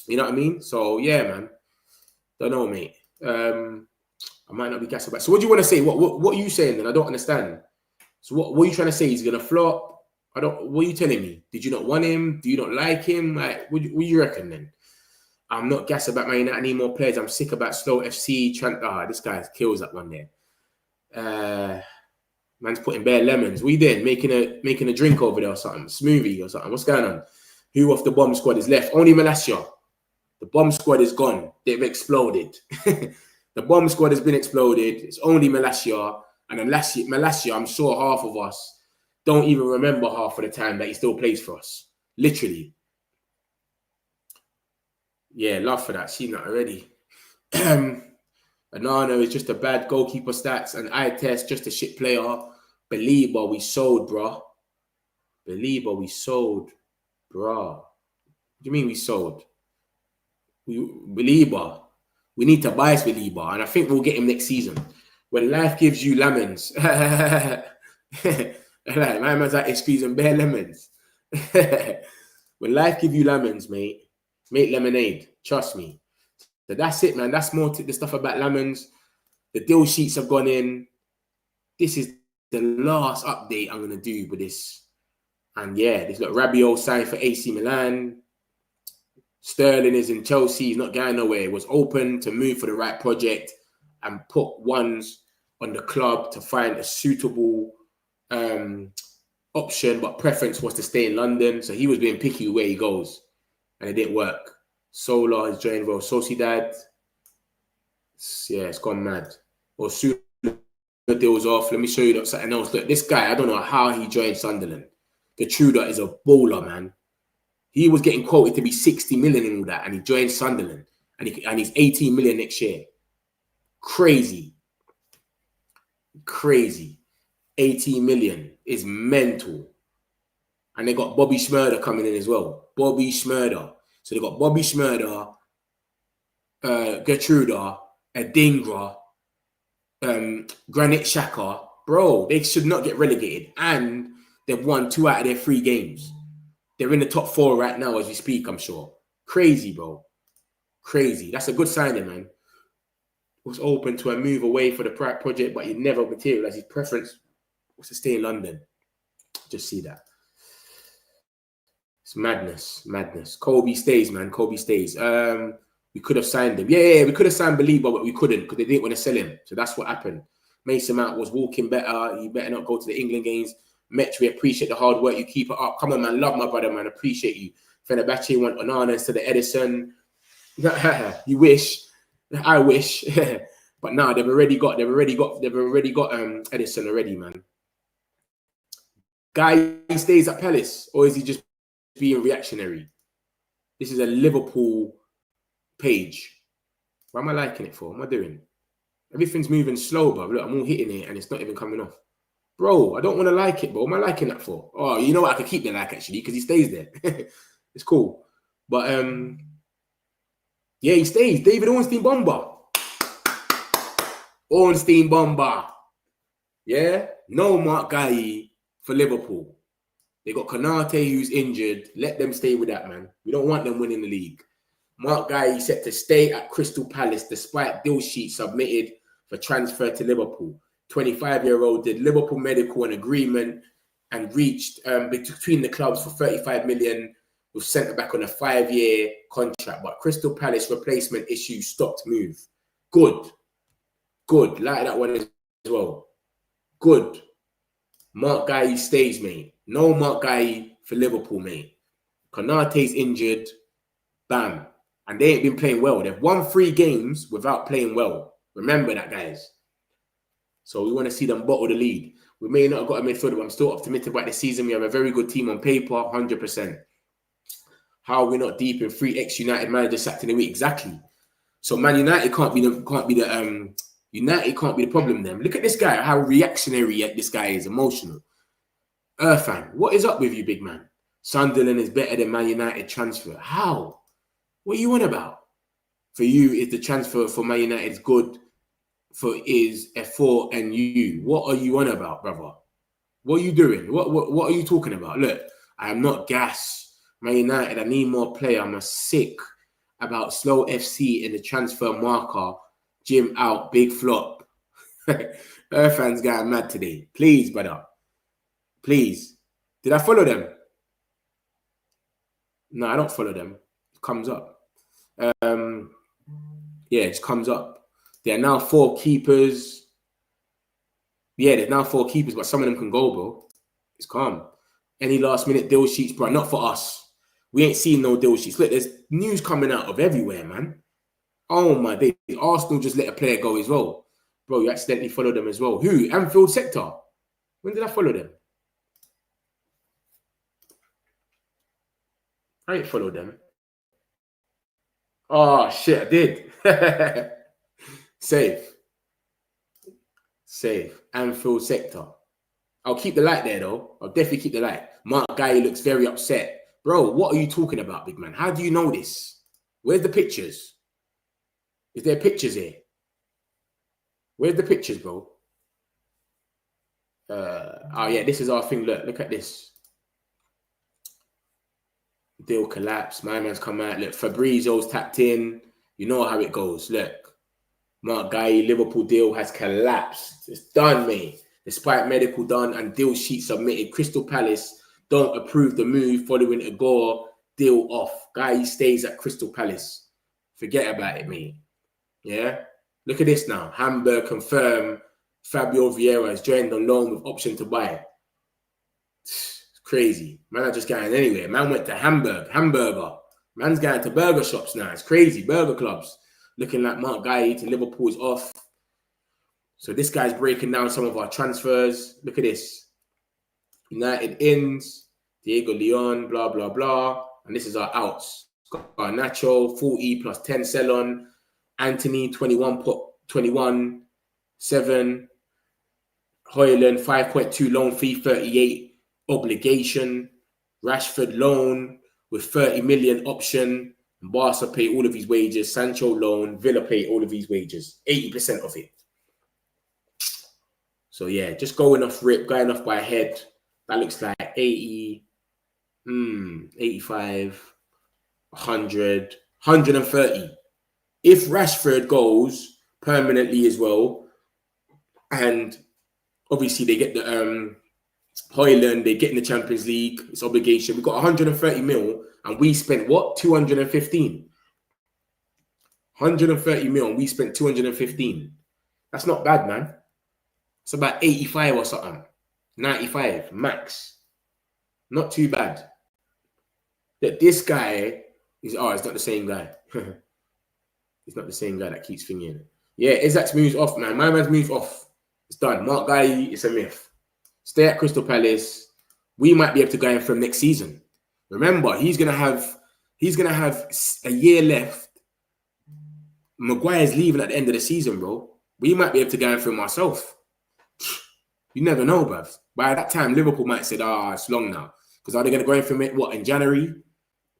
You know what I mean? So, yeah, man. Don't know, mate. I might not be gassed about. So what do you want to say? What are you saying then? I don't understand. So what are you trying to say? He's going to flop? What are you telling me? Did you not want him? Do you not like him? Like, what do you reckon then? I'm not gassed about Man United. I need more players. I'm sick about slow FC. This guy kills that one there. Man's putting bare lemons. We then making a drink over there or something, smoothie or something. What's going on? Who off the bomb squad is left? Only Malacia. The bomb squad is gone. They've exploded. The bomb squad has been exploded. It's only Malacia. And Malacia, I'm sure half of us don't even remember half of the time that he still plays for us. Literally. Yeah, love for that. Seen that already. Anana is just a bad goalkeeper stats. And eye test, just a shit player. Believer, we sold, bruh. Believer, we sold, bruh. What do you mean we sold? Believer. We need to buy Believer. And I think we'll get him next season. When life gives you lemons. My man's like squeezing bare lemons. When life gives you lemons, mate, make lemonade. Trust me. So that's it, man. That's more to the stuff about lemons. The deal sheets have gone in. This is the last update I'm going to do with this. And yeah, this look, Rabiot signed for AC Milan. Sterling is in Chelsea. He's not going nowhere. He was open to move for the right project and put ones on the club to find a suitable option, but preference was to stay in London. So he was being picky where he goes, and it didn't work. Solar has joined Real Sociedad. Yeah, it's gone mad. Or soon the deal's off. Let me show you something else. Look, this guy, I don't know how he joined Sunderland. Gertruda is a baller, man. He was getting quoted to be 60 million and all that, and he joined Sunderland, and he's 18 million next year. Crazy. 18 million is mental. And they got Bobby Schmurder coming in as well. Bobby Schmurder. So they got Bobby Schmurder, Gertruda, Adingra, Granit Xhaka. Bro, they should not get relegated. And they've won 2 out of their 3 games. They're in the top 4 right now as we speak, I'm sure. Crazy, bro. Crazy. That's a good signing, man. Was open to a move away for the project, but he never materialized. His preference was to stay in London. Just see that. It's madness. Kobe stays, man. Kobe stays. We could have signed him. Yeah, we could have signed Believer, but we couldn't because they didn't want to sell him. So that's what happened. Mason Mount was walking better. He better not go to the England games. Metri, appreciate the hard work. You keep it up. Come on, man. Love my brother, man. Appreciate you. Fenerbahce want Onana instead of Edison. You wish. I wish. But no, they've already got Edison already, man. Guy stays at Palace, or is he just being reactionary? This is a Liverpool page. What am I liking it for? What am I doing? Everything's moving slow, bro. Look, I'm all hitting it and it's not even coming off. Bro, I don't want to like it, bro. What am I liking that for? Oh, you know what? I could keep the like, actually, because he stays there. It's cool. But, yeah, he stays. David Ornstein Bomber. Ornstein Bomber. Yeah? No Mark Guy for Liverpool. They got Konate who's injured. Let them stay with that, man. We don't want them winning the league. Mark Guy set to stay at Crystal Palace despite deal sheet submitted for transfer to Liverpool. 25-year-old did Liverpool medical and agreement and reached between the clubs for 35 million with centre-back on a 5-year contract. But Crystal Palace replacement issue stopped move. Good. Like that one as well. Good. Mark Guy stays, mate. No Mark Guy for Liverpool, mate. Konate's injured. Bam. And they ain't been playing well. They've won 3 games without playing well. Remember that, guys. So we want to see them bottle the lead. We may not have got a midfielder, but I'm still optimistic about the season. We have a very good team on paper, 100%. How are we not deep in 3 ex-United managers sacked in a week? Exactly. So Man United can't be the problem then. Look at this guy, how reactionary this guy is, emotional. Irfan, what is up with you, big man? Sunderland is better than Man United transfer. How? What are you on about? For you, is the transfer for Man United good for is F4 and you? What are you on about, brother? What are you doing? What are you talking about? Look, I am not gas. Man United, I need more player. I'm sick about slow FC in the transfer marker. Jim out, big flop. Irfan's going mad today. Please, brother. Please. Did I follow them? No, I don't follow them. It comes up. Yeah, it just comes up. There are now 4 keepers. Yeah, there's now 4 keepers, but some of them can go, bro. It's calm. Any last-minute deal sheets, bro? Not for us. We ain't seen no deal sheets. Look, there's news coming out of everywhere, man. Oh, my days. Arsenal just let a player go as well. Bro, you accidentally followed them as well. Who? Anfield Sector. When did I follow them? I ain't followed them. Oh, shit, I did. Safe. Anfield Sector. I'll keep the light there, though. I'll definitely keep the light. Mark Guy looks very upset. Bro, what are you talking about, big man? How do you know this? Where's the pictures? Is there pictures here? Where's the pictures, bro? Oh, yeah, this is our thing. Look at this. Deal collapse. My man's come out. Look, Fabrizio's tapped in. You know how it goes. Look. Mark Guy, Liverpool deal has collapsed. It's done, mate. Despite medical done and deal sheet submitted, Crystal Palace don't approve the move following Agor deal off. Guy stays at Crystal Palace. Forget about it, mate. Yeah? Look at this now. Hamburg confirm Fabio Vieira has joined on loan with option to buy. It's crazy. Man, I just going anywhere. Man went to Hamburger. Man's going to burger shops now. It's crazy. Burger clubs. Looking like Mark Guy to Liverpool's off. So this guy's breaking down some of our transfers. Look at this. United ins, Diego Leon, blah, blah, blah. And this is our outs. Got Nacho, 40 plus 10 sell-on. Anthony, 21, 7. Højlund, 5.2 loan fee, 38 obligation. Rashford loan with 30 million option. Barca pay all of his wages. Sancho loan. Villa pay all of his wages. 80% of it. So, yeah, just going off rip, going off by head. That looks like 80, 85, 100, 130. If Rashford goes permanently as well, and obviously they get the Højlund, they get in the Champions League, it's obligation. We've got 130 mil. And we spent what? 215. 130 mil. We spent 215. That's not bad, man. It's about 85 or something. 95 max. Not too bad. That this guy is, it's not the same guy. It's not the same guy that keeps thinking. Yeah, Isaac's moves off, man. My man's moved off. It's done. Mark Guy, it's a myth. Stay at Crystal Palace. We might be able to go in from next season. Remember, he's gonna have a year left. Maguire's leaving at the end of the season, bro. We might be able to go in for him ourselves. You never know, bruv. By that time, Liverpool might say, it's long now. Because are they gonna go in for it, what, in January?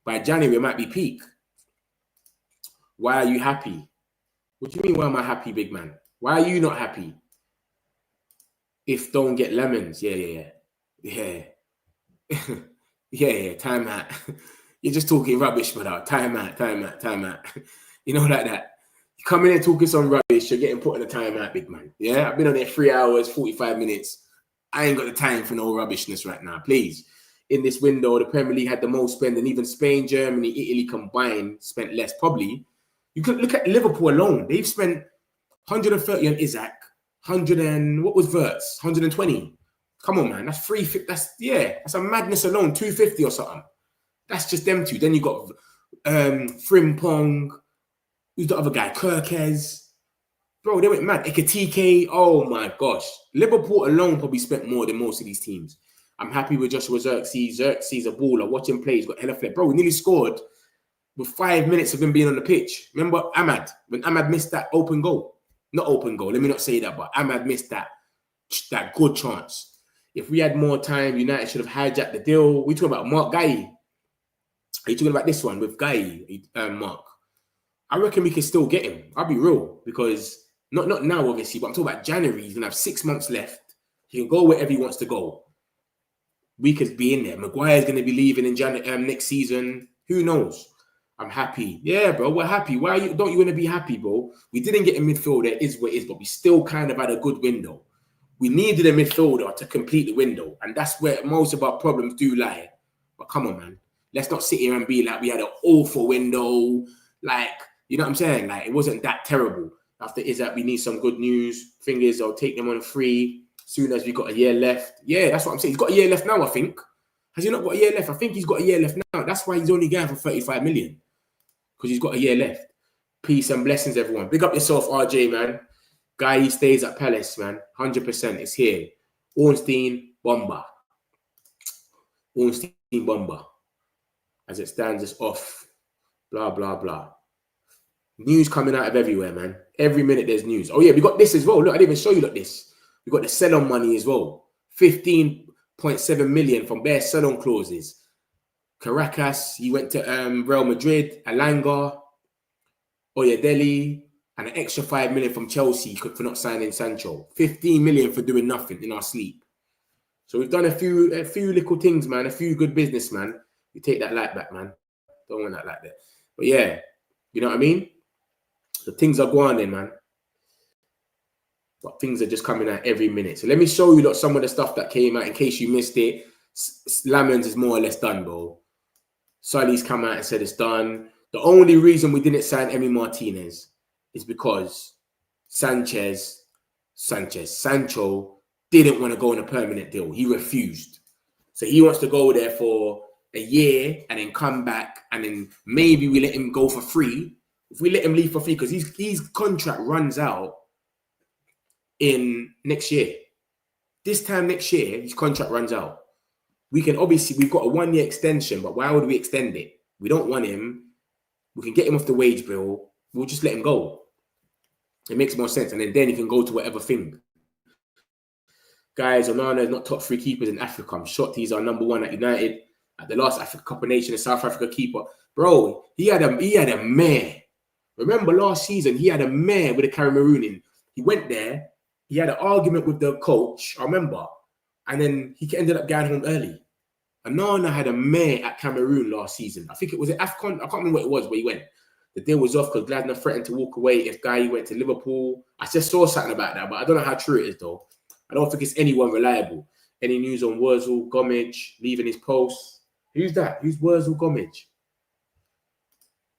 By January, it might be peak. Why are you happy? What do you mean, why am I happy, big man? Why are you not happy? If don't get lemons. Yeah. Yeah, time out. You're just talking rubbish, brother. Time out. You know, like that. You come in and talking some rubbish, you're getting put in a time out, big man. Yeah, I've been on there 3 hours, 45 minutes. I ain't got the time for no rubbishness right now. Please. In this window, the Premier League had the most spend, and even Spain, Germany, Italy combined spent less. Probably. You could look at Liverpool alone. They've spent 130 on Isaac, 100 and what was Verts? 120. Come on, man. That's free. That's a madness alone. 250 or something. That's just them two. Then you got Frimpong. Who's the other guy? Kirkez. Bro, they went mad. Ekatike. Oh my gosh. Liverpool alone probably spent more than most of these teams. I'm happy with Joshua Xerxes. Xerxes a baller. Watch him play. He's got hella flair. Bro, we nearly scored with 5 minutes of him being on the pitch. Remember Ahmad? When Ahmad missed that open goal. Not open goal. Let me not say that, but Ahmad missed that good chance. If we had more time, United should have hijacked the deal. We talking about Mark Guy. Are you talking about this one with Guy, Mark? I reckon we can still get him. I'll be real, because not now, obviously, but I'm talking about January. He's gonna have 6 months left. He can go wherever he wants to go. We could be in there. Maguire's gonna be leaving in next season. Who knows? I'm happy. Yeah, bro, we're happy. Why don't you want to be happy, bro? We didn't get a midfielder. It is what it is, but we still kind of had a good window. We needed a midfielder to complete the window, and that's where most of our problems do lie. But come on, man. Let's not sit here and be like we had an awful window. Like, you know what I'm saying? Like, it wasn't that terrible. After Isaac, we need some good news. Thing is, I'll take them on free soon as we got a year left. Yeah, that's what I'm saying. He's got a year left now, I think. Has he not got a year left? I think he's got a year left now. That's why he's only going for 35 million. Because he's got a year left. Peace and blessings, everyone. Big up yourself, RJ, man. Guy, he stays at Palace, man. 100%. It's here. Ornstein, Bomber. Ornstein, Bomber. As it stands, it's off. Blah, blah, blah. News coming out of everywhere, man. Every minute there's news. Oh, yeah, we got this as well. Look, I didn't even show you like this. We got the sell-on money as well. 15.7 million from bare sell-on clauses. Caracas, he went to Real Madrid, Alanga, Oyedele, and an extra 5 million from Chelsea for not signing Sancho. 15 million for doing nothing in our sleep. So we've done a few little things, man. A few good business, man. We take that light back, man. Don't want that like that. But yeah, you know what I mean? So things are going in, man. But things are just coming out every minute. So let me show you some of the stuff that came out in case you missed it. Lamens is more or less done, bro. Sully's come out and said it's done. The only reason we didn't sign Emi Martinez is because Sancho didn't want to go on a permanent deal. He refused. So he wants to go there for a year and then come back and then maybe we let him go for free. If we let him leave for free, because his contract runs out in next year. This time next year, his contract runs out. We can obviously, we've got a 1-year extension, but why would we extend it? We don't want him. We can get him off the wage bill. We'll just let him go. It makes more sense. And then he can go to whatever thing. Guys, Romano is not top 3 keepers in Africa. I'm shocked he's our number 1 at United. At the last Africa Cup of Nations, South Africa keeper. Bro, he had a mare. Remember last season, he had a mare with a Cameroonian. He went there. He had an argument with the coach, I remember. And then he ended up going home early. Anana had a mare at Cameroon last season. I think it was at AFCON. I can't remember what it was where he went. The deal was off because Gladner threatened to walk away if Guy went to Liverpool. I just saw something about that, but I don't know how true it is, though. I don't think it's anyone reliable. Any news on Wurzel, Gomez leaving his post? Who's that? Who's Wurzel Gomez?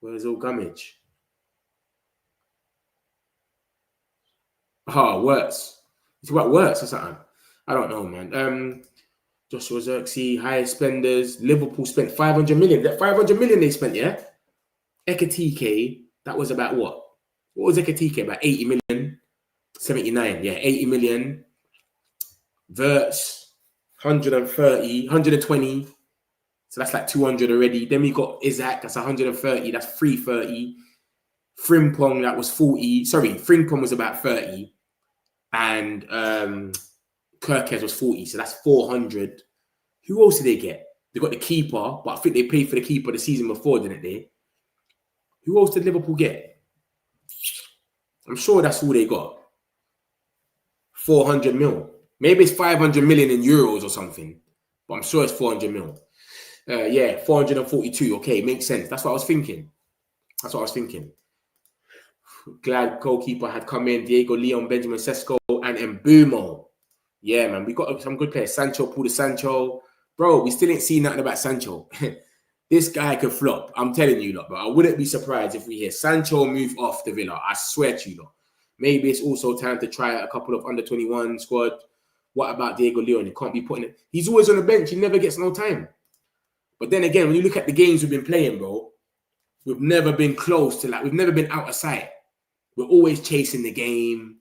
Wurzel Gomez. Oh, Works. It's about Works or something. I don't know, man. Joshua Xerxes, highest spenders. Liverpool spent 500 million. That 500 million they spent, yeah? Ekatike, that was about what? What was Ekatike? About 80 million? 79, yeah, 80 million. Verts, 130, 120. So that's like 200 already. Then we got Isaac, that's 130. That's 330. Frimpong, that was 40. Sorry, Frimpong was about 30. And Kirkes was 40. So that's 400. Who else did they get? They got the keeper, but I think they paid for the keeper the season before, didn't they? Who else did Liverpool get? I'm sure that's all they got. 400 mil. Maybe it's 500 million in euros or something. But I'm sure it's 400 mil. Yeah, 442. Okay, makes sense. That's what I was thinking. Glad goalkeeper had come in. Diego Leon, Benjamin Sesko, and Mbumo. Yeah, man. We got some good players. Sancho, pulled the Sancho. Bro, we still ain't seen nothing about Sancho. This guy could flop. I'm telling you, lot, but I wouldn't be surprised if we hear Sancho move off the Villa. I swear to you, lot. Maybe it's also time to try out a couple of under-21 squad. What about Diego Leon? He can't be putting it. He's always on the bench. He never gets no time. But then again, when you look at the games we've been playing, bro, we've never been close to that. We've never been out of sight. We're always chasing the game.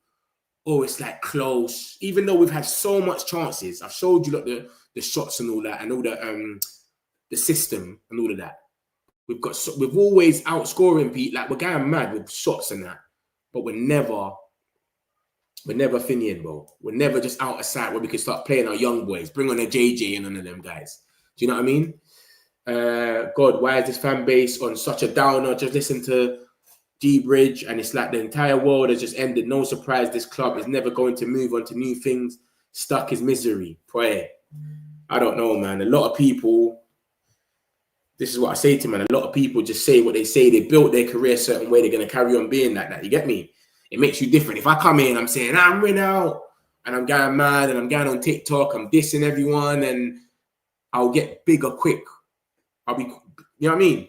Always like close. Even though we've had so much chances. I've showed you like the shots and all that and all the system and all of that. We've always outscoring Pete. Like we're going mad with shots and that. But we're never finishing, bro. We're never just out of sight where we can start playing our young boys. Bring on a JJ and none of them guys. Do you know what I mean? God, why is this fan base on such a downer? Just listen to G-Bridge and it's like the entire world has just ended. No surprise, this club is never going to move on to new things. Stuck is misery. Pray. I don't know, man. A lot of people, this is what I say to man, a lot of people just say what they say. They built their career a certain way. They're going to carry on being like that. You get me? It makes you different. If I come in, I'm saying, I'm winning out and I'm going mad and I'm going on TikTok, I'm dissing everyone and I'll get bigger quick. I'll be, you know what I mean?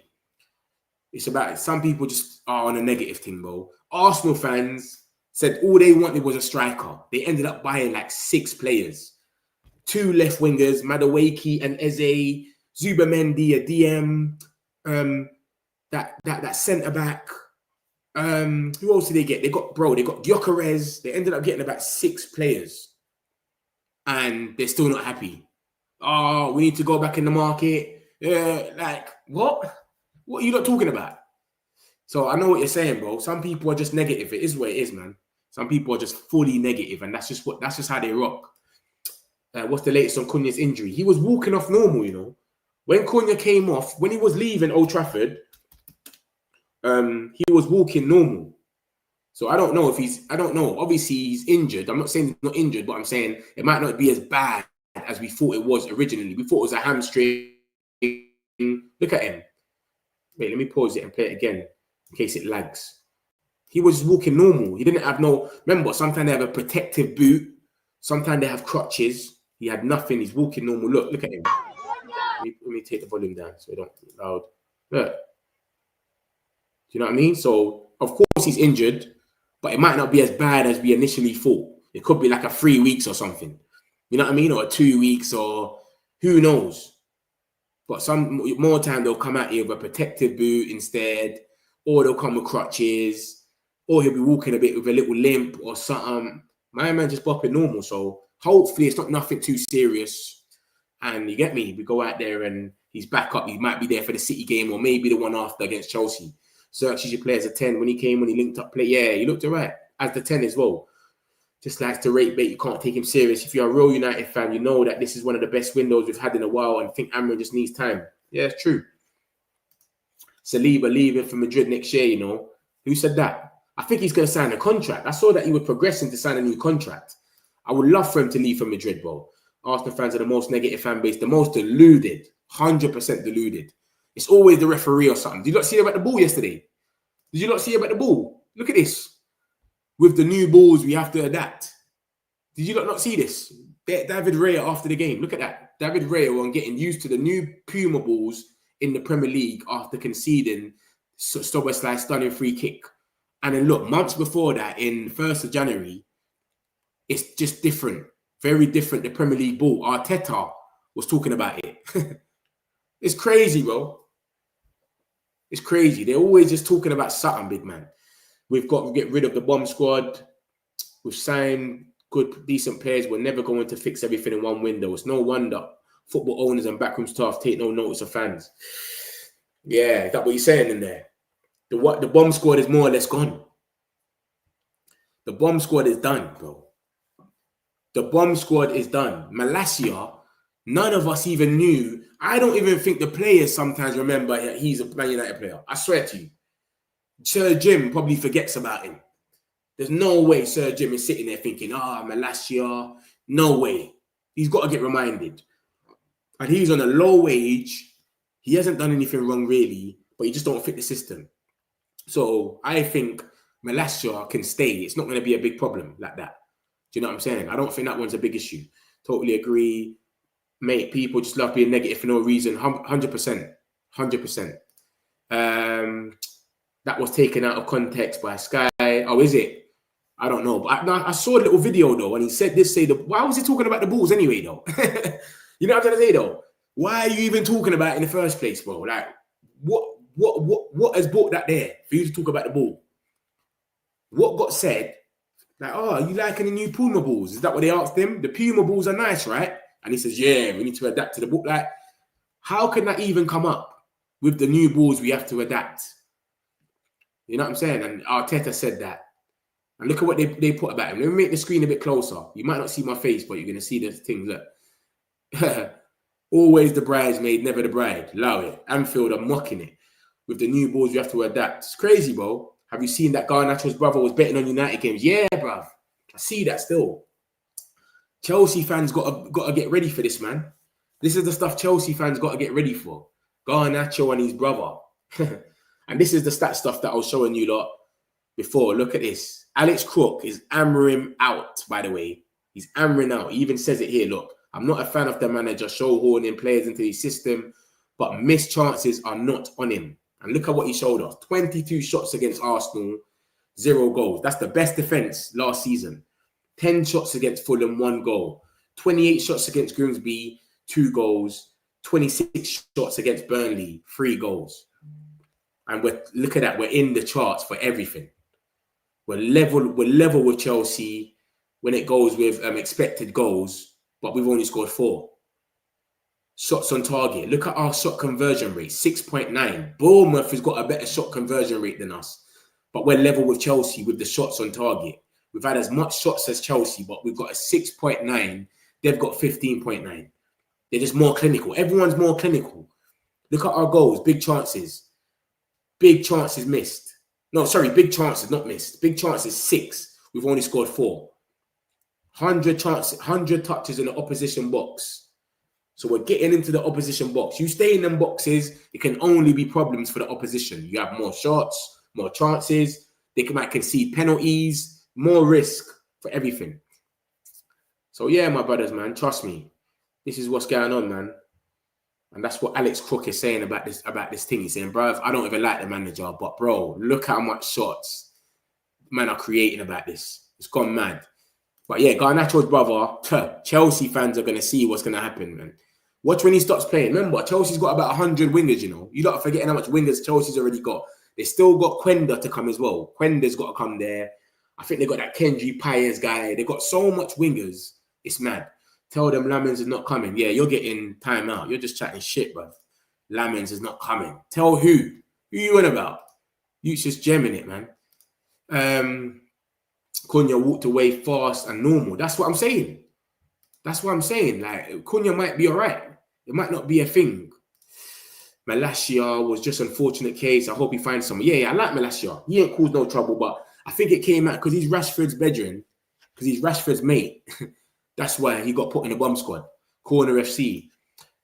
It's about some people just are on a negative thing, bro. Arsenal fans said all they wanted was a striker. They ended up buying like 6 players. 2 left wingers, Madueke and Eze, Zubamendi, a DM, that centre back. Who else did they get? They got Gyökeres. They ended up getting about 6 players. And they're still not happy. Oh, we need to go back in the market. Like, what? What are you not talking about? So I know what you're saying, bro. Some people are just negative. It is what it is, man. Some people are just fully negative, and that's just how they rock. What's the latest on Cunha's injury? He was walking off normal, you know. When Cunha came off, when he was leaving Old Trafford, he was walking normal. So I don't know. Obviously, he's injured. I'm not saying he's not injured, but I'm saying it might not be as bad as we thought it was originally. We thought it was a hamstring. Look at him. Wait, let me pause it and play it again in case it lags. He was walking normal. He didn't have no... Remember, sometimes they have a protective boot. Sometimes they have crutches. He had nothing. He's walking normal. Look at him. Let me take the volume down so I don't get loud. Look. Do you know what I mean? So, of course, he's injured, but it might not be as bad as we initially thought. It could be like a 3 weeks or something. You know what I mean? Or 2 weeks or who knows? But some more time they'll come out here with a protective boot instead, or they'll come with crutches, or he'll be walking a bit with a little limp or something. My man just bopping normal. So hopefully it's not nothing too serious. And you get me? We go out there and he's back up. He might be there for the City game or maybe the one after against Chelsea. Searches your play as a 10. When he linked up play, yeah, he looked all right as the 10 as well. Just likes to rate bait. You can't take him serious. If you're a real United fan, you know that this is one of the best windows we've had in a while and think Amrin just needs time. Yeah, it's true. Saliba leaving for Madrid next year, you know. Who said that? I think he's going to sign a contract. I saw that he was progressing to sign a new contract. I would love for him to leave for Madrid, bro. Arsenal fans are the most negative fan base, the most deluded, 100% deluded. It's always the referee or something. Did you not see about the ball yesterday? Did you not see about the ball? Look at this. With the new balls, we have to adapt. Did you not see this? David Raya after the game. Look at that. David Raya on getting used to the new Puma balls in the Premier League after conceding Szoboszlai stunning free kick. And then look, months before that, in 1st of January, it's just different. Very different, the Premier League ball. Arteta was talking about it. It's crazy, bro. It's crazy. They're always just talking about something, big man. We've got to get rid of the bomb squad. We've signed good, decent players. We're never going to fix everything in one window. It's no wonder football owners and backroom staff take no notice of fans. Yeah, is that what you're saying in there? The bomb squad is more or less gone. The bomb squad is done, bro. The bomb squad is done. Malacia, none of us even knew. I don't even think the players sometimes remember he's a Man United player. I swear to you. Sir Jim probably forgets about him. There's no way Sir Jim is sitting there thinking, Malacia. No way. He's got to get reminded. And he's on a low wage. He hasn't done anything wrong, really, but he just don't fit the system. So I think Malacia can stay. It's not going to be a big problem like that. Do you know what I'm saying? I don't think that one's a big issue. Totally agree. Mate, people just love being negative for no reason. 100%. 100%. That was taken out of context by Sky. Oh, is it? I don't know. But I saw a little video, though, and he said this, why was he talking about the balls anyway, though? You know what I'm trying to say, though? Why are you even talking about it in the first place, bro? Like, what has brought that there for you to talk about the ball? What got said? Like, are you liking the new Puma balls? Is that what they asked him? The Puma balls are nice, right? And he says, yeah, we need to adapt to the ball. Like, how can that even come up with the new balls we have to adapt? You know what I'm saying? And Arteta said that. And look at what they put about him. Let me make the screen a bit closer. You might not see my face, but you're going to see the things. Look. Always the bridesmaid, never the bride. Allow it. Anfield are mocking it. With the new balls, we have to adapt. It's crazy, bro. Have you seen that Garnacho's brother was betting on United games? Yeah, bruv. I see that still. Chelsea fans got to get ready for this, man. This is the stuff Chelsea fans got to get ready for. Garnacho and his brother. And this is the stat stuff that I was showing you lot before. Look at this. Alex Crook is hammering out, by the way. He's hammering out. He even says it here. Look, I'm not a fan of the manager show-horning players into his system, but missed chances are not on him. And look at what he showed us. 22 shots against Arsenal, 0 goals. That's the best defence last season. 10 shots against Fulham, 1 goal. 28 shots against Grimsby, 2 goals. 26 shots against Burnley, 3 goals. And look at that. We're in the charts for everything. We're level with Chelsea when it goes with expected goals, but we've only scored 4. Shots on target. Look at our shot conversion rate, 6.9. Bournemouth has got a better shot conversion rate than us, but we're level with Chelsea with the shots on target. We've had as much shots as Chelsea, but we've got a 6.9. They've got 15.9. They're just more clinical. Everyone's more clinical. Look at our goals, big chances. Big chances missed. No, sorry, big chances, not missed. Big chances, 6. We've only scored 4. 100 touches in the opposition box. So we're getting into the opposition box. You stay in them boxes, it can only be problems for the opposition. You have more shots, more chances. They might concede penalties, more risk for everything. So yeah, my brothers, man, trust me. This is what's going on, man. And that's what Alex Crook is saying about this thing. He's saying, bro, I don't even like the manager, but bro, look how much shots man are creating about this. It's gone mad. But yeah, Garnacho's brother, Chelsea fans are going to see what's going to happen, man. Watch when he stops playing. Remember, Chelsea's got about 100 wingers, you know. You're not forgetting how much wingers Chelsea's already got. They still got Quenda to come as well. Quenda's got to come there. I think they got that Kendry Paez guy. They got so much wingers. It's mad. Tell them Lamens is not coming. Yeah, you're getting time out. You're just chatting shit, bro. Lamens is not coming. Tell who? Who you on about? You just gemming it, man. Cunha walked away fast and normal. That's what I'm saying. That's what I'm saying. Like, Cunha might be all right. It might not be a thing. Malacia was just an unfortunate case. I hope he finds someone. Yeah, I like Malacia. He ain't caused no trouble, but I think it came out because he's Rashford's brethren, because he's Rashford's mate. That's why he got put in the bomb squad. Corner FC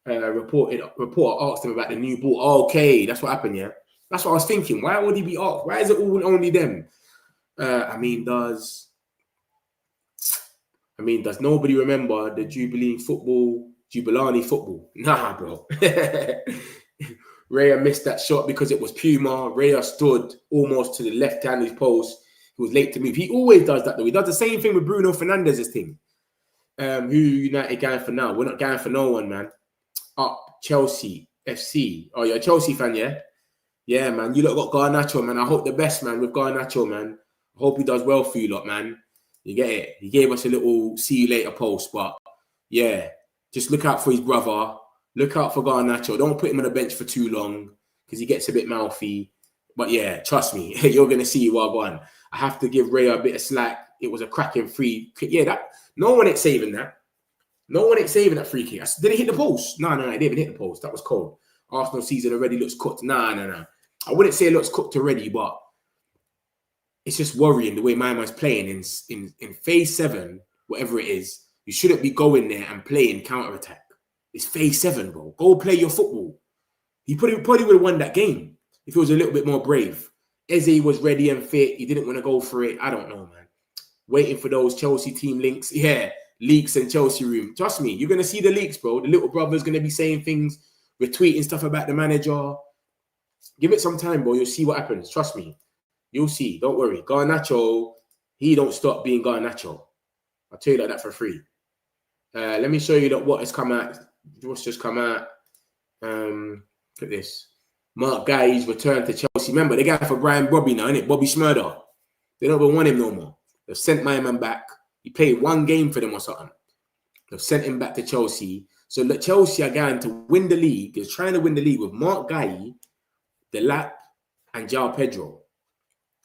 reporter asked him about the new ball. Okay, that's what happened, yeah. That's what I was thinking. Why would he be asked? Why is it all only them? I mean, does nobody remember the Jubilani football? Nah, bro. Raya missed that shot because it was Puma. Raya stood almost to the left hand of his post. He was late to move. He always does that, though. He does the same thing with Bruno Fernandez's team. Who United going for now? We're not going for no one, man. Up Chelsea FC. Oh, you're a Chelsea fan, yeah? Yeah, man. You lot got Garnacho, man. I hope the best, man, with Garnacho, man. I hope he does well for you lot, man. You get it? He gave us a little see you later post, but yeah, just look out for his brother. Look out for Garnacho. Don't put him on the bench for too long because he gets a bit mouthy. But yeah, trust me, you're going to see Wagwan. I have to give Raya a bit of slack. It was a cracking free kick. Yeah, that no one ain't saving that. No one ain't saving that free kick. Did it hit the post? No, it didn't even hit the post. That was cold. Arsenal season already looks cooked. Nah. I wouldn't say it looks cooked already, but it's just worrying the way my man's playing in phase 7, whatever it is. You shouldn't be going there and playing counter-attack. It's phase 7, bro. Go play your football. He probably would have won that game if he was a little bit more brave. Eze was ready and fit. He didn't want to go for it. I don't know, man. Waiting for those Chelsea team links. Yeah, leaks in Chelsea room. Trust me, you're going to see the leaks, bro. The little brother's going to be saying things, retweeting stuff about the manager. Give it some time, bro. You'll see what happens. Trust me. You'll see. Don't worry. Garnacho, he don't stop being Garnacho. I'll tell you that for free. Let me show you that what has come out. What's just come out. Look at this. Mark Guy's returned to Chelsea. Remember, the guy for Brian Bobby now, innit? Bobby Smurder. They don't even want him no more. They've sent my man back. He played 1 game for them or something. They've sent him back to Chelsea. So look, Chelsea are going to win the league. They're trying to win the league with Mark Guy, Delap, and João Pedro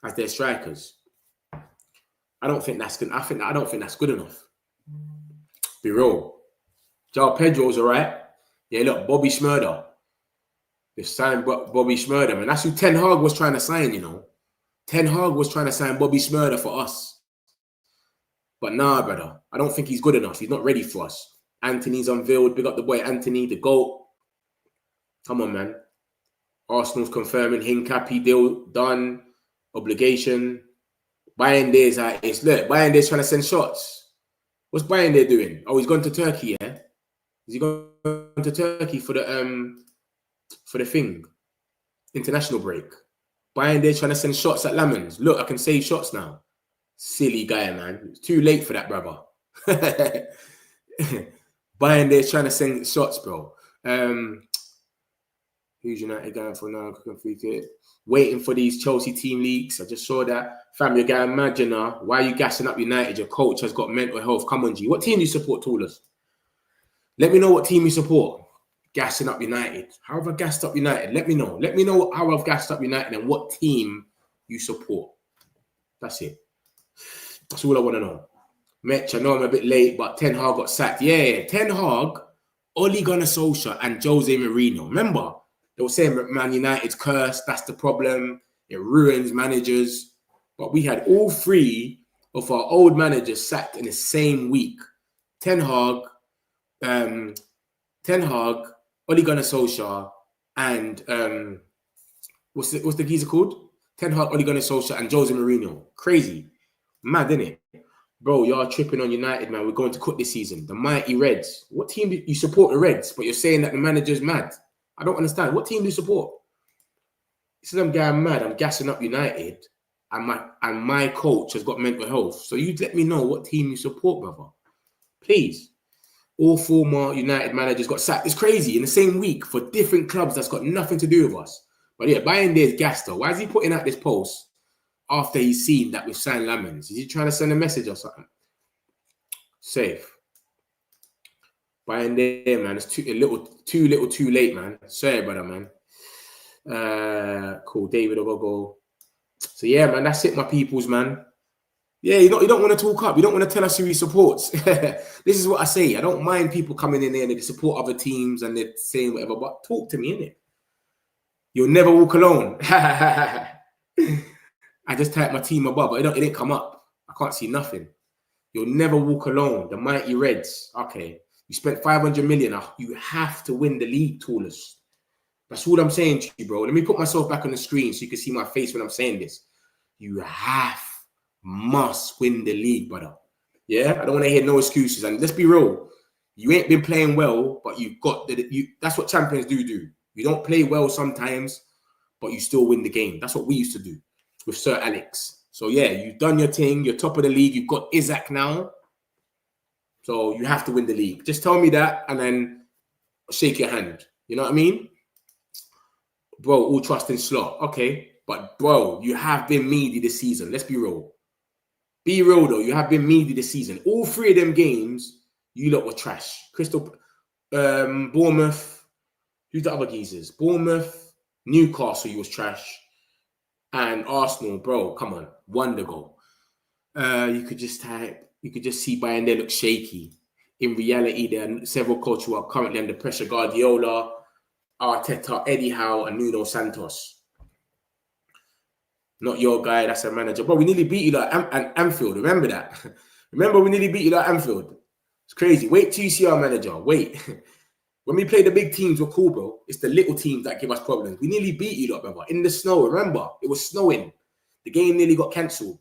as their strikers. I don't think that's good. I don't think that's good enough. Be real. João Pedro's all right. Yeah, look, Bobby Smurder. They signed Bobby Smurder, man. That's who Ten Hag was trying to sign, you know. Ten Hag was trying to sign Bobby Smurder for us. But nah, brother. I don't think he's good enough. He's not ready for us. Anthony's unveiled. Big up the boy Anthony, the GOAT. Come on, man. Arsenal's confirming Hincapie deal done. Obligation. Bayindir's at it. Look, Bayindir's trying to send shots. What's Bayindir doing? Oh, he's gone to Turkey, yeah? Is he going to Turkey for the thing? international break. Bayern there trying to send shots at Lamens. Look, I can save shots now. Silly guy, man. It's too late for that, brother. Bayern there trying to send shots, bro. Who's United going for now? Waiting for these Chelsea team leaks. I just saw that. Fam, you're going mad, you know. Why are you gassing up United? Your coach has got mental health. Come on, G. What team do you support, Tallers? Let me know what team you support. Gassing up United. How have I gassed up United? Let me know. Let me know how I've gassed up United and what team you support. That's it. That's all I want to know. Mitch, I know I'm a bit late, but Ten Hag got sacked. Yeah, Ten Hag, Ole Gunnar Solskjaer, and Jose Mourinho. Remember, they were saying Man United's cursed. That's the problem. It ruins managers. But we had all three of our old managers sacked in the same week. Ten Hag, Ole Gunnar Solskjaer, and what's the geezer called? Ten Hag, Ole Gunnar Solskjaer, and Jose Mourinho. Crazy. Mad, innit? Bro, y'all tripping on United, man. We're going to cook this season. The mighty Reds. What team do you support? The Reds, but you're saying that the manager's mad. I don't understand. What team do you support? This is I'm going mad. I'm gassing up United, and my coach has got mental health. So you let me know what team you support, brother. Please. All former United managers got sacked. It's crazy in the same week for different clubs that's got nothing to do with us. But yeah, Bayern there's gas though. Why is he putting out this post after he's seen that we've signed Lamens? Is he trying to send a message or something? Safe. Bayern there, man. It's too little, too late, man. Sorry, brother, man. Cool. David Ogogo. So yeah, man, that's it, my peoples, man. Yeah, you don't want to talk up. You don't want to tell us who he supports. This is what I say. I don't mind people coming in there and they support other teams and they're saying whatever, but talk to me, innit? You'll never walk alone. I just typed my team above, but it didn't come up. I can't see nothing. You'll never walk alone. The mighty Reds. Okay. You spent 500 million. You have to win the league, Tallers. That's all I'm saying to you, bro. Let me put myself back on the screen so you can see my face when I'm saying this. You must win the league, brother. Yeah? I don't want to hear no excuses. And let's be real. You ain't been playing well, but you've got that's what champions do. You don't play well sometimes, but you still win the game. That's what we used to do with Sir Alex. So yeah, you've done your thing. You're top of the league. You've got Isaac now. So you have to win the league. Just tell me that and then shake your hand. You know what I mean? Bro, all trust in Slot. Okay. But bro, you have been meaty this season. Let's be real. Be real though. You have been meaty this season. All three of them games, you lot were trash. Bournemouth. Who's the other geezers? Bournemouth, Newcastle, you was trash. And Arsenal, bro, come on. Wonder goal. You could just see Bayern there look shaky. In reality, there are several coaches who are currently under pressure. Guardiola, Arteta, Eddie Howe, and Nuno Santos. Not your guy, that's a manager. Bro, we nearly beat you at Anfield. Remember that? Remember we nearly beat you at Anfield? It's crazy. Wait till you see our manager. Wait. When we play the big teams, we're cool, bro. It's the little teams that give us problems. We nearly beat you lot, brother. In the snow, remember? It was snowing. The game nearly got cancelled.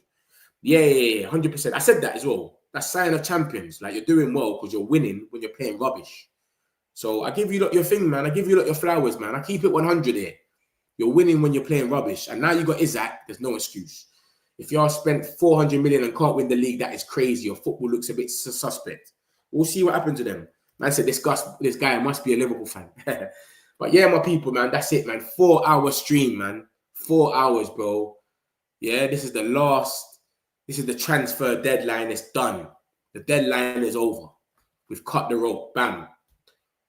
Yeah, 100%. I said that as well. That's sign of champions. Like, you're doing well because you're winning when you're playing rubbish. So I give you lot your thing, man. I give you lot your flowers, man. I keep it 100 here. You're winning when you're playing rubbish. And now you got Isaac. There's no excuse. If y'all spent 400 million and can't win the league, that is crazy. Your football looks a bit suspect. We'll see what happens to them. Man said this guy must be a Liverpool fan. But yeah, my people, man, that's it, man. 4-hour stream, man. 4 hours, bro. Yeah, this is the transfer deadline. It's done. The deadline is over. We've cut the rope. Bam.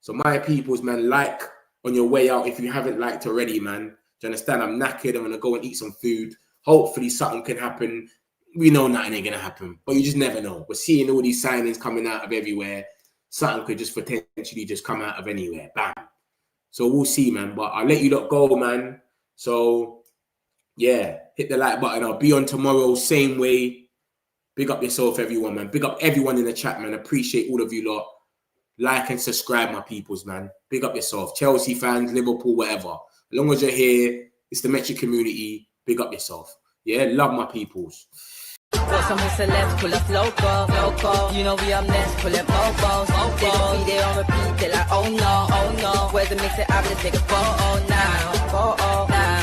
So my peoples, man, like on your way out if you haven't liked already, man. Do you understand? I'm knackered. I'm going to go and eat some food. Hopefully something can happen. We know nothing ain't going to happen. But you just never know. We're seeing all these signings coming out of everywhere. Something could just potentially just come out of anywhere. Bam. So we'll see, man. But I'll let you lot go, man. So, yeah. Hit the like button. I'll be on tomorrow, same way. Big up yourself, everyone, man. Big up everyone in the chat, man. Appreciate all of you lot. Like and subscribe, my peoples, man. Big up yourself. Chelsea fans, Liverpool, whatever. As long as you're here, it's the Metric community. Big up yourself. Yeah, love my peoples. Want some celebs, pull up loco. You know we up next, pull up mobos. They gon' be there on repeat, they like, oh no. Where's the mix it up, let's take a photo now. Photo now.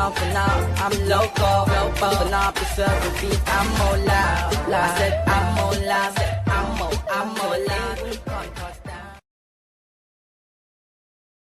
For now, I'm loco. Bumping off the circle beat, I'm more loud. I said I'm more loud, I'm more loud.